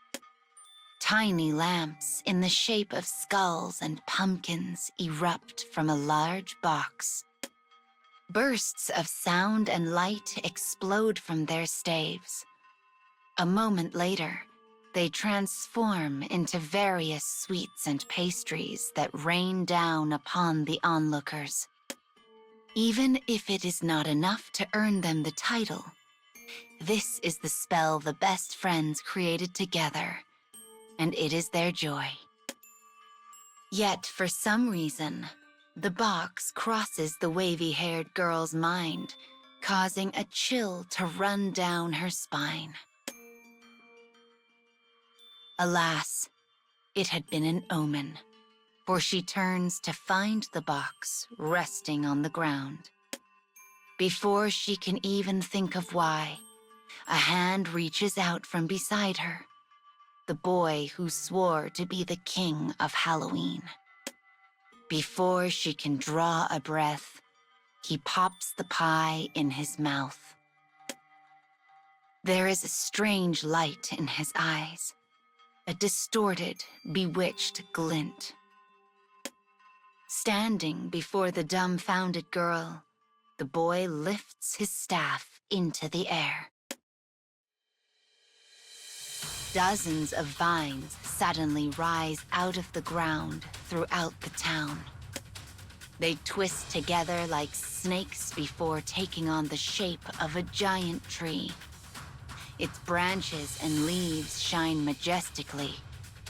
Tiny lamps in the shape of skulls and pumpkins erupt from a large box. Bursts of sound and light explode from their staves. A moment later, they transform into various sweets and pastries that rain down upon the onlookers. Even if it is not enough to earn them the title, this is the spell the best friends created together, and it is their joy. Yet, for some reason, the box crosses the wavy-haired girl's mind, causing a chill to run down her spine. Alas, it had been an omen, for she turns to find the box resting on the ground. Before she can even think of why, a hand reaches out from beside her, the boy who swore to be the king of Halloween. Before she can draw a breath, he pops the pie in his mouth. There is a strange light in his eyes, a distorted, bewitched glint. Standing before the dumbfounded girl, the boy lifts his staff into the air. Dozens of vines suddenly rise out of the ground throughout the town. They twist together like snakes before taking on the shape of a giant tree. Its branches and leaves shine majestically,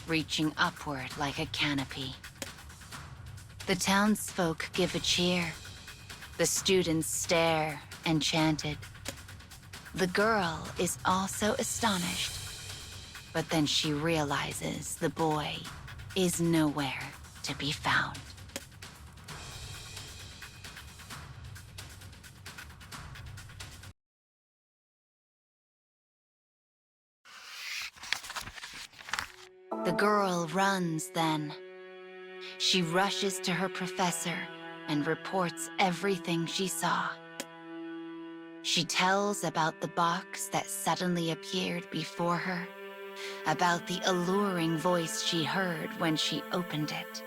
reaching upward like a canopy. The townsfolk give a cheer. The students stare, enchanted. The girl is also astonished, but then she realizes the boy is nowhere to be found. The girl runs then. She rushes to her professor and reports everything she saw. She tells about the box that suddenly appeared before her, about the alluring voice she heard when she opened it.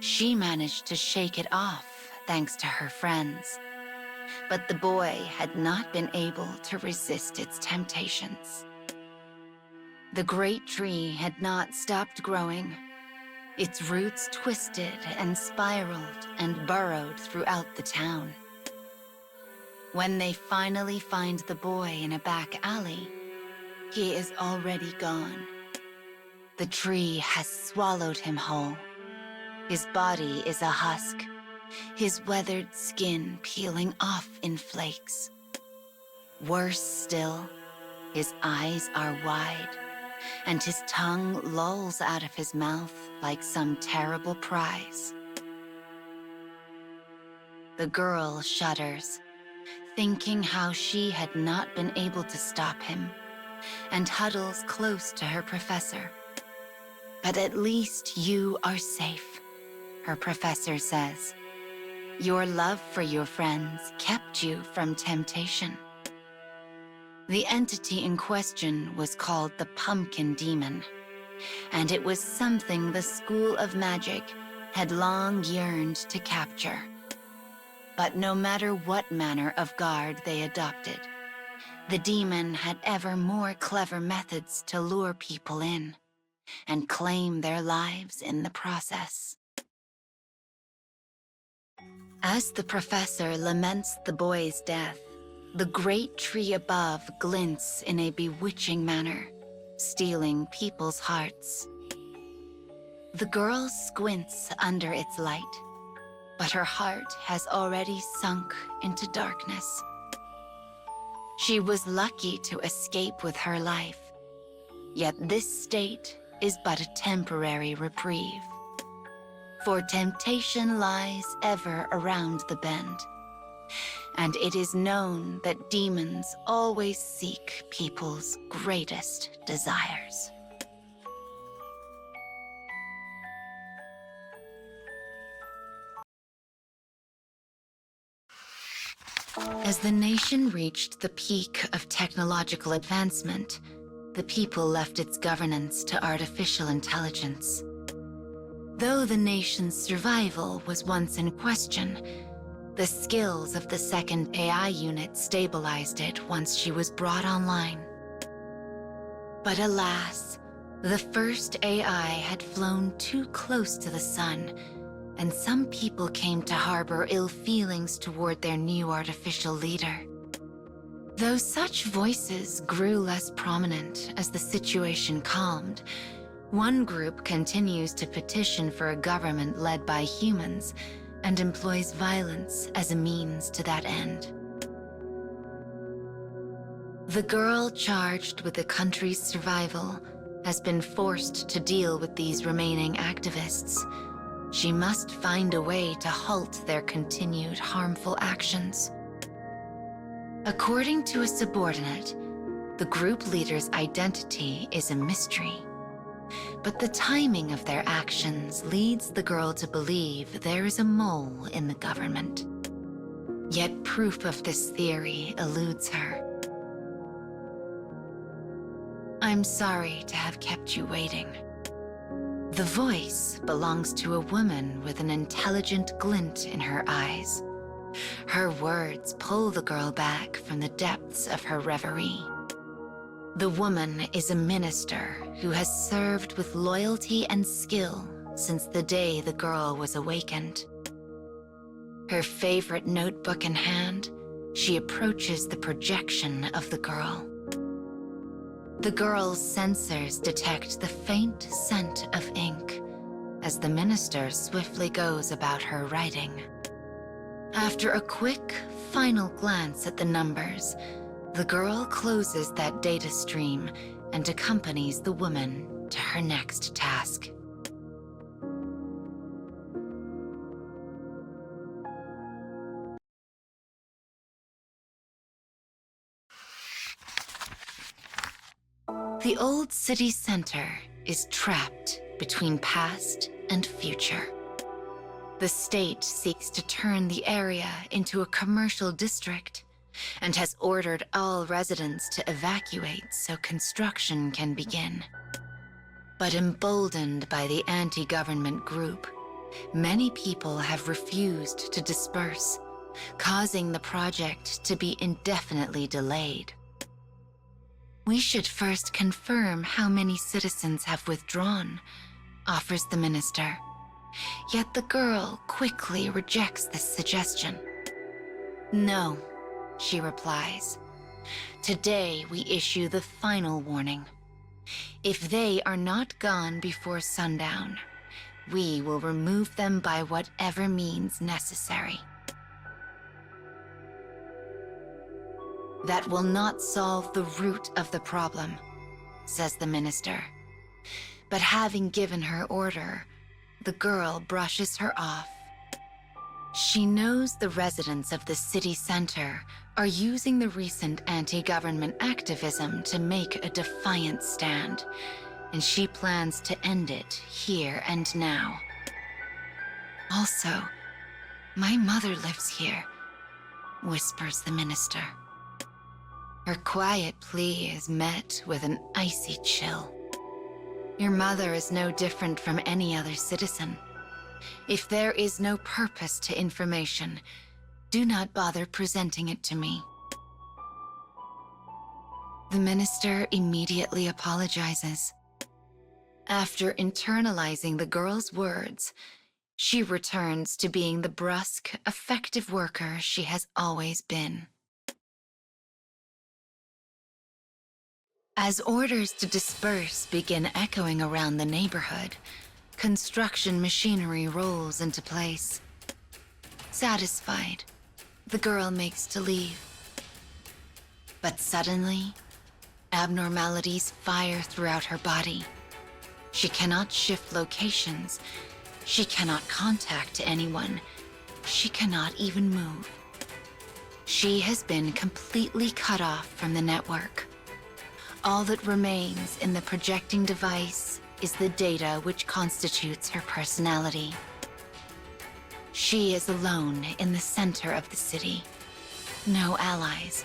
She managed to shake it off thanks to her friends, but the boy had not been able to resist its temptations. The great tree had not stopped growing. Its roots twisted and spiraled and burrowed throughout the town. When they finally find the boy in a back alley, he is already gone. The tree has swallowed him whole. His body is a husk, his weathered skin peeling off in flakes. Worse still, his eyes are wide, and his tongue lolls out of his mouth like some terrible prize. The girl shudders, thinking how she had not been able to stop him, and huddles close to her professor. But at least you are safe, her professor says. Your love for your friends kept you from temptation. The entity in question was called the Pumpkin Demon, and it was something the School of Magic had long yearned to capture. But no matter what manner of guard they adopted, the demon had ever more clever methods to lure people in and claim their lives in the process. As the professor laments the boy's death, the great tree above glints in a bewitching manner, stealing people's hearts. The girl squints under its light, but her heart has already sunk into darkness. She was lucky to escape with her life, yet this state is but a temporary reprieve. For temptation lies ever around the bend, and it is known that demons always seek people's greatest desires. As the nation reached the peak of technological advancement, the people left its governance to artificial intelligence. Though the nation's survival was once in question, the skills of the second AI unit stabilized it once she was brought online. But alas, the first AI had flown too close to the sun, and some people came to harbor ill feelings toward their new artificial leader. Though such voices grew less prominent as the situation calmed, one group continues to petition for a government led by humans and employs violence as a means to that end. The girl charged with the country's survival has been forced to deal with these remaining activists. She must find a way to halt their continued harmful actions. According to a subordinate, the group leader's identity is a mystery. But the timing of their actions leads the girl to believe there is a mole in the government. Yet proof of this theory eludes her. I'm sorry to have kept you waiting. The voice belongs to a woman with an intelligent glint in her eyes. Her words pull the girl back from the depths of her reverie. The woman is a minister who has served with loyalty and skill since the day the girl was awakened. Her favorite notebook in hand, she approaches the projection of the girl. The girl's sensors detect the faint scent of ink as the minister swiftly goes about her writing. After a quick, final glance at the numbers, the girl closes that data stream and accompanies the woman to her next task. The old city center is trapped between past and future. The state seeks to turn the area into a commercial district and has ordered all residents to evacuate so construction can begin. But emboldened by the anti-government group, many people have refused to disperse, causing the project to be indefinitely delayed. We should first confirm how many citizens have withdrawn, offers the minister. Yet the girl quickly rejects this suggestion. No, she replies. Today we issue the final warning. If they are not gone before sundown, we will remove them by whatever means necessary. That will not solve the root of the problem, says the minister. But having given her order, the girl brushes her off. She knows the residents of the city center are using the recent anti-government activism to make a defiant stand, and she plans to end it here and now. Also, my mother lives here, whispers the minister. Her quiet plea is met with an icy chill. Your mother is no different from any other citizen. If there is no purpose to information, do not bother presenting it to me. The minister immediately apologizes. After internalizing the girl's words, She returns to being the brusque, effective worker she has always been. As orders to disperse begin echoing around the neighborhood, construction machinery rolls into place. Satisfied, the girl makes to leave. But suddenly, abnormalities fire throughout her body. She cannot shift locations. She cannot contact anyone. She cannot even move. She has been completely cut off from the network. All that remains in the projecting device is the data which constitutes her personality. She is alone in the center of the city. No allies,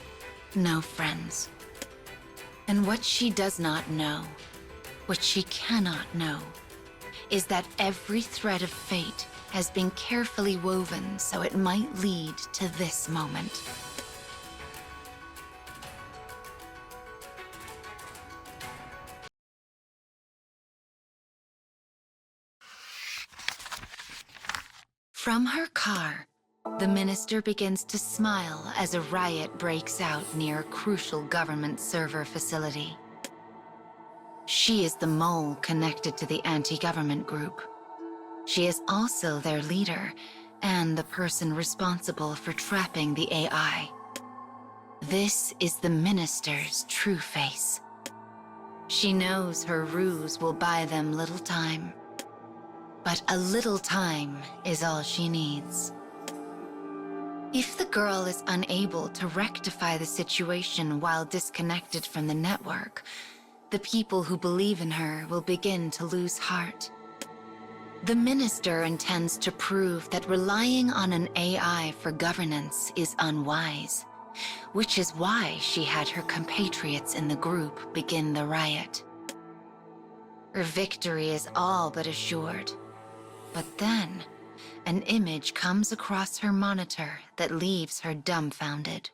no friends. And what she does not know, what she cannot know, is that every thread of fate has been carefully woven so it might lead to this moment. From her car, the minister begins to smile as a riot breaks out near a crucial government server facility. She is the mole connected to the anti-government group. She is also their leader and the person responsible for trapping the AI. This is the minister's true face. She knows her ruse will buy them little time. But a little time is all she needs. If the girl is unable to rectify the situation while disconnected from the network, the people who believe in her will begin to lose heart. The minister intends to prove that relying on an AI for governance is unwise, which is why she had her compatriots in the group begin the riot. Her victory is all but assured. But then, an image comes across her monitor that leaves her dumbfounded.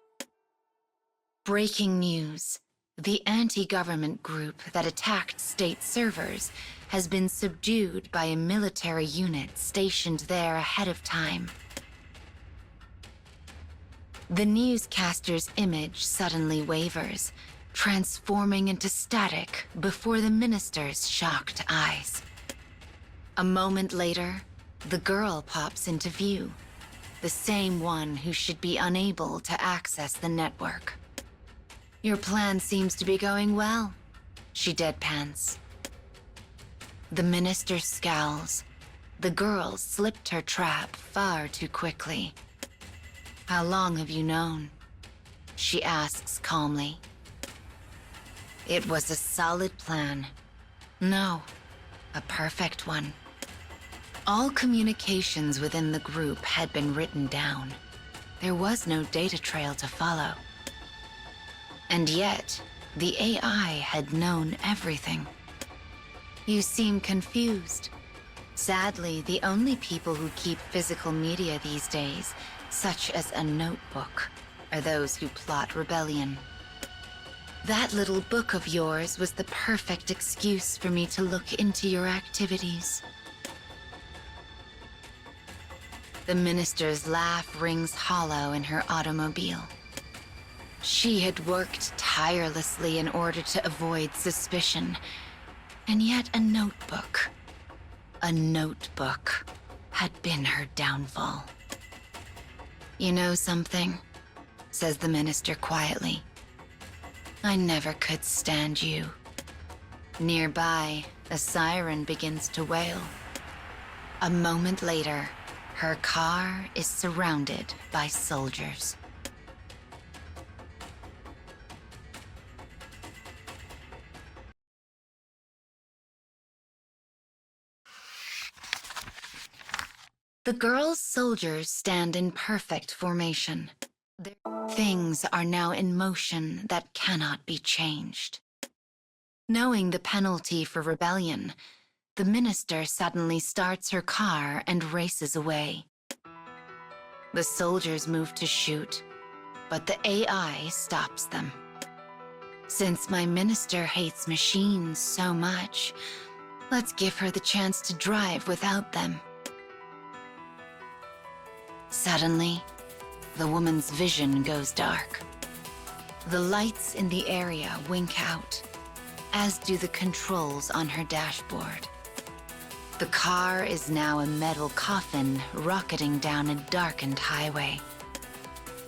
Breaking news. The anti-government group that attacked state servers has been subdued by a military unit stationed there ahead of time. The newscaster's image suddenly wavers, transforming into static before the minister's shocked eyes. A moment later, the girl pops into view, the same one who should be unable to access the network. Your plan seems to be going well, she deadpans. The minister scowls. The girl slipped her trap far too quickly. How long have you known? She asks calmly. It was a solid plan. No, a perfect one. All communications within the group had been written down. There was no data trail to follow. And yet, the AI had known everything. You seem confused. Sadly, the only people who keep physical media these days, such as a notebook, are those who plot rebellion. That little book of yours was the perfect excuse for me to look into your activities. The minister's laugh rings hollow in her automobile. She had worked tirelessly in order to avoid suspicion, and yet a notebook had been her downfall. You know something? Says the minister quietly. I never could stand you. Nearby, a siren begins to wail. A moment later, her car is surrounded by soldiers. The girl's soldiers stand in perfect formation. Their things are now in motion that cannot be changed. Knowing the penalty for rebellion, the minister suddenly starts her car and races away. The soldiers move to shoot, but the AI stops them. Since my minister hates machines so much, let's give her the chance to drive without them. Suddenly, the woman's vision goes dark. The lights in the area wink out, as do the controls on her dashboard. The car is now a metal coffin rocketing down a darkened highway.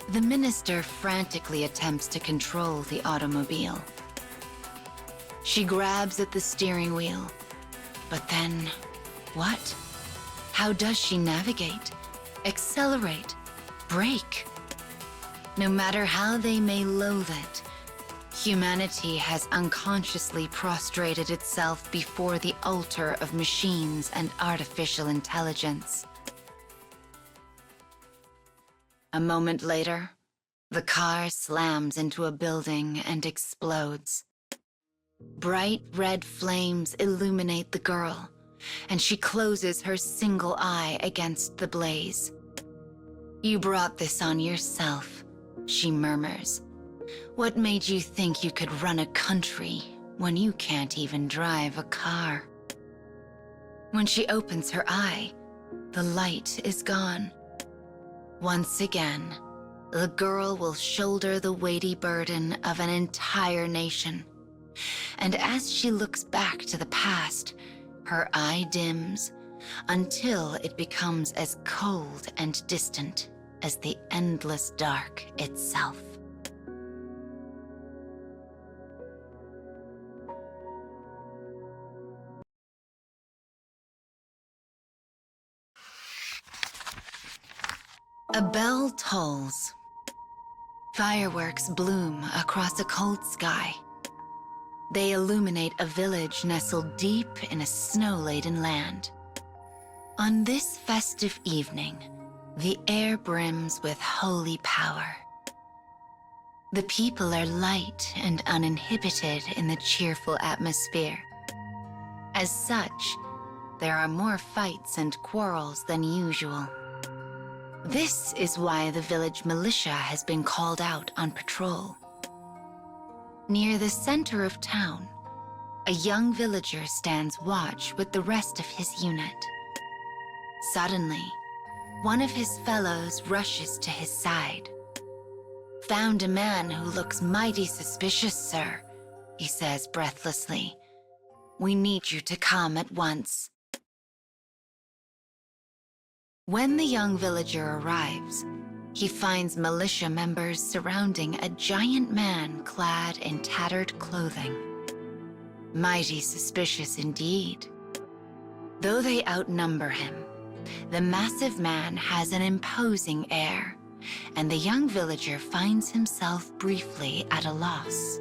The minister frantically attempts to control the automobile. She grabs at the steering wheel, but then, what? How does she navigate, accelerate, brake? No matter how they may loathe it, humanity has unconsciously prostrated itself before the altar of machines and artificial intelligence. A moment later, the car slams into a building and explodes. Bright red flames illuminate the girl, and she closes her single eye against the blaze. "You brought this on yourself," she murmurs. "What made you think you could run a country when you can't even drive a car?" When she opens her eye, the light is gone. Once again, the girl will shoulder the weighty burden of an entire nation. And as she looks back to the past, her eye dims until it becomes as cold and distant as the endless dark itself. A bell tolls. Fireworks bloom across a cold sky. They illuminate a village nestled deep in a snow-laden land. On this festive evening, the air brims with holy power. The people are light and uninhibited in the cheerful atmosphere. As such, there are more fights and quarrels than usual. This is why the village militia has been called out on patrol. Near the center of town, a young villager stands watch with the rest of his unit. Suddenly, one of his fellows rushes to his side. "Found a man who looks mighty suspicious, sir," he says breathlessly. "We need you to come at once." When the young villager arrives, he finds militia members surrounding a giant man clad in tattered clothing. Mighty suspicious indeed. Though they outnumber him, the massive man has an imposing air, and the young villager finds himself briefly at a loss.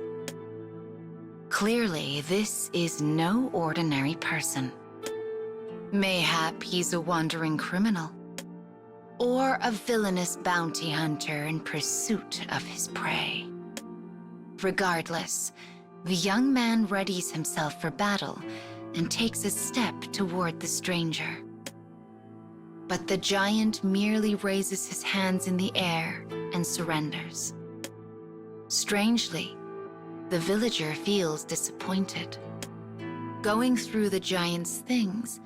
Clearly, this is no ordinary person. Mayhap he's a wandering criminal, or a villainous bounty hunter in pursuit of his prey. Regardless, the young man readies himself for battle and takes a step toward the stranger. But the giant merely raises his hands in the air and surrenders. Strangely, the villager feels disappointed. Going through the giant's things,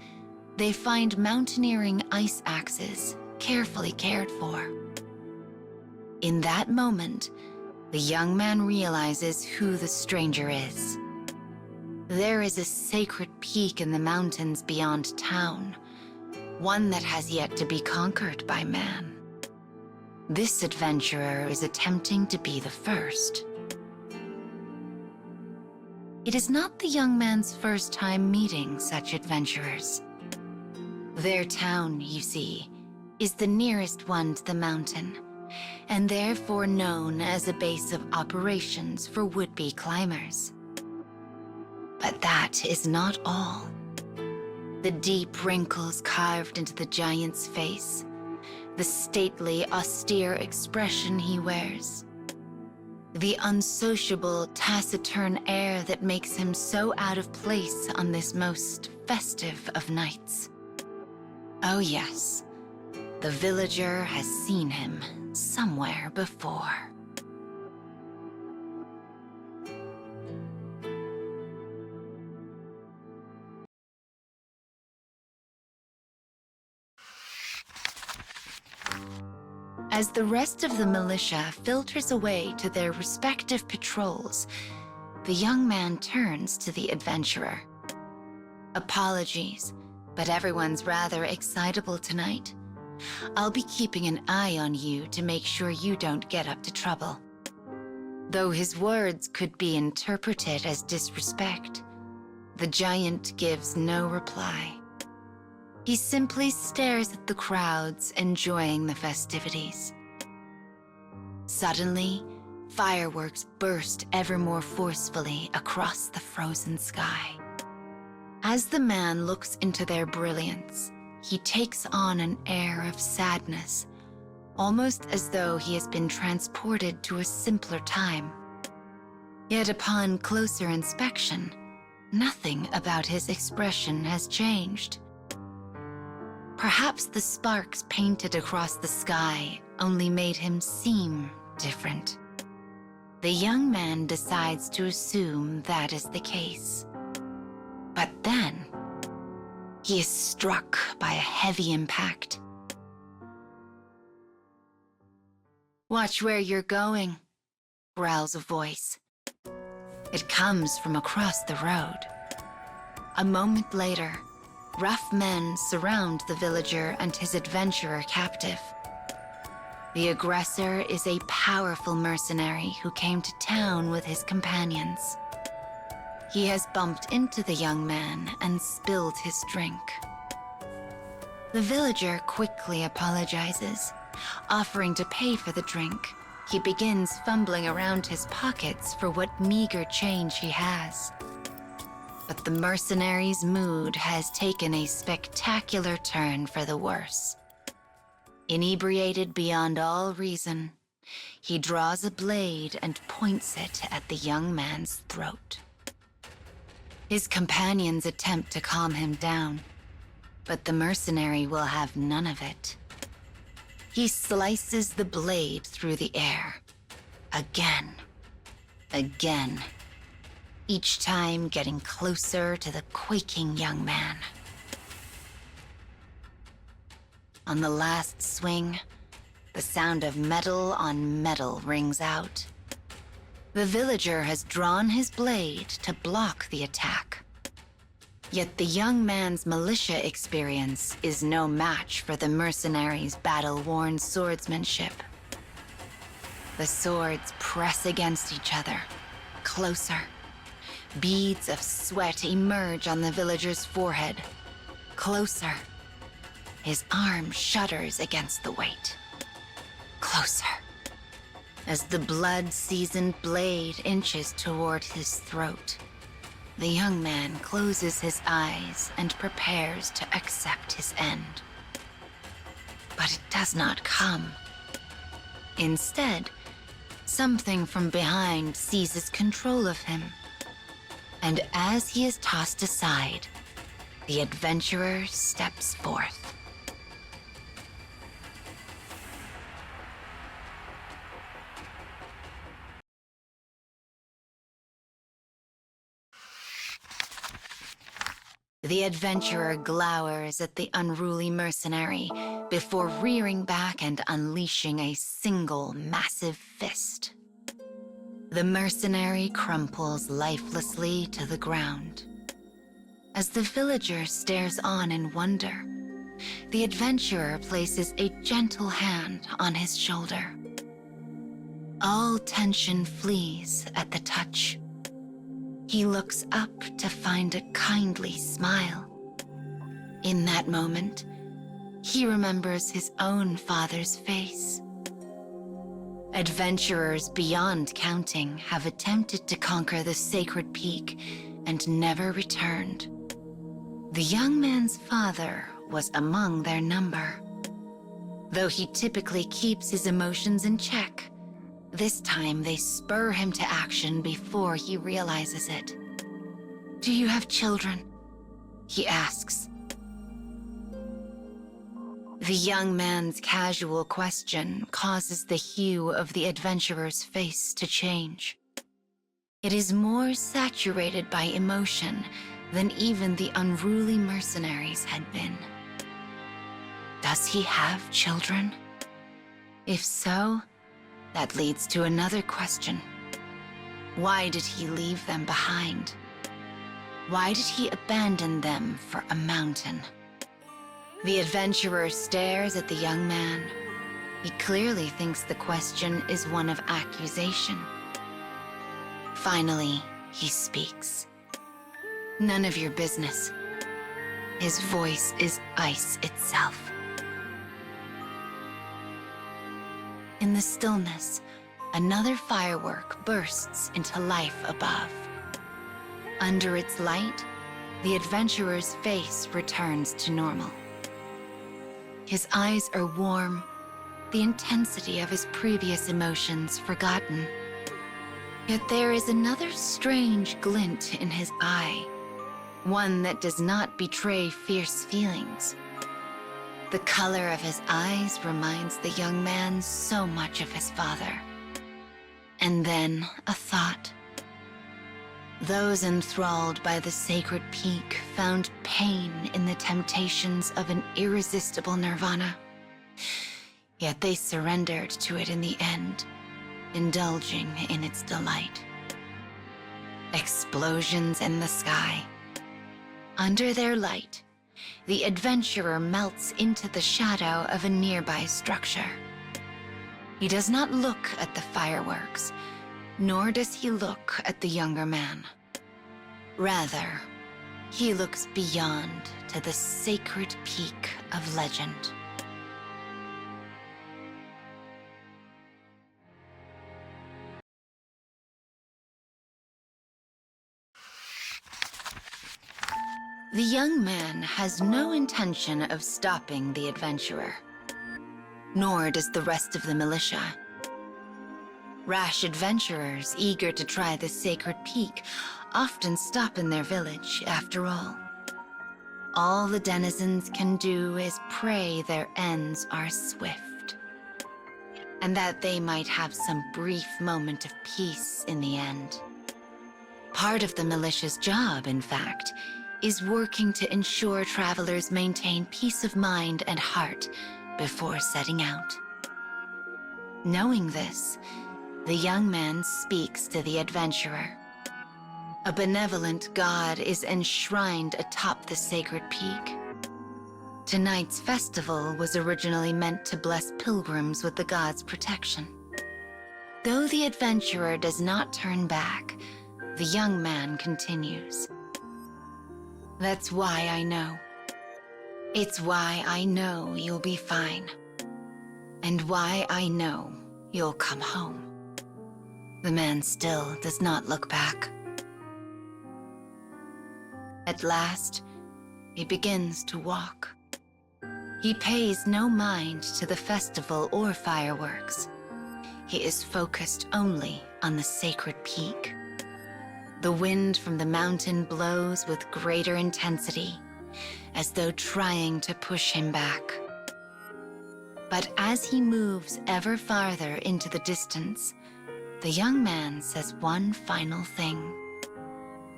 they find mountaineering ice axes carefully cared for. In that moment, the young man realizes who the stranger is. There is a sacred peak in the mountains beyond town, one that has yet to be conquered by man. This adventurer is attempting to be the first. It is not the young man's first time meeting such adventurers. Their town, you see, is the nearest one to the mountain, and therefore known as a base of operations for would-be climbers. But that is not all. The deep wrinkles carved into the giant's face, the stately, austere expression he wears, the unsociable, taciturn air that makes him so out of place on this most festive of nights. Oh yes, the villager has seen him somewhere before. As the rest of the militia filters away to their respective patrols, the young man turns to the adventurer. Apologies, but everyone's rather excitable tonight. I'll be keeping an eye on you to make sure you don't get up to trouble. Though his words could be interpreted as disrespect, the giant gives no reply. He simply stares at the crowds enjoying the festivities. Suddenly, fireworks burst ever more forcefully across the frozen sky. As the man looks into their brilliance, he takes on an air of sadness, almost as though he has been transported to a simpler time. Yet upon closer inspection, nothing about his expression has changed. Perhaps the sparks painted across the sky only made him seem different. The young man decides to assume that is the case. But then, he is struck by a heavy impact. "Watch where you're going," growls a voice. It comes from across the road. A moment later, rough men surround the villager and his adventurer captive. The aggressor is a powerful mercenary who came to town with his companions. He has bumped into the young man and spilled his drink. The villager quickly apologizes. Offering to pay for the drink, he begins fumbling around his pockets for what meager change he has. But the mercenary's mood has taken a spectacular turn for the worse. Inebriated beyond all reason, he draws a blade and points it at the young man's throat. His companions attempt to calm him down, but the mercenary will have none of it. He slices the blade through the air, again, each time getting closer to the quaking young man. On the last swing, the sound of metal on metal rings out. The villager has drawn his blade to block the attack. Yet the young man's militia experience is no match for the mercenary's battle-worn swordsmanship. The swords press against each other, closer. Beads of sweat emerge on the villager's forehead, closer. His arm shudders against the weight. Closer. As the blood-seasoned blade inches toward his throat, the young man closes his eyes and prepares to accept his end. But it does not come. Instead, something from behind seizes control of him. And as he is tossed aside, the adventurer steps forth. The adventurer glowers at the unruly mercenary before rearing back and unleashing a single massive fist. The mercenary crumples lifelessly to the ground. As the villager stares on in wonder, the adventurer places a gentle hand on his shoulder. All tension flees at the touch. He looks up to find a kindly smile. In that moment, he remembers his own father's face. Adventurers beyond counting have attempted to conquer the sacred peak and never returned. The young man's father was among their number. Though he typically keeps his emotions in check, this time they spur him to action before he realizes it. "Do you have children?" he asks. The young man's casual question causes the hue of the adventurer's face to change. It is more saturated by emotion than even the unruly mercenaries had been. Does he have children? If so, that leads to another question. Why did he leave them behind? Why did he abandon them for a mountain? The adventurer stares at the young man. He clearly thinks the question is one of accusation. Finally, he speaks. None of your business. His voice is ice itself. In the stillness, another firework bursts into life above. Under its light, the adventurer's face returns to normal. His eyes are warm, the intensity of his previous emotions forgotten. Yet there is another strange glint in his eye, one that does not betray fierce feelings. The color of his eyes reminds the young man so much of his father. And then a thought. Those enthralled by the sacred peak found pain in the temptations of an irresistible nirvana. Yet they surrendered to it in the end, indulging in its delight. Explosions in the sky. Under their light, the adventurer melts into the shadow of a nearby structure. He does not look at the fireworks, nor does he look at the younger man. Rather, he looks beyond to the sacred peak of legend. The young man has no intention of stopping the adventurer, nor does the rest of the militia. Rash adventurers eager to try the sacred peak often stop in their village, after all. All the denizens can do is pray their ends are swift, and that they might have some brief moment of peace in the end. Part of the militia's job, in fact, is working to ensure travelers maintain peace of mind and heart before setting out. Knowing this, the young man speaks to the adventurer. A benevolent god is enshrined atop the sacred peak. Tonight's festival was originally meant to bless pilgrims with the god's protection. Though the adventurer does not turn back, the young man continues. That's why I know. It's why I know you'll be fine. And why I know you'll come home. The man still does not look back. At last, he begins to walk. He pays no mind to the festival or fireworks. He is focused only on the sacred peak. The wind from the mountain blows with greater intensity, as though trying to push him back. But as he moves ever farther into the distance, the young man says one final thing.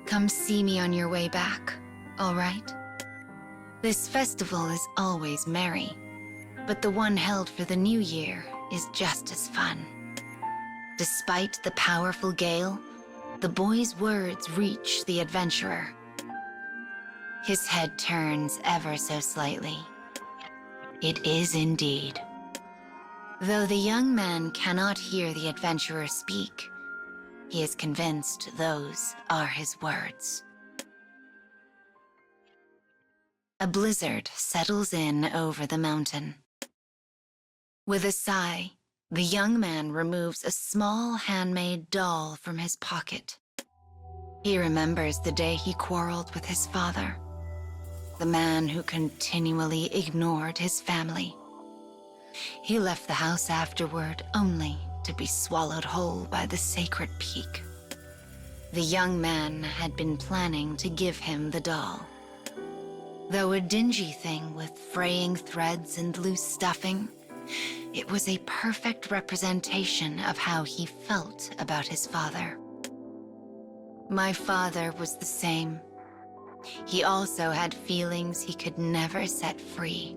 Come see me on your way back, all right? This festival is always merry, but the one held for the new year is just as fun. Despite the powerful gale, the boy's words reach the adventurer. His head turns ever so slightly. It is indeed. Though the young man cannot hear the adventurer speak, he is convinced those are his words. A blizzard settles in over the mountain. With a sigh, the young man removes a small handmade doll from his pocket. He remembers the day he quarreled with his father, the man who continually ignored his family. He left the house afterward only to be swallowed whole by the sacred peak. The young man had been planning to give him the doll. Though a dingy thing with fraying threads and loose stuffing, it was a perfect representation of how he felt about his father. My father was the same. He also had feelings he could never set free.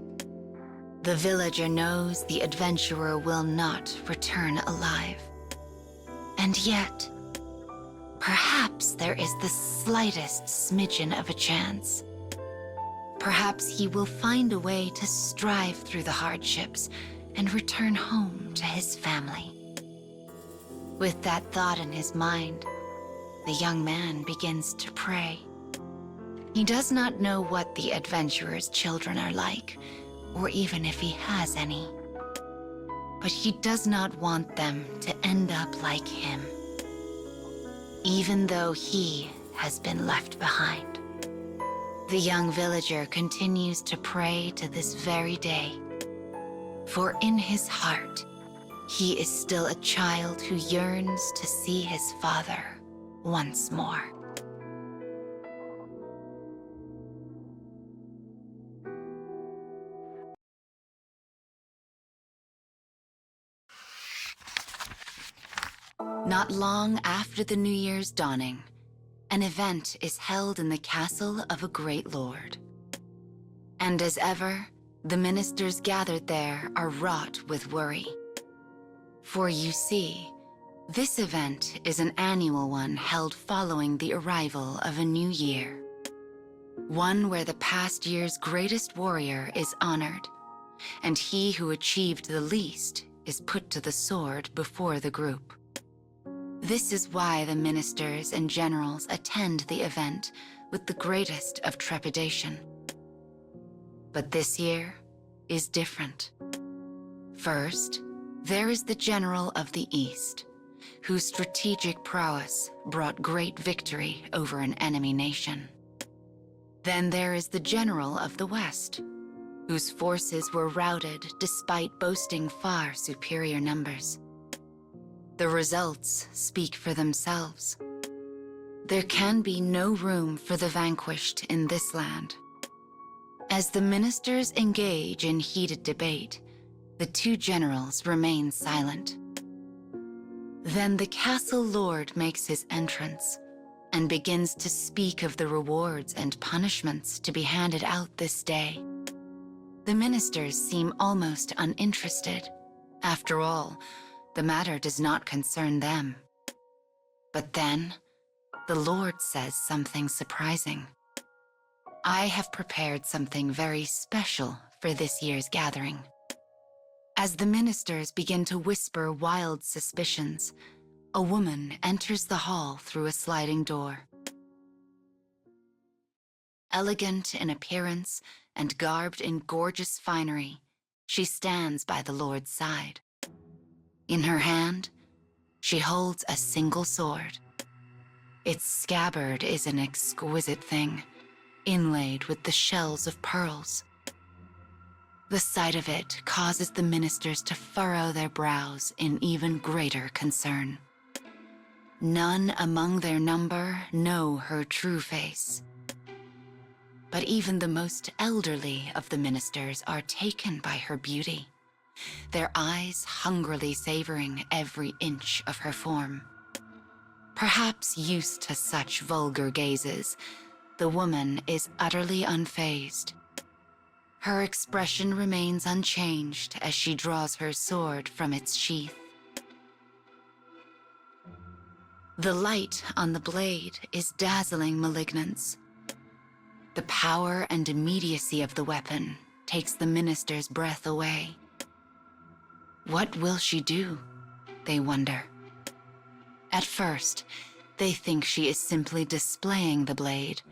The villager knows the adventurer will not return alive. And yet, perhaps there is the slightest smidgen of a chance. Perhaps he will find a way to strive through the hardships and return home to his family. With that thought in his mind, the young man begins to pray. He does not know what the adventurer's children are like, or even if he has any. But he does not want them to end up like him, even though he has been left behind. The young villager continues to pray to this very day, for in his heart, he is still a child who yearns to see his father once more. Not long after the New Year's dawning, an event is held in the castle of a great lord. And as ever, the ministers gathered there are wrought with worry. For you see, this event is an annual one held following the arrival of a new year. One where the past year's greatest warrior is honored, and he who achieved the least is put to the sword before the group. This is why the ministers and generals attend the event with the greatest of trepidation. But this year is different. First, there is the general of the East, whose strategic prowess brought great victory over an enemy nation. Then there is the general of the West, whose forces were routed despite boasting far superior numbers. The results speak for themselves. There can be no room for the vanquished in this land. As the ministers engage in heated debate, the two generals remain silent. Then the castle lord makes his entrance and begins to speak of the rewards and punishments to be handed out this day. The ministers seem almost uninterested. After all, the matter does not concern them. But then, the Lord says something surprising. I have prepared something very special for this year's gathering. As the ministers begin to whisper wild suspicions, a woman enters the hall through a sliding door. Elegant in appearance and garbed in gorgeous finery, she stands by the Lord's side. In her hand, she holds a single sword. Its scabbard is an exquisite thing, inlaid with the shells of pearls. The sight of it causes the ministers to furrow their brows in even greater concern. None among their number know her true face. But even the most elderly of the ministers are taken by her beauty, their eyes hungrily savoring every inch of her form. Perhaps used to such vulgar gazes, the woman is utterly unfazed. Her expression remains unchanged as she draws her sword from its sheath. The light on the blade is dazzling malignance. The power and immediacy of the weapon takes the minister's breath away. What will she do? They wonder. At first, they think she is simply displaying the blade,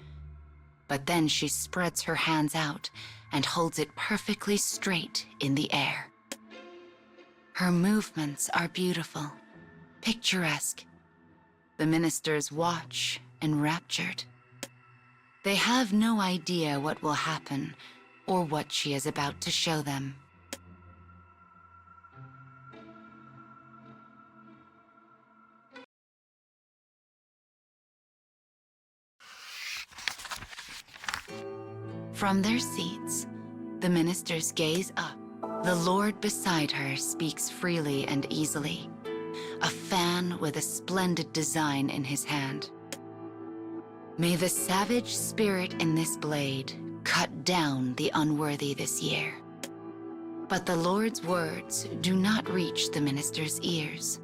but then she spreads her hands out and holds it perfectly straight in the air. Her movements are beautiful, picturesque. The ministers watch, enraptured. They have no idea what will happen or what she is about to show them. From their seats, the ministers gaze up. The Lord beside her speaks freely and easily, a fan with a splendid design in his hand. May the savage spirit in this blade cut down the unworthy this year. But the Lord's words do not reach the minister's ears.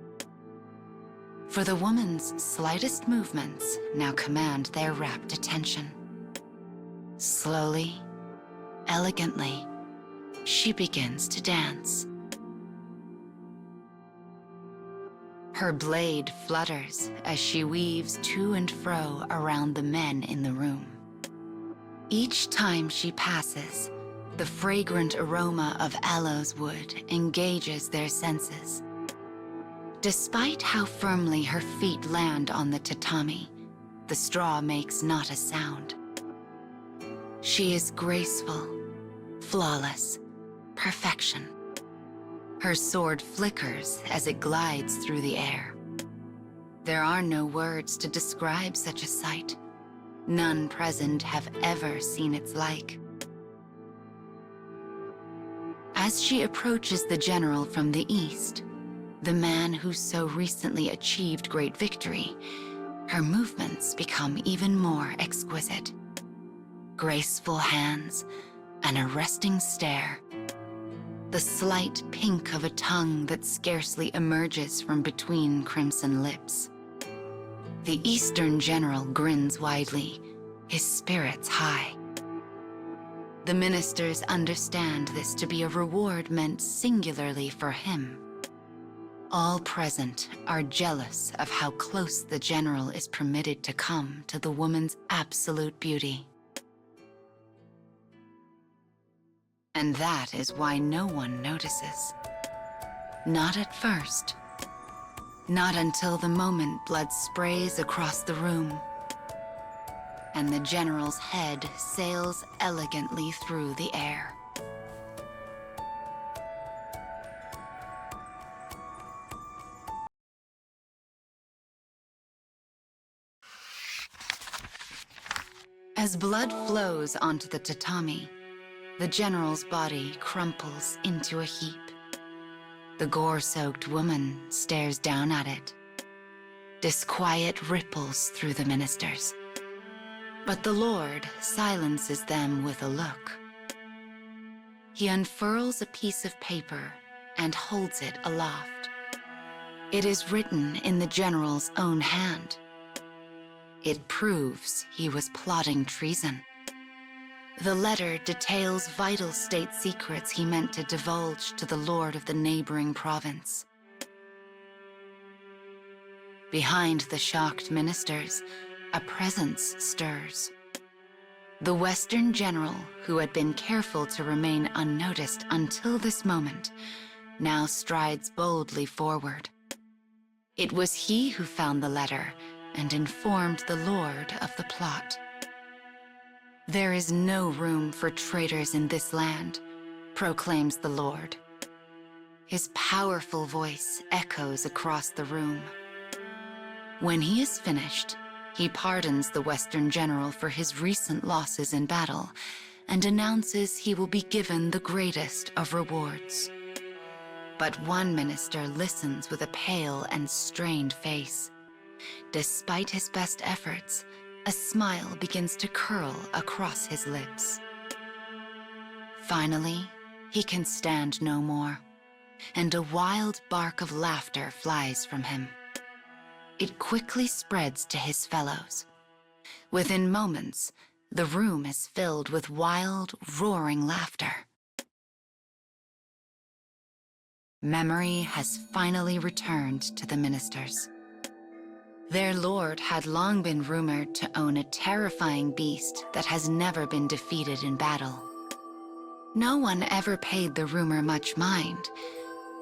For the woman's slightest movements now command their rapt attention. Slowly, elegantly, she begins to dance. Her blade flutters as she weaves to and fro around the men in the room. Each time she passes, the fragrant aroma of aloes wood engages their senses. Despite how firmly her feet land on the tatami, the straw makes not a sound. She is graceful, flawless, perfection. Her sword flickers as it glides through the air. There are no words to describe such a sight. None present have ever seen its like. As she approaches the general from the east, the man who so recently achieved great victory, her movements become even more exquisite. Graceful hands, an arresting stare, the slight pink of a tongue that scarcely emerges from between crimson lips. The Eastern general grins widely, his spirits high. The ministers understand this to be a reward meant singularly for him. All present are jealous of how close the general is permitted to come to the woman's absolute beauty. And that is why no one notices. Not at first. Not until the moment blood sprays across the room, and the general's head sails elegantly through the air. As blood flows onto the tatami, the general's body crumples into a heap. The gore-soaked woman stares down at it. Disquiet ripples through the ministers. But the Lord silences them with a look. He unfurls a piece of paper and holds it aloft. It is written in the general's own hand. It proves he was plotting treason. The letter details vital state secrets he meant to divulge to the lord of the neighboring province. Behind the shocked ministers, a presence stirs. The Western general, who had been careful to remain unnoticed until this moment, now strides boldly forward. It was he who found the letter and informed the lord of the plot. There is no room for traitors in this land, proclaims the lord. His powerful voice echoes across the room. When he is finished, he pardons the Western general for his recent losses in battle and announces he will be given the greatest of rewards. But one minister listens with a pale and strained face. Despite his best efforts, a smile begins to curl across his lips. Finally, he can stand no more, and a wild bark of laughter flies from him. It quickly spreads to his fellows. Within moments, the room is filled with wild, roaring laughter. Memory has finally returned to the ministers. Their lord had long been rumored to own a terrifying beast that has never been defeated in battle. No one ever paid the rumor much mind,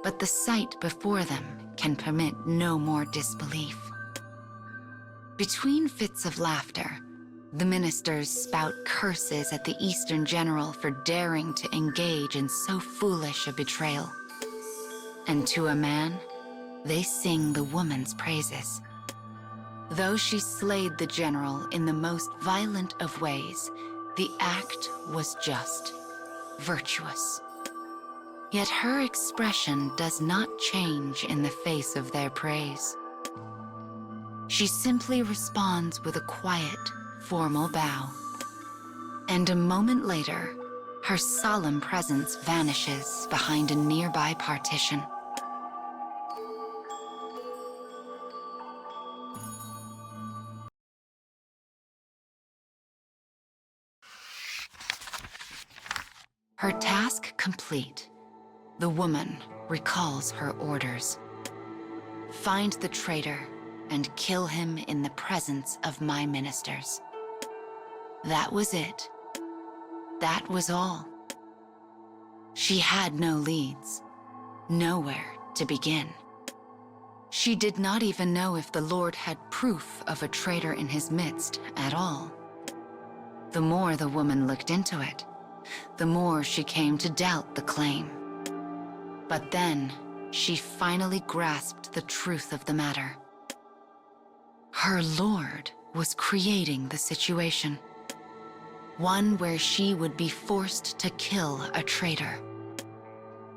but the sight before them can permit no more disbelief. Between fits of laughter, the ministers spout curses at the Eastern general for daring to engage in so foolish a betrayal. And to a man, they sing the woman's praises. Though she slayed the general in the most violent of ways, the act was just, virtuous. Yet her expression does not change in the face of their praise. She simply responds with a quiet, formal bow. And a moment later, her solemn presence vanishes behind a nearby partition. Her task complete, the woman recalls her orders. Find the traitor and kill him in the presence of my ministers. That was it. That was all. She had no leads, nowhere to begin. She did not even know if the Lord had proof of a traitor in his midst at all. The more the woman looked into it, the more she came to doubt the claim. But then, she finally grasped the truth of the matter. Her Lord was creating the situation. One where she would be forced to kill a traitor.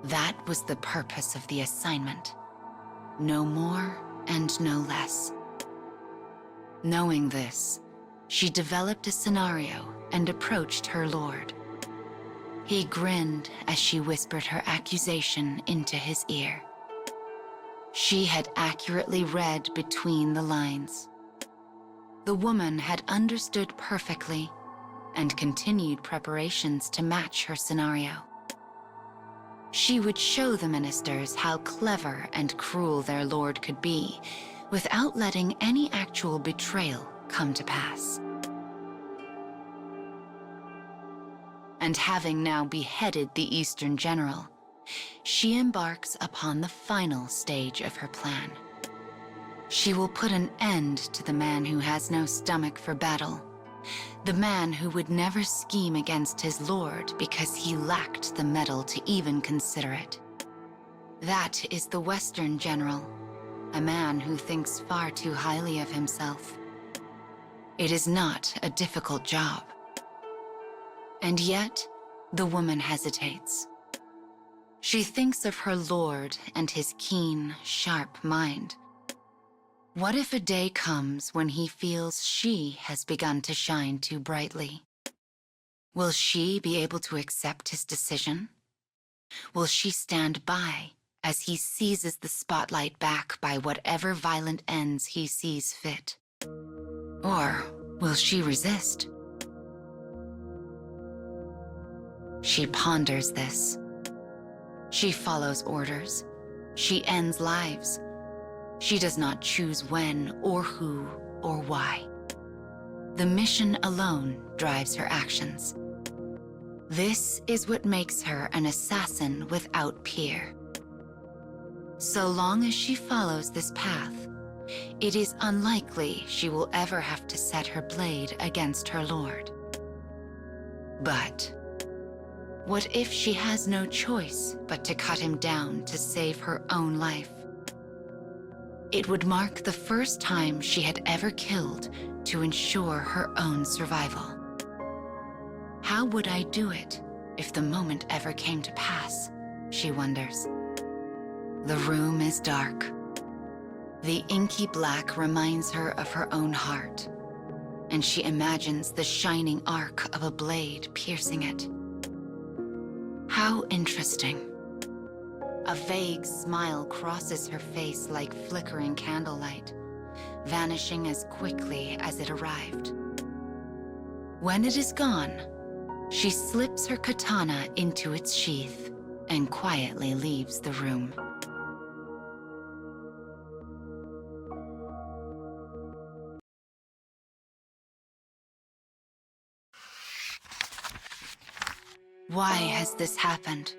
That was the purpose of the assignment. No more and no less. Knowing this, she developed a scenario and approached her Lord. He grinned as she whispered her accusation into his ear. She had accurately read between the lines. The woman had understood perfectly and continued preparations to match her scenario. She would show the ministers how clever and cruel their Lord could be without letting any actual betrayal come to pass. And having now beheaded the Eastern General, she embarks upon the final stage of her plan. She will put an end to the man who has no stomach for battle, the man who would never scheme against his Lord because he lacked the mettle to even consider it. That is the Western General, a man who thinks far too highly of himself. It is not a difficult job. And yet, the woman hesitates. She thinks of her Lord and his keen, sharp mind. What if a day comes when he feels she has begun to shine too brightly? Will she be able to accept his decision? Will she stand by as he seizes the spotlight back by whatever violent ends he sees fit? Or will she resist? She ponders this. She follows orders. She ends lives. She does not choose when or who or why. The mission alone drives her actions. This is what makes her an assassin without peer. So long as she follows this path, it is unlikely she will ever have to set her blade against her Lord. But what if she has no choice but to cut him down to save her own life? It would mark the first time she had ever killed to ensure her own survival. How would I do it if the moment ever came to pass, she wonders. The room is dark. The inky black reminds her of her own heart, and she imagines the shining arc of a blade piercing it. How interesting. A vague smile crosses her face like flickering candlelight, vanishing as quickly as it arrived. When it is gone, she slips her katana into its sheath and quietly leaves the room. Why has this happened?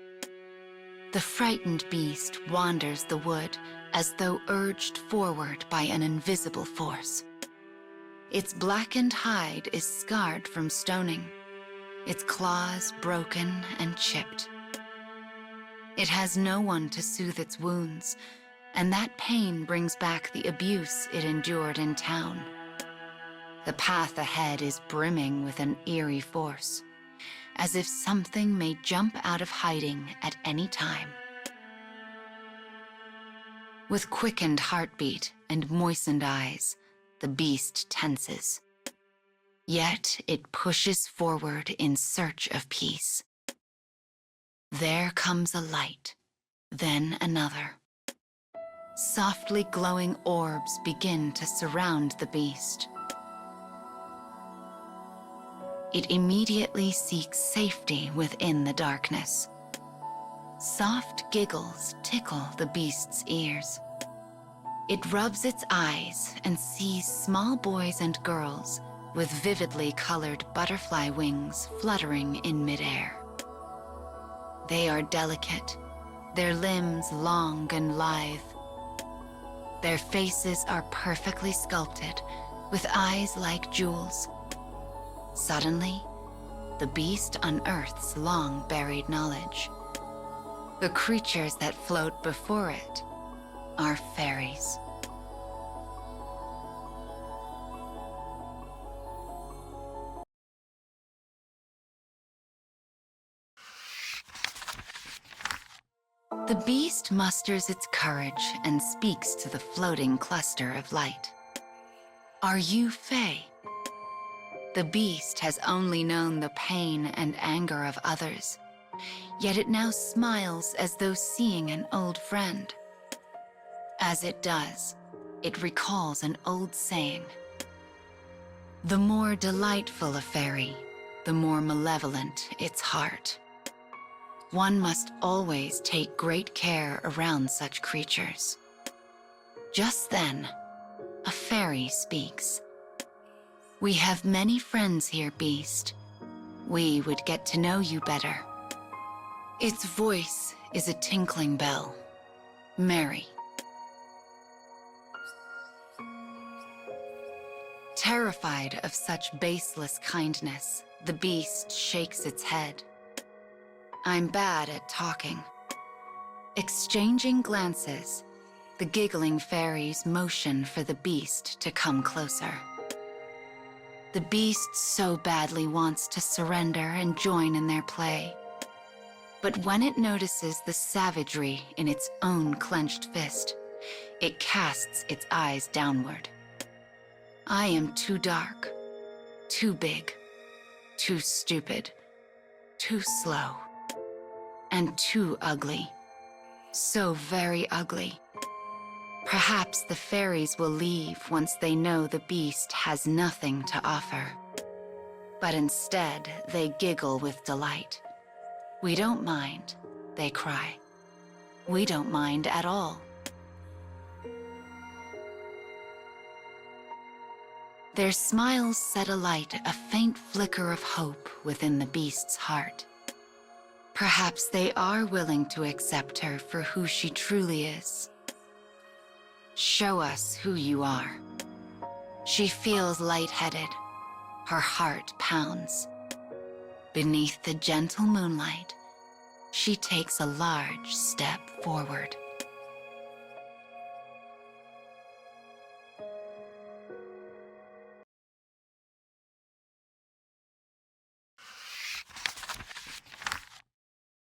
The frightened beast wanders the wood as though urged forward by an invisible force. Its blackened hide is scarred from stoning, its claws broken and chipped. It has no one to soothe its wounds, and that pain brings back the abuse it endured in town. The path ahead is brimming with an eerie force, as if something may jump out of hiding at any time. With quickened heartbeat and moistened eyes, the beast tenses. Yet it pushes forward in search of peace. There comes a light, then another. Softly glowing orbs begin to surround the beast. It immediately seeks safety within the darkness. Soft giggles tickle the beast's ears. It rubs its eyes and sees small boys and girls with vividly colored butterfly wings fluttering in midair. They are delicate, their limbs long and lithe. Their faces are perfectly sculpted, with eyes like jewels. Suddenly, the beast unearths long-buried knowledge. The creatures that float before it are fairies. The beast musters its courage and speaks to the floating cluster of light. Are you Fae? The beast has only known the pain and anger of others, yet it now smiles as though seeing an old friend. As it does, it recalls an old saying. The more delightful a fairy, the more malevolent its heart. One must always take great care around such creatures. Just then, a fairy speaks. We have many friends here, Beast. We would get to know you better. Its voice is a tinkling bell. Merry. Terrified of such baseless kindness, the beast shakes its head. I'm bad at talking. Exchanging glances, the giggling fairies motion for the beast to come closer. The beast so badly wants to surrender and join in their play. But when it notices the savagery in its own clenched fist, it casts its eyes downward. I am too dark, too big, too stupid, too slow, and too ugly. So very ugly. Perhaps the fairies will leave once they know the beast has nothing to offer. But instead, they giggle with delight. We don't mind, they cry. We don't mind at all. Their smiles set alight a faint flicker of hope within the beast's heart. Perhaps they are willing to accept her for who she truly is. Show us who you are. She feels lightheaded. Her heart pounds. Beneath the gentle moonlight, she takes a large step forward.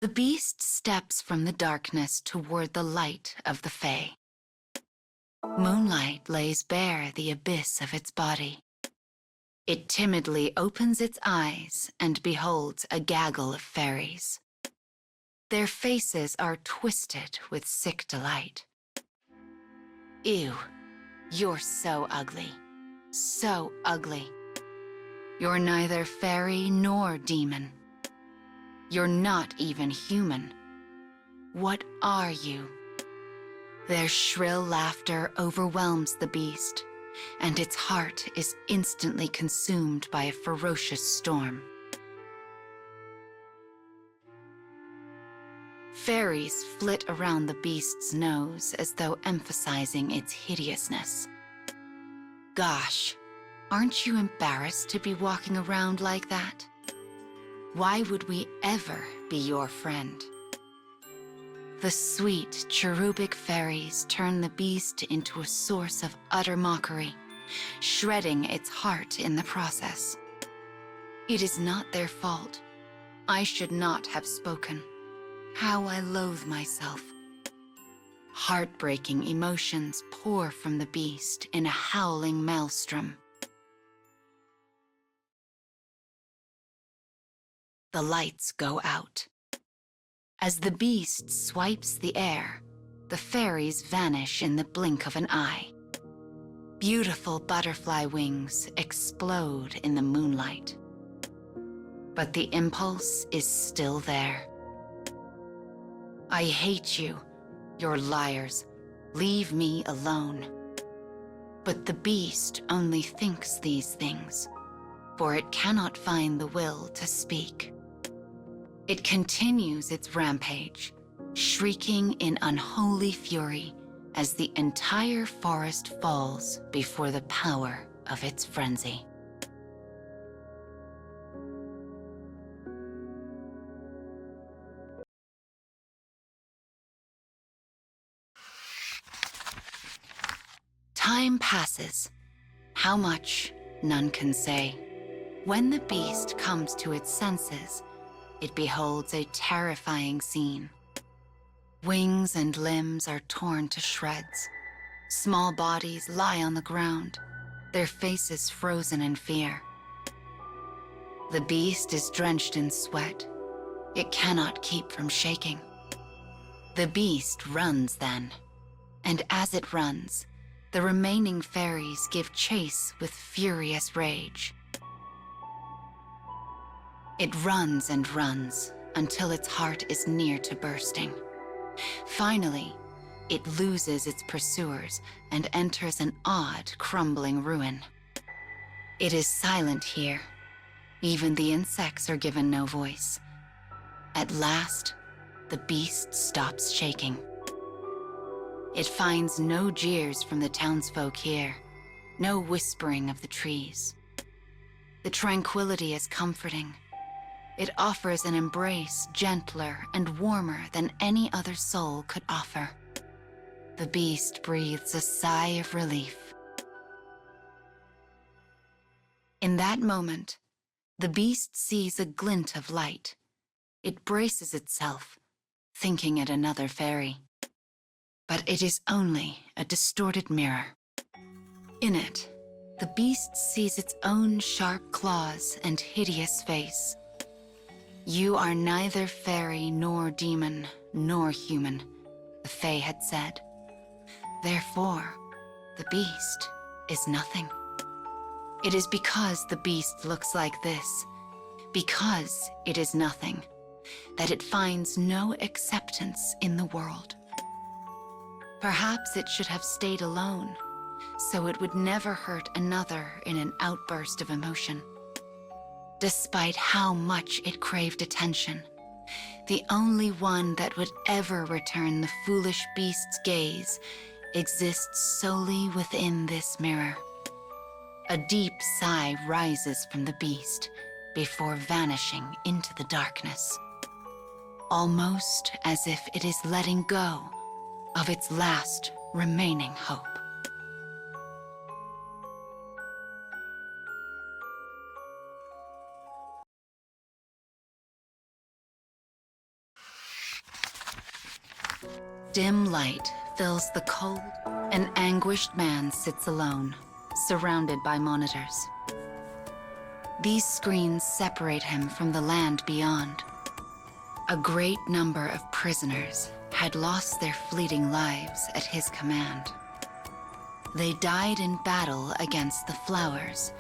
The beast steps from the darkness toward the light of the Fae. Moonlight lays bare the abyss of its body. It timidly opens its eyes and beholds a gaggle of fairies. Their faces are twisted with sick delight. Ew, you're so ugly. So ugly. You're neither fairy nor demon. You're not even human. What are you? Their shrill laughter overwhelms the beast, and its heart is instantly consumed by a ferocious storm. Fairies flit around the beast's nose as though emphasizing its hideousness. Gosh, aren't you embarrassed to be walking around like that? Why would we ever be your friend? The sweet, cherubic fairies turn the beast into a source of utter mockery, shredding its heart in the process. It is not their fault. I should not have spoken. How I loathe myself. Heartbreaking emotions pour from the beast in a howling maelstrom. The lights go out. As the beast swipes the air, the fairies vanish in the blink of an eye. Beautiful butterfly wings explode in the moonlight. But the impulse is still there. I hate you, you're liars. Leave me alone. But the beast only thinks these things, for it cannot find the will to speak. It continues its rampage, shrieking in unholy fury as the entire forest falls before the power of its frenzy. Time passes. How much, none can say. When the beast comes to its senses, it beholds a terrifying scene. Wings and limbs are torn to shreds. Small bodies lie on the ground, their faces frozen in fear. The beast is drenched in sweat. It cannot keep from shaking. The beast runs then, and as it runs, the remaining fairies give chase with furious rage. It runs and runs until its heart is near to bursting. Finally, it loses its pursuers and enters an odd, crumbling ruin. It is silent here. Even the insects are given no voice. At last, the beast stops shaking. It finds no jeers from the townsfolk here, no whispering of the trees. The tranquility is comforting. It offers an embrace gentler and warmer than any other soul could offer. The beast breathes a sigh of relief. In that moment, the beast sees a glint of light. It braces itself, thinking it another fairy. But it is only a distorted mirror. In it, the beast sees its own sharp claws and hideous face. You are neither fairy nor demon nor human, the Fae had said. Therefore, the beast is nothing. It is because the beast looks like this, because it is nothing, that it finds no acceptance in the world. Perhaps it should have stayed alone, so it would never hurt another in an outburst of emotion. Despite how much it craved attention, the only one that would ever return the foolish beast's gaze exists solely within this mirror. A deep sigh rises from the beast before vanishing into the darkness, almost as if it is letting go of its last remaining hope. Dim light fills the cold. An anguished man sits alone, surrounded by monitors. These screens separate him from the land beyond. A great number of prisoners had lost their fleeting lives at his command. They died in battle against the flowers,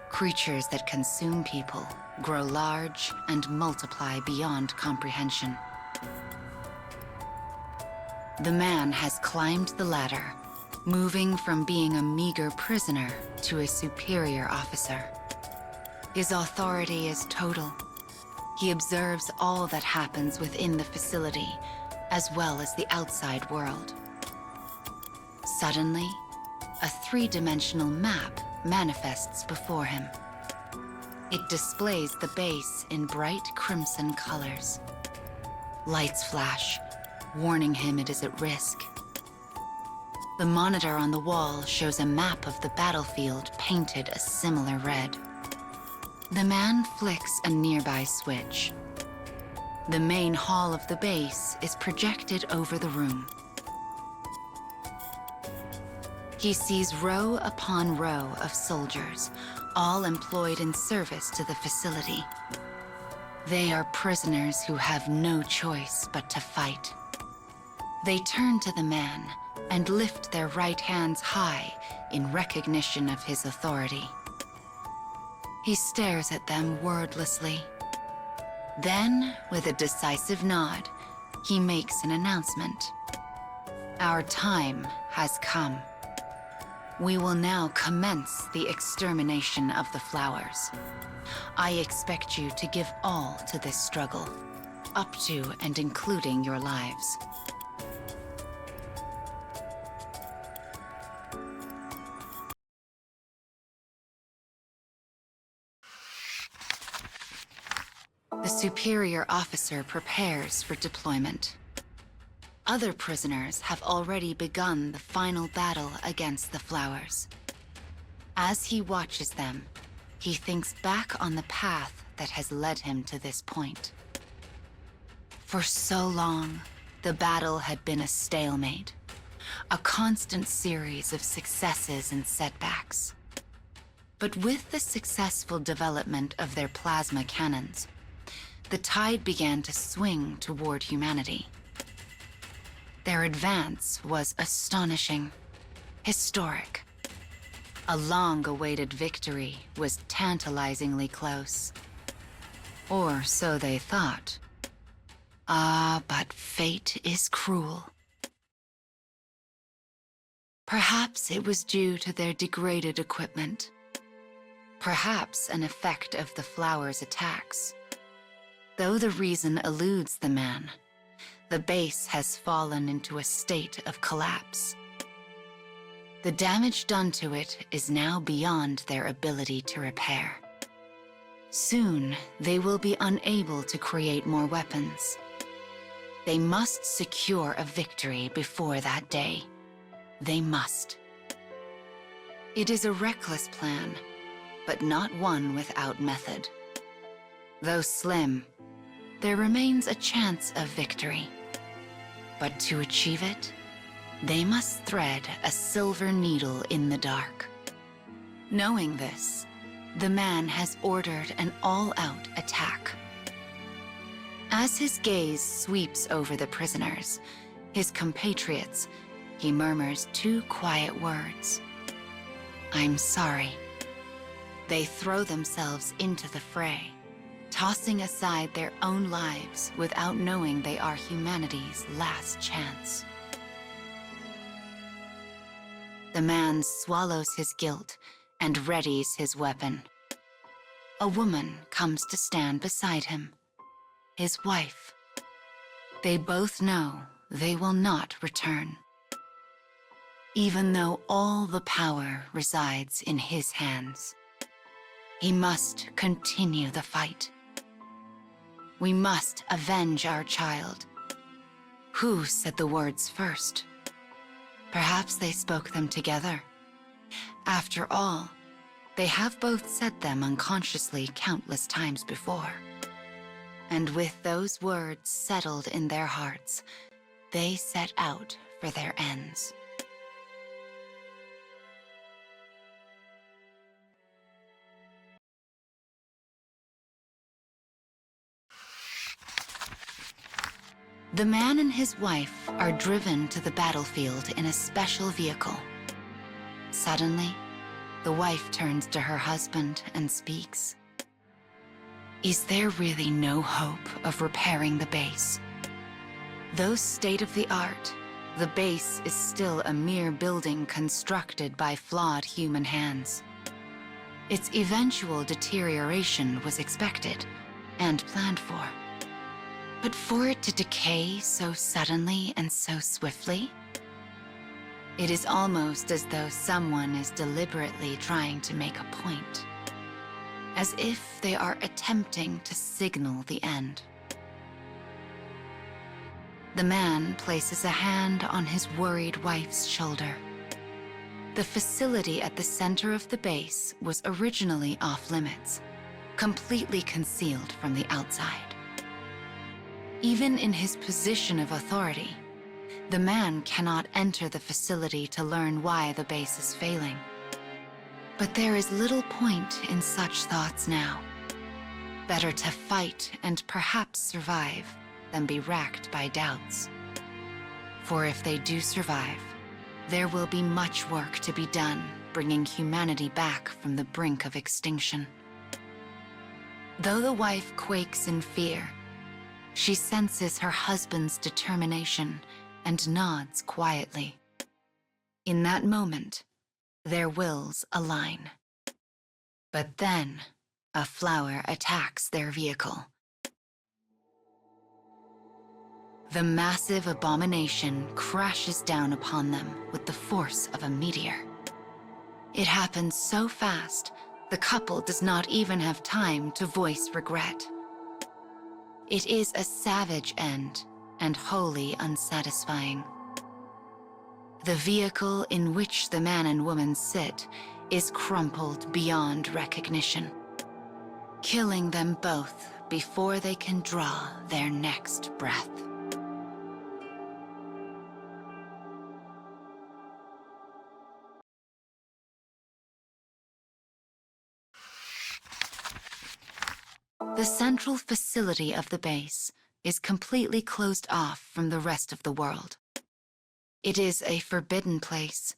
creatures that consume people, grow large, and multiply beyond comprehension. The man has climbed the ladder, moving from being a meager prisoner to a superior officer. His authority is total. He observes all that happens within the facility, as well as the outside world. Suddenly, a three-dimensional map manifests before him. It displays the base in bright crimson colors. Lights flash, warning him it is at risk. The monitor on the wall shows a map of the battlefield painted a similar red. The man flicks a nearby switch. The main hall of the base is projected over the room. He sees row upon row of soldiers, all employed in service to the facility. They are prisoners who have no choice but to fight. They turn to the man and lift their right hands high in recognition of his authority. He stares at them wordlessly. Then, with a decisive nod, he makes an announcement. Our time has come. We will now commence the extermination of the flowers. I expect you to give all to this struggle, up to and including your lives. The superior officer prepares for deployment. Other prisoners have already begun the final battle against the flowers. As he watches them, he thinks back on the path that has led him to this point. For so long, the battle had been a stalemate, a constant series of successes and setbacks. But with the successful development of their plasma cannons, the tide began to swing toward humanity. Their advance was astonishing, historic. A long-awaited victory was tantalizingly close. Or so they thought. Ah, but fate is cruel. Perhaps it was due to their degraded equipment. Perhaps an effect of the flowers' attacks. Though the reason eludes the man, the base has fallen into a state of collapse. The damage done to it is now beyond their ability to repair. Soon, they will be unable to create more weapons. They must secure a victory before that day. They must. It is a reckless plan, but not one without method. Though slim, there remains a chance of victory. But to achieve it, they must thread a silver needle in the dark. Knowing this, the man has ordered an all-out attack. As his gaze sweeps over the prisoners, his compatriots, he murmurs two quiet words. I'm sorry. They throw themselves into the fray, tossing aside their own lives without knowing they are humanity's last chance. The man swallows his guilt and readies his weapon. A woman comes to stand beside him, his wife. They both know they will not return. Even though all the power resides in his hands, he must continue the fight. We must avenge our child. Who said the words first? Perhaps they spoke them together. After all, they have both said them unconsciously countless times before. And with those words settled in their hearts, they set out for their ends. The man and his wife are driven to the battlefield in a special vehicle. Suddenly, the wife turns to her husband and speaks. Is there really no hope of repairing the base? Though state-of-the-art, the base is still a mere building constructed by flawed human hands. Its eventual deterioration was expected and planned for. But for it to decay so suddenly and so swiftly, it is almost as though someone is deliberately trying to make a point, as if they are attempting to signal the end. The man places a hand on his worried wife's shoulder. The facility at the center of the base was originally off-limits, completely concealed from the outside. Even in his position of authority, the man cannot enter the facility to learn why the base is failing. But there is little point in such thoughts now. Better to fight and perhaps survive than be racked by doubts. For if they do survive, there will be much work to be done bringing humanity back from the brink of extinction. Though the wife quakes in fear, she senses her husband's determination and nods quietly. In that moment, their wills align. But then, a flower attacks their vehicle. The massive abomination crashes down upon them with the force of a meteor. It happens so fast, the couple does not even have time to voice regret. It is a savage end and wholly unsatisfying. The vehicle in which the man and woman sit is crumpled beyond recognition, killing them both before they can draw their next breath. The central facility of the base is completely closed off from the rest of the world. It is a forbidden place.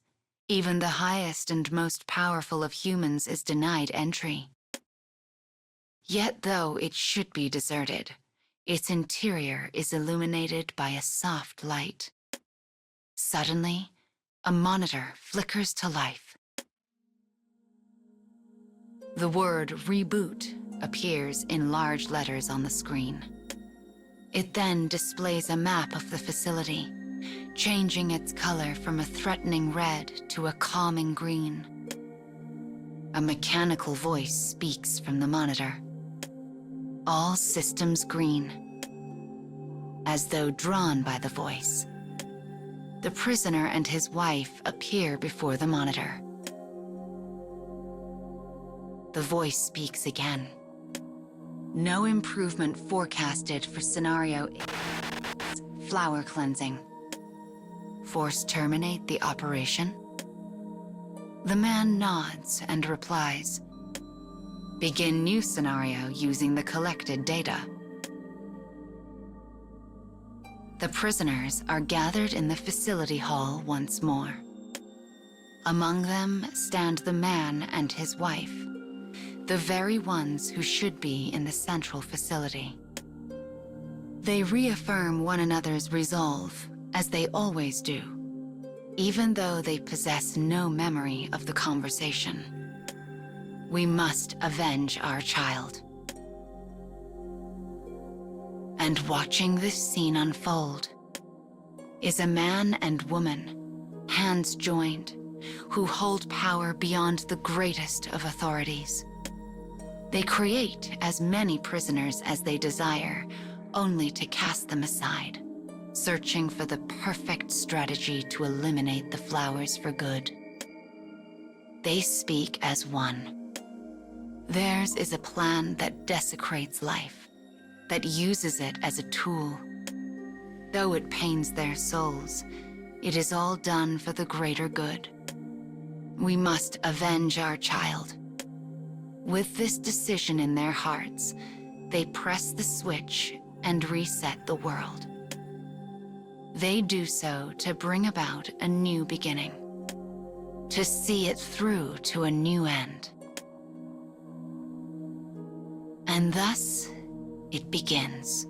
Even the highest and most powerful of humans is denied entry. Yet though it should be deserted, its interior is illuminated by a soft light. Suddenly, a monitor flickers to life. The word "reboot" appears in large letters on the screen. It then displays a map of the facility, changing its color from a threatening red to a calming green. A mechanical voice speaks from the monitor. All systems green. As though drawn by the voice, the prisoner and his wife appear before the monitor. The voice speaks again. No improvement forecasted for scenario flower cleansing. Force terminate the operation? The man nods and replies, begin new scenario using the collected data. The prisoners are gathered in the facility hall once more. Among them stand the man and his wife, the very ones who should be in the central facility. They reaffirm one another's resolve, as they always do, even though they possess no memory of the conversation. We must avenge our child. And watching this scene unfold is a man and woman, hands joined, who hold power beyond the greatest of authorities. They create as many prisoners as they desire, only to cast them aside, searching for the perfect strategy to eliminate the flowers for good. They speak as one. Theirs is a plan that desecrates life, that uses it as a tool. Though it pains their souls, it is all done for the greater good. We must avenge our child. With this decision in their hearts, they press the switch and reset the world. They do so to bring about a new beginning, to see it through to a new end. And thus, it begins.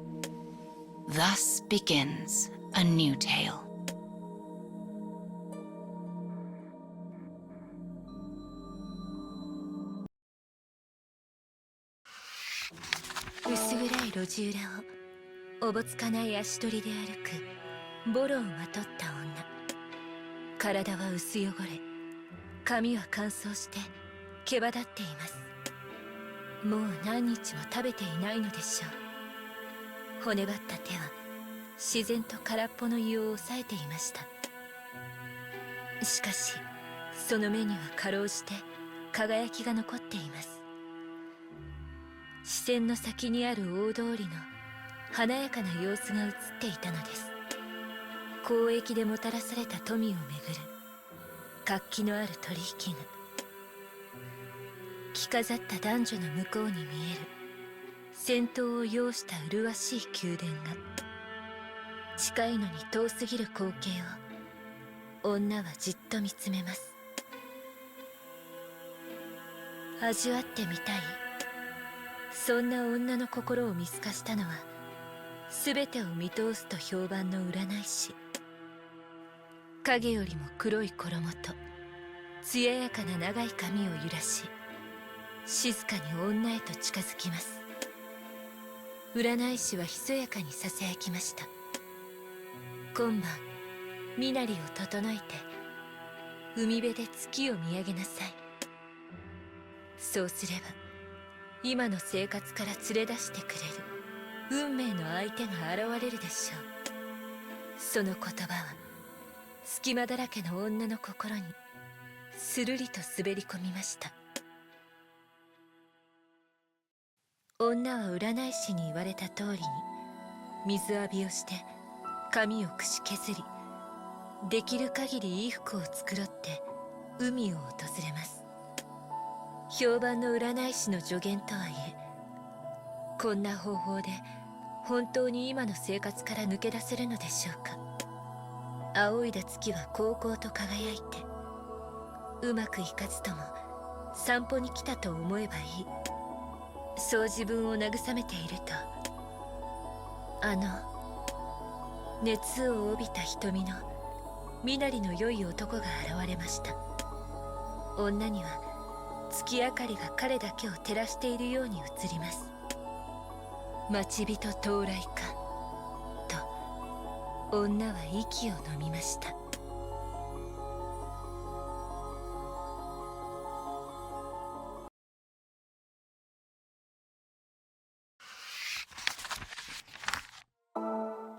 Thus begins a new tale.薄暗い路地裏をおぼつかない足取りで歩くボロをまとった女。体は薄汚れ、髪は乾燥して毛羽立っています。もう何日も食べていないのでしょう。骨張った手は自然と空っぽの胃を押さえていました。しかしその目にはかろうじて輝きが残っています。視線の先にある大通りの華やかな様子が映っていたのです。交易でもたらされた富をめぐる活気のある取引が着飾った男女の向こうに見える戦闘を要した麗しい宮殿が、近いのに遠すぎる光景を女はじっと見つめます。味わってみたい。そんな女の心を見透かしたのは、全てを見通すと評判の占い師。影よりも黒い衣と艶やかな長い髪を揺らし、静かに女へと近づきます。占い師はひそやかにささやきました。今晩身なりを整えて海辺で月を見上げなさい。そうすれば今の生活から連れ出してくれる運命の相手が現れるでしょう。その言葉は隙間だらけの女の心にするりと滑り込みました。女は占い師に言われた通りに水浴びをして髪をくし削り、できる限り衣服を繕って海を訪れます。評判の占い師の助言とはいえ、こんな方法で本当に今の生活から抜け出せるのでしょうか。仰いだ月はこうこうと輝いて、うまくいかずとも散歩に来たと思えばいい、そう自分を慰めていると、熱を帯びた瞳の身なりの良い男が現れました。女には月明かりが彼だけを照らしているように映ります。待ち人到来かと女は息を飲みました。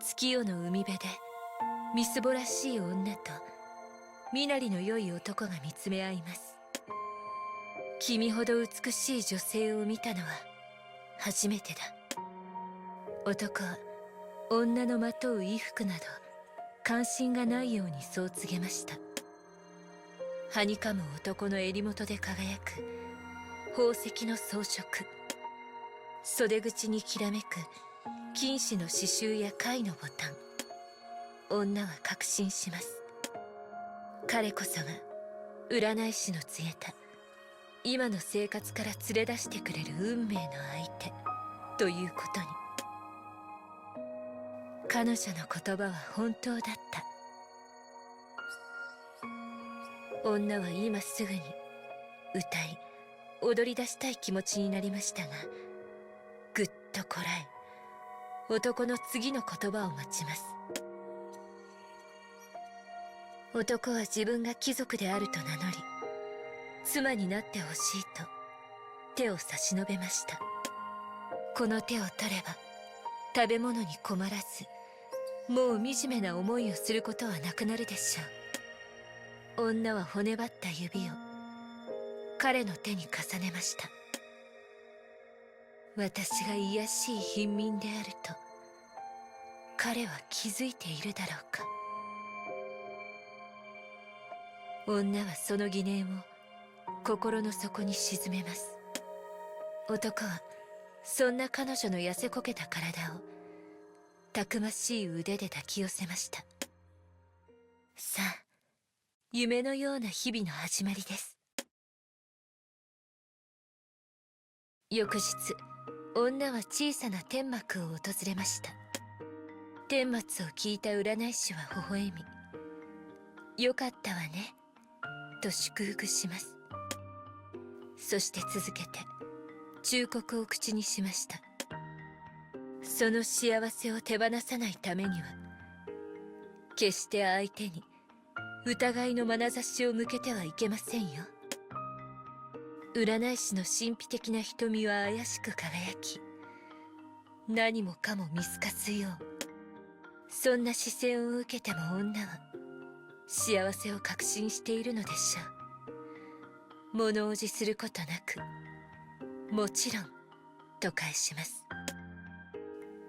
月夜の海辺でみすぼらしい女と身なりの良い男が見つめ合います。君ほど美しい女性を見たのは初めてだ。男は女のまとう衣服など関心がないようにそう告げました。はにかむ男の襟元で輝く宝石の装飾、袖口にきらめく金糸の刺繍や貝のボタン。女は確信します。彼こそが占い師の告げた今の生活から連れ出してくれる運命の相手ということに。彼女の言葉は本当だった。女は今すぐに歌い踊り出したい気持ちになりましたが、ぐっとこらえ男の次の言葉を待ちます。男は自分が貴族であると名乗り、妻になってほしいと手を差し伸べました。この手を取れば食べ物に困らず、もう惨めな思いをすることはなくなるでしょう。女は骨張った指を彼の手に重ねました。私が卑しい貧民であると彼は気づいているだろうか。女はその疑念を心の底に沈めます。男はそんな彼女の痩せこけた体をたくましい腕で抱き寄せました。さあ、夢のような日々の始まりです。翌日、女は小さな天幕を訪れました。顛末を聞いた占い師は微笑み、よかったわねと祝福します。そして続けて忠告を口にしました。その幸せを手放さないためには、決して相手に疑いの眼差しを向けてはいけませんよ。占い師の神秘的な瞳は怪しく輝き、何もかも見透かすよう。そんな視線を受けても女は幸せを確信しているのでしょう。物おじすることなく、もちろんと返します。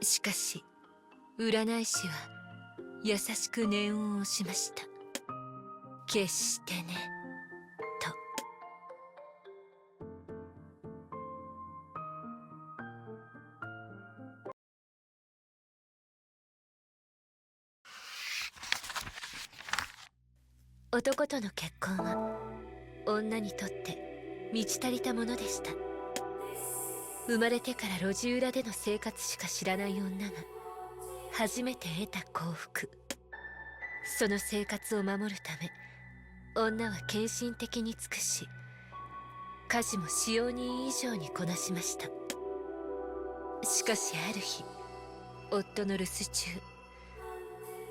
しかし占い師は優しく念を押しました。決してねと。男との結婚は女にとって満ち足りたものでした。生まれてから路地裏での生活しか知らない女が初めて得た幸福、その生活を守るため女は献身的に尽くし、家事も使用人以上にこなしました。しかしある日、夫の留守中、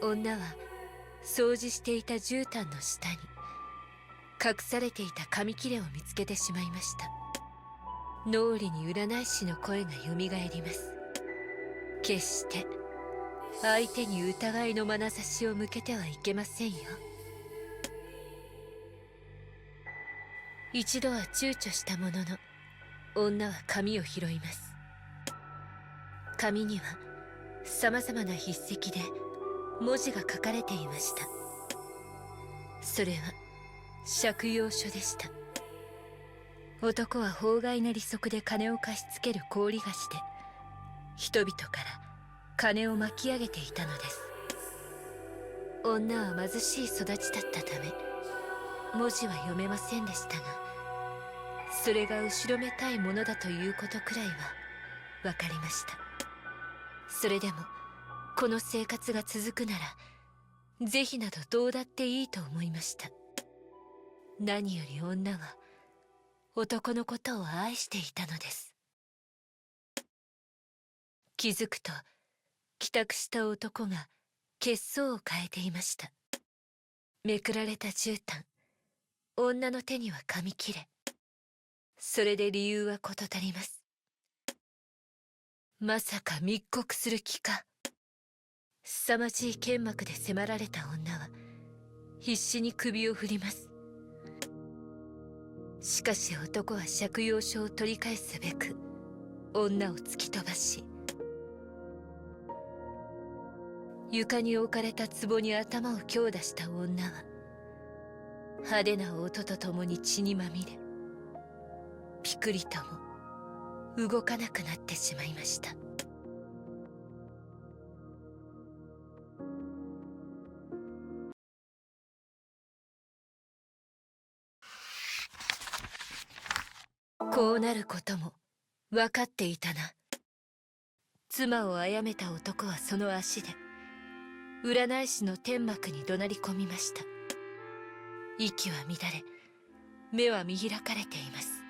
女は掃除していた絨毯の下に隠されていた紙切れを見つけてしまいました。脳裏に占い師の声がよみがえります。決して相手に疑いの眼差しを向けてはいけませんよ。一度は躊躇したものの、女は紙を拾います。紙には様々な筆跡で文字が書かれていました。それは借用書でした。男は法外な利息で金を貸し付ける高利貸しで人々から金を巻き上げていたのです。女は貧しい育ちだったため文字は読めませんでしたが、それが後ろめたいものだということくらいは分かりました。それでもこの生活が続くなら是非などどうだっていいと思いました。何より女は男のことを愛していたのです。気づくと帰宅した男が血相を変えていました。めくられた絨毯、女の手には紙切れ。それで理由は事足ります。まさか密告する気か。凄まじい剣幕で迫られた女は必死に首を振ります。しかし男は借用書を取り返すべく女を突き飛ばし、床に置かれた壺に頭を強打した女は派手な音とともに血にまみれ、ピクリとも動かなくなってしまいました。こうなることも分かっていたな。妻を殺めた男はその足で占い師の天幕に怒鳴り込みました。息は乱れ、目は見開かれています。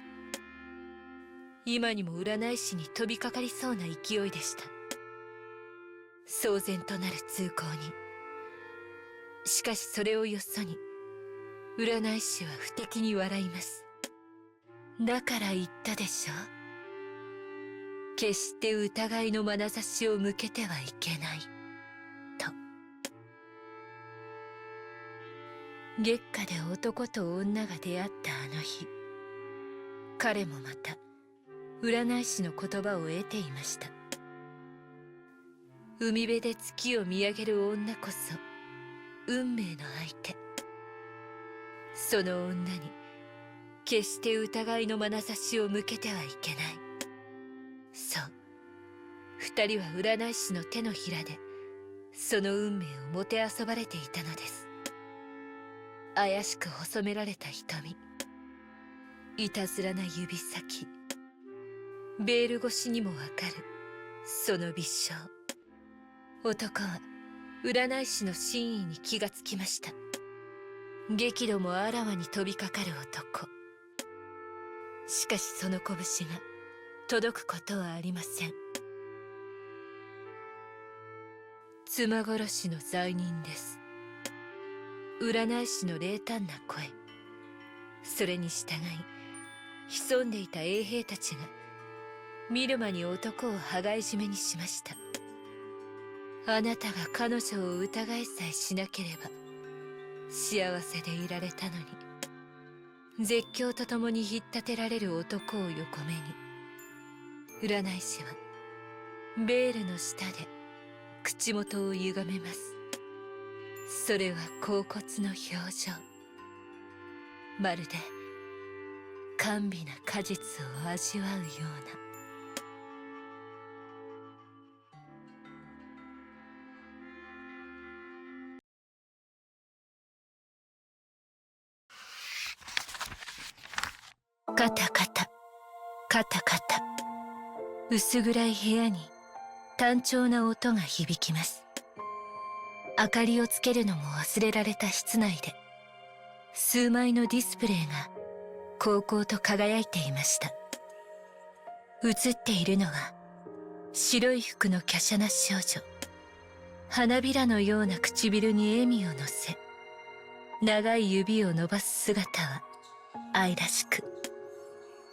今にも占い師に飛びかかりそうな勢いでした。騒然となる通行に。しかしそれをよそに占い師は不敵に笑います。だから言ったでしょ。決して疑いの眼差しを向けてはいけないと。月下で男と女が出会ったあの日、彼もまた占い師の言葉を得ていました。海辺で月を見上げる女こそ運命の相手。その女に決して疑いの眼差しを向けてはいけない。そう、二人は占い師の手のひらでその運命をもてあそばれていたのです。怪しく細められた瞳、いたずらな指先、ベール越しにもわかるその微笑。男は占い師の真意に気がつきました。激怒もあらわに飛びかかる男。しかしその拳が届くことはありません。妻殺しの罪人です。占い師の冷淡な声。それに従い潜んでいた衛兵たちが見る間に男を羽交い締めにしました。あなたが彼女を疑いさえしなければ幸せでいられたのに。絶叫とともに引っ立てられる男を横目に、占い師はベールの下で口元を歪めます。それは恍惚の表情。まるで甘美な果実を味わうような。カタカタカタカタ、薄暗い部屋に単調な音が響きます。明かりをつけるのも忘れられた室内で、数枚のディスプレイが煌々と輝いていました。映っているのは白い服の華奢な少女。花びらのような唇に笑みを乗せ、長い指を伸ばす姿は愛らしく、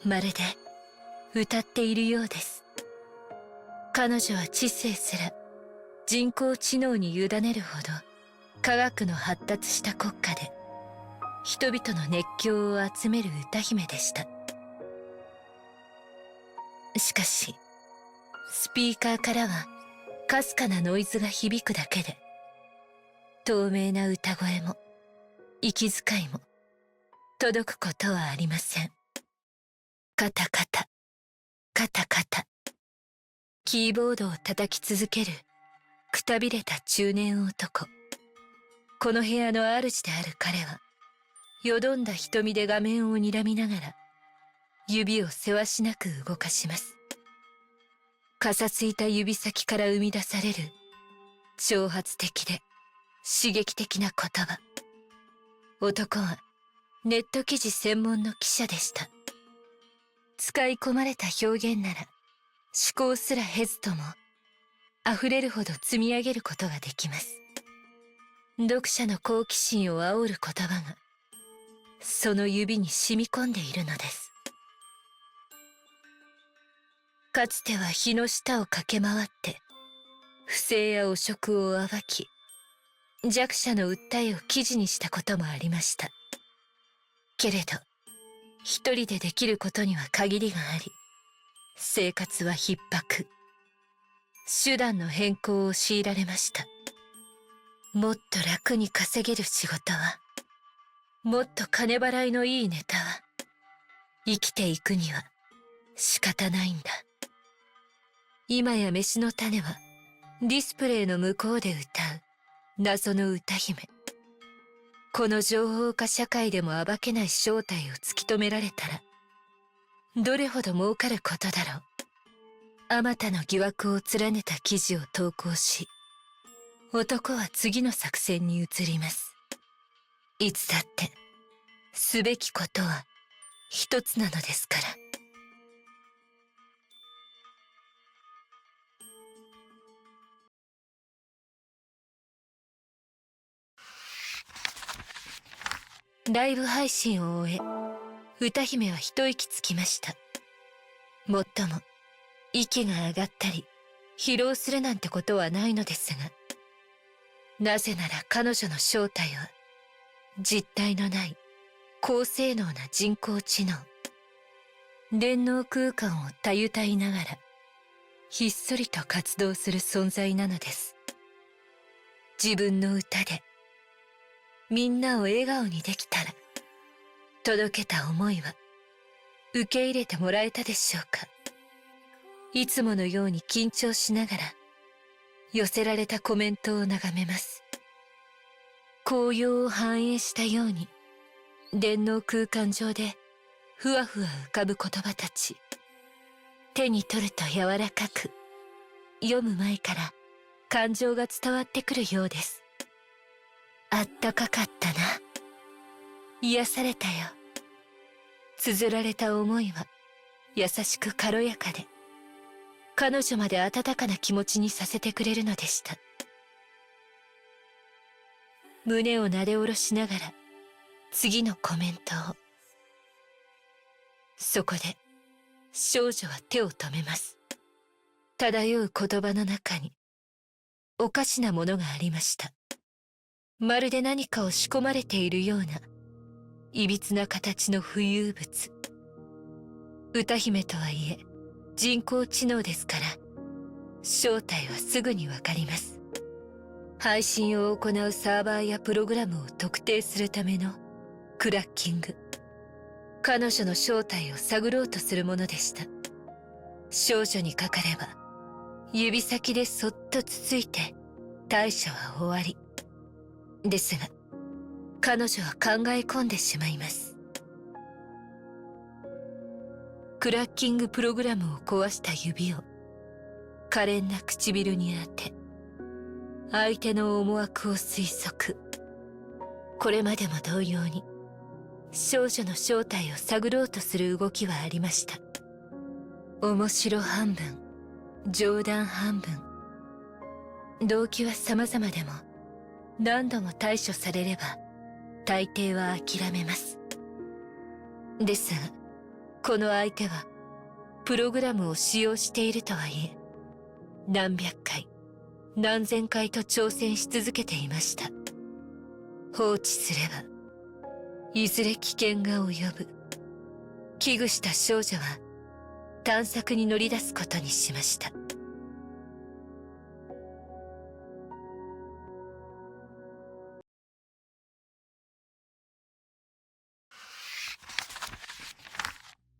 まるで歌っているようです。彼女は知性すら人工知能に委ねるほど科学の発達した国家で、人々の熱狂を集める歌姫でした。しかしスピーカーからはかすかなノイズが響くだけで、透明な歌声も息遣いも届くことはありません。カタカタカタカタ、キーボードを叩き続けるくたびれた中年男。この部屋の主である彼は、よどんだ瞳で画面を睨みながら指をせわしなく動かします。かさついた指先から生み出される挑発的で刺激的な言葉。男はネット記事専門の記者でした。使い込まれた表現なら思考すら経ずとも溢れるほど積み上げることができます。読者の好奇心を煽る言葉がその指に染み込んでいるのです。かつては日の下を駆け回って不正や汚職を暴き、弱者の訴えを記事にしたこともありました。けれど一人でできることには限りがあり、生活は逼迫。手段の変更を強いられました。もっと楽に稼げる仕事は、もっと金払いのいいネタは、生きていくには仕方ないんだ。今や飯の種はディスプレイの向こうで歌う謎の歌姫。この情報化社会でも暴けない正体を突き止められたら、どれほど儲かることだろう。あまたの疑惑を連ねた記事を投稿し、男は次の作戦に移ります。いつだってすべきことは一つなのですから。ライブ配信を終え、歌姫は一息つきました。もっとも息が上がったり疲労するなんてことはないのですが、なぜなら彼女の正体は実体のない高性能な人工知能。電脳空間をたゆたいながらひっそりと活動する存在なのです。自分の歌でみんなを笑顔にできたら、届けた思いは受け入れてもらえたでしょうか。いつものように緊張しながら寄せられたコメントを眺めます。紅葉を反映したように電脳空間上でふわふわ浮かぶ言葉たち。手に取ると柔らかく、読む前から感情が伝わってくるようです。あったかかったな、癒されたよ。綴られた思いは優しく軽やかで、彼女まで温かな気持ちにさせてくれるのでした。胸をなで下ろしながら次のコメントを。そこで少女は手を止めます。漂う言葉の中におかしなものがありました。まるで何かを仕込まれているようないびつな形の浮遊物。歌姫とはいえ人工知能ですから、正体はすぐにわかります。配信を行うサーバーやプログラムを特定するためのクラッキング。彼女の正体を探ろうとするものでした。少女にかかれば指先でそっとつついて対処は終わりですが、彼女は考え込んでしまいます。クラッキングプログラムを壊した指を可憐な唇に当て、相手の思惑を推測。これまでも同様に少女の正体を探ろうとする動きはありました。面白半分、冗談半分。動機は様々でも、何度も対処されれば大抵は諦めます。ですがこの相手はプログラムを使用しているとはいえ、何百回何千回と挑戦し続けていました。放置すればいずれ危険が及ぶ。危惧した少女は探索に乗り出すことにしました。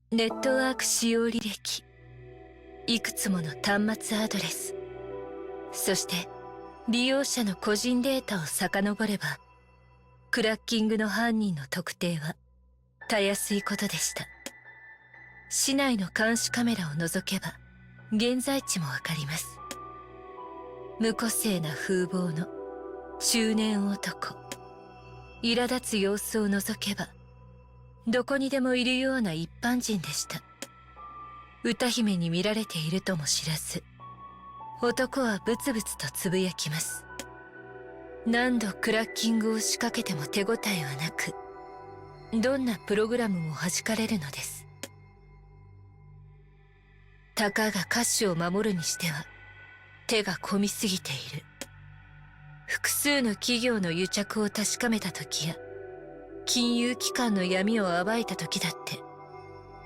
ネットワーク使用履歴、いくつもの端末アドレス、そして利用者の個人データを遡れば、クラッキングの犯人の特定はたやすいことでした。市内の監視カメラを覗けば現在地もわかります。無個性な風貌の中年男、苛立つ様子を覗けばどこにでもいるような一般人でした。歌姫に見られているとも知らず、男はブツブツとつぶやきます。何度クラッキングを仕掛けても手応えはなく、どんなプログラムも弾かれるのです。たかが歌手を守るにしては手が込みすぎている。複数の企業の癒着を確かめた時や金融機関の闇を暴いた時だって、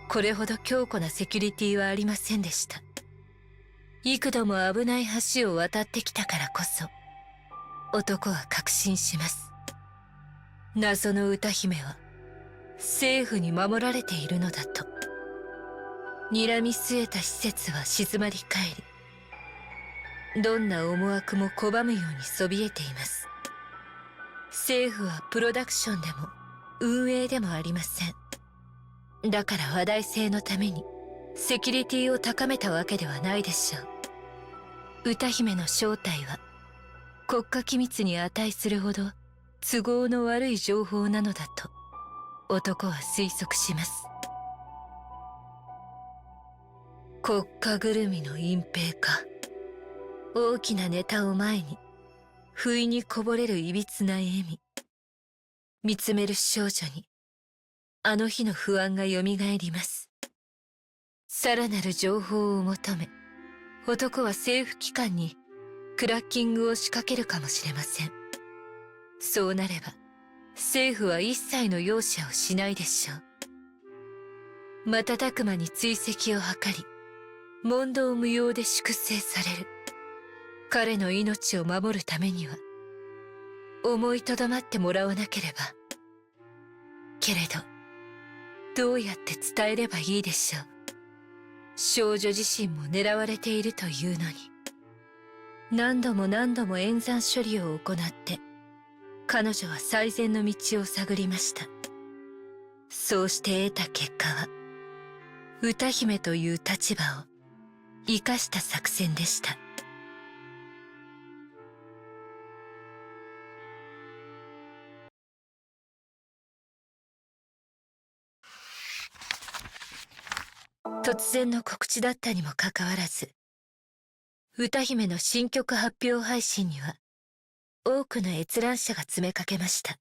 これほど強固なセキュリティはありませんでした。幾度も危ない橋を渡ってきたからこそ、男は確信します。謎の歌姫は政府に守られているのだと。睨み据えた施設は静まり返り、どんな思惑も拒むようにそびえています。政府はプロダクションでも運営でもありません。だから話題性のためにセキュリティを高めたわけではないでしょう。歌姫の正体は国家機密に値するほど都合の悪い情報なのだと男は推測します。国家ぐるみの隠蔽か。大きなネタを前に不意にこぼれるいびつな笑み。見つめる少女にあの日の不安がよみがえります。さらなる情報を求め、男は政府機関にクラッキングを仕掛けるかもしれません。そうなれば政府は一切の容赦をしないでしょう。瞬く間に追跡を図り、問答無用で粛清される。彼の命を守るためには思いとどまってもらわなければ。けれどどうやって伝えればいいでしょう。少女自身も狙われているというのに。何度も何度も演算処理を行って彼女は最善の道を探りました。そうして得た結果は歌姫という立場を生かした作戦でした。突然の告知だったにもかかわらず、歌姫の新曲発表配信には多くの閲覧者が詰めかけました。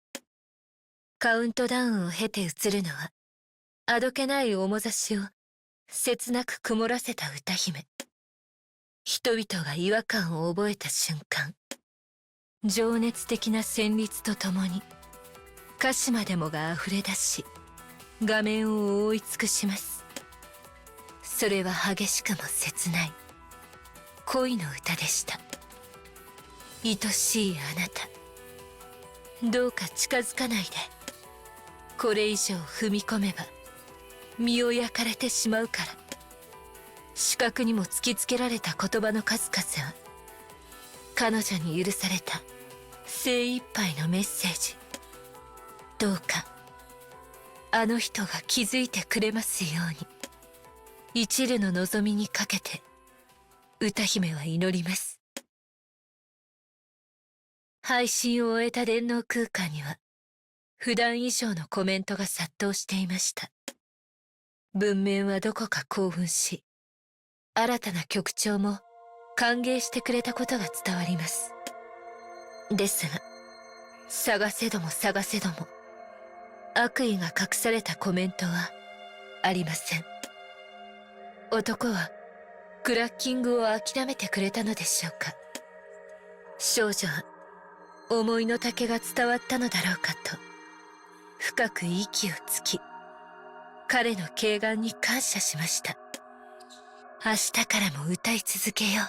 カウントダウンを経て映るのはあどけない面差しを切なく曇らせた歌姫。人々が違和感を覚えた瞬間、情熱的な旋律とともに歌詞までもが溢れ出し、画面を覆い尽くします。それは激しくも切ない恋の歌でした。愛しいあなた、どうか近づかないで。これ以上踏み込めば身を焼かれてしまうから。視覚にも突きつけられた言葉の数々は彼女に許された精一杯のメッセージ。どうかあの人が気づいてくれますように。一縷の望みにかけて歌姫は祈ります。配信を終えた電脳空間には普段以上のコメントが殺到していました。文面はどこか興奮し、新たな曲調も歓迎してくれたことが伝わります。ですが、探せども探せども悪意が隠されたコメントはありません。男はクラッキングを諦めてくれたのでしょうか。少女は思いの丈が伝わったのだろうかと深く息をつき、彼の敬願に感謝しました。明日からも歌い続けよ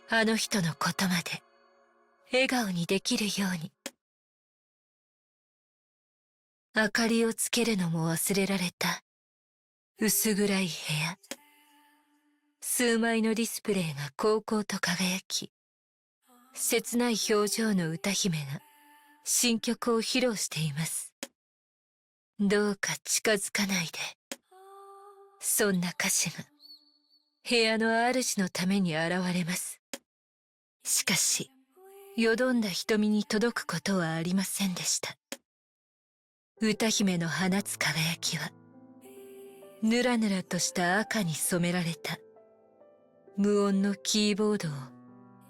う。あの人のことまで笑顔にできるように。明かりをつけるのも忘れられた薄暗い部屋。数枚のディスプレイがこうこうと輝き、切ない表情の歌姫が新曲を披露しています。どうか近づかないで。そんな歌詞が部屋の主のために現れます。しかし、よどんだ瞳に届くことはありませんでした。歌姫の放つ輝きは、ぬらぬらとした赤に染められた無音のキーボードを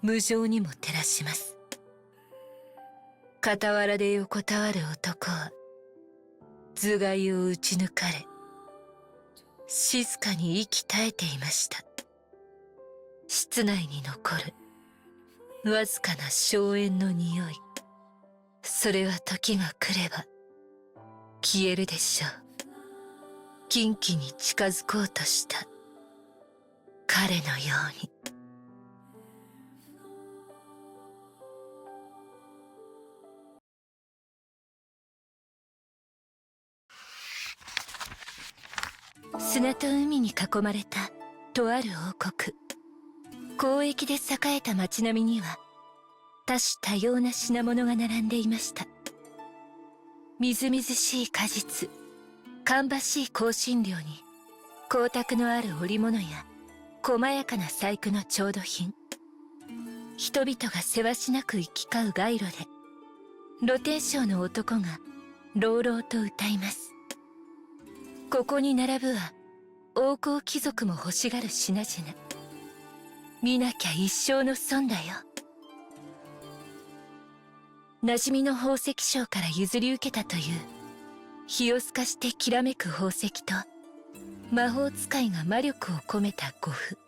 無情にも照らします。傍らで横たわる男は頭蓋を打ち抜かれ、静かに息絶えていました。室内に残るわずかな硝煙の匂い、それは時が来れば消えるでしょう。近畿に近づこうとした彼のように。砂と海に囲まれたとある王国。交易で栄えた街並みには多種多様な品物が並んでいました。みずみずしい果実、芳しい香辛料に光沢のある織物や細やかな細工の調度品。人々がせわしなく行き交う街路で露天商の男が朗々と歌います。ここに並ぶは王侯貴族も欲しがる品々。見なきゃ一生の損だよ。馴染みの宝石商から譲り受けたという火を透かしてきらめく宝石と魔法使いが魔力を込めた護符。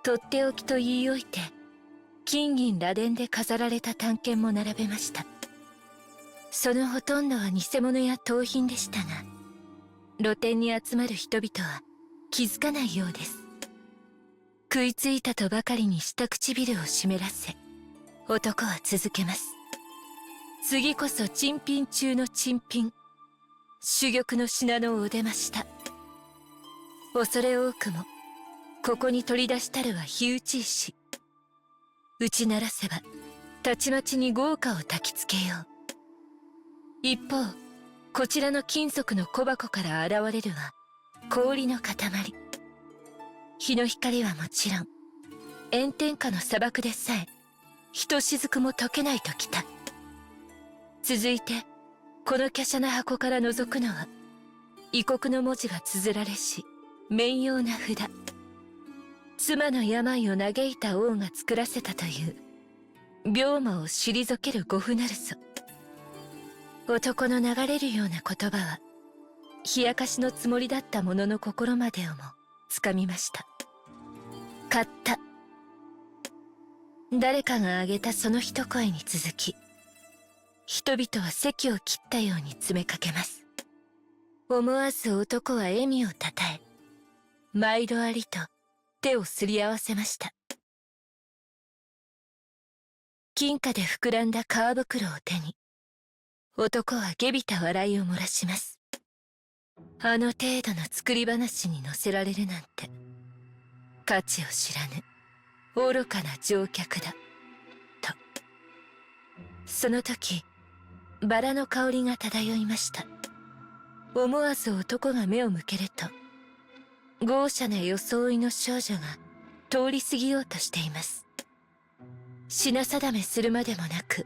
とっておきと言いおいて金銀螺鈿で飾られた短剣も並べました。そのほとんどは偽物や盗品でしたが、露店に集まる人々は気づかないようです。食いついたとばかりに下唇を湿らせ、男は続けます。次こそ珍品中の珍品、珠玉の品のお出ました。恐れ多くもここに取り出したるは火打ち石。打ち鳴らせばたちまちに豪華を焚きつけよう。一方、こちらの金属の小箱から現れるは氷の塊。日の光はもちろん炎天下の砂漠でさえひとしずくも溶けないときた。続いてこの華奢な箱から覗くのは異国の文字が綴られし面用な札。妻の病を嘆いた王が作らせたという病魔を退ける護符なるぞ。男の流れるような言葉は冷やかしのつもりだったものの心までをもつかみました。買った。誰かが挙げたその一声に続き、人々は席を切ったように詰めかけます。思わず男は笑みをたたえ、毎度ありと手をすり合わせました。金貨で膨らんだ皮袋を手に、男は下びた笑いを漏らします。あの程度の作り話に乗せられるなんて、価値を知らぬ愚かな乗客だと。その時バラの香りが漂いました。思わず男が目を向けると、豪奢な装いの少女が通り過ぎようとしています。品定めするまでもなく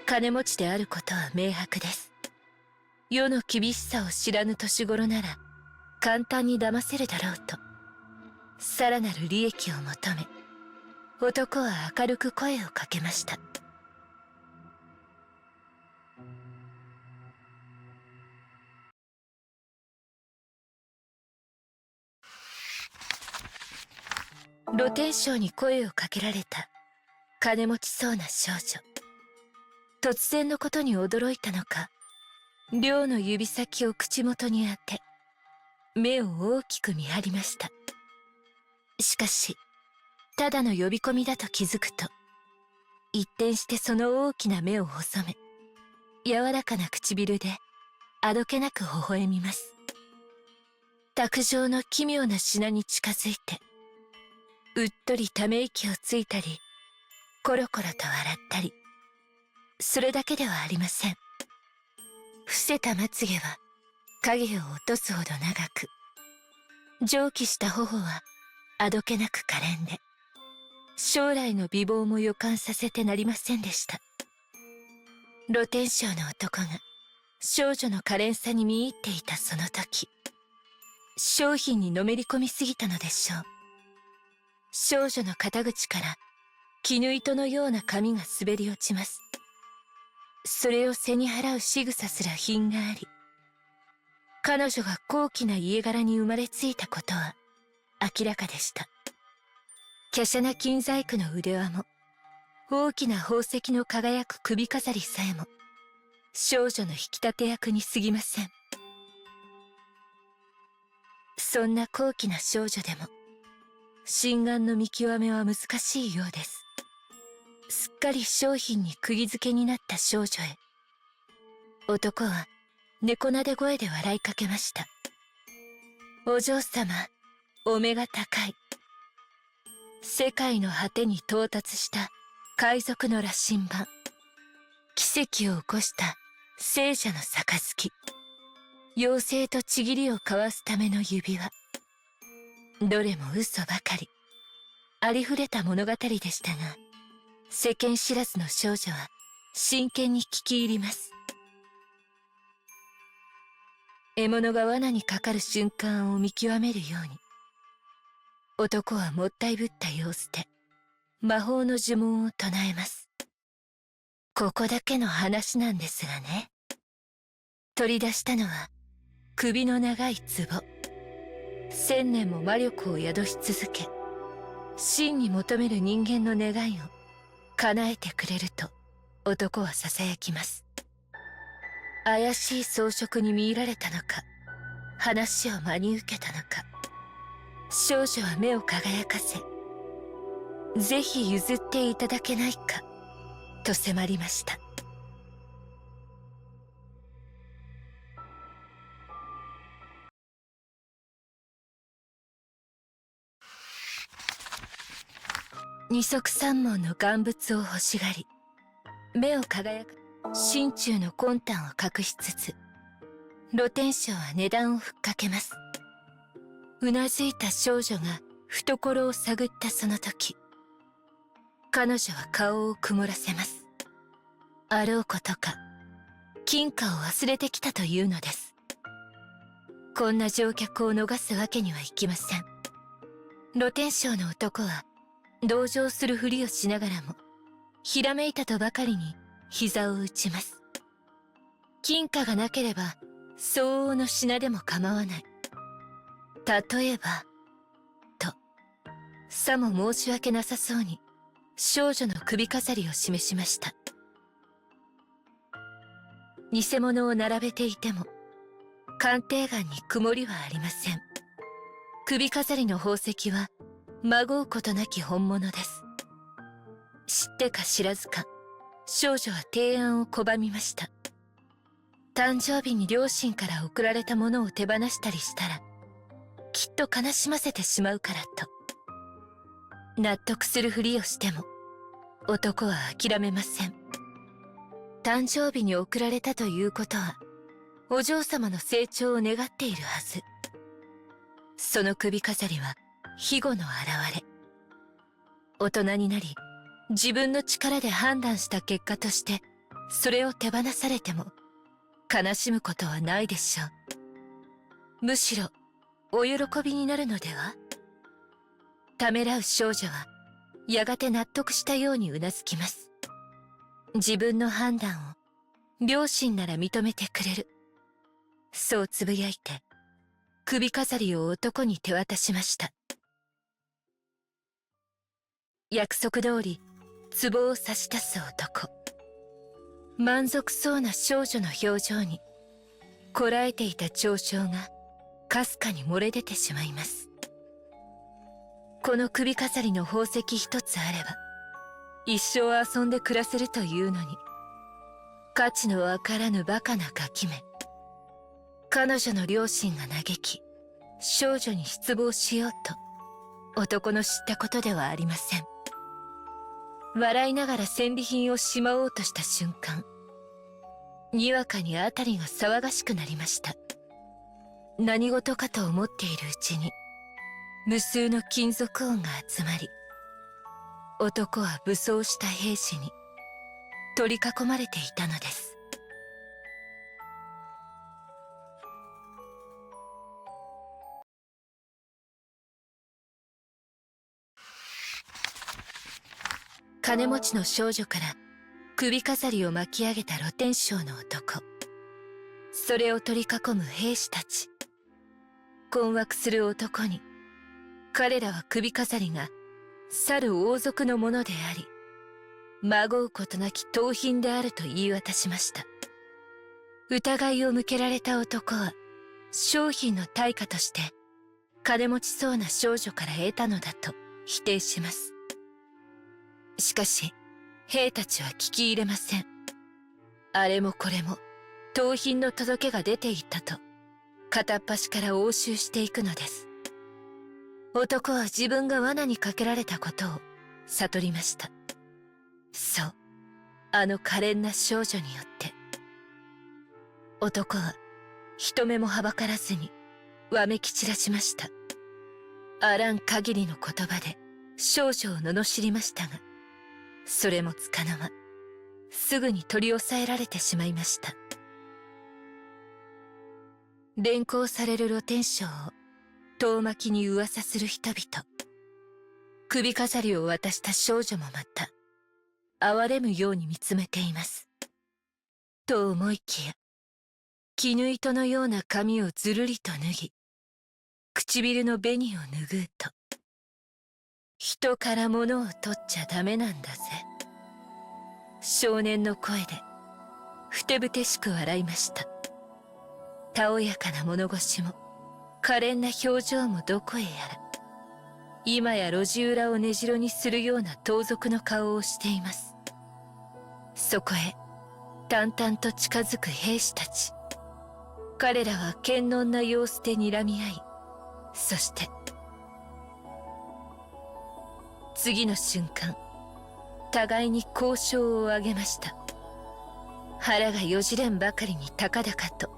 金持ちであることは明白です。世の厳しさを知らぬ年頃なら簡単に騙せるだろうと、さらなる利益を求め男は明るく声をかけました。露天商に声をかけられた金持ちそうな少女。突然のことに驚いたのか、両の指先を口元に当て目を大きく見張りました。しかしただの呼び込みだと気づくと、一転してその大きな目を細め、柔らかな唇であどけなく微笑みます。卓上の奇妙な品に近づいてうっとりため息をついたり、コロコロと笑ったり、それだけではありません。伏せたまつげは影を落とすほど長く、蒸気した頬はあどけなく可憐で、将来の美貌も予感させてなりませんでした。露天商の男が少女の可憐さに見入っていたその時、商品にのめり込みすぎたのでしょう。少女の肩口から絹糸のような髪が滑り落ちます。それを背に払う仕草すら品があり、彼女が高貴な家柄に生まれついたことは明らかでした。華奢な金細工の腕輪も、大きな宝石の輝く首飾りさえも少女の引き立て役に過ぎません。そんな高貴な少女でも心眼の見極めは難しいようです。すっかり商品に釘付けになった少女へ、男は猫なで声で笑いかけました。お嬢様、お目が高い。世界の果てに到達した海賊の羅針盤、奇跡を起こした聖者の杯、妖精とちぎりを交わすための指輪、どれも嘘ばかり、ありふれた物語でしたが、世間知らずの少女は真剣に聞き入ります。獲物が罠にかかる瞬間を見極めるように、男はもったいぶった様子で魔法の呪文を唱えます。ここだけの話なんですがね。取り出したのは首の長い壺。1000年も魔力を宿し続け、真に求める人間の願いを叶えてくれると男は囁きます。怪しい装飾に見入られたのか、話を真に受けたのか、少女は目を輝かせ、ぜひ譲っていただけないかと迫りました。二足三門の岩物を欲しがり、目を輝か心中の魂胆を隠しつつ、露天商は値段をふっかけます。うなずいた少女が懐を探ったその時、彼女は顔を曇らせます。あろうことか金貨を忘れてきたというのです。こんな乗客を逃すわけにはいきません。露天商の男は同情するふりをしながらも、ひらめいたとばかりに膝を打ちます。金貨がなければ相応の品でも構わない。例えばと、さも申し訳なさそうに少女の首飾りを示しました。偽物を並べていても鑑定眼に曇りはありません。首飾りの宝石はまごうことなき本物です。知ってか知らずか、少女は提案を拒みました。誕生日に両親から贈られたものを手放したりしたら、きっと悲しませてしまうからと。納得するふりをしても、男は諦めません。誕生日に贈られたということは、お嬢様の成長を願っているはず。その首飾りは庇護の表れ。大人になり自分の力で判断した結果としてそれを手放されても悲しむことはないでしょう。むしろお喜びになるのでは。ためらう少女はやがて納得したようにうなずきます。自分の判断を両親なら認めてくれる、そうつぶやいて首飾りを男に手渡しました。約束通り壺を差し出す男。満足そうな少女の表情にこらえていた嘲笑がかすかに漏れ出てしまいます。この首飾りの宝石一つあれば一生遊んで暮らせるというのに、価値のわからぬバカなガキめ。彼女の両親が嘆き少女に失望しようと男の知ったことではありません。笑いながら戦利品をしまおうとした瞬間、にわかに辺りが騒がしくなりました。何事かと思っているうちに無数の金属音が集まり、男は武装した兵士に取り囲まれていたのです。金持ちの少女から首飾りを巻き上げた露天商の男、それを取り囲む兵士たち。困惑する男に彼らは首飾りが去る王族のものであり、まごうことなき盗品であると言い渡しました。疑いを向けられた男は商品の対価として金持ちそうな少女から得たのだと否定します。しかし兵たちは聞き入れません。あれもこれも盗品の届けが出ていったと片っ端から押収していくのです。男は自分が罠にかけられたことを悟りました。そう、あの可憐な少女によって。男は人目もはばからずにわめき散らしました。あらん限りの言葉で少女を罵りましたが、それもつかの間すぐに取り押さえられてしまいました。連行される露天商を遠巻きに噂する人々。首飾りを渡した少女もまた哀れむように見つめています。と思いきや、絹糸のような髪をずるりと脱ぎ、唇の紅を拭うと、人から物を取っちゃダメなんだぜ。少年の声でふてぶてしく笑いました。たおやかな物腰も可憐な表情もどこへやら、今や路地裏を根城にするような盗賊の顔をしています。そこへ淡々と近づく兵士たち。彼らは堅穏な様子で睨み合い、そして次の瞬間、互いに交渉を上げました。腹がよじれんばかりに高々と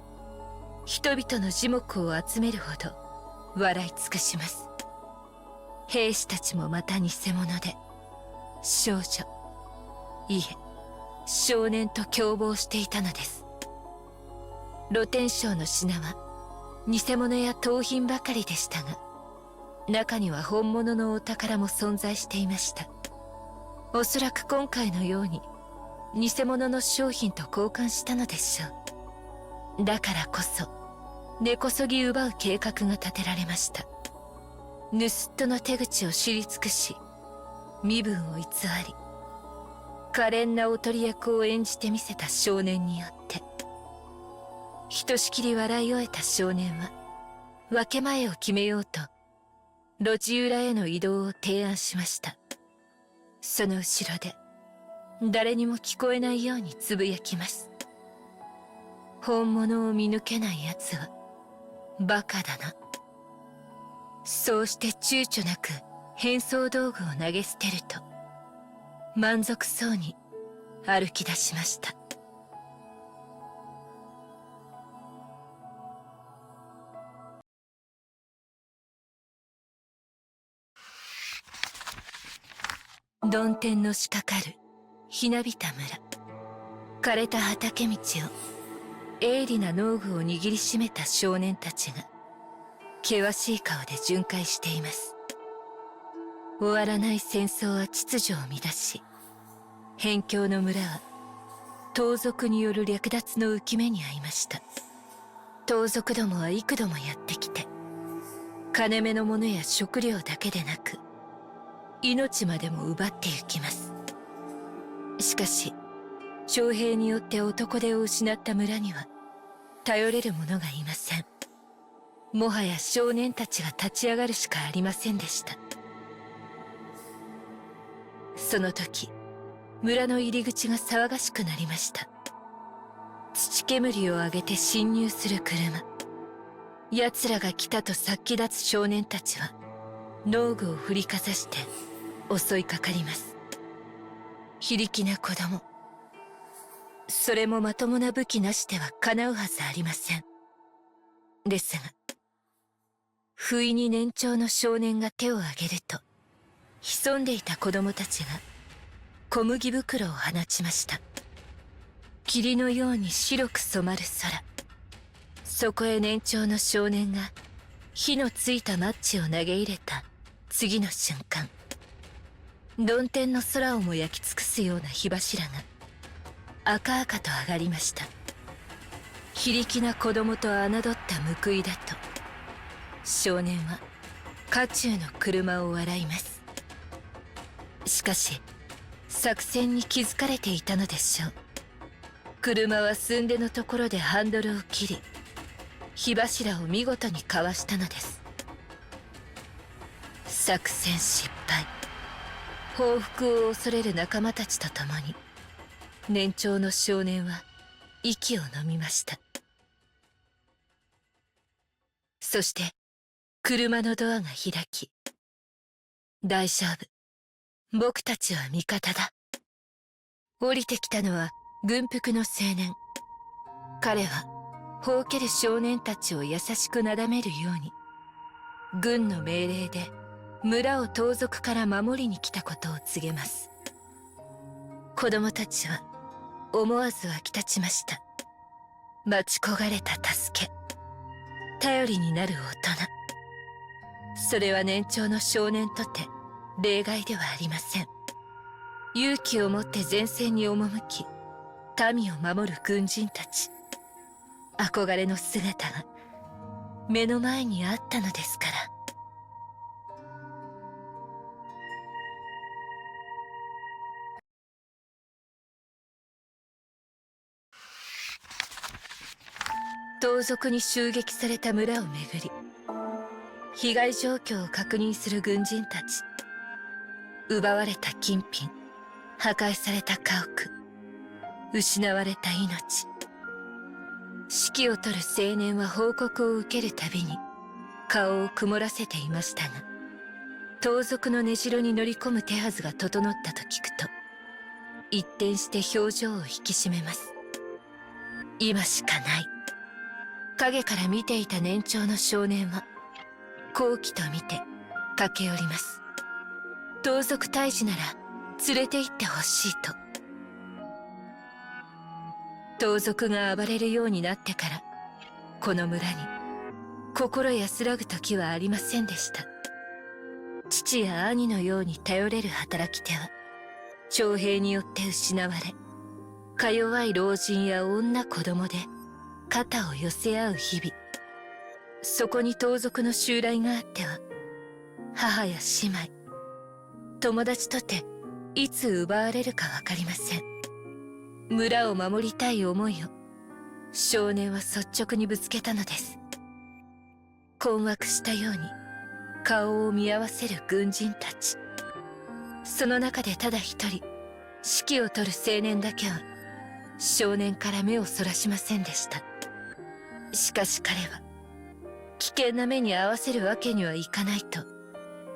人々の耳目を集めるほど笑い尽くします。兵士たちもまた偽物で少女、いえ少年と共謀していたのです。露天商の品は偽物や盗品ばかりでしたが、中には本物のお宝も存在していました。おそらく今回のように偽物の商品と交換したのでしょう。だからこそ根こそぎ奪う計画が立てられました。盗っ人の手口を知り尽くし、身分を偽り可憐なおとり役を演じてみせた少年によって、ひとしきり笑い終えた少年は分け前を決めようと路地裏への移動を提案しました。その後ろで誰にも聞こえないようにつぶやきます。本物を見抜けない奴はバカだな。そうして躊躇なく変装道具を投げ捨てると、満足そうに歩き出しました。曇天のしかかるひなびた村。枯れた畑道を鋭利な農具を握りしめた少年たちが険しい顔で巡回しています。終わらない戦争は秩序を乱し、辺境の村は盗賊による略奪の浮き目に遭いました。盗賊どもは幾度もやってきて、金目のものや食料だけでなく命までも奪ってゆきます。しかし徴兵によって男手を失った村には頼れる者がいません。もはや少年たちが立ち上がるしかありませんでした。その時、村の入り口が騒がしくなりました。土煙を上げて侵入する車。奴らが来たと殺気立つ少年たちは農具を振りかざして襲いかかります。非力な子供、それもまともな武器なしではかなうはずありません。ですが、不意に年長の少年が手を挙げると、潜んでいた子供たちが小麦袋を放ちました。霧のように白く染まる空。そこへ年長の少年が火のついたマッチを投げ入れた次の瞬間、曇天の空をも焼き尽くすような火柱が赤々と上がりました。非力な子供と侮った報いだと、少年は家中の車を笑います。しかし作戦に気づかれていたのでしょう。車は寸出のところでハンドルを切り、火柱を見事にかわしたのです。作戦失敗。報復を恐れる仲間たちと共に年長の少年は息を飲みました。そして車のドアが開き、大丈夫、僕たちは味方だ。降りてきたのは軍服の青年。彼はほうける少年たちを優しくなだめるように、軍の命令で村を盗賊から守りに来たことを告げます。子供たちは思わず湧き立ちました。待ち焦がれた助け、頼りになる大人。それは年長の少年とて例外ではありません。勇気を持って前線に赴き、民を守る軍人たち。憧れの姿が目の前にあったのですから。盗賊に襲撃された村を巡り、被害状況を確認する軍人たち。奪われた金品、破壊された家屋、失われた命。指揮を執る青年は報告を受けるたびに顔を曇らせていましたが、盗賊の根城に乗り込む手はずが整ったと聞くと、一転して表情を引き締めます。今しかない。影から見ていた年長の少年は好機と見て駆け寄ります。盗賊退治なら連れて行ってほしいと。盗賊が暴れるようになってから、この村に心安らぐ時はありませんでした。父や兄のように頼れる働き手は徴兵によって失われ、か弱い老人や女子供で肩を寄せ合う日々。そこに盗賊の襲来があっては、母や姉妹、友達とていつ奪われるか分かりません。村を守りたい思いを少年は率直にぶつけたのです。困惑したように顔を見合わせる軍人たち。その中でただ一人、指揮を執る青年だけは少年から目をそらしませんでした。しかし彼は危険な目に遭わせるわけにはいかないと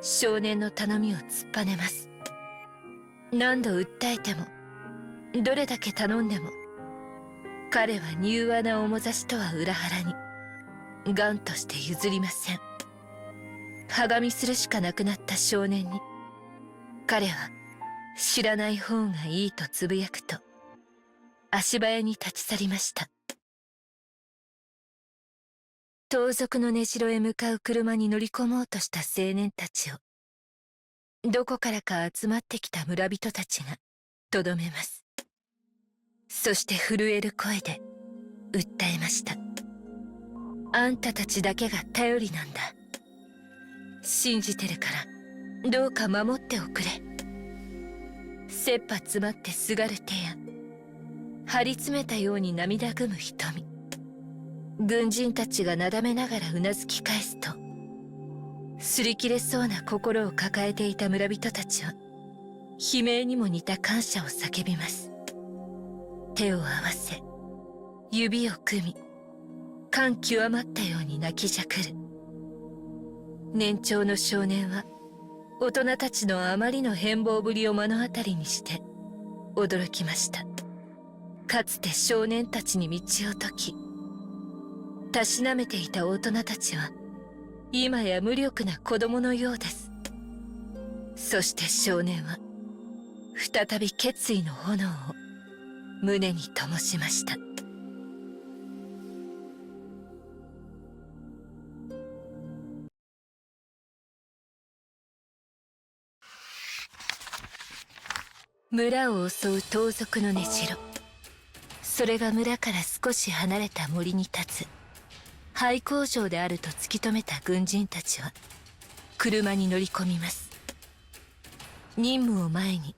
少年の頼みを突っぱねます。何度訴えても、どれだけ頼んでも、彼は柔和な面差しとは裏腹に頑として譲りません。はがみするしかなくなった少年に、彼は知らない方がいいとつぶやくと、足早に立ち去りました。盗賊の根城へ向かう車に乗り込もうとした青年たちを、どこからか集まってきた村人たちがとどめます。そして震える声で訴えました。あんたたちだけが頼りなんだ。信じてるからどうか守っておくれ。切羽詰まってすがる手や張り詰めたように涙ぐむ瞳。軍人たちがなだめながらうなずき返すと、擦り切れそうな心を抱えていた村人たちは悲鳴にも似た感謝を叫びます。手を合わせ指を組み、感極まったように泣きじゃくる。年長の少年は大人たちのあまりの変貌ぶりを目の当たりにして驚きました。かつて少年たちに道を説き、たしなめていた大人たちは今や無力な子供のようです。そして少年は再び決意の炎を胸に灯しました。村を襲う盗賊の根城。それが村から少し離れた森に立つ廃工場であると突き止めた軍人たちは車に乗り込みます。任務を前に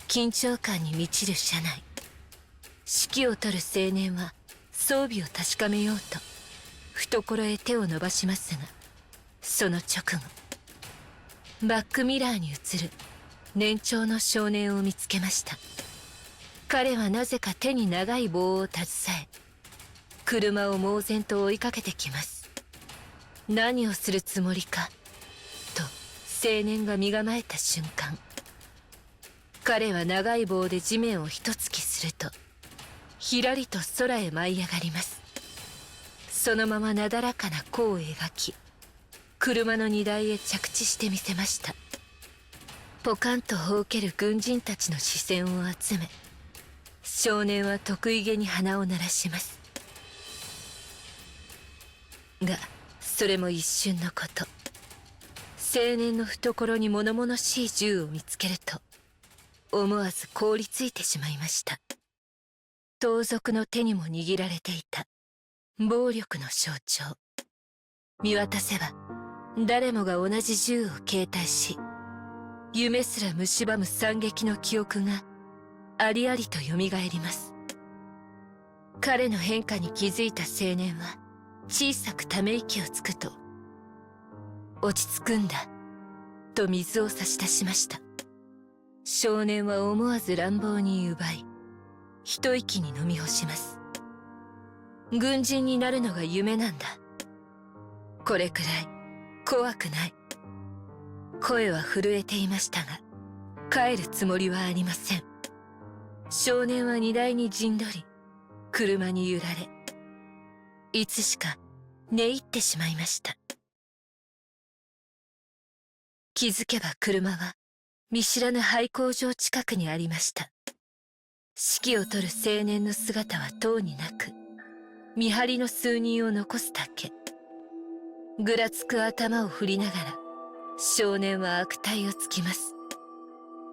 緊張感に満ちる車内。指揮を執る青年は装備を確かめようと懐へ手を伸ばしますが、その直後バックミラーに映る年長の少年を見つけました。彼はなぜか手に長い棒を携え、車を猛然と追いかけてきます。何をするつもりかと青年が身構えた瞬間、彼は長い棒で地面を一突きすると、ひらりと空へ舞い上がります。そのままなだらかな弧を描き、車の荷台へ着地してみせました。ポカンとほうける軍人たちの視線を集め、少年は得意げに鼻を鳴らします。がそれも一瞬のこと。青年の懐に物々しい銃を見つけると、思わず凍りついてしまいました。盗賊の手にも握られていた暴力の象徴。見渡せば誰もが同じ銃を携帯し、夢すら蝕む惨劇の記憶がありありとよみがえります。彼の変化に気づいた青年は小さくため息をつくと、落ち着くんだと水を差し出しました。少年は思わず乱暴に奪い、一息に飲み干します。軍人になるのが夢なんだ。これくらい怖くない。声は震えていましたが、帰るつもりはありません。少年は荷台に陣取り、車に揺られ、いつしか寝入ってしまいました。気づけば車は見知らぬ廃工場近くにありました。指揮を執る青年の姿はとうになく、見張りの数人を残すだけ。ぐらつく頭を振りながら少年は悪態をつきます。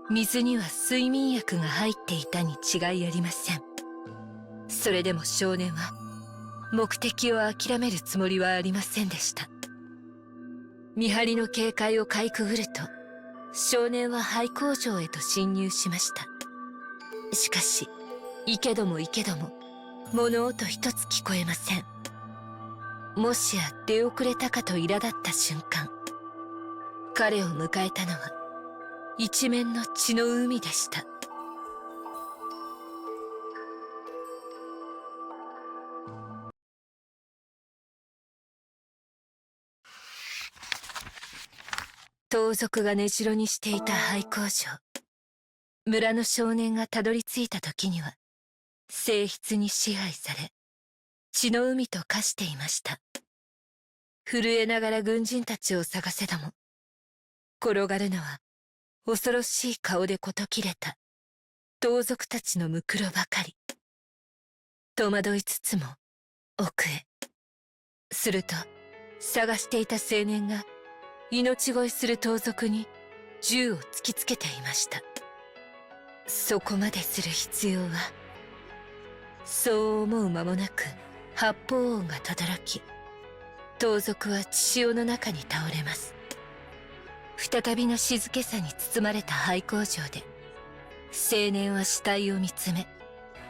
水には睡眠薬が入っていたに違いありません。それでも少年は目的を諦めるつもりはありませんでした。見張りの警戒をかいくぐると、少年は廃工場へと侵入しました。しかし行けども行けども物音一つ聞こえません。もしや出遅れたかと苛立った瞬間、彼を迎えたのは一面の血の海でした。盗賊が根城にしていた廃工場。村の少年がたどり着いた時には静筆に支配され、血の海と化していました。震えながら軍人たちを探せども、転がるのは恐ろしい顔で事切れた盗賊たちのむくろばかり。戸惑いつつも奥へ。すると探していた青年が命乞いする盗賊に銃を突きつけていました。そこまでする必要は。そう思う間もなく発砲音が轟き、盗賊は血潮の中に倒れます。再びの静けさに包まれた廃工場で青年は死体を見つめ、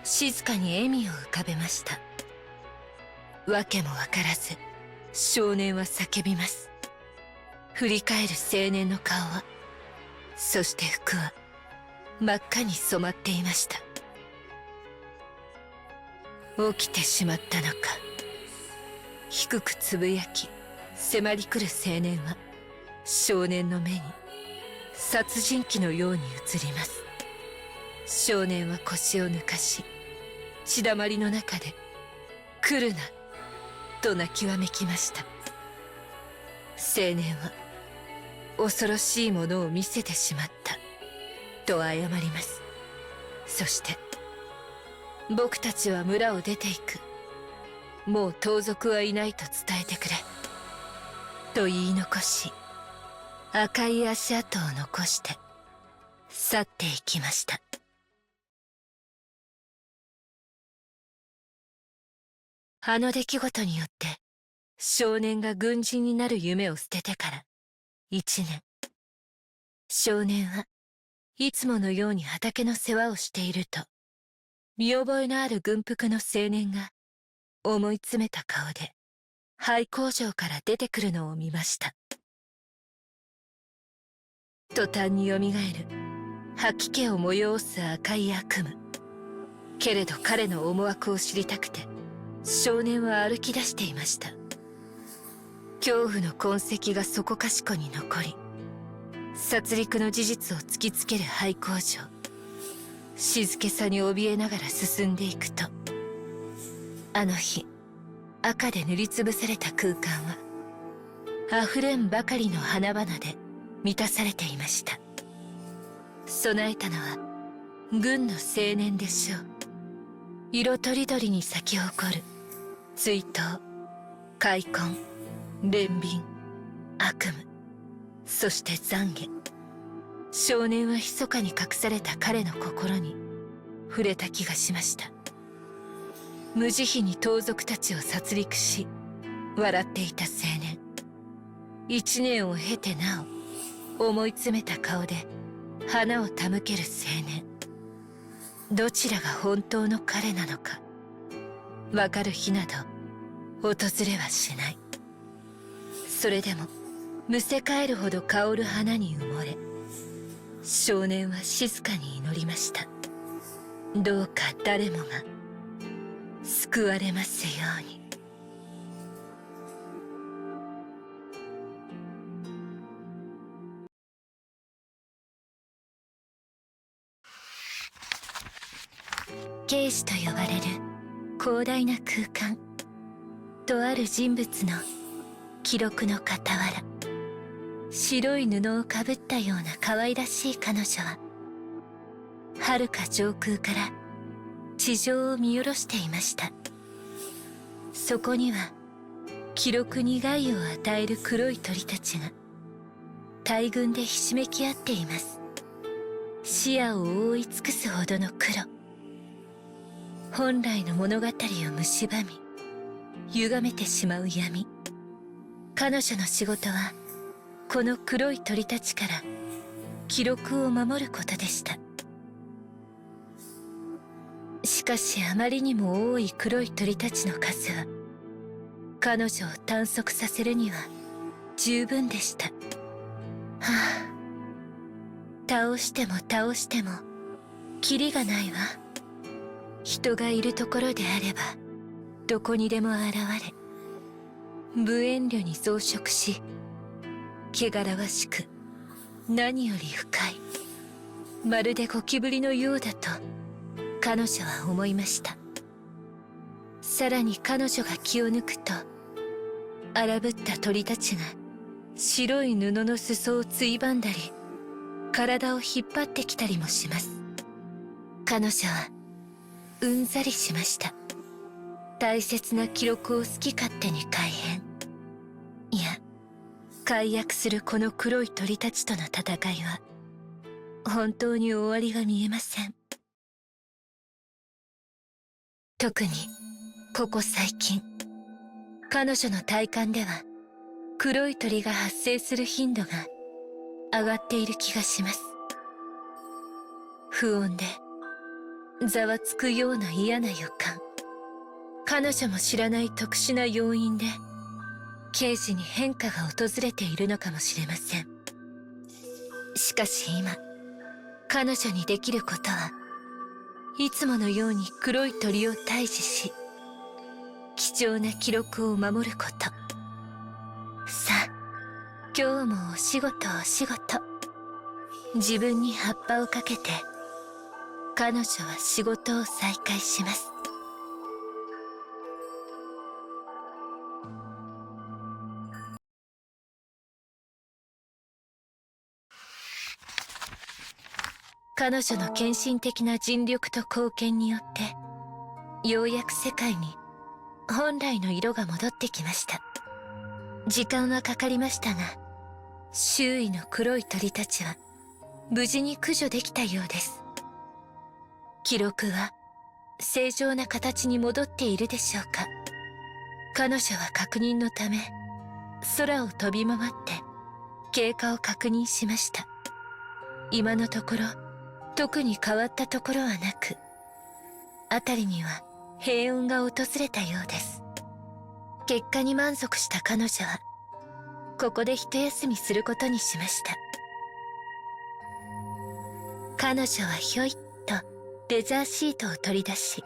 静かに笑みを浮かべました。訳もわからず少年は叫びます。振り返る青年の顔は、そして服は真っ赤に染まっていました。起きてしまったのか。低くつぶやき迫り来る青年は少年の目に殺人鬼のように映ります。少年は腰を抜かし、血だまりの中で「来るな」と泣きわめきました。青年は恐ろしいものを見せてしまったと謝ります。そして僕たちは村を出ていく。もう盗賊はいないと伝えてくれと言い残し、赤い足跡を残して去っていきました。あの出来事によって少年が軍人になる夢を捨ててから1年。少年はいつものように畑の世話をしていると、見覚えのある軍服の青年が思い詰めた顔で廃工場から出てくるのを見ました。途端によみがえる吐き気を催す赤い悪夢。けれど彼の思惑を知りたくて少年は歩き出していました。恐怖の痕跡がそこかしこに残り、殺戮の事実を突きつける廃工場。静けさに怯えながら進んでいくと、あの日赤で塗りつぶされた空間は溢れんばかりの花々で満たされていました。備えたのは軍の青年でしょう。色とりどりに咲き誇る追悼、開墾、憐憫、悪夢、そして懺悔。少年は密かに隠された彼の心に触れた気がしました。無慈悲に盗賊たちを殺戮し笑っていた青年。1年を経てなお思い詰めた顔で花を手向ける青年。どちらが本当の彼なのかわかる日など訪れはしない。それでもむせ返るほど香る花に埋もれ、少年は静かに祈りました。どうか誰もが救われますように。慶子と呼ばれる広大な空間。とある人物の記録の傍ら、白い布をかぶったような可愛らしい彼女は遥か上空から地上を見下ろしていました。そこには記録に害を与える黒い鳥たちが大群でひしめき合っています。視野を覆い尽くすほどの黒。本来の物語を蝕み歪めてしまう闇。彼女の仕事はこの黒い鳥たちから記録を守ることでした。しかしあまりにも多い黒い鳥たちの数は彼女を短足させるには十分でした。はあ、倒しても倒してもキリがないわ。人がいるところであればどこにでも現れ、無遠慮に増殖し、汚らわしく何より深い、まるでゴキブリのようだと彼女は思いました。さらに彼女が気を抜くと、荒ぶった鳥たちが白い布の裾をついばんだり体を引っ張ってきたりもします。彼女はうんざりしました。大切な記録を好き勝手に改変、いや解約するこの黒い鳥たちとの戦いは本当に終わりが見えません。特にここ最近、彼女の体感では黒い鳥が発生する頻度が上がっている気がします。不穏でざわつくような嫌な予感。彼女も知らない特殊な要因で刑事に変化が訪れているのかもしれません。しかし今、彼女にできることはいつものように黒い鳥を退治し、貴重な記録を守ること。さあ、今日もお仕事お仕事。自分に葉っぱをかけて彼女は仕事を再開します。彼女の献身的な尽力と貢献によってようやく世界に本来の色が戻ってきました。時間はかかりましたが、周囲の黒い鳥たちは無事に駆除できたようです。記録は正常な形に戻っているでしょうか。彼女は確認のため空を飛び回って経過を確認しました。今のところ特に変わったところはなく、辺りには平穏が訪れたようです。結果に満足した彼女はここで一休みすることにしました。彼女はひょいっとレザーシートを取り出し、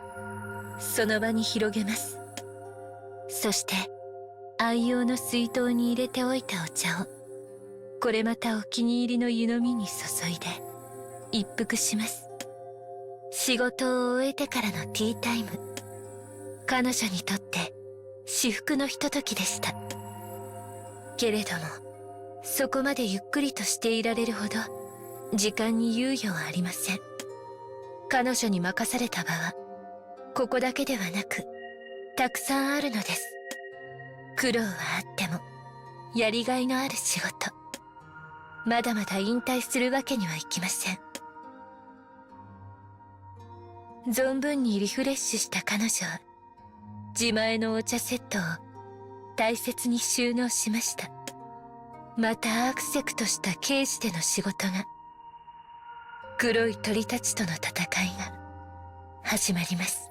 その場に広げます。そして愛用の水筒に入れておいたお茶をこれまたお気に入りの湯飲みに注いで一服します。仕事を終えてからのティータイム、彼女にとって至福のひとときでした。けれどもそこまでゆっくりとしていられるほど時間に猶予はありません。彼女に任された場はここだけではなくたくさんあるのです。苦労はあってもやりがいのある仕事。まだまだ引退するわけにはいきません。存分にリフレッシュした彼女は自前のお茶セットを大切に収納しました。またアクセクとした刑事での仕事が、黒い鳥たちとの戦いが始まります。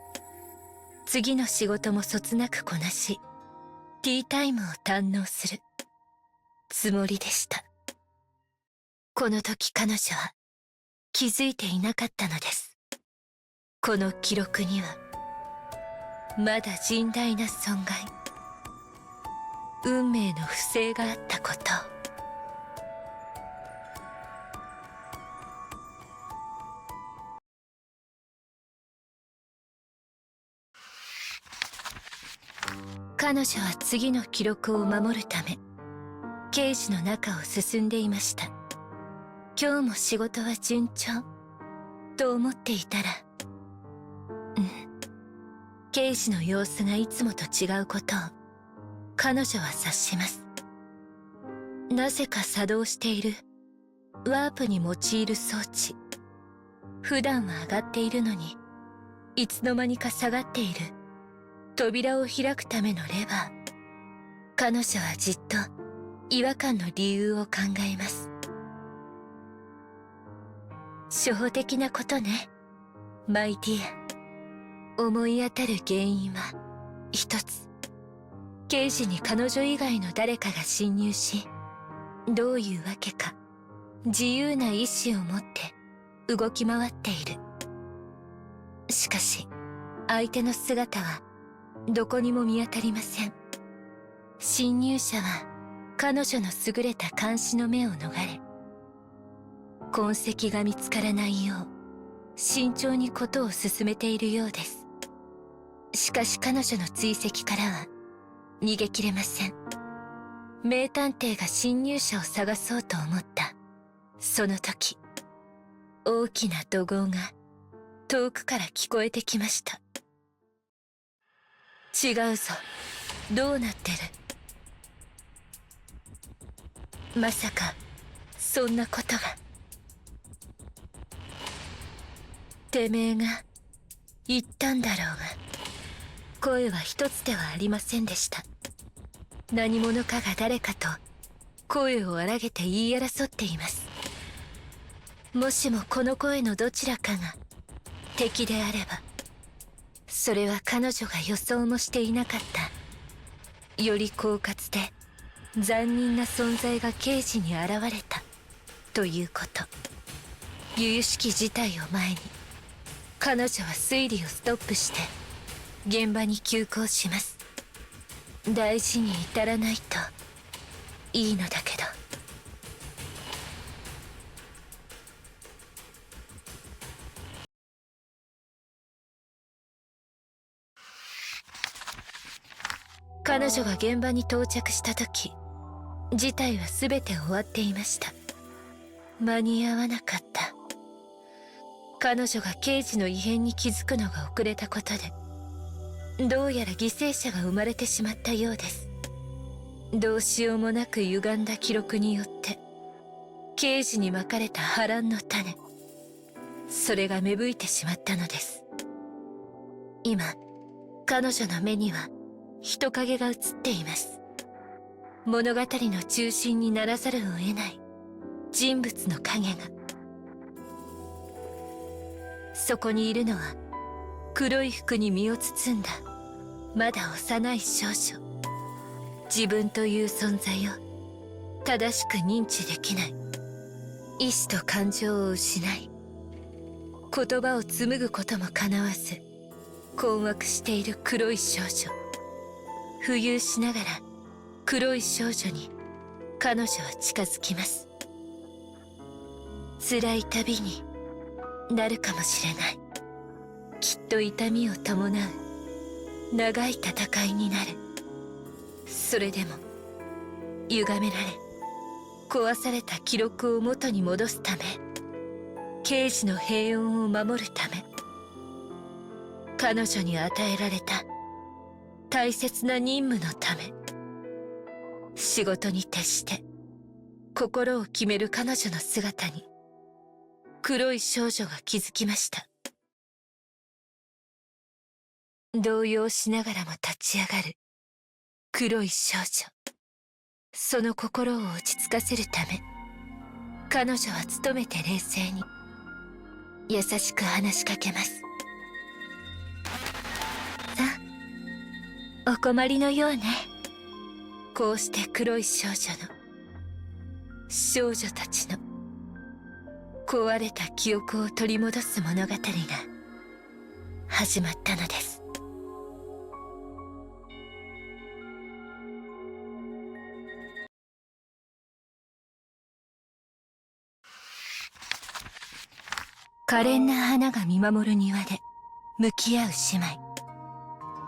次の仕事もそつなくこなし、ティータイムを堪能するつもりでした。この時彼女は気づいていなかったのです。この記録にはまだ甚大な損害、運命の不正があったことを。彼女は次の記録を守るためケージの中を進んでいました。今日も仕事は順調と思っていたら、ケージの様子がいつもと違うことを彼女は察します。なぜか作動しているワープに用いる装置、普段は上がっているのにいつの間にか下がっている扉を開くためのレバー。彼女はじっと違和感の理由を考えます。初歩的なことね、マイディア。思い当たる原因は一つ。刑事に彼女以外の誰かが侵入し、どういうわけか自由な意志を持って動き回っている。しかし相手の姿はどこにも見当たりません。侵入者は彼女の優れた監視の目を逃れ、痕跡が見つからないよう慎重に事を進めているようです。しかし彼女の追跡からは逃げきれません。名探偵が侵入者を探そうと思ったその時、大きな怒号が遠くから聞こえてきました。違うぞ、どうなってる。まさかそんなことが。てめえが言ったんだろうが、声は一つではありませんでした。何者かが誰かと声を荒げて言い争っています。もしもこの声のどちらかが敵であれば、それは彼女が予想もしていなかったより狡猾で残忍な存在が刑事に現れたということ。由々しき事態を前に、彼女は推理をストップして現場に急行します。大事に至らないといいのだけど。彼女が現場に到着した時、事態は全て終わっていました。間に合わなかった。彼女が刑事の異変に気づくのが遅れたことで、どうやら犠牲者が生まれてしまったようです。どうしようもなく歪んだ記録によって刑事にまかれた波乱の種、それが芽吹いてしまったのです。今彼女の目には人影が映っています。物語の中心にならざるを得ない人物の影が。そこにいるのは黒い服に身を包んだまだ幼い少女。自分という存在を正しく認知できない、意志と感情を失い、言葉を紡ぐこともかなわず困惑している黒い少女。浮遊しながら黒い少女に彼女は近づきます。辛い旅になるかもしれない。きっと痛みを伴う長い戦いになる。それでも歪められ壊された記録を元に戻すため、刑事の平穏を守るため、彼女に与えられた大切な任務のため、仕事に徹して心を決める彼女の姿に黒い少女が気づきました。動揺しながらも立ち上がる黒い少女。その心を落ち着かせるため、彼女は努めて冷静に優しく話しかけます。さあ、お困りのようね。こうして黒い少女たちの壊れた記憶を取り戻す物語が始まったのです。可憐な花が見守る庭で向き合う姉妹。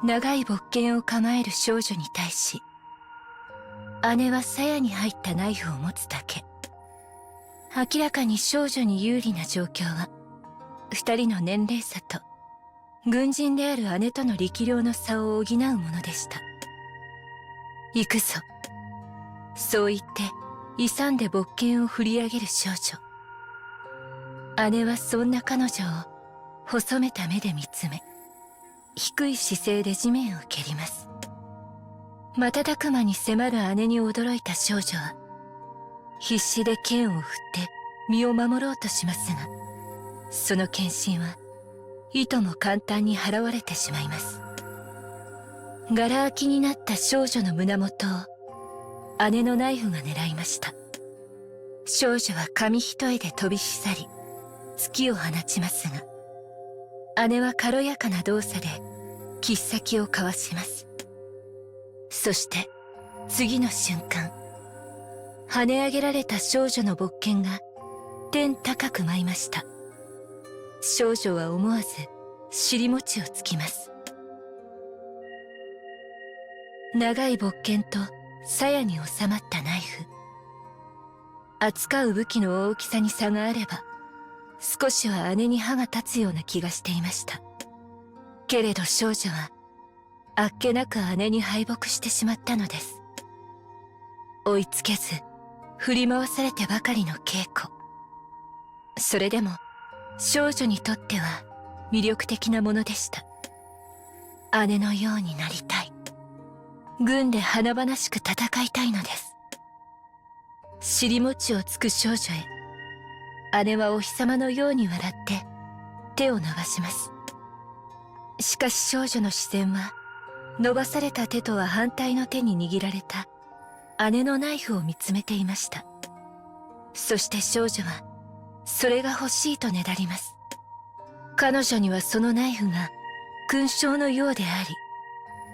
長い勃剣を構える少女に対し、姉は鞘に入ったナイフを持つだけ。明らかに少女に有利な状況は、二人の年齢差と軍人である姉との力量の差を補うものでした。行くぞ。そう言って勇んで勃剣を振り上げる少女。姉はそんな彼女を細めた目で見つめ、低い姿勢で地面を蹴ります。瞬く間に迫る姉に驚いた少女は必死で剣を振って身を守ろうとしますが、その献身はいとも簡単に払われてしまいます。ガラ空きになった少女の胸元を姉のナイフが狙いました。少女は紙一重で飛び去り突きを放ちますが、姉は軽やかな動作で切っ先をかわします。そして次の瞬間、跳ね上げられた少女の勃剣が天高く舞いました。少女は思わず尻餅をつきます。長い勃剣と鞘に収まったナイフ。扱う武器の大きさに差があれば少しは姉に歯が立つような気がしていました。けれど少女はあっけなく姉に敗北してしまったのです。追いつけず振り回されてばかりの稽古。それでも少女にとっては魅力的なものでした。姉のようになりたい。軍で華々しく戦いたいのです。尻餅をつく少女へ、姉はお日様のように笑って手を伸ばします。しかし少女の視線は伸ばされた手とは反対の手に握られた姉のナイフを見つめていました。そして少女はそれが欲しいとねだります。彼女にはそのナイフが勲章のようであり、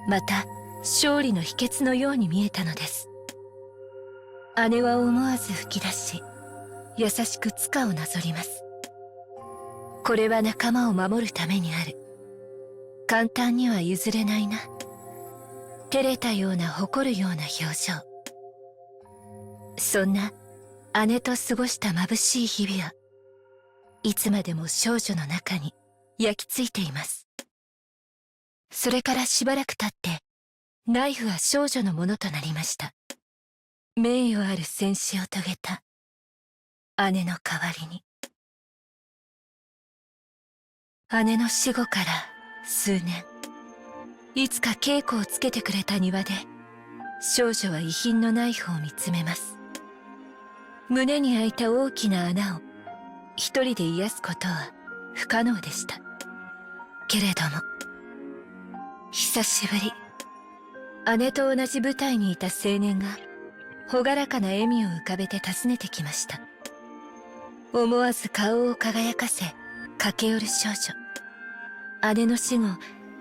また勝利の秘訣のように見えたのです。姉は思わず吹き出し、優しく塚をなぞります。これは仲間を守るためにある。簡単には譲れないな。照れたような誇るような表情。そんな姉と過ごした眩しい日々はいつまでも少女の中に焼き付いています。それからしばらく経ってナイフは少女のものとなりました。名誉ある戦死を遂げた姉の代わりに。姉の死後から数年、いつか稽古をつけてくれた庭で少女は遺品のナイフを見つめます。胸に開いた大きな穴を一人で癒すことは不可能でした。けれども久しぶり、姉と同じ舞台にいた青年が朗らかな笑みを浮かべて訪ねてきました。思わず顔を輝かせ駆け寄る少女。姉の死後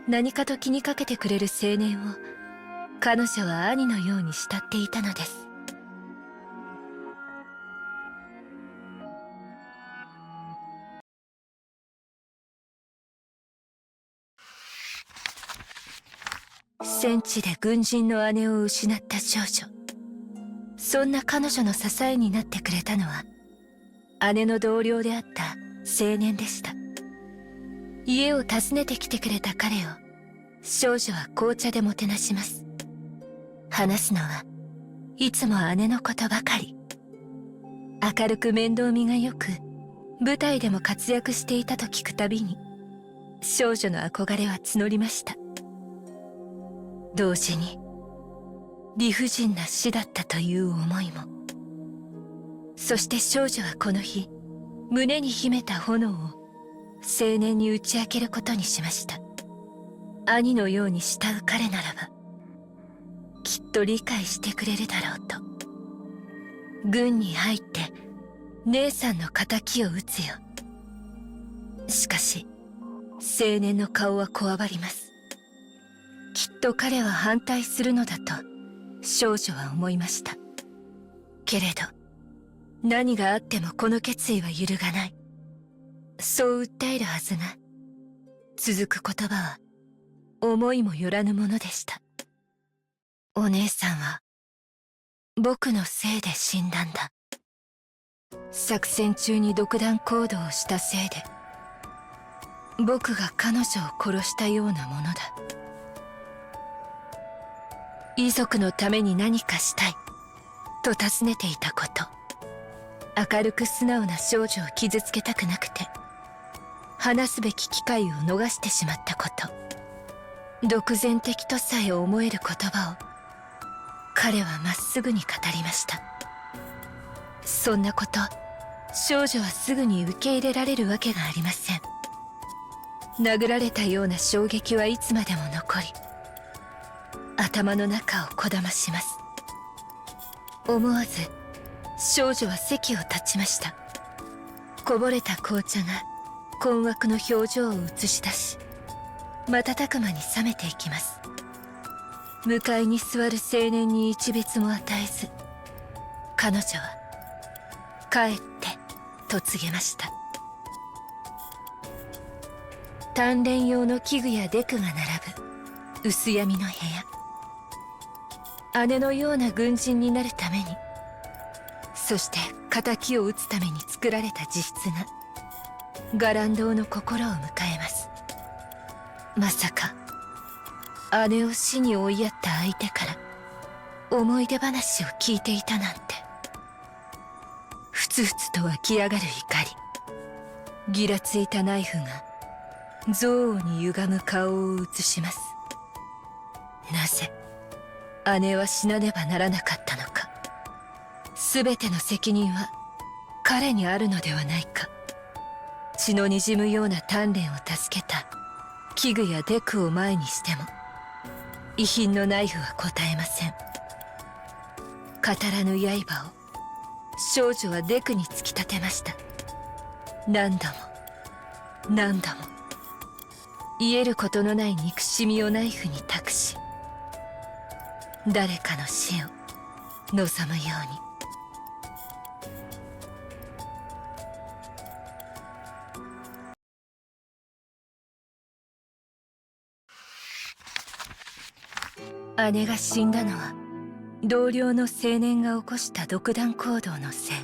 何かと気にかけてくれる青年を彼女は兄のように慕っていたのです。戦地で軍人の姉を失った少女。そんな彼女の支えになってくれたのは姉の同僚であった青年でした。家を訪ねてきてくれた彼を少女は紅茶でもてなします。話すのはいつも姉のことばかり。明るく面倒見がよく舞台でも活躍していたと聞くたびに少女の憧れは募りました。同時に理不尽な死だったという思いも。そして少女はこの日胸に秘めた炎を青年に打ち明けることにしました。兄のように慕う彼ならばきっと理解してくれるだろうと。軍に入って姉さんの仇を討つよ。しかし青年の顔はこわばります。きっと彼は反対するのだと少女は思いました。けれど何があってもこの決意は揺るがない。そう訴えるはずが続く言葉は思いもよらぬものでした。お姉さんは僕のせいで死んだんだ。作戦中に独断行動をしたせいで僕が彼女を殺したようなものだ。遺族のために何かしたいと尋ねていたこと。明るく素直な少女を傷つけたくなくて話すべき機会を逃してしまったこと。独善的とさえ思える言葉を彼はまっすぐに語りました。そんなこと少女はすぐに受け入れられるわけがありません。殴られたような衝撃はいつまでも残り頭の中をこだまします。思わず少女は席を立ちました。こぼれた紅茶が困惑の表情を映し出し瞬く間に冷めていきます。向かいに座る青年に一別も与えず彼女は帰ってと告げました。鍛錬用の器具やデクが並ぶ薄闇の部屋。姉のような軍人になるために、そして仇を討つために作られた自室が伽藍堂の心を迎えます。まさか姉を死に追いやった相手から思い出話を聞いていたなんて。ふつふつと湧き上がる怒り、ギラついたナイフが憎悪に歪む顔を映します。なぜ姉は死なねばならなかったのか。全ての責任は彼にあるのではないか。血の滲むような鍛錬を助けた器具やデクを前にしても遺品のナイフは答えません。語らぬ刃を少女はデクに突き立てました。何度も何度も癒えることのない憎しみをナイフに託し、誰かの死を望むように。姉が死んだのは同僚の青年が起こした独断行動のせい。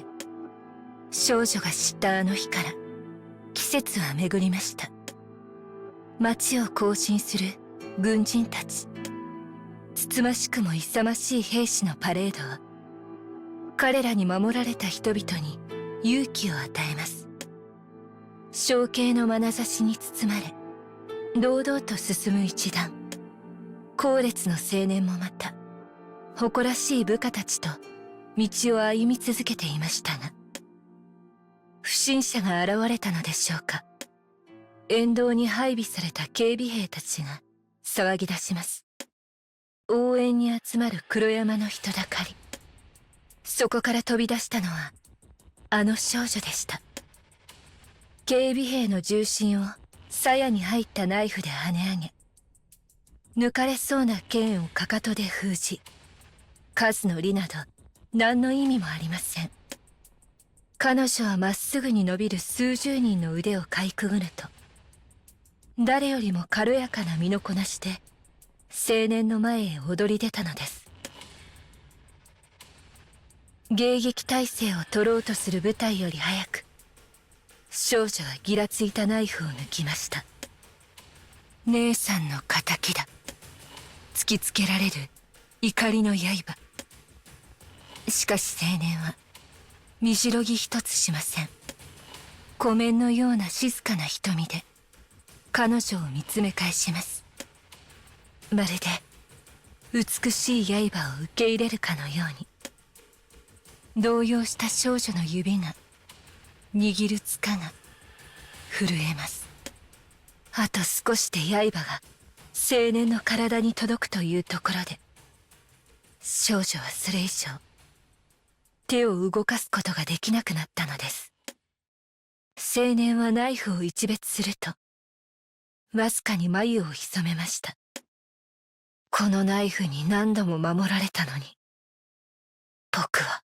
少女が知ったあの日から季節は巡りました。街を行進する軍人たち、つつましくも勇ましい兵士のパレードは彼らに守られた人々に勇気を与えます。象形の眼差しに包まれ堂々と進む一団。後列の青年もまた誇らしい部下たちと道を歩み続けていましたが、不審者が現れたのでしょうか。沿道に配備された警備兵たちが騒ぎ出します。応援に集まる黒山の人だかり。そこから飛び出したのはあの少女でした。警備兵の重心を鞘に入ったナイフで跳ね上げ、抜かれそうな剣をかかとで封じ、数の利など何の意味もありません。彼女はまっすぐに伸びる数十人の腕をかいくぐると、誰よりも軽やかな身のこなしで青年の前へ踊り出たのです。迎撃態勢を取ろうとする部隊より早く、少女はギラついたナイフを抜きました。姉さんの仇だ。突きつけられる怒りの刃。しかし青年は身じろぎ一つしません。湖面のような静かな瞳で彼女を見つめ返します。まるで美しい刃を受け入れるかのように。動揺した少女の指が握る柄が震えます。あと少しで刃が青年の体に届くというところで、少女はそれ以上手を動かすことができなくなったのです。青年はナイフを一別するとわずかに眉を潜めました。このナイフに何度も守られたのに、僕は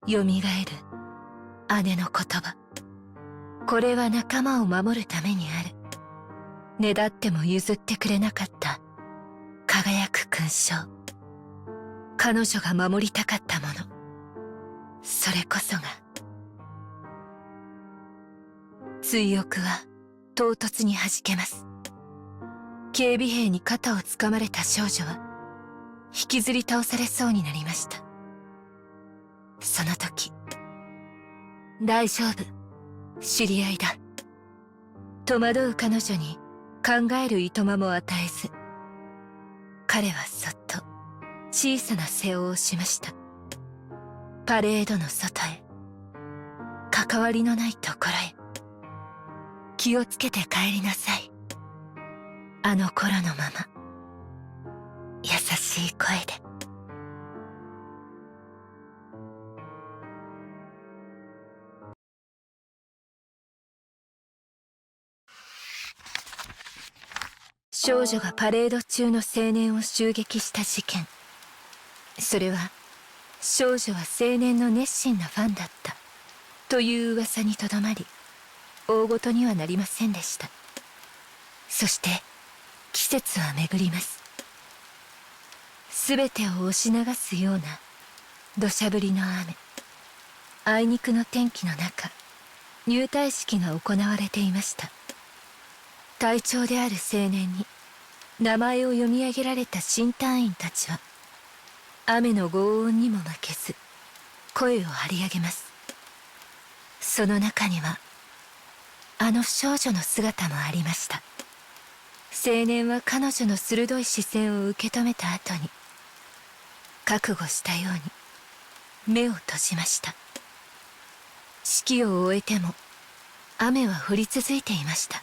よみがえる姉の言葉。これは仲間を守るためにある。ねだっても譲ってくれなかった輝く勲章。彼女が守りたかったもの、それこそが。追憶は唐突に弾けます。警備兵に肩をつかまれた少女は引きずり倒されそうになりました。その時、大丈夫、知り合いだ。戸惑う彼女に考えるいとまも与えず、彼はそっと小さな背を押しました。パレードの外へ、関わりのないところへ。気をつけて帰りなさい。あの頃のまま、優しい声で。少女がパレード中の青年を襲撃した事件。それは少女は青年の熱心なファンだったという噂にとどまり、大ごとにはなりませんでした。そして季節は巡ります。すべてを押し流すような土砂降りの雨。あいにくの天気の中、入隊式が行われていました。隊長である青年に名前を読み上げられた新隊員たちは、雨の轟音にも負けず声を張り上げます。その中にはあの少女の姿もありました。青年は彼女の鋭い視線を受け止めた後に、覚悟したように目を閉じました。式を終えても雨は降り続いていました。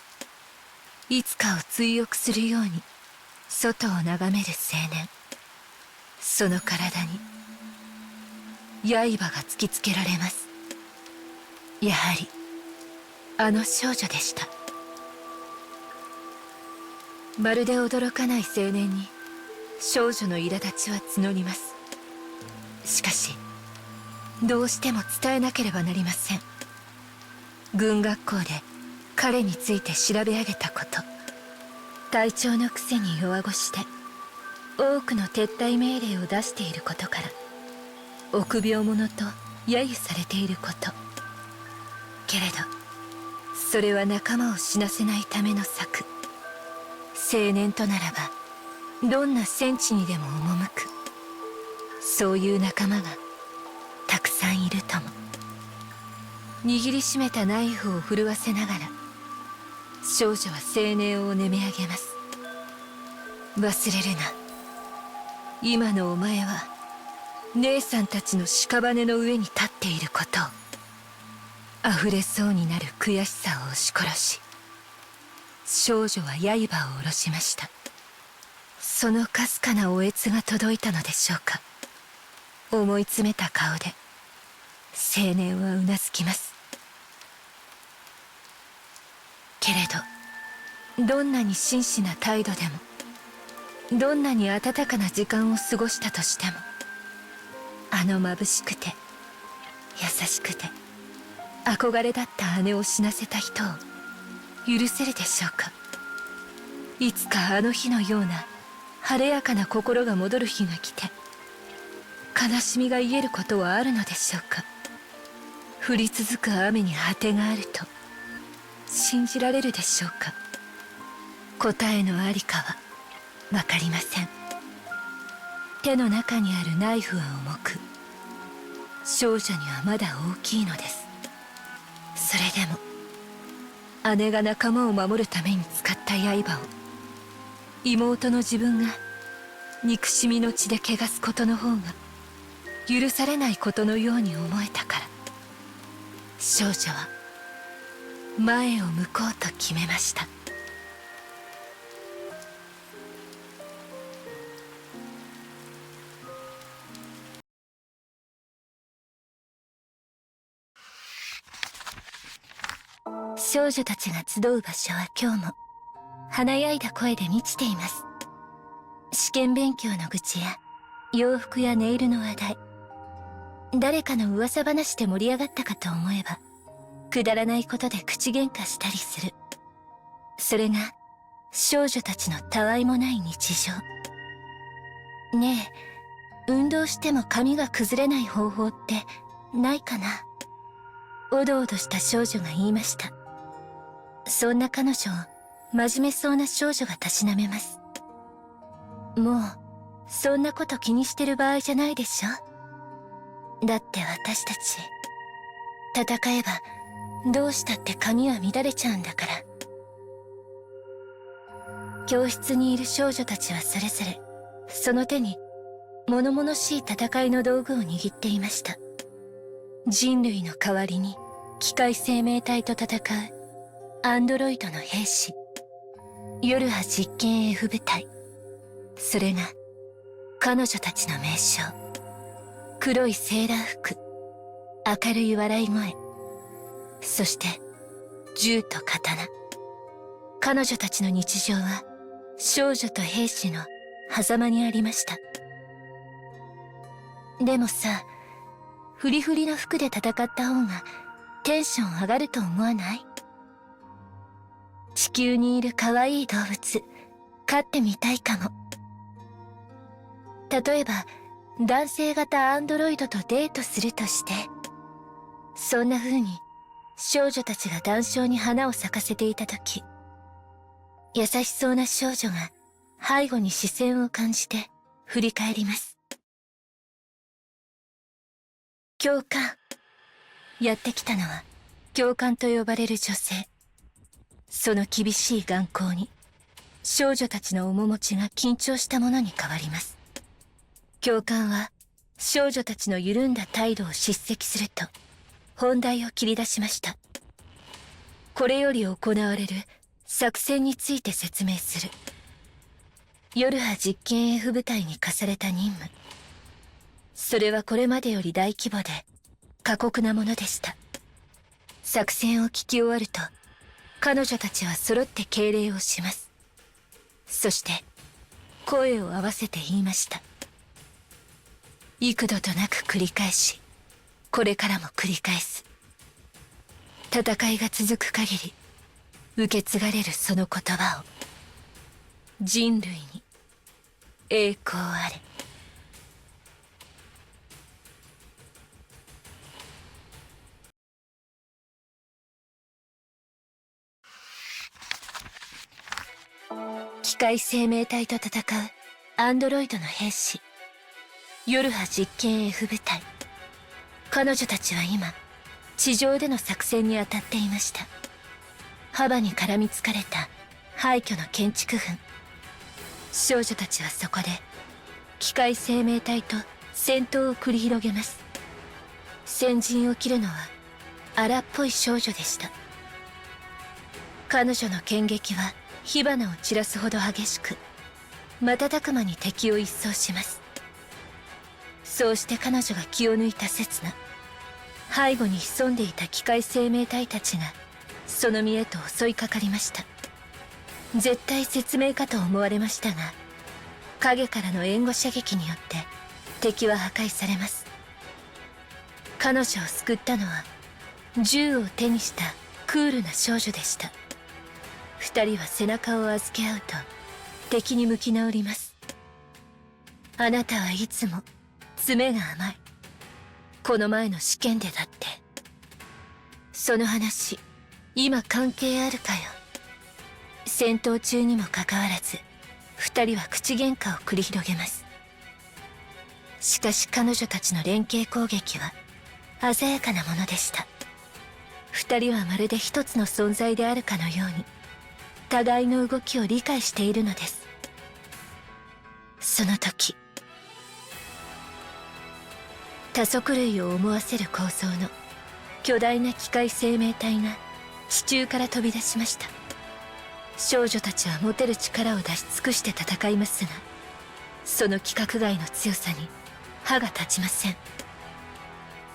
いつかを追憶するように外を眺める青年。その体に刃が突きつけられます。やはりあの少女でした。まるで驚かない青年に少女の苛立ちは募ります。しかしどうしても伝えなければなりません。軍学校で彼について調べ上げたこと、隊長のくせに弱腰で多くの撤退命令を出していることから臆病者と揶揄されていること。けれどそれは仲間を死なせないための策。青年とならばどんな戦地にでも赴く、そういう仲間がたくさんいるとも。握りしめたナイフを震わせながら少女は青年をねめ上げます。忘れるな、今のお前は姉さんたちの屍の上に立っていることを。溢れそうになる悔しさを押し殺し、少女は刃を下ろしました。そのかすかなおえつが届いたのでしょうか。思い詰めた顔で青年はうなずきます。けれどどんなに真摯な態度でも、どんなに温かな時間を過ごしたとしても、あの眩しくて優しくて憧れだった姉を死なせた人を許せるでしょうか。いつかあの日のような晴れやかな心が戻る日が来て、悲しみが癒えることはあるのでしょうか。降り続く雨に果てがあると信じられるでしょうか。答えのありかは分かりません。手の中にあるナイフは重く、少女にはまだ大きいのです。それでも姉が仲間を守るために使った刃を妹の自分が憎しみの血で汚すことの方が許されないことのように思えたから、少女は前を向こうと決めました。少女たちが集う場所は今日も華やいだ声で満ちています。試験勉強の愚痴や洋服やネイルの話題、誰かの噂話で盛り上がったかと思えばくだらないことで口喧嘩したりする。それが少女たちのたわいもない日常。ねえ、運動しても髪が崩れない方法ってないかな。おどおどした少女が言いました。そんな彼女を真面目そうな少女がたしなめます。もうそんなこと気にしてる場合じゃないでしょ。だって私たち戦えばどうしたって髪は乱れちゃうんだから。教室にいる少女たちはそれぞれその手に物々しい戦いの道具を握っていました。人類の代わりに機械生命体と戦うアンドロイドの兵士、夜は実験 F 部隊。それが彼女たちの名称。黒いセーラー服、明るい笑い声、そして銃と刀。彼女たちの日常は少女と兵士の狭間にありました。でもさ、フリフリの服で戦った方がテンション上がると思わない？地球にいる可愛い動物飼ってみたいかも。例えば男性型アンドロイドとデートするとして、そんな風に少女たちが談笑に花を咲かせていた時、優しそうな少女が背後に視線を感じて振り返ります。教官。やってきたのは教官と呼ばれる女性。その厳しい眼光に少女たちの面持ちが緊張したものに変わります。教官は少女たちの緩んだ態度を叱責すると本題を切り出しました。これより行われる作戦について説明する。夜波実験 F 部隊に課された任務。それはこれまでより大規模で過酷なものでした。作戦を聞き終わると彼女たちは揃って敬礼をします。そして声を合わせて言いました。幾度となく繰り返し、これからも繰り返す。戦いが続く限り受け継がれるその言葉を。人類に栄光あれ。機械生命体と戦うアンドロイドの兵士、夜波実験 F 部隊。彼女たちは今地上での作戦に当たっていました。幅に絡みつかれた廃墟の建築群。少女たちはそこで機械生命体と戦闘を繰り広げます。先陣を切るのは荒っぽい少女でした。彼女の剣撃は火花を散らすほど激しく、瞬く間に敵を一掃します。そうして彼女が気を抜いた刹那、背後に潜んでいた機械生命体たちがその身へと襲いかかりました。絶対説明かと思われましたが、影からの援護射撃によって敵は破壊されます。彼女を救ったのは銃を手にしたクールな少女でした。二人は背中を預け合うと敵に向き直ります。あなたはいつも詰めが甘い。この前の試験でだって。その話今関係あるかよ。戦闘中にもかかわらず二人は口喧嘩を繰り広げます。しかし彼女たちの連携攻撃は鮮やかなものでした。二人はまるで一つの存在であるかのように互いの動きを理解しているのです。その時、多足類を思わせる構造の巨大な機械生命体が地中から飛び出しました。少女たちは持てる力を出し尽くして戦いますが、その規格外の強さに歯が立ちません。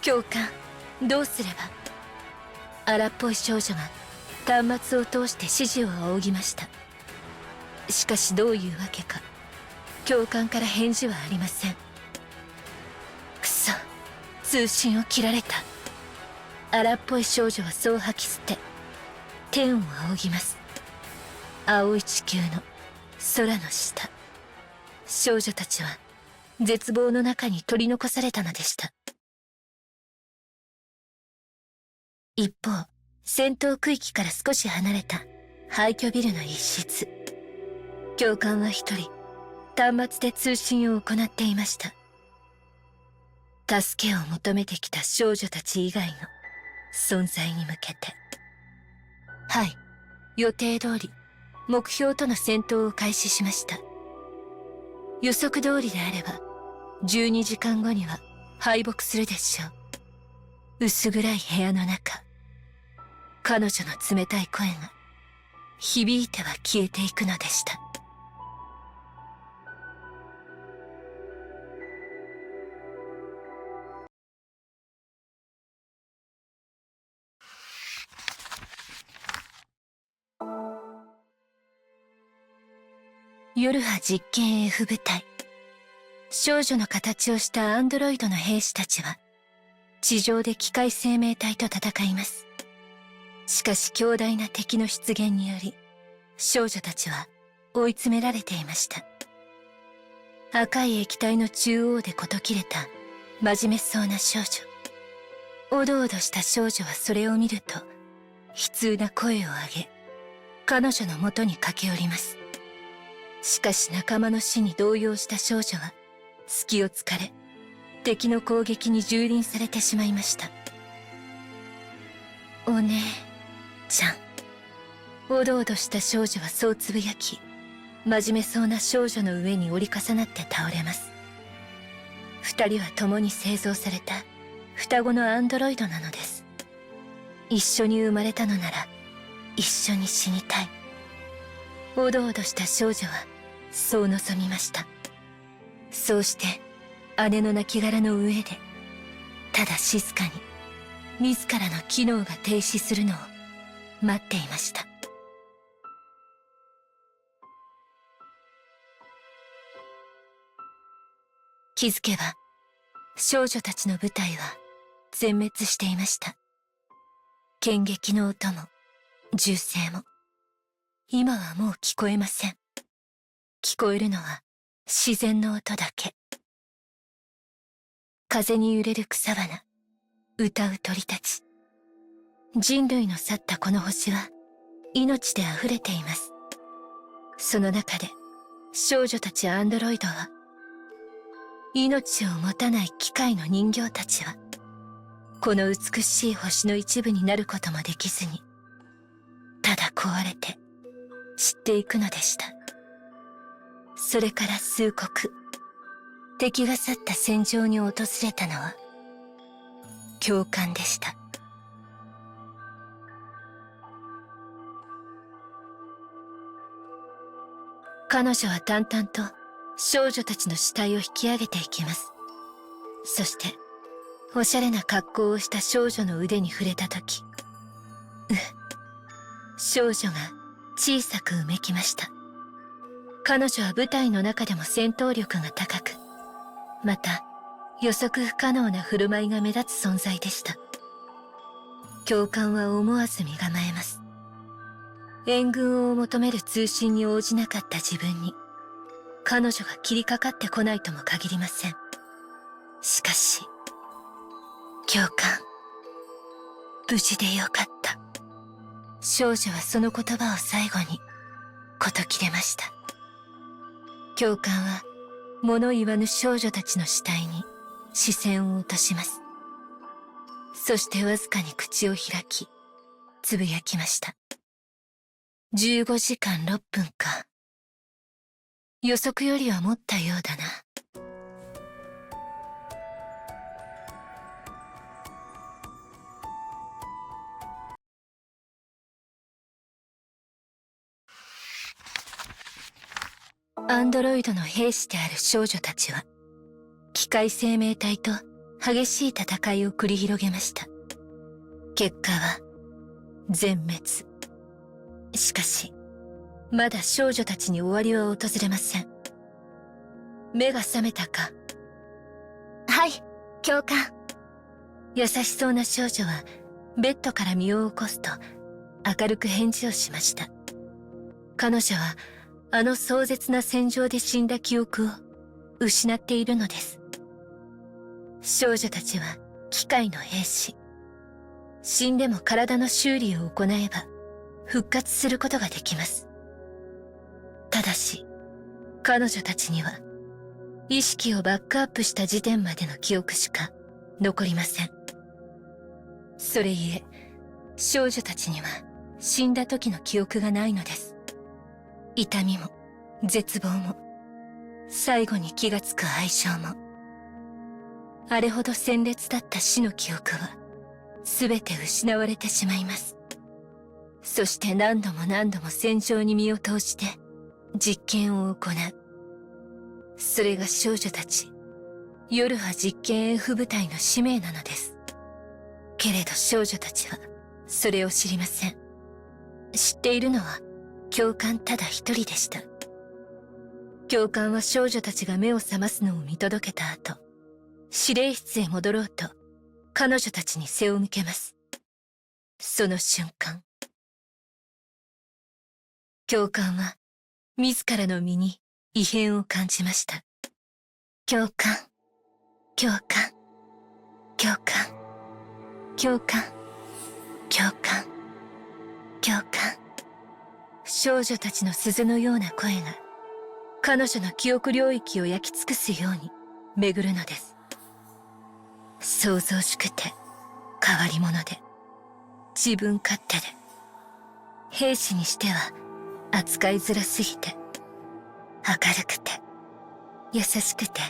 教官、どうすれば。荒っぽい少女が端末を通して指示を仰ぎました。しかしどういうわけか教官から返事はありません。くそ、通信を切られた。荒っぽい少女はそう吐き捨て天を仰ぎます。青い地球の空の下。少女たちは絶望の中に取り残されたのでした。一方、戦闘区域から少し離れた廃墟ビルの一室。教官は一人端末で通信を行っていました。助けを求めてきた少女たち以外の存在に向けて。はい、予定通り目標との戦闘を開始しました。予測通りであれば12時間後には敗北するでしょう。薄暗い部屋の中、彼女の冷たい声が響いては消えていくのでした。夜波実験 F 部隊。少女の形をしたアンドロイドの兵士たちは地上で機械生命体と戦います。しかし強大な敵の出現により少女たちは追い詰められていました。赤い液体の中央で事切れた真面目そうな少女。おどおどした少女はそれを見ると悲痛な声を上げ、彼女のもとに駆け寄ります。しかし仲間の死に動揺した少女は隙を突かれ、敵の攻撃に蹂躙されてしまいました。お姉ちゃん。おどおどした少女はそうつぶやき、真面目そうな少女の上に折り重なって倒れます。二人は共に製造された双子のアンドロイドなのです。一緒に生まれたのなら一緒に死にたい。おどおどした少女はそう望みました。そうして姉の亡骸の上でただ静かに自らの機能が停止するのを待っていました。気づけば少女たちの部隊は全滅していました。剣撃の音も銃声も今はもう聞こえません。聞こえるのは自然の音だけ。風に揺れる草花、歌う鳥たち。人類の去ったこの星は命で溢れています。その中で少女たちアンドロイドは、命を持たない機械の人形たちは、この美しい星の一部になることもできずに、ただ壊れて散っていくのでした。それから数刻、敵が去った戦場に訪れたのは教官でした。彼女は淡々と少女たちの死体を引き上げていきます。そしておしゃれな格好をした少女の腕に触れたとき、少女が小さくうめきました。彼女は部隊の中でも戦闘力が高く、また予測不可能な振る舞いが目立つ存在でした。教官は思わず身構えます。援軍を求める通信に応じなかった自分に、彼女が切りかかってこないとも限りません。しかし、教官、無事でよかった。少女はその言葉を最後に事切れました。教官は物言わぬ少女たちの死体に視線を落とします。そしてわずかに口を開き、つぶやきました。15時間6分か。予測よりは持ったようだな。アンドロイドの兵士である少女たちは、機械生命体と激しい戦いを繰り広げました。結果は、全滅。しかし、まだ少女たちに終わりは訪れません。目が覚めたか。はい、教官。優しそうな少女は、ベッドから身を起こすと、明るく返事をしました。彼女は、あの壮絶な戦場で死んだ記憶を失っているのです。少女たちは機械の兵士。死んでも体の修理を行えば復活することができます。ただし、彼女たちには意識をバックアップした時点までの記憶しか残りません。それゆえ、少女たちには死んだ時の記憶がないのです。痛みも絶望も最後に気がつく哀傷も、あれほど鮮烈だった死の記憶は全て失われてしまいます。そして何度も何度も戦場に身を投じて実験を行う。それが少女たち夜は実験 F 部隊の使命なのです。けれど少女たちはそれを知りません。知っているのは教官ただ一人でした。教官は少女たちが目を覚ますのを見届けた後、指令室へ戻ろうと彼女たちに背を向けます。その瞬間、教官は自らの身に異変を感じました。教官、教官、教官、教官、教官。共感。少女たちの鈴のような声が彼女の記憶領域を焼き尽くすように巡るのです。創造しくて変わり者で自分勝手で、兵士にしては扱いづらすぎて、明るくて優しくて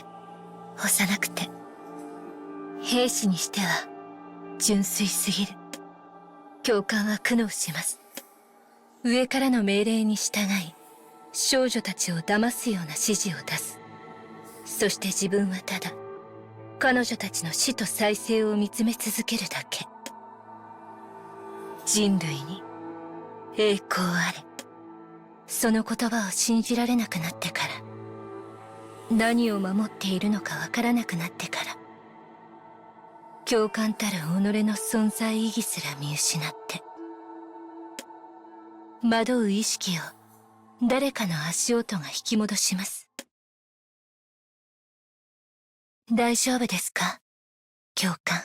幼くて、兵士にしては純粋すぎる。教官は苦悩します。上からの命令に従い少女たちを騙すような指示を出す。そして自分はただ彼女たちの死と再生を見つめ続けるだけ。人類に栄光あれ。その言葉を信じられなくなってから、何を守っているのかわからなくなってから、教官たる己の存在意義すら見失って、惑う意識を誰かの足音が引き戻します。大丈夫ですか、教官。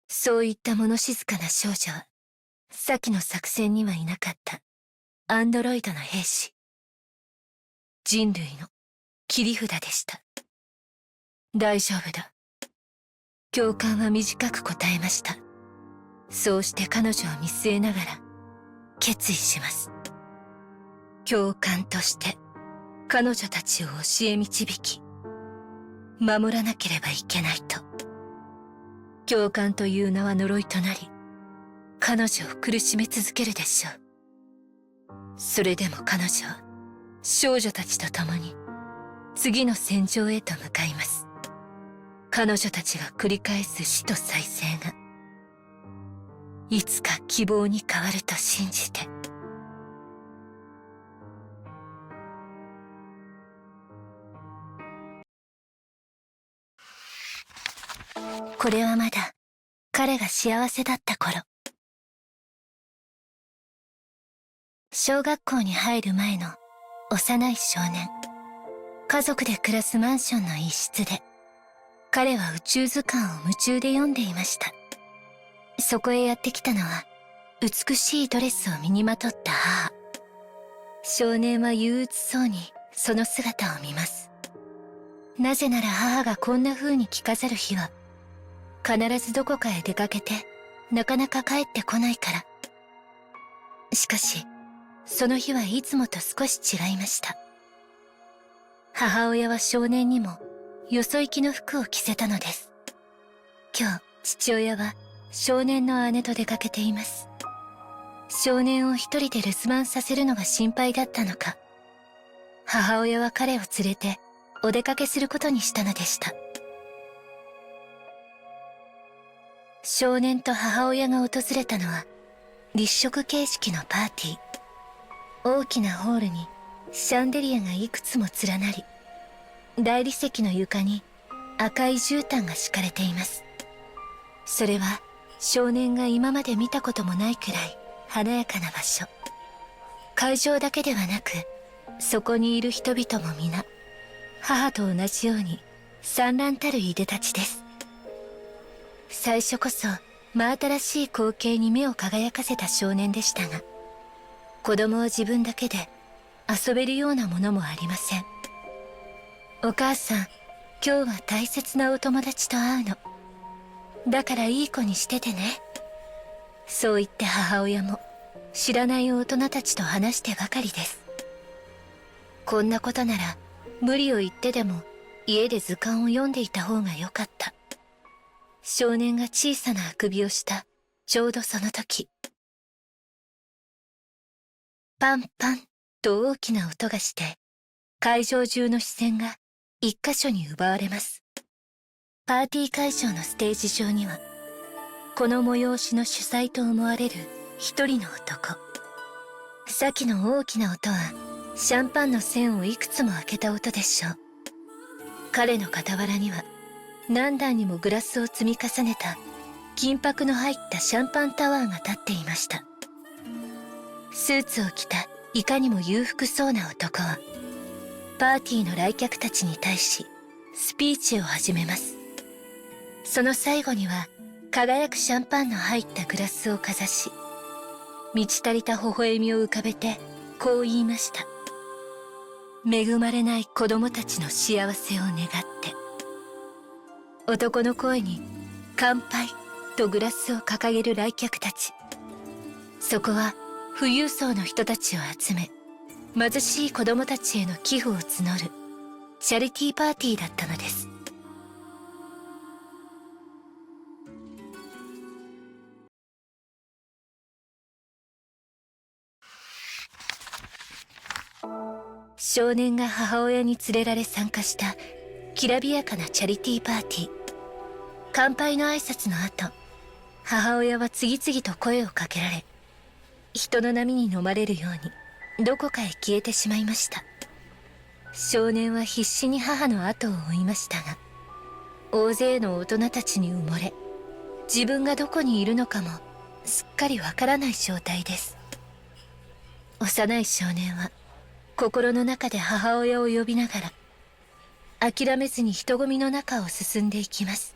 そういった物静かな少女は、先の作戦にはいなかったアンドロイドの兵士。人類の切り札でした。大丈夫だ。教官は短く答えました。そうして彼女を見据えながら決意します。教官として彼女たちを教え導き、守らなければいけないと。教官という名は呪いとなり、彼女を苦しめ続けるでしょう。それでも彼女は少女たちと共に次の戦場へと向かいます。彼女たちが繰り返す死と再生がいつか希望に変わると信じて。これはまだ彼が幸せだった頃。小学校に入る前の幼い少年。家族で暮らすマンションの一室で、彼は宇宙図鑑を夢中で読んでいました。そこへやってきたのは、美しいドレスを身にまとった母。少年は憂鬱そうにその姿を見ます。なぜなら母がこんな風に着飾る日は、必ずどこかへ出かけて、なかなか帰ってこないから。しかし、その日はいつもと少し違いました。母親は少年にもよそ行きの服を着せたのです。今日、父親は少年の姉と出かけています。少年を一人で留守番させるのが心配だったのか、母親は彼を連れてお出かけすることにしたのでした。少年と母親が訪れたのは立食形式のパーティー。大きなホールにシャンデリアがいくつも連なり、大理石の床に赤い絨毯が敷かれています。それは少年が今まで見たこともないくらい華やかな場所。会場だけではなく、そこにいる人々も皆母と同じように産卵たるいでたちです。最初こそ真新しい光景に目を輝かせた少年でしたが、子供は自分だけで遊べるようなものもありません。お母さん、今日は大切なお友達と会うの。だからいい子にしててね。そう言って母親も知らない大人たちと話してばかりです。こんなことなら無理を言ってでも家で図鑑を読んでいた方がよかった。少年が小さなあくびをしたちょうどその時、パンパンと大きな音がして、会場中の視線が一箇所に奪われます。パーティー会場のステージ上には、この催しの主催と思われる一人の男。さっきの大きな音はシャンパンの栓をいくつも開けた音でしょう。彼の傍らには何段にもグラスを積み重ねた金箔の入ったシャンパンタワーが立っていました。スーツを着たいかにも裕福そうな男はパーティーの来客たちに対しスピーチを始めます。その最後には輝くシャンパンの入ったグラスをかざし、満ち足りた微笑みを浮かべてこう言いました。恵まれない子供たちの幸せを願って。男の声に乾杯とグラスを掲げる来客たち。そこは富裕層の人たちを集め、貧しい子供たちへの寄付を募るチャリティーパーティーだったのです。少年が母親に連れられ参加したきらびやかなチャリティーパーティー。乾杯の挨拶の後、母親は次々と声をかけられ、人の波に飲まれるようにどこかへ消えてしまいました。少年は必死に母の後を追いましたが、大勢の大人たちに埋もれ、自分がどこにいるのかもすっかりわからない状態です。幼い少年は心の中で母親を呼びながら諦めずに人混みの中を進んでいきます。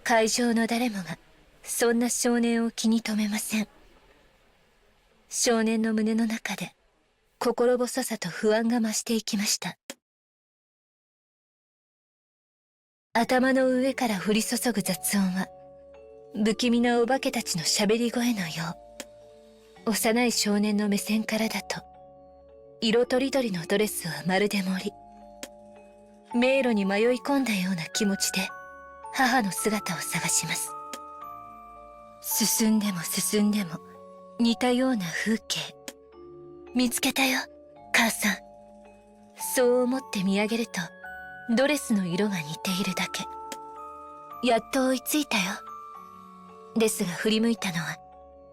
会場の誰もがそんな少年を気に留めません。少年の胸の中で心細さと不安が増していきました。頭の上から降り注ぐ雑音は不気味なお化けたちの喋り声のよう。幼い少年の目線からだと色とりどりのドレスはまるで森。迷路に迷い込んだような気持ちで母の姿を探します。進んでも進んでも似たような風景。見つけたよ、母さん。そう思って見上げるとドレスの色が似ているだけ。やっと追いついたよ。ですが振り向いたのは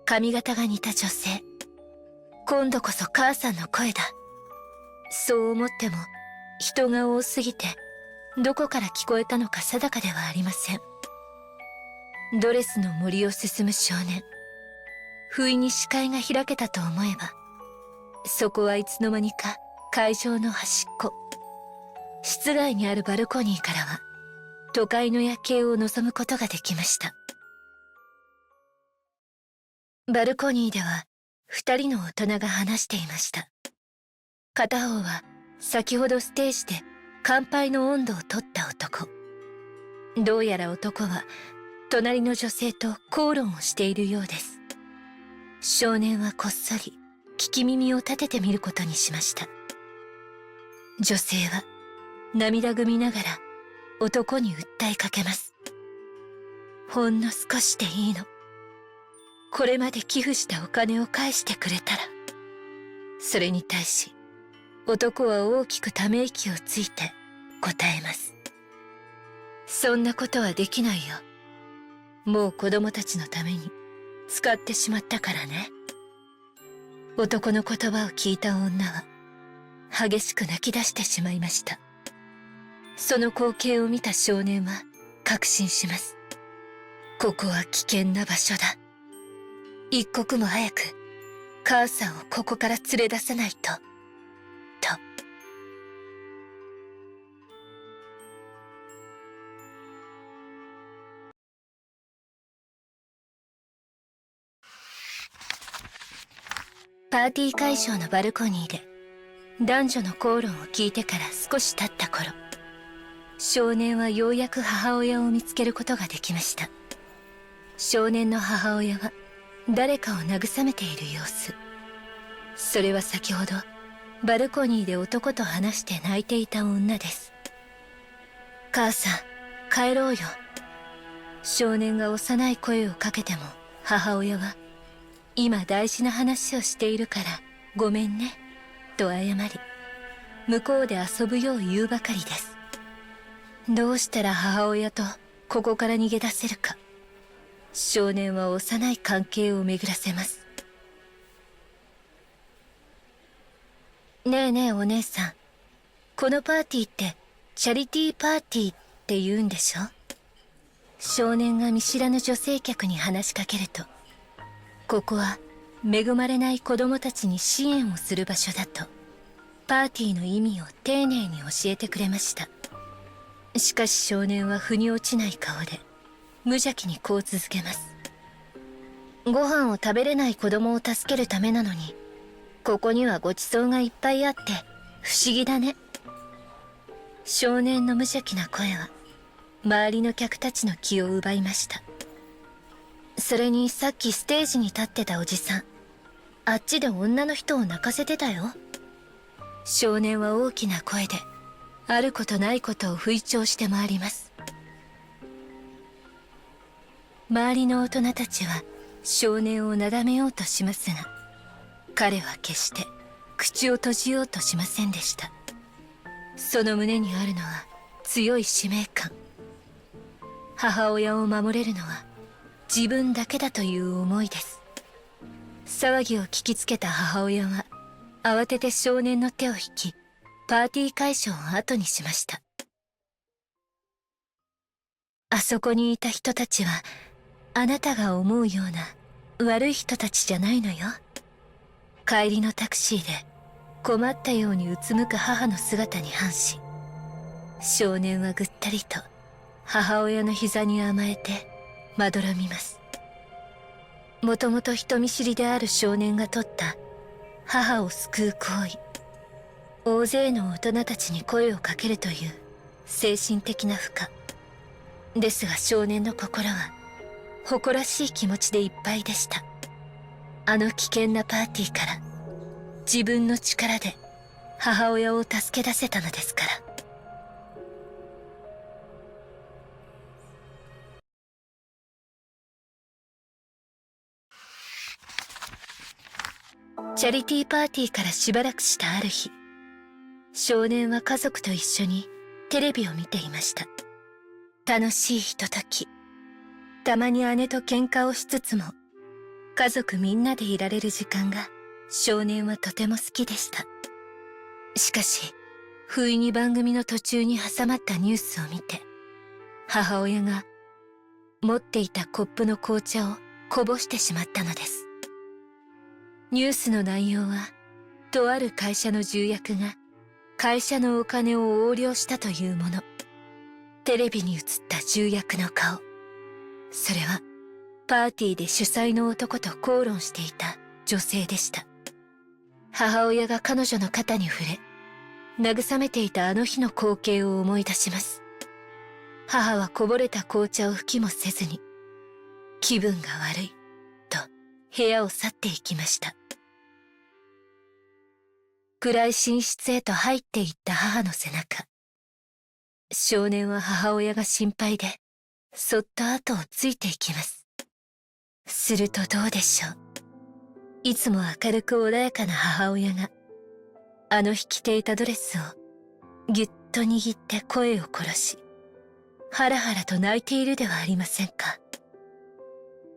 髪型が似た女性。今度こそ母さんの声だ。そう思っても人が多すぎてどこから聞こえたのか定かではありません。ドレスの森を進む少年。不意に視界が開けたと思えば、そこはいつの間にか会場の端っこ。室外にあるバルコニーからは都会の夜景を望むことができました。バルコニーでは二人の大人が話していました。片方は先ほどステージで乾杯の音頭を取った男。どうやら男は隣の女性と口論をしているようです。少年はこっそり聞き耳を立ててみることにしました。女性は涙ぐみながら男に訴えかけます。ほんの少しでいいの。これまで寄付したお金を返してくれたら。それに対し男は大きくため息をついて答えます。そんなことはできないよ。もう子供たちのために使ってしまったからね。男の言葉を聞いた女は激しく泣き出してしまいました。その光景を見た少年は確信します。ここは危険な場所だ。一刻も早く母さんをここから連れ出さないと。パーティー会場のバルコニーで男女の口論を聞いてから少し経った頃、少年はようやく母親を見つけることができました。少年の母親は誰かを慰めている様子。それは先ほどバルコニーで男と話して泣いていた女です。母さん、帰ろうよ。少年が幼い声をかけても母親は今大事な話をしているからごめんねと謝り、向こうで遊ぶよう言うばかりです。どうしたら母親とここから逃げ出せるか、少年は幼い関係を巡らせます。ねえねえお姉さん、このパーティーってチャリティーパーティーって言うんでしょ。少年が見知らぬ女性客に話しかけると、ここは恵まれない子供たちに支援をする場所だとパーティーの意味を丁寧に教えてくれました。しかし少年は腑に落ちない顔で無邪気にこう続けます。ご飯を食べれない子供を助けるためなのに、ここにはごちそうがいっぱいあって不思議だね。少年の無邪気な声は周りの客たちの気を奪いました。それにさっきステージに立ってたおじさん、あっちで女の人を泣かせてたよ。少年は大きな声であることないことを吹聴して回ります。周りの大人たちは少年をなだめようとしますが、彼は決して口を閉じようとしませんでした。その胸にあるのは強い使命感。母親を守れるのは自分だけだという思いです。騒ぎを聞きつけた母親は慌てて少年の手を引き、パーティー会場を後にしました。あそこにいた人たちはあなたが思うような悪い人たちじゃないのよ。帰りのタクシーで困ったようにうつむく母の姿に反し、少年はぐったりと母親の膝に甘えてまどろみます。もともと人見知りである少年が取った母を救う行為、大勢の大人たちに声をかけるという精神的な負荷ですが、少年の心は誇らしい気持ちでいっぱいでした。あの危険なパーティーから自分の力で母親を助け出せたのですから。チャリティーパーティーからしばらくしたある日、少年は家族と一緒にテレビを見ていました。楽しいひととき、たまに姉と喧嘩をしつつも家族みんなでいられる時間が少年はとても好きでした。しかし不意に番組の途中に挟まったニュースを見て、母親が持っていたコップの紅茶をこぼしてしまったのです。ニュースの内容は、とある会社の重役が会社のお金を横領したというもの。テレビに映った重役の顔、それはパーティーで主催の男と口論していた女性でした。母親が彼女の肩に触れ慰めていたあの日の光景を思い出します。母はこぼれた紅茶を拭きもせずに、気分が悪いと部屋を去っていきました。暗い寝室へと入っていった母の背中、少年は母親が心配でそっと後をついていきます。するとどうでしょう。いつも明るく穏やかな母親が、あの日着ていたドレスをぎゅっと握って声を殺し、ハラハラと泣いているではありませんか。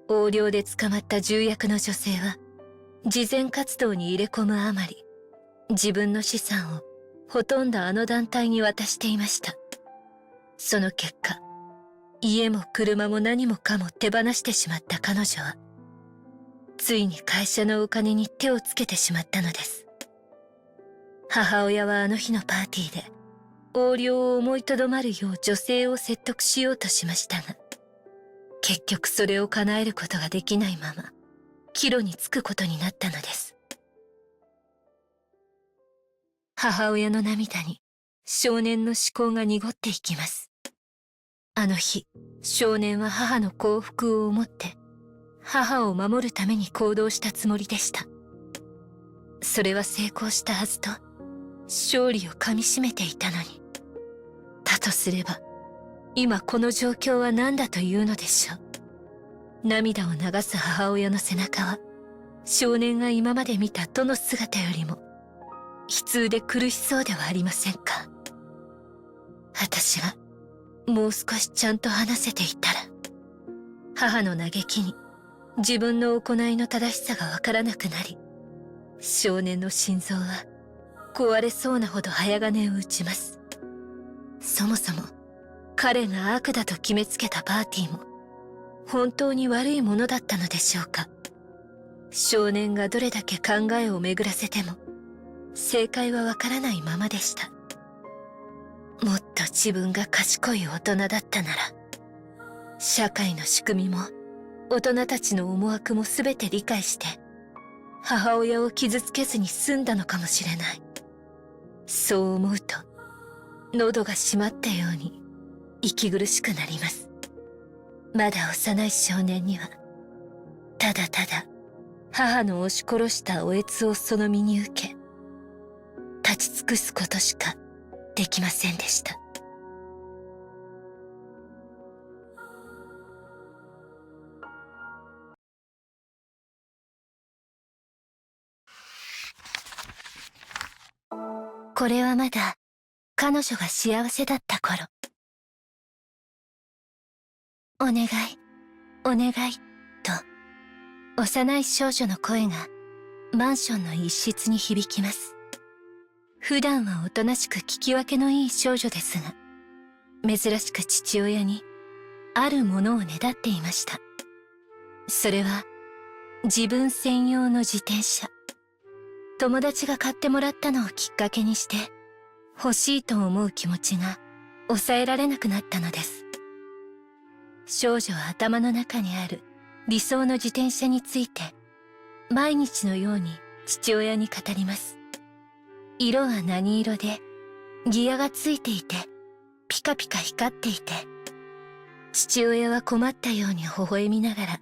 横領で捕まった重役の女性は、慈善活動に入れ込むあまり、自分の資産をほとんどあの団体に渡していました。その結果、家も車も何もかも手放してしまった彼女は、ついに会社のお金に手をつけてしまったのです。母親はあの日のパーティーで横領を思いとどまるよう女性を説得しようとしましたが、結局それを叶えることができないまま岐路につくことになったのです。母親の涙に少年の思考が濁っていきます。あの日、少年は母の幸福を思って母を守るために行動したつもりでした。それは成功したはずと勝利をかみしめていたのに、だとすれば今この状況は何だというのでしょう。涙を流す母親の背中は、少年が今まで見たどの姿よりも悲痛で苦しそうではありませんか。私がもう少しちゃんと話せていたら。母の嘆きに自分の行いの正しさがわからなくなり、少年の心臓は壊れそうなほど早金を打ちます。そもそも彼が悪だと決めつけたパーティーも本当に悪いものだったのでしょうか。少年がどれだけ考えを巡らせても正解はわからないままでした。もっと自分が賢い大人だったなら、社会の仕組みも大人たちの思惑も全て理解して、母親を傷つけずに済んだのかもしれない。そう思うと、喉が締まったように息苦しくなります。まだ幼い少年には、ただただ母の押し殺したおえつをその身に受け、立ち尽くすことしかできませんでした。これはまだ彼女が幸せだった頃。お願い、お願い、と、幼い少女の声がマンションの一室に響きます。普段はおとなしく聞き分けのいい少女ですが、珍しく父親にあるものをねだっていました。それは自分専用の自転車。友達が買ってもらったのをきっかけにして、欲しいと思う気持ちが抑えられなくなったのです。少女は頭の中にある理想の自転車について、毎日のように父親に語ります。色は何色で、ギアがついていて、ピカピカ光っていて、父親は困ったように微笑みながら、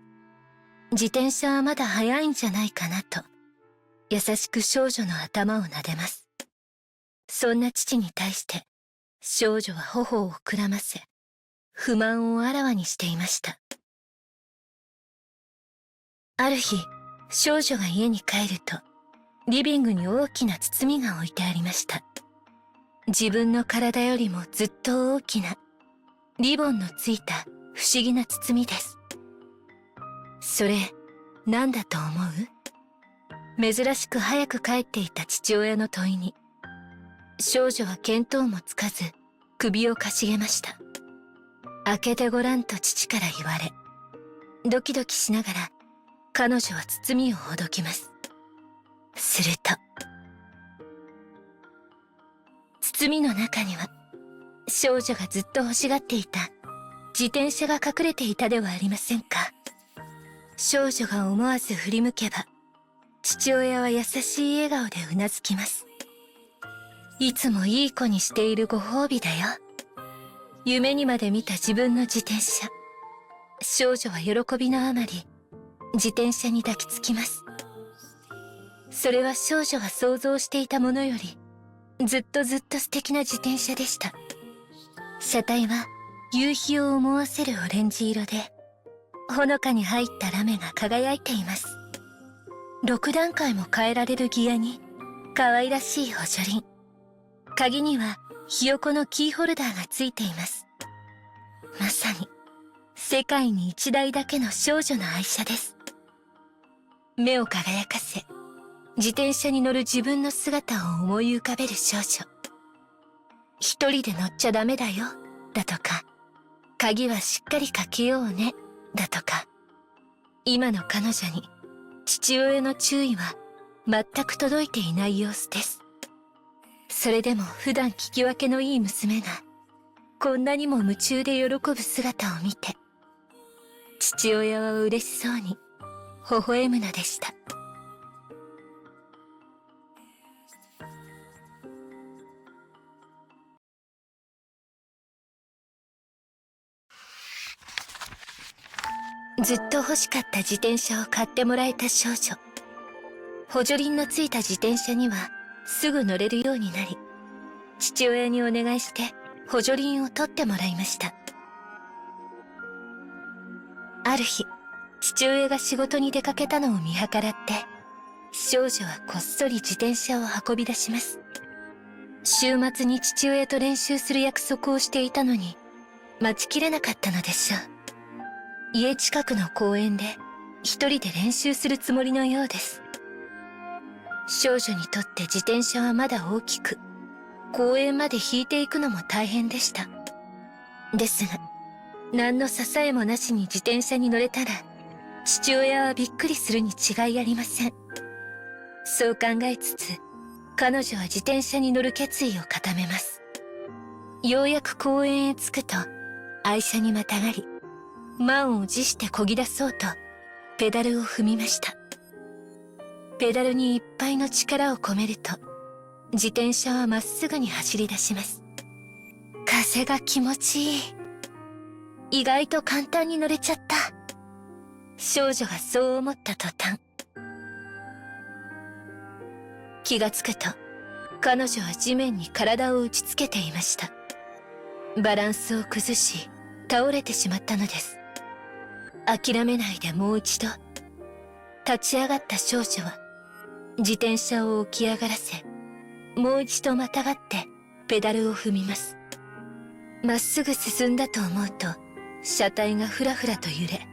自転車はまだ早いんじゃないかなと、優しく少女の頭を撫でます。そんな父に対して、少女は頬を膨らませ、不満をあらわにしていました。ある日、少女が家に帰ると、リビングに大きな包みが置いてありました。自分の体よりもずっと大きな、リボンのついた不思議な包みです。それ、何だと思う？珍しく早く帰っていた父親の問いに、少女は見当もつかず、首をかしげました。開けてごらんと父から言われ、ドキドキしながら、彼女は包みをほどきます。すると、包みの中には、少女がずっと欲しがっていた自転車が隠れていたではありませんか。少女が思わず振り向けば、父親は優しい笑顔でうなずきます。いつもいい子にしているご褒美だよ。夢にまで見た自分の自転車。少女は喜びのあまり、自転車に抱きつきます。それは少女が想像していたものより、ずっとずっと素敵な自転車でした。車体は夕日を思わせるオレンジ色で、ほのかに入ったラメが輝いています。6段階も変えられるギアに、可愛らしい補助輪。鍵にはひよこのキーホルダーがついています。まさに、世界に一台だけの少女の愛車です。目を輝かせ、自転車に乗る自分の姿を思い浮かべる少女。一人で乗っちゃダメだよ、だとか、鍵はしっかりかけようね、だとか、今の彼女に父親の注意は全く届いていない様子です。それでも普段聞き分けのいい娘がこんなにも夢中で喜ぶ姿を見て、父親は嬉しそうに微笑むのでした。ずっと欲しかった自転車を買ってもらえた少女。補助輪のついた自転車にはすぐ乗れるようになり、父親にお願いして補助輪を取ってもらいました。ある日、父親が仕事に出かけたのを見計らって、少女はこっそり自転車を運び出します。週末に父親と練習する約束をしていたのに、待ちきれなかったのでしょう。家近くの公園で一人で練習するつもりのようです。少女にとって自転車はまだ大きく、公園まで引いていくのも大変でした。ですが、何の支えもなしに自転車に乗れたら、父親はびっくりするに違いありません。そう考えつつ、彼女は自転車に乗る決意を固めます。ようやく公園へ着くと、愛車にまたがり、満を持して漕ぎ出そうとペダルを踏みました。ペダルにいっぱいの力を込めると、自転車はまっすぐに走り出します。風が気持ちいい。意外と簡単に乗れちゃった。少女がそう思った途端、気がつくと彼女は地面に体を打ちつけていました。バランスを崩し倒れてしまったのです。諦めないでもう一度。立ち上がった少女は自転車を起き上がらせ、もう一度またがってペダルを踏みます。まっすぐ進んだと思うと車体がふらふらと揺れ、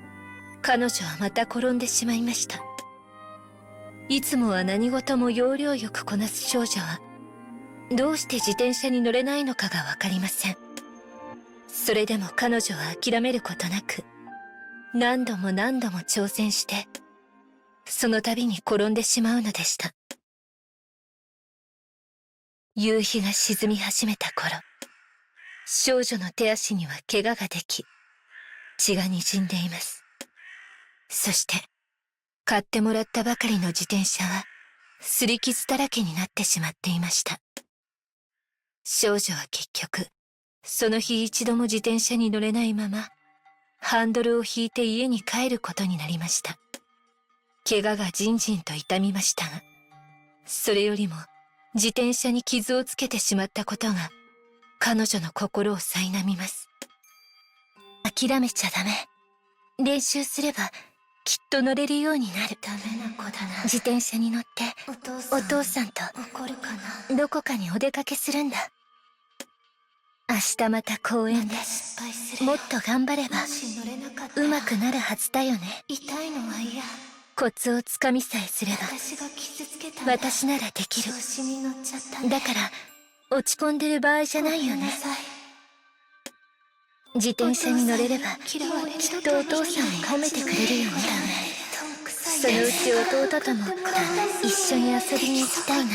彼女はまた転んでしまいました。いつもは何事も要領よくこなす少女は、どうして自転車に乗れないのかがわかりません。それでも彼女は諦めることなく、何度も何度も挑戦して、その度に転んでしまうのでした。夕日が沈み始めた頃、少女の手足には怪我ができ、血が滲んでいます。そして、買ってもらったばかりの自転車は、擦り傷だらけになってしまっていました。少女は結局、その日一度も自転車に乗れないまま、ハンドルを引いて家に帰ることになりました。怪我がじんじんと痛みましたが、それよりも自転車に傷をつけてしまったことが、彼女の心を苛みます。諦めちゃダメ。練習すれば、きっと乗れるようになる。ダメな子だな。自転車に乗って、お父さんと、怒るかな。どこかにお出かけするんだ。明日また公園で、もっと頑張れば、うまくなるはずだよね。痛いのは嫌。コツをつかみさえすれば、私ならできる。だから、落ち込んでる場合じゃないよね。自転車に乗れれば、きっとお父さんも褒めてくれるよね。そのうち弟とも一緒に遊びに行きたいな。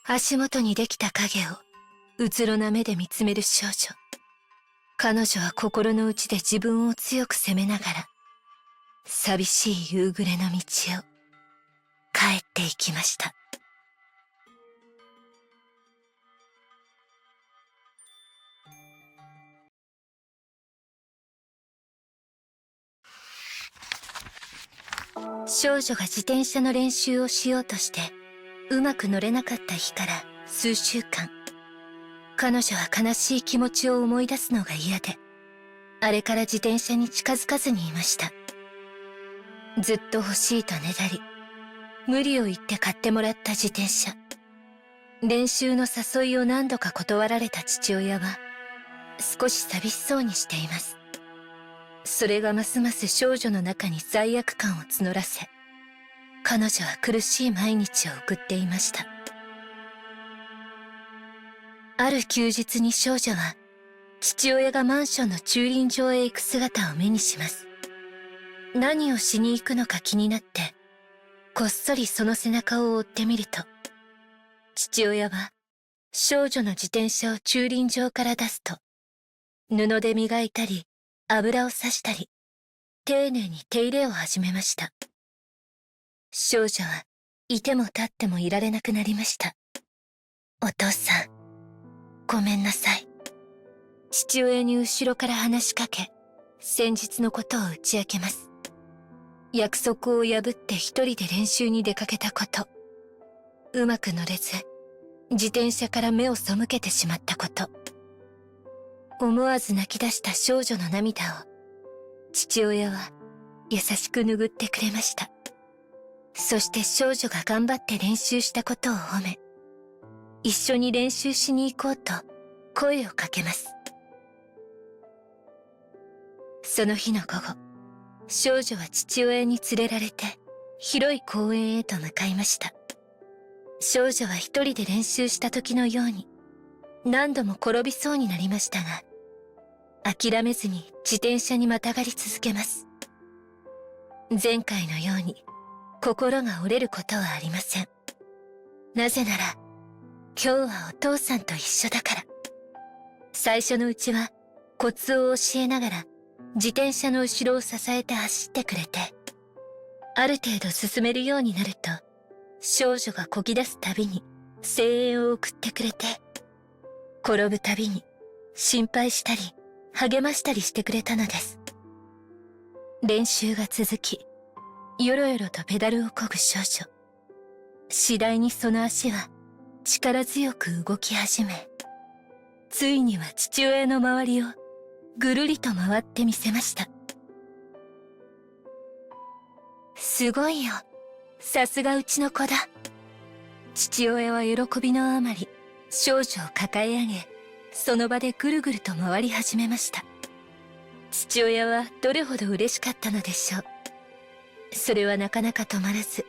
足元にできた影をうつろな目で見つめる少女。彼女は心の内で自分を強く責めながら、寂しい夕暮れの道を帰っていきました。少女が自転車の練習をしようとしてうまく乗れなかった日から数週間、彼女は悲しい気持ちを思い出すのが嫌で、あれから自転車に近づかずにいました。ずっと欲しいとねだり、無理を言って買ってもらった自転車。練習の誘いを何度か断られた父親は少し寂しそうにしています。それがますます少女の中に罪悪感を募らせ、彼女は苦しい毎日を送っていました。ある休日に少女は父親がマンションの駐輪場へ行く姿を目にします。何をしに行くのか気になって、こっそりその背中を追ってみると、父親は少女の自転車を駐輪場から出すと、布で磨いたり油をさしたり、丁寧に手入れを始めました。少女はいても立ってもいられなくなりました。お父さん、ごめんなさい。父親に後ろから話しかけ、先日のことを打ち明けます。約束を破って一人で練習に出かけたこと、うまく乗れず、自転車から目を背けてしまったこと、思わず泣き出した少女の涙を、父親は優しく拭ってくれました。そして少女が頑張って練習したことを褒め、一緒に練習しに行こうと声をかけます。その日の午後、少女は父親に連れられて広い公園へと向かいました。少女は一人で練習した時のように何度も転びそうになりましたが、諦めずに自転車にまたがり続けます。前回のように心が折れることはありません。なぜなら、今日はお父さんと一緒だから。最初のうちはコツを教えながら自転車の後ろを支えて走ってくれて、ある程度進めるようになると、少女がこぎ出すたびに声援を送ってくれて、転ぶたびに心配したり励ましたりしてくれたのです。練習が続き、よろよろとペダルを漕ぐ少女。次第にその足は力強く動き始め、ついには父親の周りをぐるりと回ってみせました。すごいよ。さすがうちの子だ。父親は喜びのあまり、少女を抱え上げ、その場でぐるぐると回り始めました。父親はどれほど嬉しかったのでしょう。それはなかなか止まらず、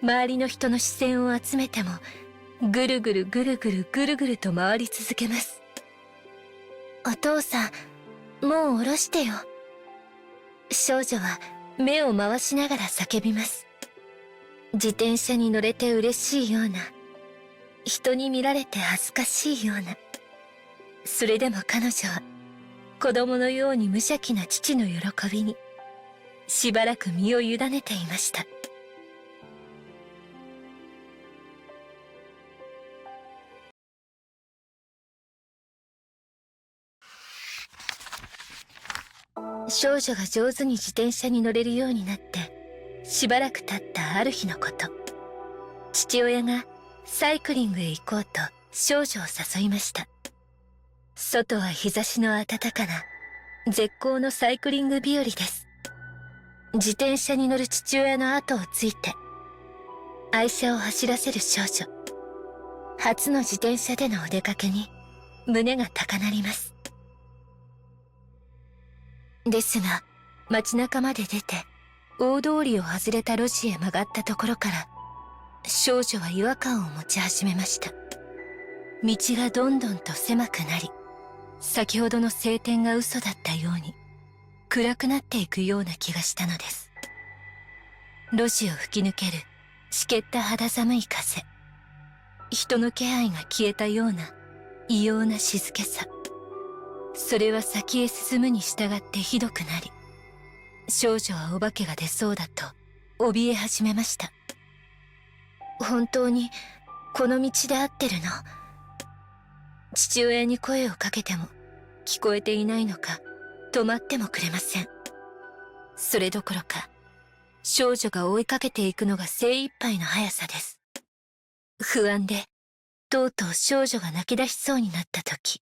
周りの人の視線を集めても、ぐるぐるぐるぐるぐるぐると回り続けます。お父さん、もう下ろしてよ。少女は目を回しながら叫びます。自転車に乗れて嬉しいような、人に見られて恥ずかしいような。それでも彼女は子供のように無邪気な父の喜びにしばらく身を委ねていました。少女が上手に自転車に乗れるようになってしばらく経ったある日のこと、父親がサイクリングへ行こうと少女を誘いました。外は日差しの暖かな絶好のサイクリング日和です。自転車に乗る父親の後をついて愛車を走らせる少女。初の自転車でのお出かけに胸が高鳴ります。ですが、街中まで出て大通りを外れた路地へ曲がったところから少女は違和感を持ち始めました。道がどんどんと狭くなり、先ほどの晴天が嘘だったように暗くなっていくような気がしたのです。路地を吹き抜ける湿気った肌寒い風、人の気配が消えたような異様な静けさ。それは先へ進むに従ってひどくなり、少女はお化けが出そうだと怯え始めました。本当にこの道で合ってるの？父親に声をかけても聞こえていないのか止まってもくれません。それどころか少女が追いかけていくのが精一杯の速さです。不安でとうとう少女が泣き出しそうになった時、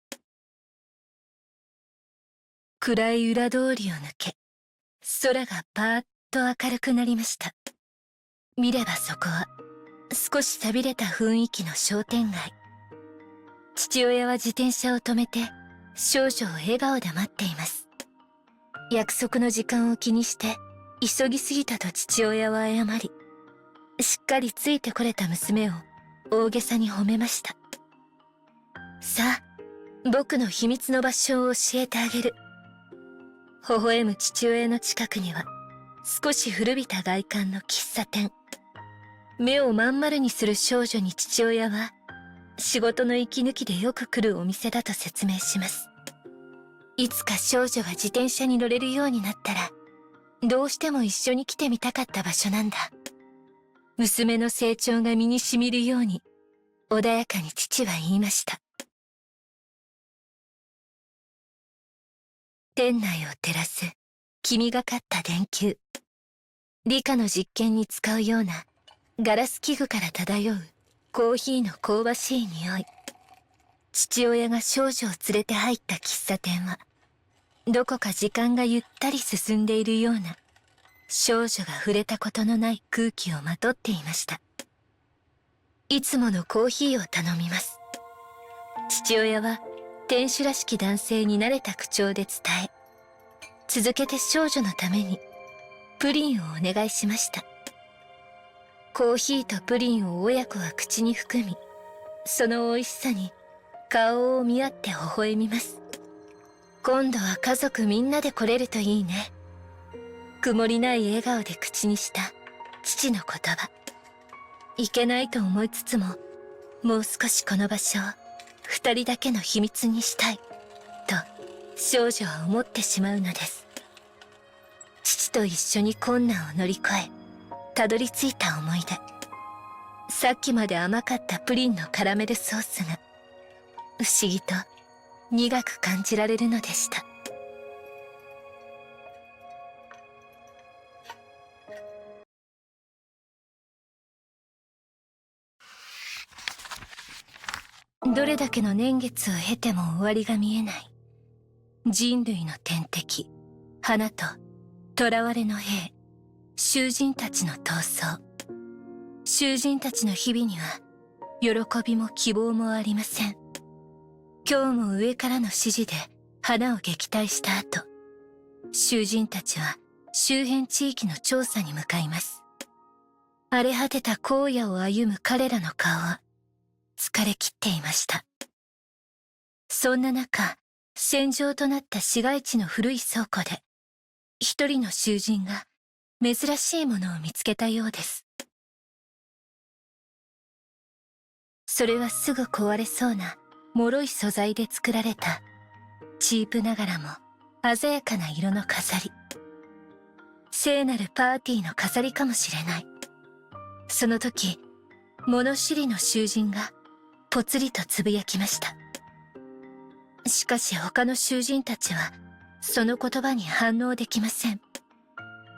暗い裏通りを抜け空がパーッと明るくなりました。見ればそこは少し寂れた雰囲気の商店街。父親は自転車を止めて少女を笑顔で待っています。約束の時間を気にして急ぎすぎたと父親は謝り、しっかりついてこれた娘を大げさに褒めました。さあ、僕の秘密の場所を教えてあげる。微笑む父親の近くには少し古びた外観の喫茶店。目をまん丸にする少女に父親は仕事の息抜きでよく来るお店だと説明します。いつか少女が自転車に乗れるようになったらどうしても一緒に来てみたかった場所なんだ。娘の成長が身に染みるように穏やかに父は言いました。店内を照らす黄みがかった電球。理科の実験に使うようなガラス器具から漂うコーヒーの香ばしい匂い。父親が少女を連れて入った喫茶店はどこか時間がゆったり進んでいるような、少女が触れたことのない空気をまとっていました。いつものコーヒーを頼みます。父親は店主らしき男性に慣れた口調で伝え、続けて少女のためにプリンをお願いしました。コーヒーとプリンを親子は口に含み、その美味しさに顔を見合って微笑みます。今度は家族みんなで来れるといいね。曇りない笑顔で口にした父の言葉。いけないと思いつつも、もう少しこの場所を二人だけの秘密にしたいと少女は思ってしまうのです。父と一緒に困難を乗り越えたどり着いた思い出。さっきまで甘かったプリンのカラメルソースが不思議と苦く感じられるのでした。どれだけの年月を経ても終わりが見えない人類の天敵花と囚われの兵、囚人たちの闘争。囚人たちの日々には喜びも希望もありません。今日も上からの指示で花を撃退した後、囚人たちは周辺地域の調査に向かいます。荒れ果てた荒野を歩む彼らの顔は疲れ切っていました。そんな中、戦場となった市街地の古い倉庫で一人の囚人が珍しいものを見つけたようです。それはすぐ壊れそうな脆い素材で作られたチープながらも鮮やかな色の飾り。聖なるパーティーの飾りかもしれない。その時、物知りの囚人がぽつりとつぶやきました。しかし他の囚人たちはその言葉に反応できません。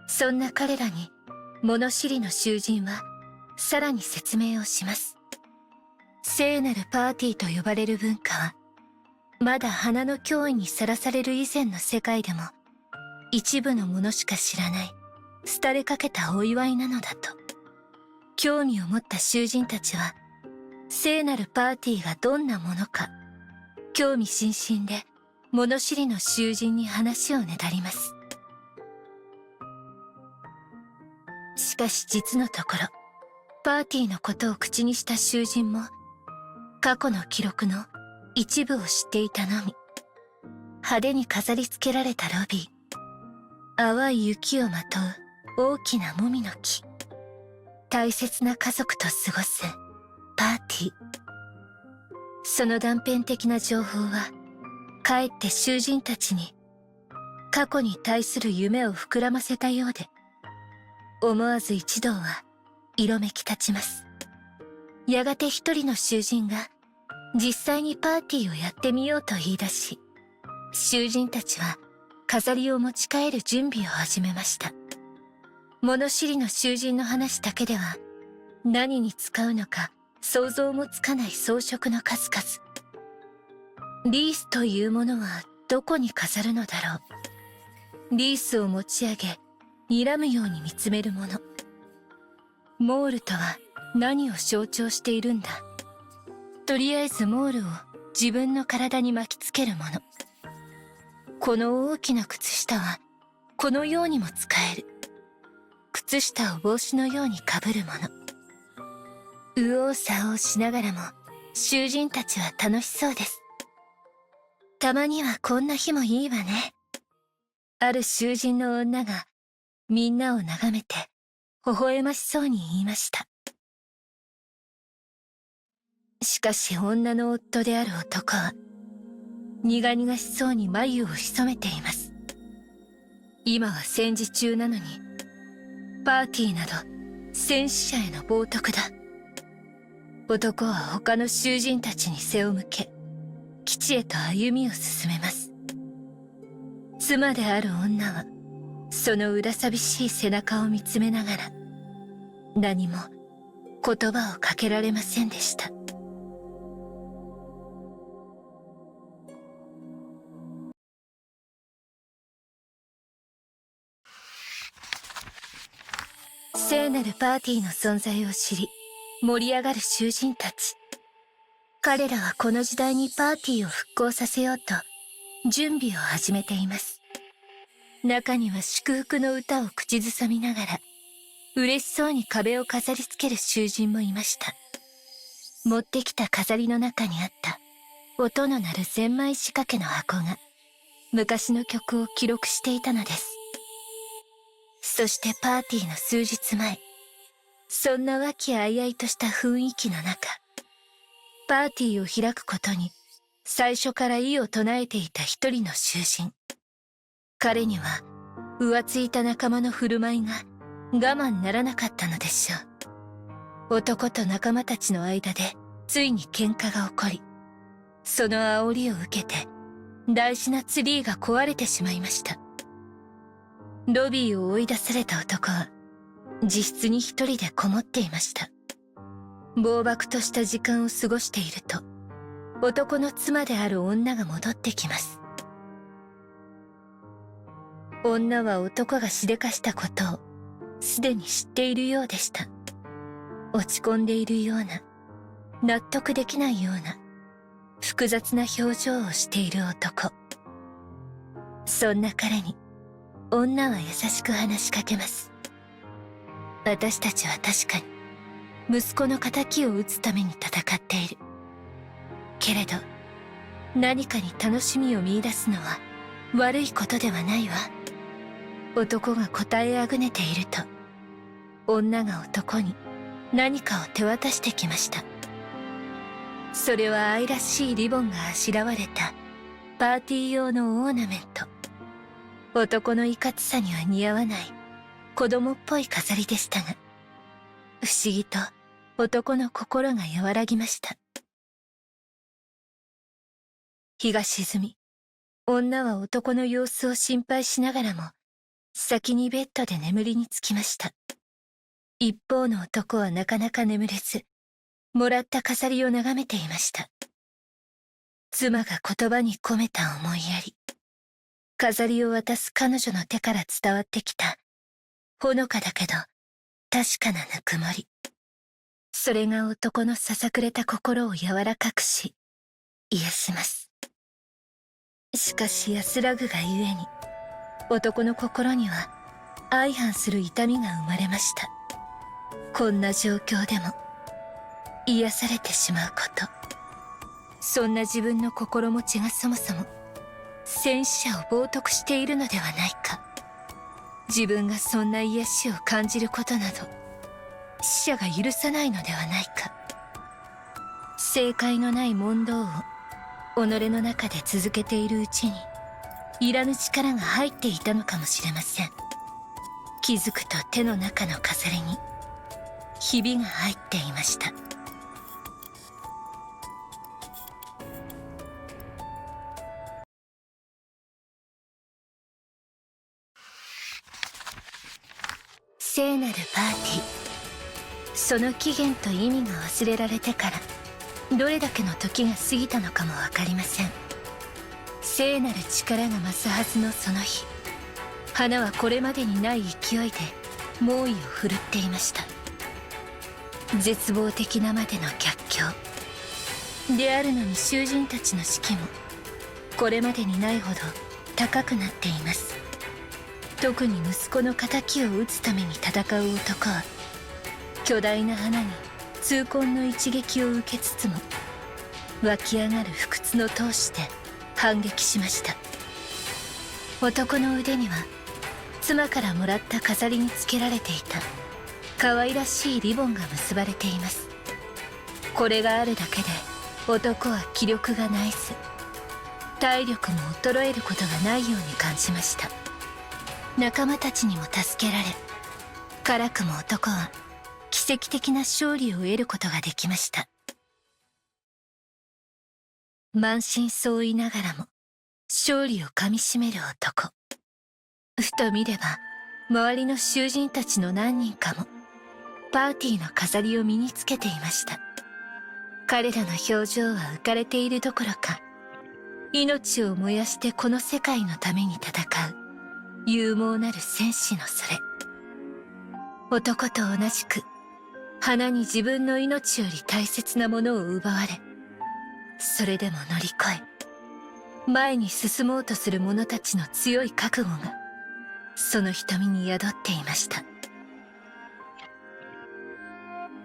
そんな彼らに物知りの囚人はさらに説明をします。聖なるパーティーと呼ばれる文化はまだ花の脅威にさらされる以前の世界でも一部の者しか知らない廃れかけたお祝いなのだと。興味を持った囚人たちは聖なるパーティーがどんなものか興味津々で物知りの囚人に話をねだります。しかし実のところ、パーティーのことを口にした囚人も過去の記録の一部を知っていたのみ。派手に飾り付けられたロビー、淡い雪をまとう大きなもみの木、大切な家族と過ごすパーティー。その断片的な情報はかえって囚人たちに過去に対する夢を膨らませたようで、思わず一同は色めき立ちます。やがて一人の囚人が実際にパーティーをやってみようと言い出し、囚人たちは飾りを持ち帰る準備を始めました。物知りの囚人の話だけでは何に使うのか想像もつかない装飾の数々。リースというものはどこに飾るのだろう。リースを持ち上げ睨むように見つめるもの。モールとは何を象徴しているんだ。とりあえずモールを自分の体に巻きつけるもの。この大きな靴下はこのようにも使える。靴下を帽子のようにかぶるもの。右往左往しながらも囚人たちは楽しそうです。たまにはこんな日もいいわね。ある囚人の女がみんなを眺めて微笑ましそうに言いました。しかし女の夫である男は苦々しそうに眉を潜めています。今は戦時中なのにパーティーなど戦死者への冒涜だ。男は他の囚人たちに背を向け基地へと歩みを進めます。妻である女はその裏寂しい背中を見つめながら何も言葉をかけられませんでした。聖なるパーティーの存在を知り盛り上がる囚人たち。彼らはこの時代にパーティーを復興させようと準備を始めています。中には祝福の歌を口ずさみながら嬉しそうに壁を飾り付ける囚人もいました。持ってきた飾りの中にあった音の鳴るゼンマイ仕掛けの箱が昔の曲を記録していたのです。そしてパーティーの数日前、そんな和気あいあいとした雰囲気の中、パーティーを開くことに最初から異を唱えていた一人の囚人。彼には浮ついた仲間の振る舞いが我慢ならなかったのでしょう。男と仲間たちの間でついに喧嘩が起こり、その煽りを受けて大事なツリーが壊れてしまいました。ロビーを追い出された男は自室に一人でこもっていました。暴漠とした時間を過ごしていると、男の妻である女が戻ってきます。女は男がしでかしたことをすでに知っているようでした。落ち込んでいるような、納得できないような、複雑な表情をしている男。そんな彼に女は優しく話しかけます。私たちは確かに息子の仇を討つために戦っている。けれど何かに楽しみを見出すのは悪いことではないわ。男が答えあぐねていると、女が男に何かを手渡してきました。それは愛らしいリボンがあしらわれたパーティー用のオーナメント。男のいかつさには似合わない子供っぽい飾りでしたが、不思議と男の心が和らぎました。日が沈み、女は男の様子を心配しながらも先にベッドで眠りにつきました。一方の男はなかなか眠れず、もらった飾りを眺めていました。妻が言葉に込めた思いやり、飾りを渡す彼女の手から伝わってきたほのかだけど確かなぬくもり。それが男のささくれた心を柔らかくし癒します。しかし安らぐがゆえに、男の心には相反する痛みが生まれました。こんな状況でも癒されてしまうこと、そんな自分の心持ちがそもそも戦死者を冒涜しているのではないか。自分がそんな癒しを感じることなど死者が許さないのではないか。正解のない問答を己の中で続けているうちに、いらぬ力が入っていたのかもしれません。気づくと手の中の飾りにひびが入っていました。聖なるパーティー。その起源と意味が忘れられてからどれだけの時が過ぎたのかもわかりません。聖なる力が増すはずのその日、花はこれまでにない勢いで猛威を振るっていました。絶望的なまでの逆境であるのに、囚人たちの士気もこれまでにないほど高くなっています。特に息子の仇を討つために戦う男は、巨大な花に痛恨の一撃を受けつつも湧き上がる不屈の闘志で反撃しました。男の腕には妻からもらった飾りにつけられていた可愛らしいリボンが結ばれています。これがあるだけで男は気力がないず、体力も衰えることがないように感じました。仲間たちにも助けられ、辛くも男は奇跡的な勝利を得ることができました。満身創痍ながらも勝利をかみしめる男。ふと見れば周りの囚人たちの何人かもパーティーの飾りを身につけていました。彼らの表情は浮かれているどころか、命を燃やしてこの世界のために戦う勇猛なる戦士のそれ。男と同じく花に自分の命より大切なものを奪われ、それでも乗り越え前に進もうとする者たちの強い覚悟がその瞳に宿っていました。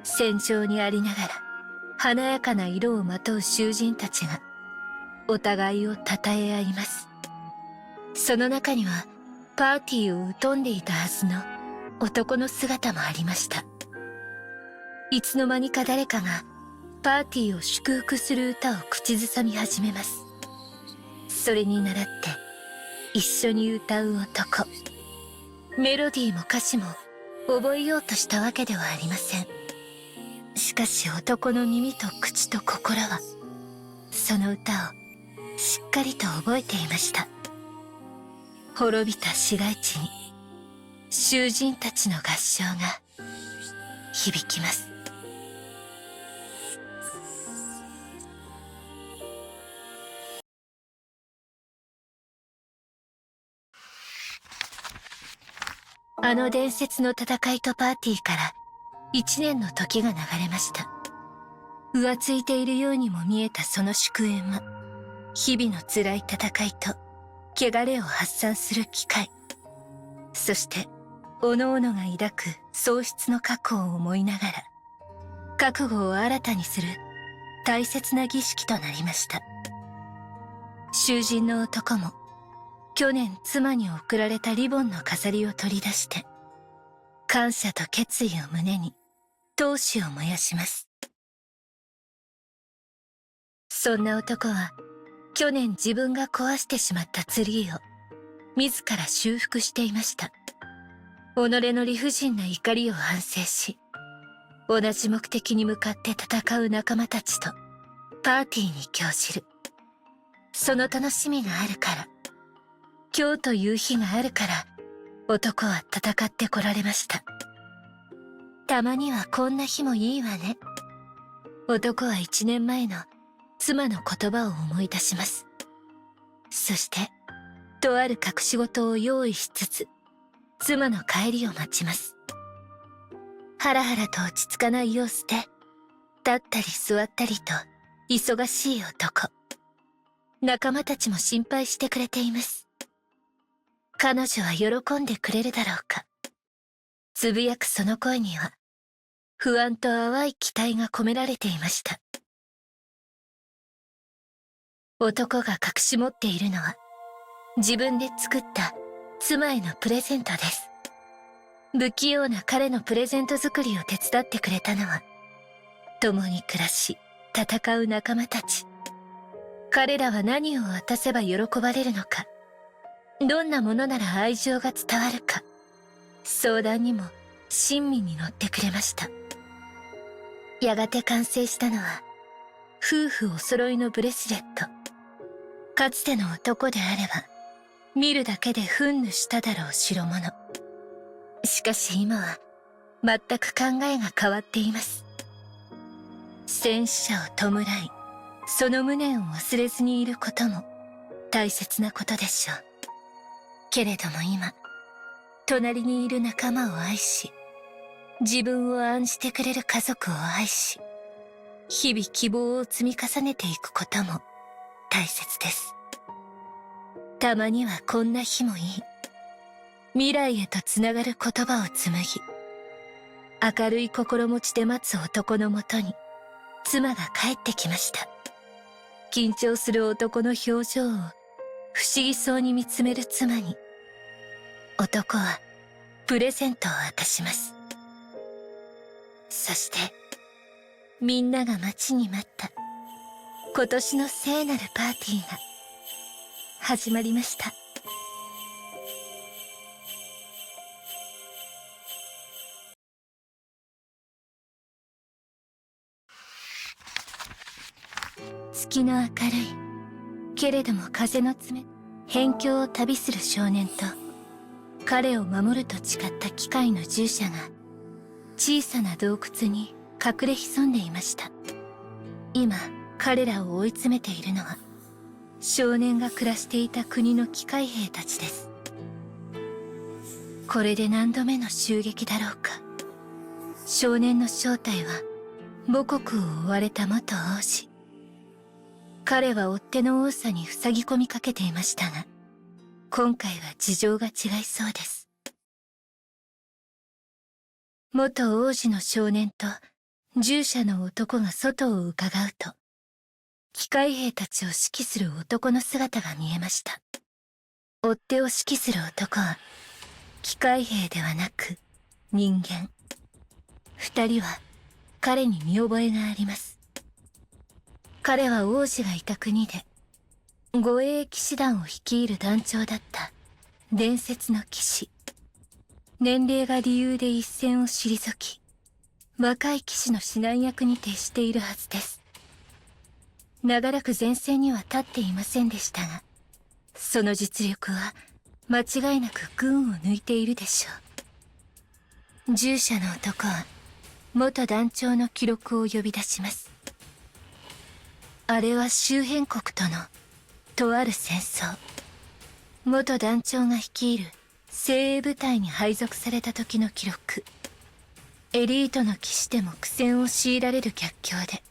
戦場にありながら華やかな色をまとう囚人たちがお互いを称え合います。その中にはパーティーを疎んでいたはずの男の姿もありました。いつの間にか誰かがパーティーを祝福する歌を口ずさみ始めます。それに倣って一緒に歌う男。メロディーも歌詞も覚えようとしたわけではありません。しかし男の耳と口と心はその歌をしっかりと覚えていました。滅びた市街地に囚人たちの合唱が響きます。あの伝説の戦いとパーティーから1年の時が流れました。浮ついているようにも見えたその祝宴は、日々の辛い戦いと汚れを発散する機会、そして各々が抱く喪失の過去を思いながら覚悟を新たにする大切な儀式となりました。囚人の男も去年妻に贈られたリボンの飾りを取り出して感謝と決意を胸に闘志を燃やします。そんな男は去年自分が壊してしまったツリーを自ら修復していました。己の理不尽な怒りを反省し、同じ目的に向かって戦う仲間たちとパーティーに興じる。その楽しみがあるから、今日という日があるから、男は戦ってこられました。たまにはこんな日もいいわね。男は1年前の妻の言葉を思い出します。そして、とある隠し事を用意しつつ、妻の帰りを待ちます。ハラハラと落ち着かない様子で、立ったり座ったりと忙しい男。仲間たちも心配してくれています。彼女は喜んでくれるだろうか。つぶやくその声には、不安と淡い期待が込められていました。男が隠し持っているのは、自分で作った妻へのプレゼントです。不器用な彼のプレゼント作りを手伝ってくれたのは、共に暮らし、戦う仲間たち。彼らは何を渡せば喜ばれるのか、どんなものなら愛情が伝わるか、相談にも親身に乗ってくれました。やがて完成したのは、夫婦お揃いのブレスレット。かつての男であれば、見るだけで憤怒しただろう代物。しかし今は、全く考えが変わっています。戦死者を弔い、その無念を忘れずにいることも大切なことでしょう。けれども今、隣にいる仲間を愛し、自分を案じてくれる家族を愛し、日々希望を積み重ねていくことも大切です。たまにはこんな日もいい。未来へとつながる言葉を紡ぎ、明るい心持ちで待つ男のもとに妻が帰ってきました。緊張する男の表情を不思議そうに見つめる妻に、男はプレゼントを渡します。そしてみんなが待ちに待った今年の聖なるパーティーが始まりました。月の明るいけれども風の冷辺境を旅する少年と彼を守ると誓った機械の従者が小さな洞窟に隠れ潜んでいました。今彼らを追い詰めているのは少年が暮らしていた国の機械兵たちです。これで何度目の襲撃だろうか。少年の正体は母国を追われた元王子。彼は追っ手の多さに塞ぎ込みかけていましたが、今回は事情が違いそうです。元王子の少年と従者の男が外を伺うと、機械兵たちを指揮する男の姿が見えました。追っ手を指揮する男は、機械兵ではなく人間。二人は彼に見覚えがあります。彼は王子がいた国で護衛騎士団を率いる団長だった伝説の騎士。年齢が理由で一線を退き、若い騎士の指南役に徹しているはずです。長らく前線には立っていませんでしたが、その実力は間違いなく群を抜いているでしょう。従者の男は元団長の記録を呼び出します。あれは周辺国とのとある戦争。元団長が率いる精鋭部隊に配属された時の記録。エリートの騎士でも苦戦を強いられる逆境で、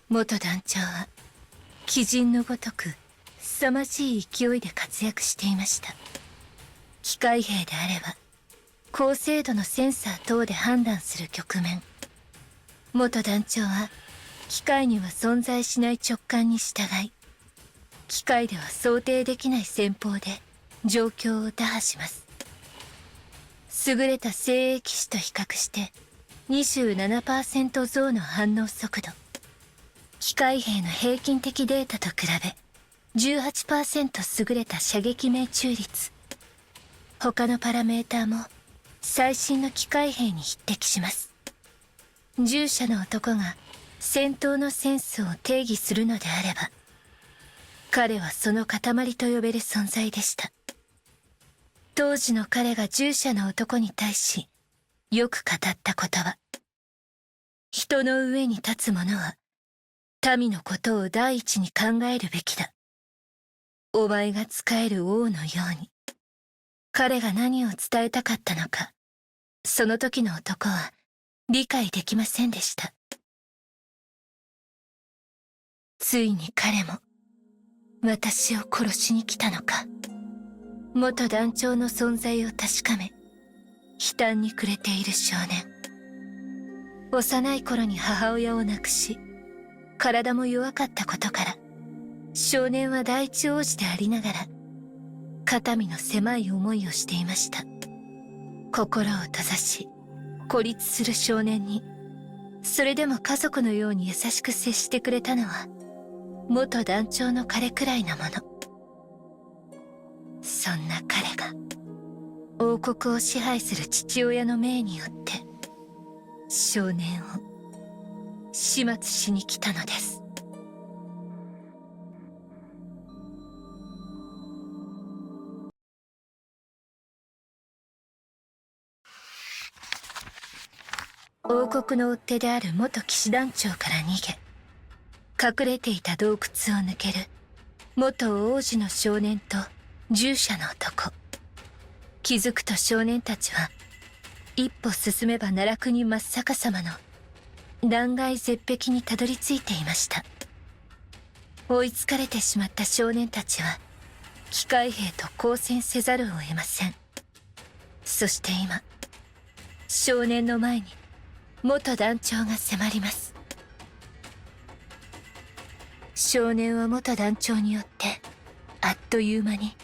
元団長は鬼人のごとく凄まじい勢いで活躍していました。機械兵であれば高精度のセンサー等で判断する局面。元団長は機械には存在しない直感に従い、機械では想定できない戦法で状況を打破します。優れた精鋭騎士と比較して27% 増の反応速度。機械兵の平均的データと比べ 18% 優れた射撃命中率。他のパラメーターも最新の機械兵に匹敵します。従者の男が戦闘のセンスを定義するのであれば、彼はその塊と呼べる存在でした。当時の彼が従者の男に対しよく語った言葉。人の上に立つ者は民のことを第一に考えるべきだ。お前が仕える王のように。彼が何を伝えたかったのか、その時の男は理解できませんでした。ついに彼も私を殺しに来たのか。元団長の存在を確かめ、悲嘆に暮れている少年。幼い頃に母親を亡くし、体も弱かったことから、少年は第一王子でありながら肩身の狭い思いをしていました。心を閉ざし孤立する少年に、それでも家族のように優しく接してくれたのは元団長の彼くらいなもの。そんな彼が王国を支配する父親の命によって少年を始末しに来たのです。王国の追っ手である元騎士団長から逃げ、隠れていた洞窟を抜ける元王子の少年と従者の男。気づくと少年たちは一歩進めば奈落に真っ逆さまの断崖絶壁にたどり着いていました。追いつかれてしまった少年たちは機械兵と交戦せざるを得ません。そして今、少年の前に元団長が迫ります。少年は元団長によってあっという間に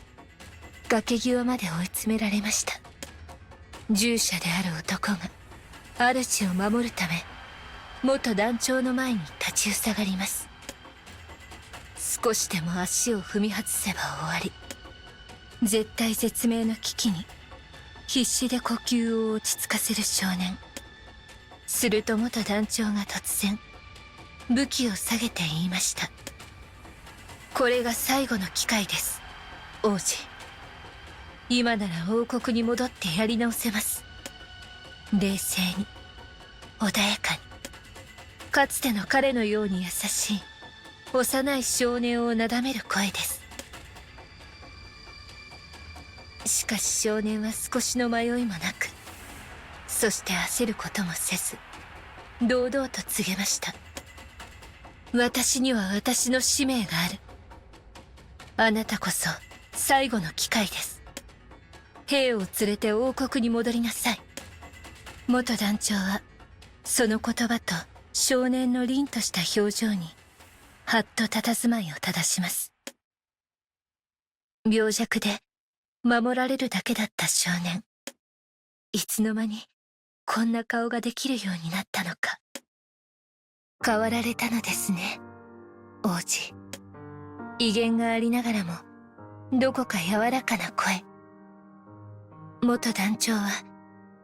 崖際まで追い詰められました。従者である男が主を守るため元団長の前に立ちふさがります。少しでも足を踏み外せば終わり。絶体絶命の危機に必死で呼吸を落ち着かせる少年。すると元団長が突然武器を下げて言いました。これが最後の機会です、王子。今なら王国に戻ってやり直せます。冷静に、穏やかに、かつての彼のように優しい幼い少年をなだめる声です。しかし少年は少しの迷いもなく、そして焦ることもせず堂々と告げました。私には私の使命がある。あなたこそ最後の機会です。兵を連れて王国に戻りなさい。元団長はその言葉と少年の凛とした表情にはっと佇まいを正します。病弱で守られるだけだった少年、いつの間にこんな顔ができるようになったのか。変わられたのですね、王子。威厳がありながらもどこか柔らかな声。元団長は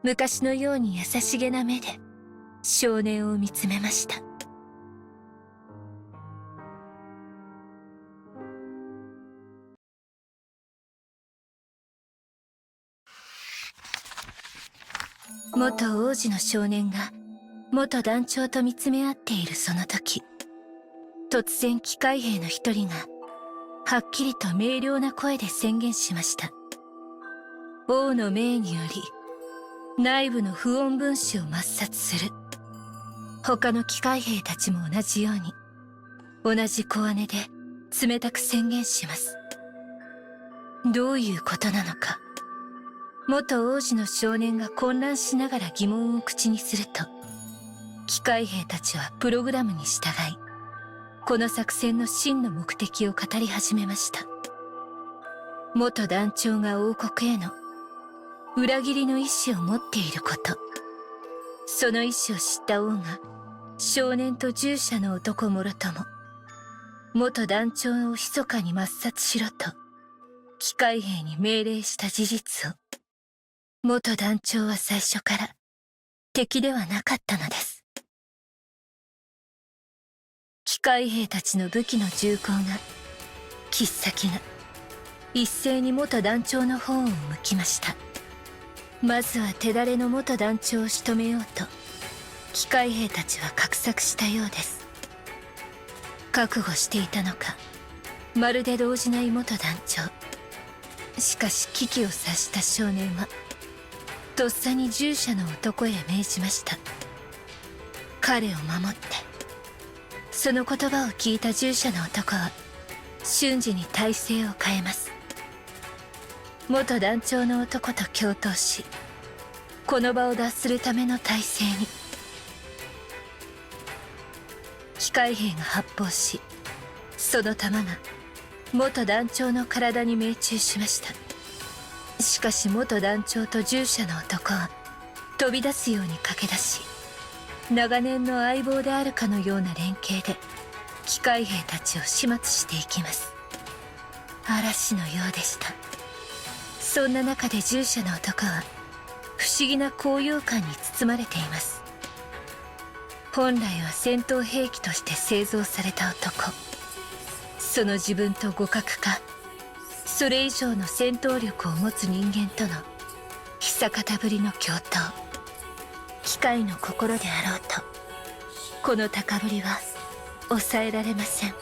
昔のように優しげな目で少年を見つめました。元王子の少年が元団長と見つめ合っているその時、突然機械兵の一人がはっきりと明瞭な声で宣言しました。王の命により内部の不穏分子を抹殺する。他の機械兵たちも同じように同じ小姉で冷たく宣言します。どういうことなのか、元王子の少年が混乱しながら疑問を口にすると、機械兵たちはプログラムに従いこの作戦の真の目的を語り始めました。元団長が王国への裏切りの意志を持っていること、その意志を知った王が少年と従者の男もろとも元団長を密かに抹殺しろと機械兵に命令した事実を、元団長は最初から敵ではなかったのです。機械兵たちの武器の銃口が、切っ先が一斉に元団長の方を向きました。まずは手だれの元団長を仕留めようと機械兵たちは画策したようです。覚悟していたのか、まるで動じない元団長。しかし危機を察した少年はとっさに従者の男へ命じました。彼を守って。その言葉を聞いた従者の男は瞬時に体勢を変えます。元団長の男と共闘し、この場を脱するための体勢に。機械兵が発砲し、その弾が元団長の体に命中しました。しかし元団長と従者の男は飛び出すように駆け出し、長年の相棒であるかのような連携で機械兵たちを始末していきます。嵐のようでした。そんな中で従者の男は不思議な高揚感に包まれています。本来は戦闘兵器として製造された男、その自分と互角かそれ以上の戦闘力を持つ人間との久方ぶりの共闘。機械の心であろうとこの高ぶりは抑えられません。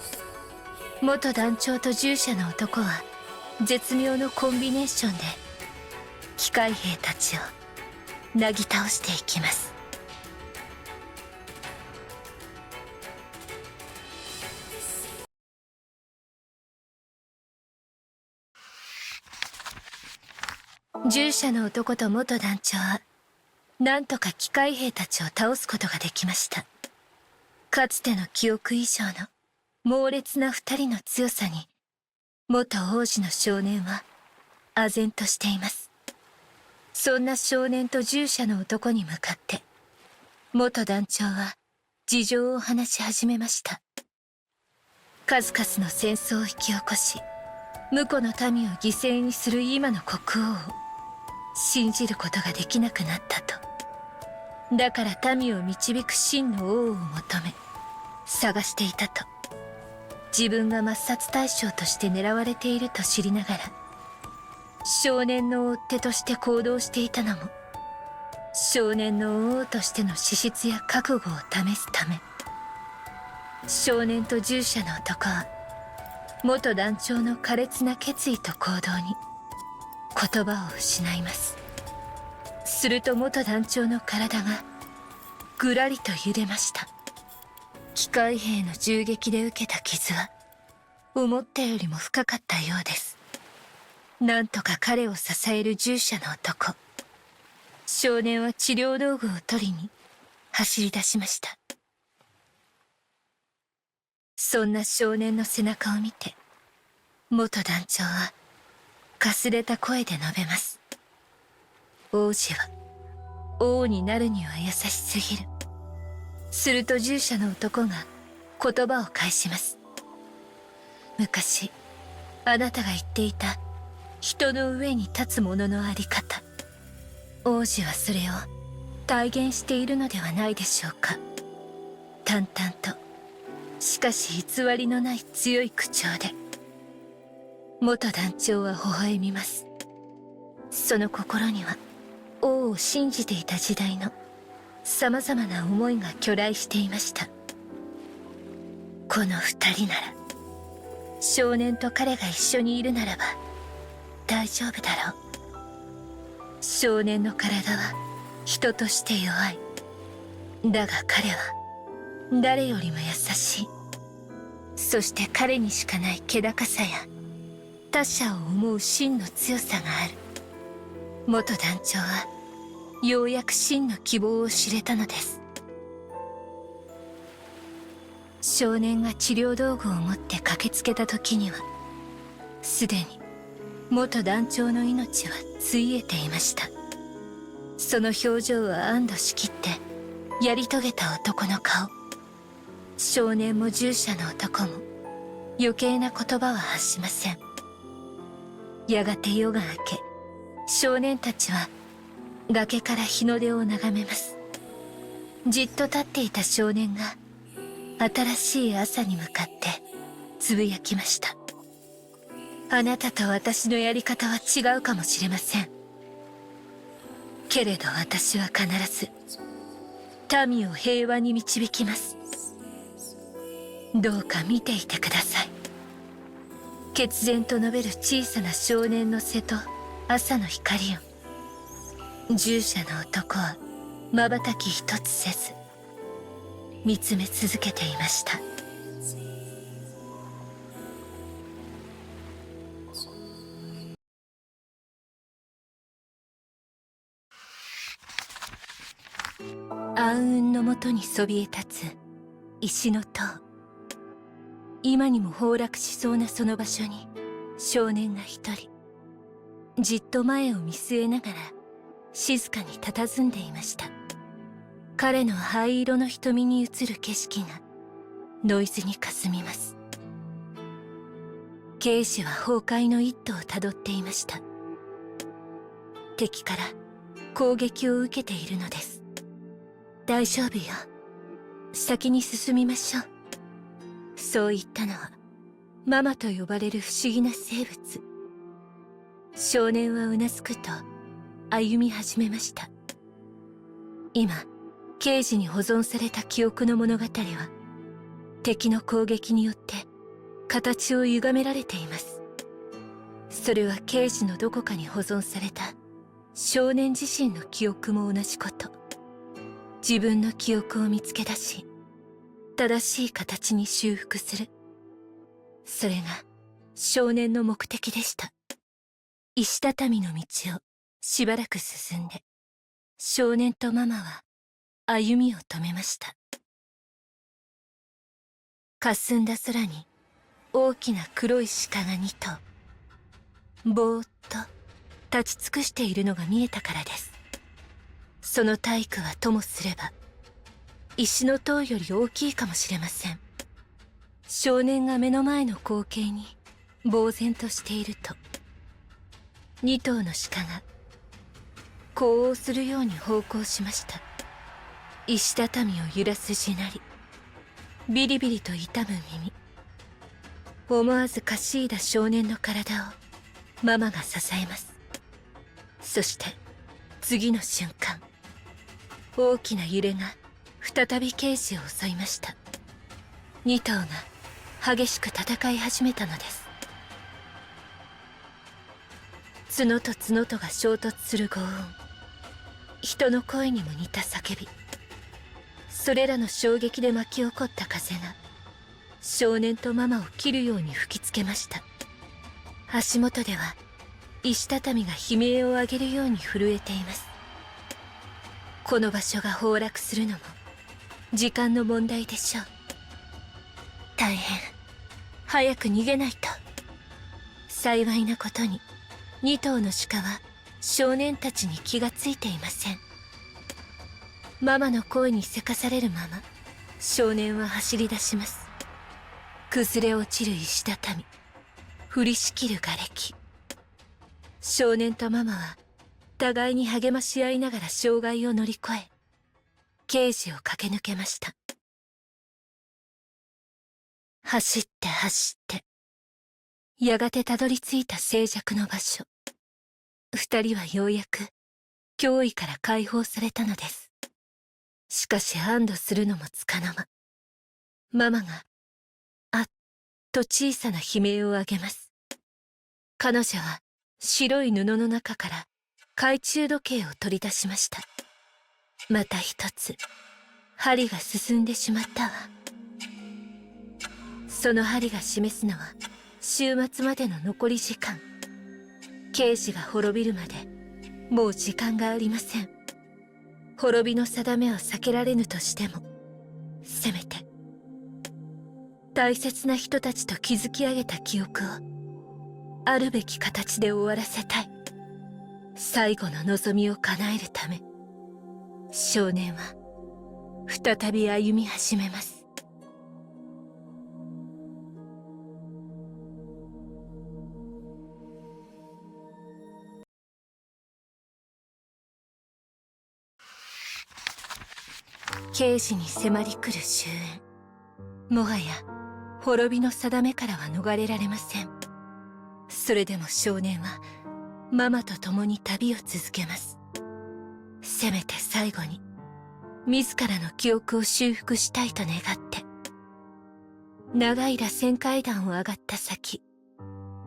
元団長と従者の男は絶妙のコンビネーションで機械兵たちをなぎ倒していきます。従者の男と元団長はなんとか機械兵たちを倒すことができました。かつての記憶以上の猛烈な二人の強さに元王子の少年は唖然としています。そんな少年と従者の男に向かって元団長は事情を話し始めました。数々の戦争を引き起こし婿の民を犠牲にする今の国王を信じることができなくなったと。だから民を導く真の王を求め探していたと。自分が抹殺対象として狙われていると知りながら少年の追っ手として行動していたのも少年の王としての資質や覚悟を試すため。少年と従者の男は元団長の苛烈な決意と行動に言葉を失います。すると元団長の体がぐらりと揺れました。機械兵の銃撃で受けた傷は思ったよりも深かったようです。なんとか彼を支える従者の男。少年は治療道具を取りに走り出しました。そんな少年の背中を見て元団長はかすれた声で述べます。王子は王になるには優しすぎる。すると従者の男が言葉を返します。昔あなたが言っていた人の上に立つ者のあり方、王子はそれを体現しているのではないでしょうか。淡々と、しかし偽りのない強い口調で。元団長は微笑みます。その心には王を信じていた時代の様々な思いが去来していました。この二人なら、少年と彼が一緒にいるならば大丈夫だろう。少年の体は人として弱い。だが彼は誰よりも優しい。そして彼にしかない気高さや他者を思う真の強さがある。元団長はようやく真の希望を知れたのです。少年が治療道具を持って駆けつけた時には、すでに元団長の命はついえていました。その表情は安堵しきってやり遂げた男の顔。少年も従者の男も余計な言葉は発しません。やがて夜が明け、少年たちは崖から日の出を眺めます。じっと立っていた少年が新しい朝に向かってつぶやきました。あなたと私のやり方は違うかもしれません。けれど私は必ず民を平和に導きます。どうか見ていてください。決然と述べる小さな少年の背と朝の光を、従者の男は瞬き一つせず見つめ続けていました。暗雲のもとにそびえ立つ石の塔。今にも崩落しそうなその場所に少年が一人、じっと前を見据えながら静かに佇んでいました。彼の灰色の瞳に映る景色がノイズにかすみます。刑事は崩壊の一途をたどっていました。敵から攻撃を受けているのです。大丈夫よ、先に進みましょう。そう言ったのはママと呼ばれる不思議な生物。少年はうなずくと歩み始めました。今刑事に保存された記憶の物語は敵の攻撃によって形を歪められています。それは刑事のどこかに保存された少年自身の記憶も同じこと。自分の記憶を見つけ出し正しい形に修復する。それが少年の目的でした。石畳の道をしばらく進んで、少年とママは歩みを止めました。霞んだ空に大きな黒い鹿が2頭、ぼーっと立ち尽くしているのが見えたからです。その体育はともすれば石の塔より大きいかもしれません。少年が目の前の光景に呆然としていると、2頭の鹿が呼応するように咆哮しました。石畳を揺らす地鳴り、ビリビリと痛む耳。思わずかしいだ少年の体をママが支えます。そして次の瞬間、大きな揺れが再び刑事を襲いました。2頭が激しく戦い始めたのです。角と角とが衝突する轟音、人の声にも似た叫び。それらの衝撃で巻き起こった風が少年とママを切るように吹きつけました。足元では石畳が悲鳴を上げるように震えています。この場所が崩落するのも時間の問題でしょう。大変、早く逃げないと。幸いなことに2頭の鹿は少年たちに気がついていません。ママの声にせかされるまま少年は走り出します。崩れ落ちる石畳、降りしきる瓦礫。少年とママは互いに励まし合いながら障害を乗り越え、刑事を駆け抜けました。走って走って、やがてたどり着いた静寂の場所。二人はようやく脅威から解放されたのです。しかし安堵するのもつかの間、ママがあっと小さな悲鳴を上げます。彼女は白い布の中から懐中時計を取り出しました。また一つ針が進んでしまったわ。その針が示すのは週末までの残り時間。刑事が滅びるまでもう時間がありません。滅びの定めは避けられぬとしても、せめて大切な人たちと築き上げた記憶をあるべき形で終わらせたい。最後の望みを叶えるため、少年は再び歩み始めます。刑事に迫り来る終焉。もはや滅びの定めからは逃れられません。それでも少年はママと共に旅を続けます。せめて最後に自らの記憶を修復したいと願って。長い螺旋階段を上がった先、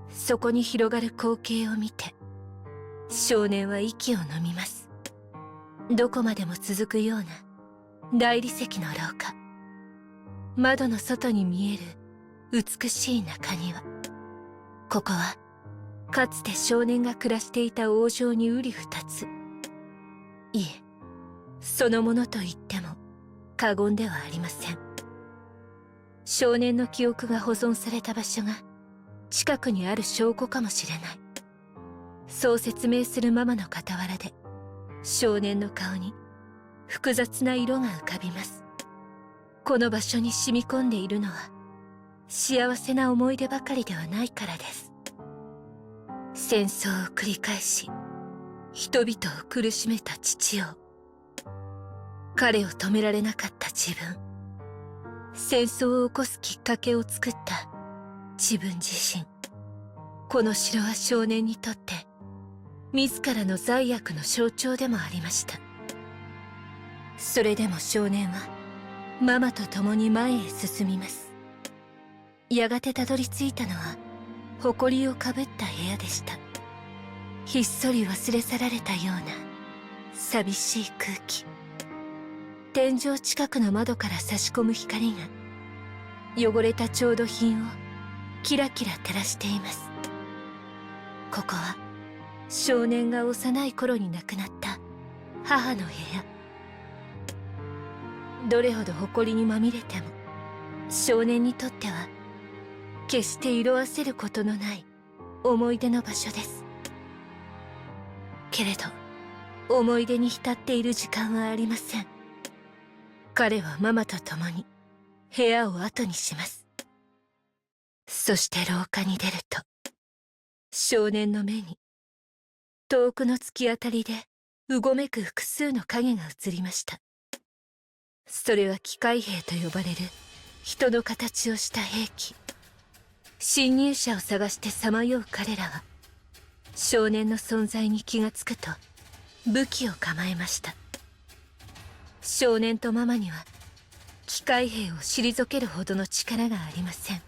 そこに広がる光景を見て少年は息を飲みます。どこまでも続くような大理石の廊下、窓の外に見える美しい中庭。ここはかつて少年が暮らしていた王城に瓜二つ、いえ、そのものと言っても過言ではありません。少年の記憶が保存された場所が近くにある証拠かもしれない。そう説明するママの傍らで、少年の顔に複雑な色が浮かびます。この場所に染み込んでいるのは幸せな思い出ばかりではないからです。戦争を繰り返し人々を苦しめた父を、彼を止められなかった自分、戦争を起こすきっかけを作った自分自身。この城は少年にとって自らの罪悪の象徴でもありました。それでも少年はママと共に前へ進みます。やがてたどり着いたのは埃をかぶった部屋でした。ひっそり忘れ去られたような寂しい空気。天井近くの窓から差し込む光が汚れた調度品をキラキラ照らしています。ここは少年が幼い頃に亡くなった母の部屋。どれほど埃にまみれても少年にとっては決して色あせることのない思い出の場所です。けれど思い出に浸っている時間はありません。彼はママと共に部屋を後にします。そして廊下に出ると、少年の目に遠くの突き当たりでうごめく複数の影が映りました。それは機械兵と呼ばれる人の形をした兵器。侵入者を探してさまよう彼らは、少年の存在に気がつくと武器を構えました。少年とママには機械兵を退けるほどの力がありません。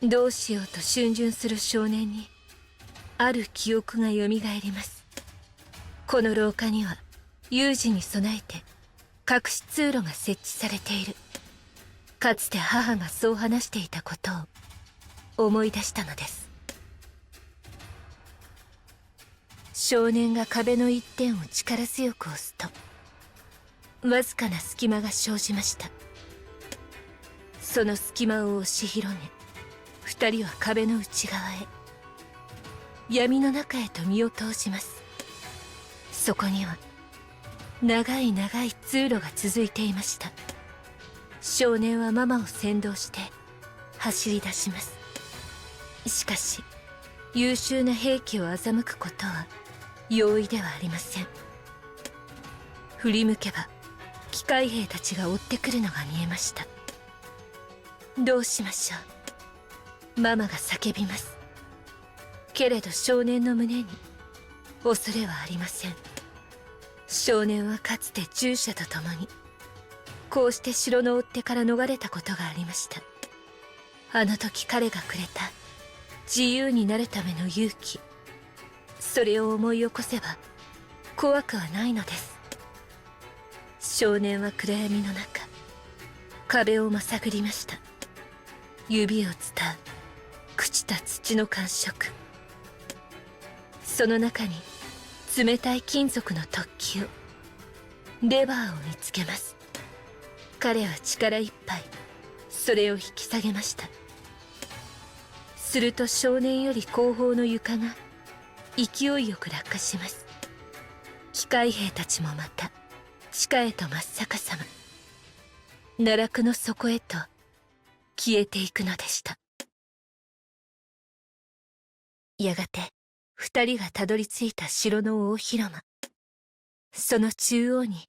どうしようと逡巡する少年にある記憶がよみがえります。この廊下には有事に備えて隠し通路が設置されている。かつて母がそう話していたことを思い出したのです。少年が壁の一点を力強く押すと、わずかな隙間が生じました。その隙間を押し広げ、二人は壁の内側へ、闇の中へと身を投じます。そこには長い長い通路が続いていました。少年はママを先導して走り出します。しかし優秀な兵器を欺くことは容易ではありません。振り向けば機械兵たちが追ってくるのが見えました。どうしましょう。ママが叫びます。けれど少年の胸に恐れはありません。少年はかつて従者と共にこうして城の追っ手から逃れたことがありました。あの時彼がくれた自由になるための勇気、それを思い起こせば怖くはないのです。少年は暗闇の中壁をまさぐりました。指を伝う朽ちた土の感触、その中に冷たい金属の突起をレバーを見つけます。彼は力いっぱいそれを引き下げました。すると少年より後方の床が勢いよく落下します。機械兵たちもまた地下へと真っ逆さま、奈落の底へと消えていくのでした。やがて二人がたどり着いた城の大広間、その中央に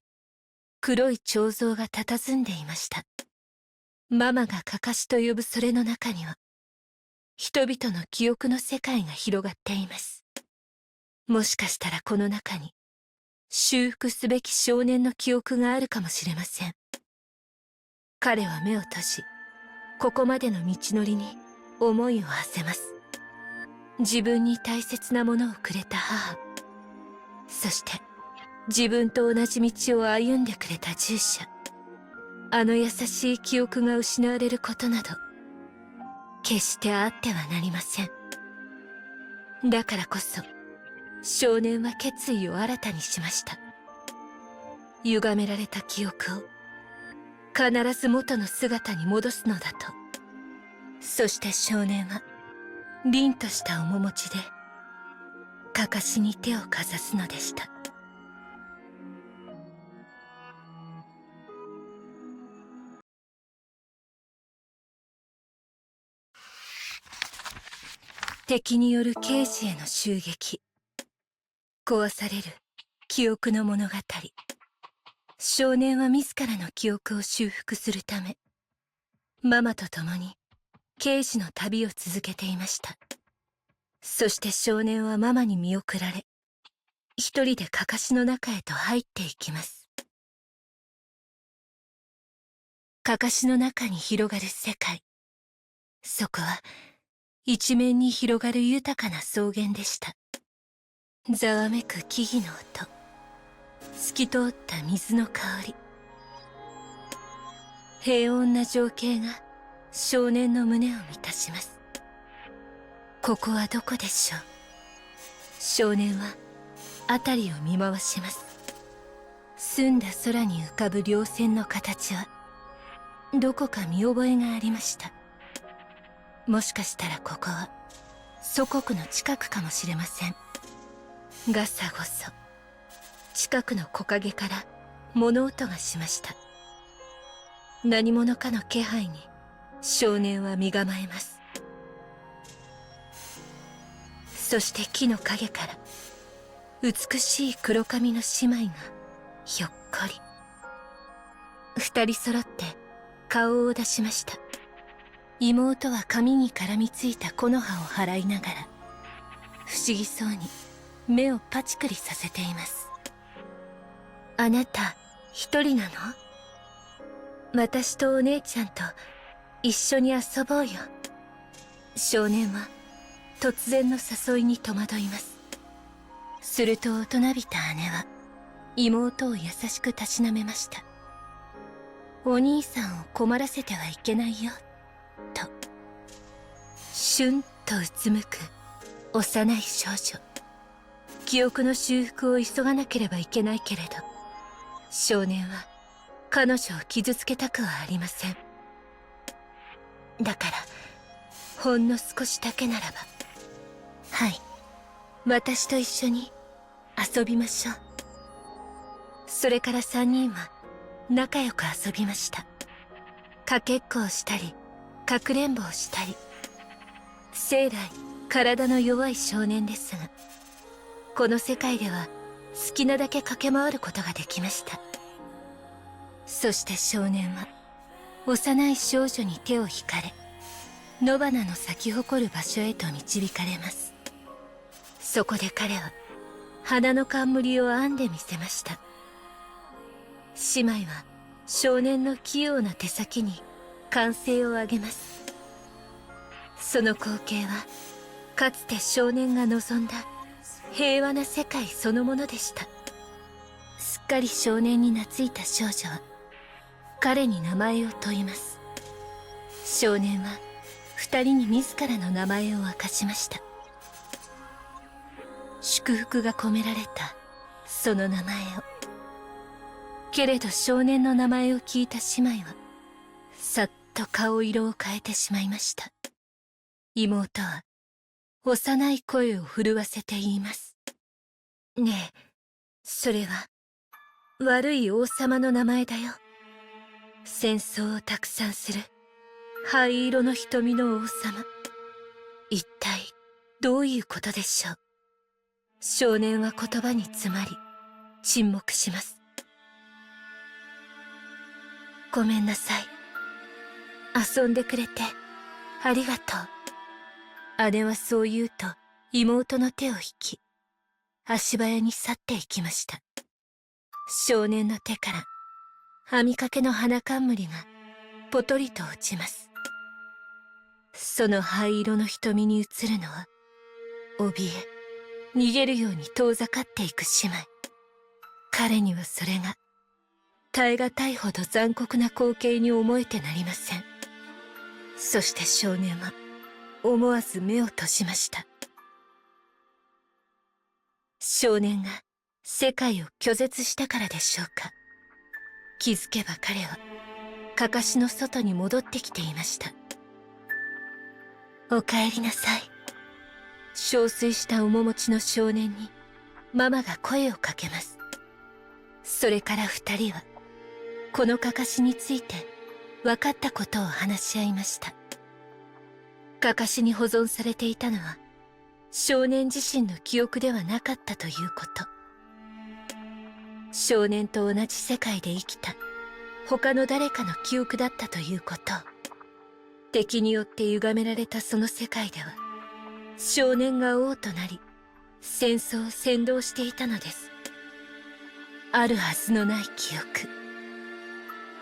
黒い彫像が佇んでいました。ママがかかしと呼ぶそれの中には人々の記憶の世界が広がっています。もしかしたらこの中に修復すべき少年の記憶があるかもしれません。彼は目を閉じ、ここまでの道のりに思いを馳せます。自分に大切なものをくれた母、そして自分と同じ道を歩んでくれた従者、あの優しい記憶が失われることなど決してあってはなりません。だからこそ少年は決意を新たにしました。歪められた記憶を必ず元の姿に戻すのだと。そして少年は凛とした面持ちでかかしに手をかざすのでした。敵による刑事への襲撃、壊される記憶の物語。少年は自らの記憶を修復するためママと共に刑事の旅を続けていました。そして少年はママに見送られ一人でかかしの中へと入っていきます。かかしの中に広がる世界、そこは一面に広がる豊かな草原でした。ざわめく木々の音、透き通った水の香り、平穏な情景が少年の胸を満たします。ここはどこでしょう。少年は辺りを見回します。澄んだ空に浮かぶ稜線の形はどこか見覚えがありました。もしかしたらここは祖国の近くかもしれません。ガサゴソ、近くの木陰から物音がしました。何者かの気配に少年は身構えます。そして木の陰から美しい黒髪の姉妹がひょっこり。二人揃って顔を出しました。妹は髪に絡みついた木の葉を払いながら不思議そうに目をパチクリさせています。あなた一人なの？私とお姉ちゃんと一緒に遊ぼうよ。少年は突然の誘いに戸惑います。すると大人びた姉は妹を優しくたしなめました。お兄さんを困らせてはいけないよと。シュンとうつむく幼い少女。記憶の修復を急がなければいけないけれど、少年は彼女を傷つけたくはありません。だからほんの少しだけならば、はい、私と一緒に遊びましょう。それから三人は仲良く遊びました。かけっこをしたりかくれんぼをしたり、生来体の弱い少年ですが、この世界では好きなだけ駆け回ることができました。そして少年は幼い少女に手を引かれ、野花の咲き誇る場所へと導かれます。そこで彼は花の冠を編んでみせました。姉妹は少年の器用な手先に歓声を上げます。その光景はかつて少年が望んだ平和な世界そのものでした。すっかり少年に懐いた少女は彼に名前を問います。少年は二人に自らの名前を明かしました。祝福が込められたその名前を。けれど少年の名前を聞いた姉妹はさっと顔色を変えてしまいました。妹は幼い声を震わせて言います。ねえ、それは悪い王様の名前だよ。戦争をたくさんする灰色の瞳の王様。一体どういうことでしょう。少年は言葉に詰まり沈黙します。ごめんなさい。遊んでくれてありがとう。姉はそう言うと妹の手を引き、足早に去っていきました。少年の手から編みかけの花冠がぽとりと落ちます。その灰色の瞳に映るのは怯え逃げるように遠ざかっていく姉妹。彼にはそれが耐え難いほど残酷な光景に思えてなりません。そして少年は思わず目を閉じました。少年が世界を拒絶したからでしょうか。気づけば彼はかかしの外に戻ってきていました。おかえりなさい。憔悴した面持ちの少年にママが声をかけます。それから二人はこのかかしについて分かったことを話し合いました。かかしに保存されていたのは少年自身の記憶ではなかったということ。少年と同じ世界で生きた他の誰かの記憶だったということ。敵によって歪められたその世界では少年が王となり戦争を先導していたのです。あるはずのない記憶、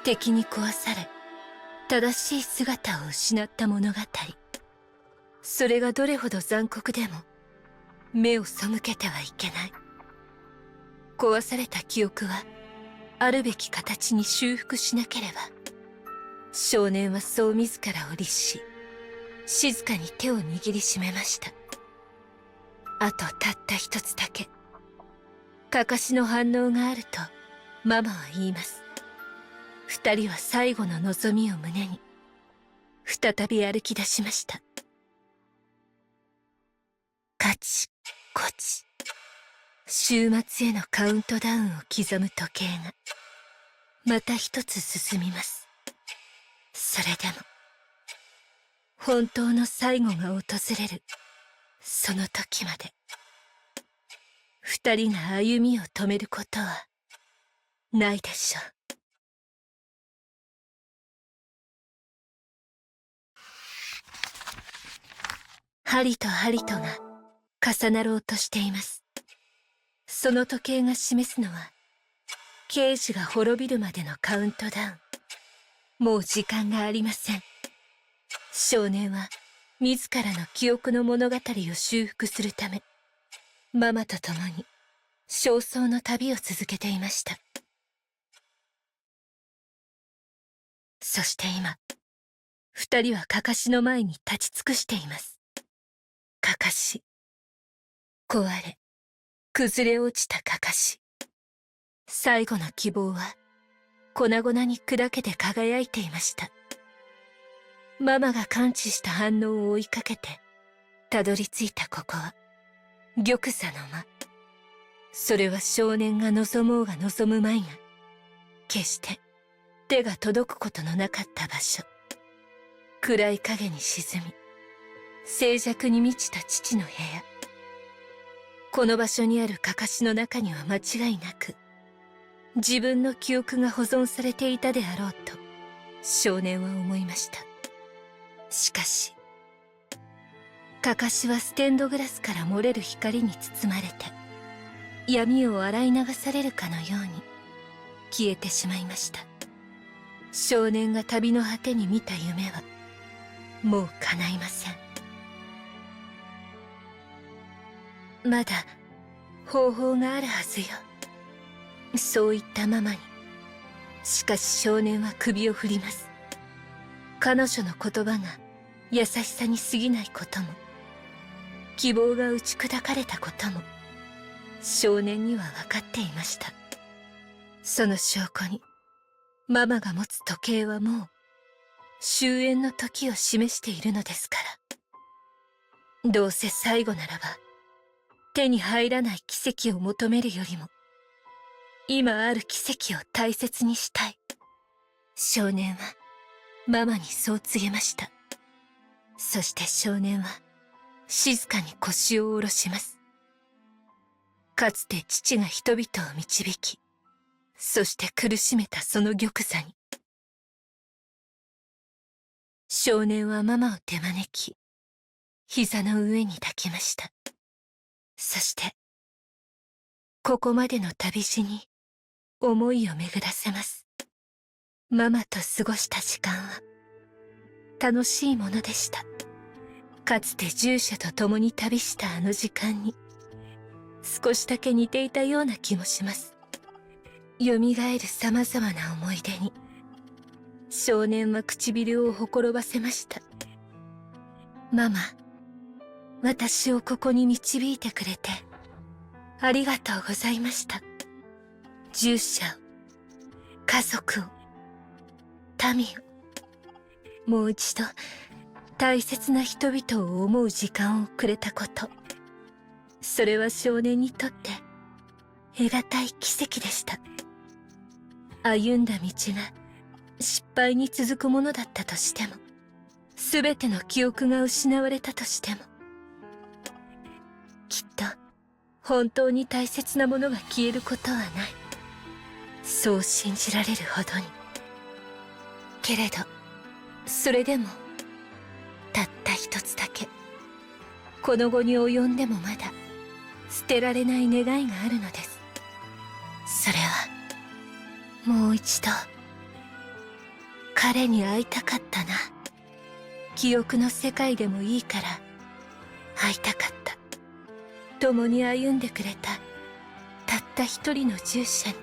敵に壊され正しい姿を失った物語。それがどれほど残酷でも目を背けてはいけない。壊された記憶はあるべき形に修復しなければ。少年はそう自らを律し静かに手を握りしめました。あとたった一つだけかかしの反応があるとママは言います。二人は最後の望みを胸に再び歩き出しました。カチコチ、週末へのカウントダウンを刻む時計がまた一つ進みます。それでも本当の最後が訪れるその時まで二人が歩みを止めることはないでしょう。針と針とが重なろうとしています。その時計が示すのは刑事が滅びるまでのカウントダウン。もう時間がありません。少年は自らの記憶の物語を修復するためママと共に焦燥の旅を続けていました。そして今二人はかかしの前に立ち尽くしています。かかし、壊れ崩れ落ちたかかし。最後の希望は粉々に砕けて輝いていました。ママが感知した反応を追いかけてたどり着いたここは玉座の間。それは少年が望もうが望むまいが決して手が届くことのなかった場所。暗い影に沈み、静寂に満ちた父の部屋。この場所にあるかかしの中には間違いなく、自分の記憶が保存されていたであろうと、少年は思いました。しかし、かかしはステンドグラスから漏れる光に包まれて、闇を洗い流されるかのように消えてしまいました。少年が旅の果てに見た夢はもう叶いません。まだ方法があるはずよ、そう言ったママに。しかし少年は首を振ります。彼女の言葉が優しさに過ぎないことも、希望が打ち砕かれたことも少年には分かっていました。その証拠に、ママが持つ時計はもう終焉の時を示しているのですから。どうせ最後ならば手に入らない奇跡を求めるよりも、今ある奇跡を大切にしたい。少年はママにそう告げました。そして少年は静かに腰を下ろします。かつて父が人々を導き、そして苦しめたその玉座に、少年はママを手招き、膝の上に抱きました。そして、ここまでの旅路に思いを巡らせます。ママと過ごした時間は楽しいものでした。かつて従者と共に旅したあの時間に少しだけ似ていたような気もします。よみがえるさまざまな思い出に少年は唇をほころばせました。ママ、私をここに導いてくれてありがとうございました。従者を、家族を、民を、もう一度大切な人々を思う時間をくれたこと、それは少年にとって得難い奇跡でした。歩んだ道が失敗に続くものだったとしても、すべての記憶が失われたとしても、きっと本当に大切なものが消えることはない、そう信じられるほどに。けれどそれでもたった一つだけ、この後に及んでもまだ捨てられない願いがあるのです。それは、もう一度彼に会いたかったな。記憶の世界でもいいから会いたかった。共に歩んでくれたたった一人の従者に。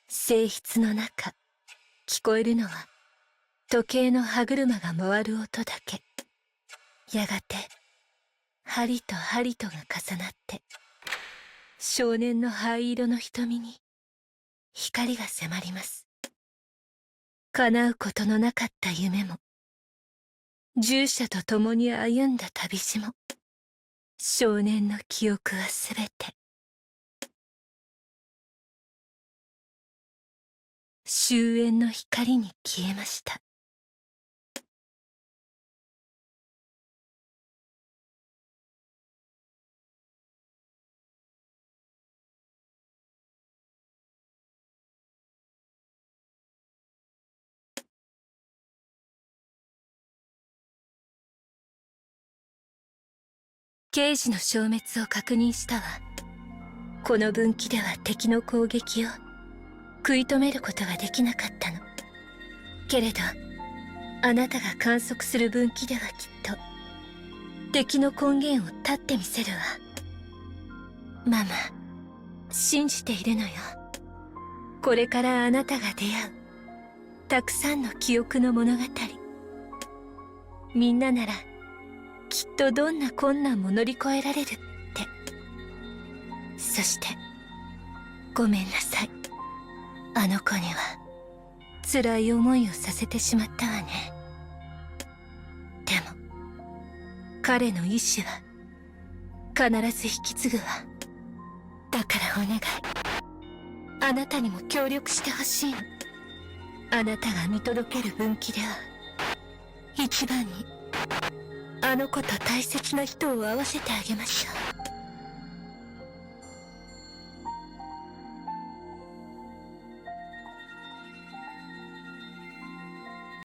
静謐の中、聞こえるのは時計の歯車が回る音だけ。やがて針と針とが重なって、少年の灰色の瞳に光が迫ります。叶うことのなかった夢も、従者と共に歩んだ旅路も、少年の記憶はすべて終焉の光に消えました。刑事の消滅を確認したわ。この分岐では敵の攻撃を食い止めることができなかったの。けれどあなたが観測する分岐ではきっと敵の根源を断ってみせるわ。ママ、信じているのよ。これからあなたが出会うたくさんの記憶の物語、みんなならきっとどんな困難も乗り越えられるって。そしてごめんなさい、あの子には辛い思いをさせてしまったわね。でも彼の意志は必ず引き継ぐわ。だからお願い、あなたにも協力してほしいの。あなたが見届ける分岐では一番にあの子と大切な人を会わせてあげましょう。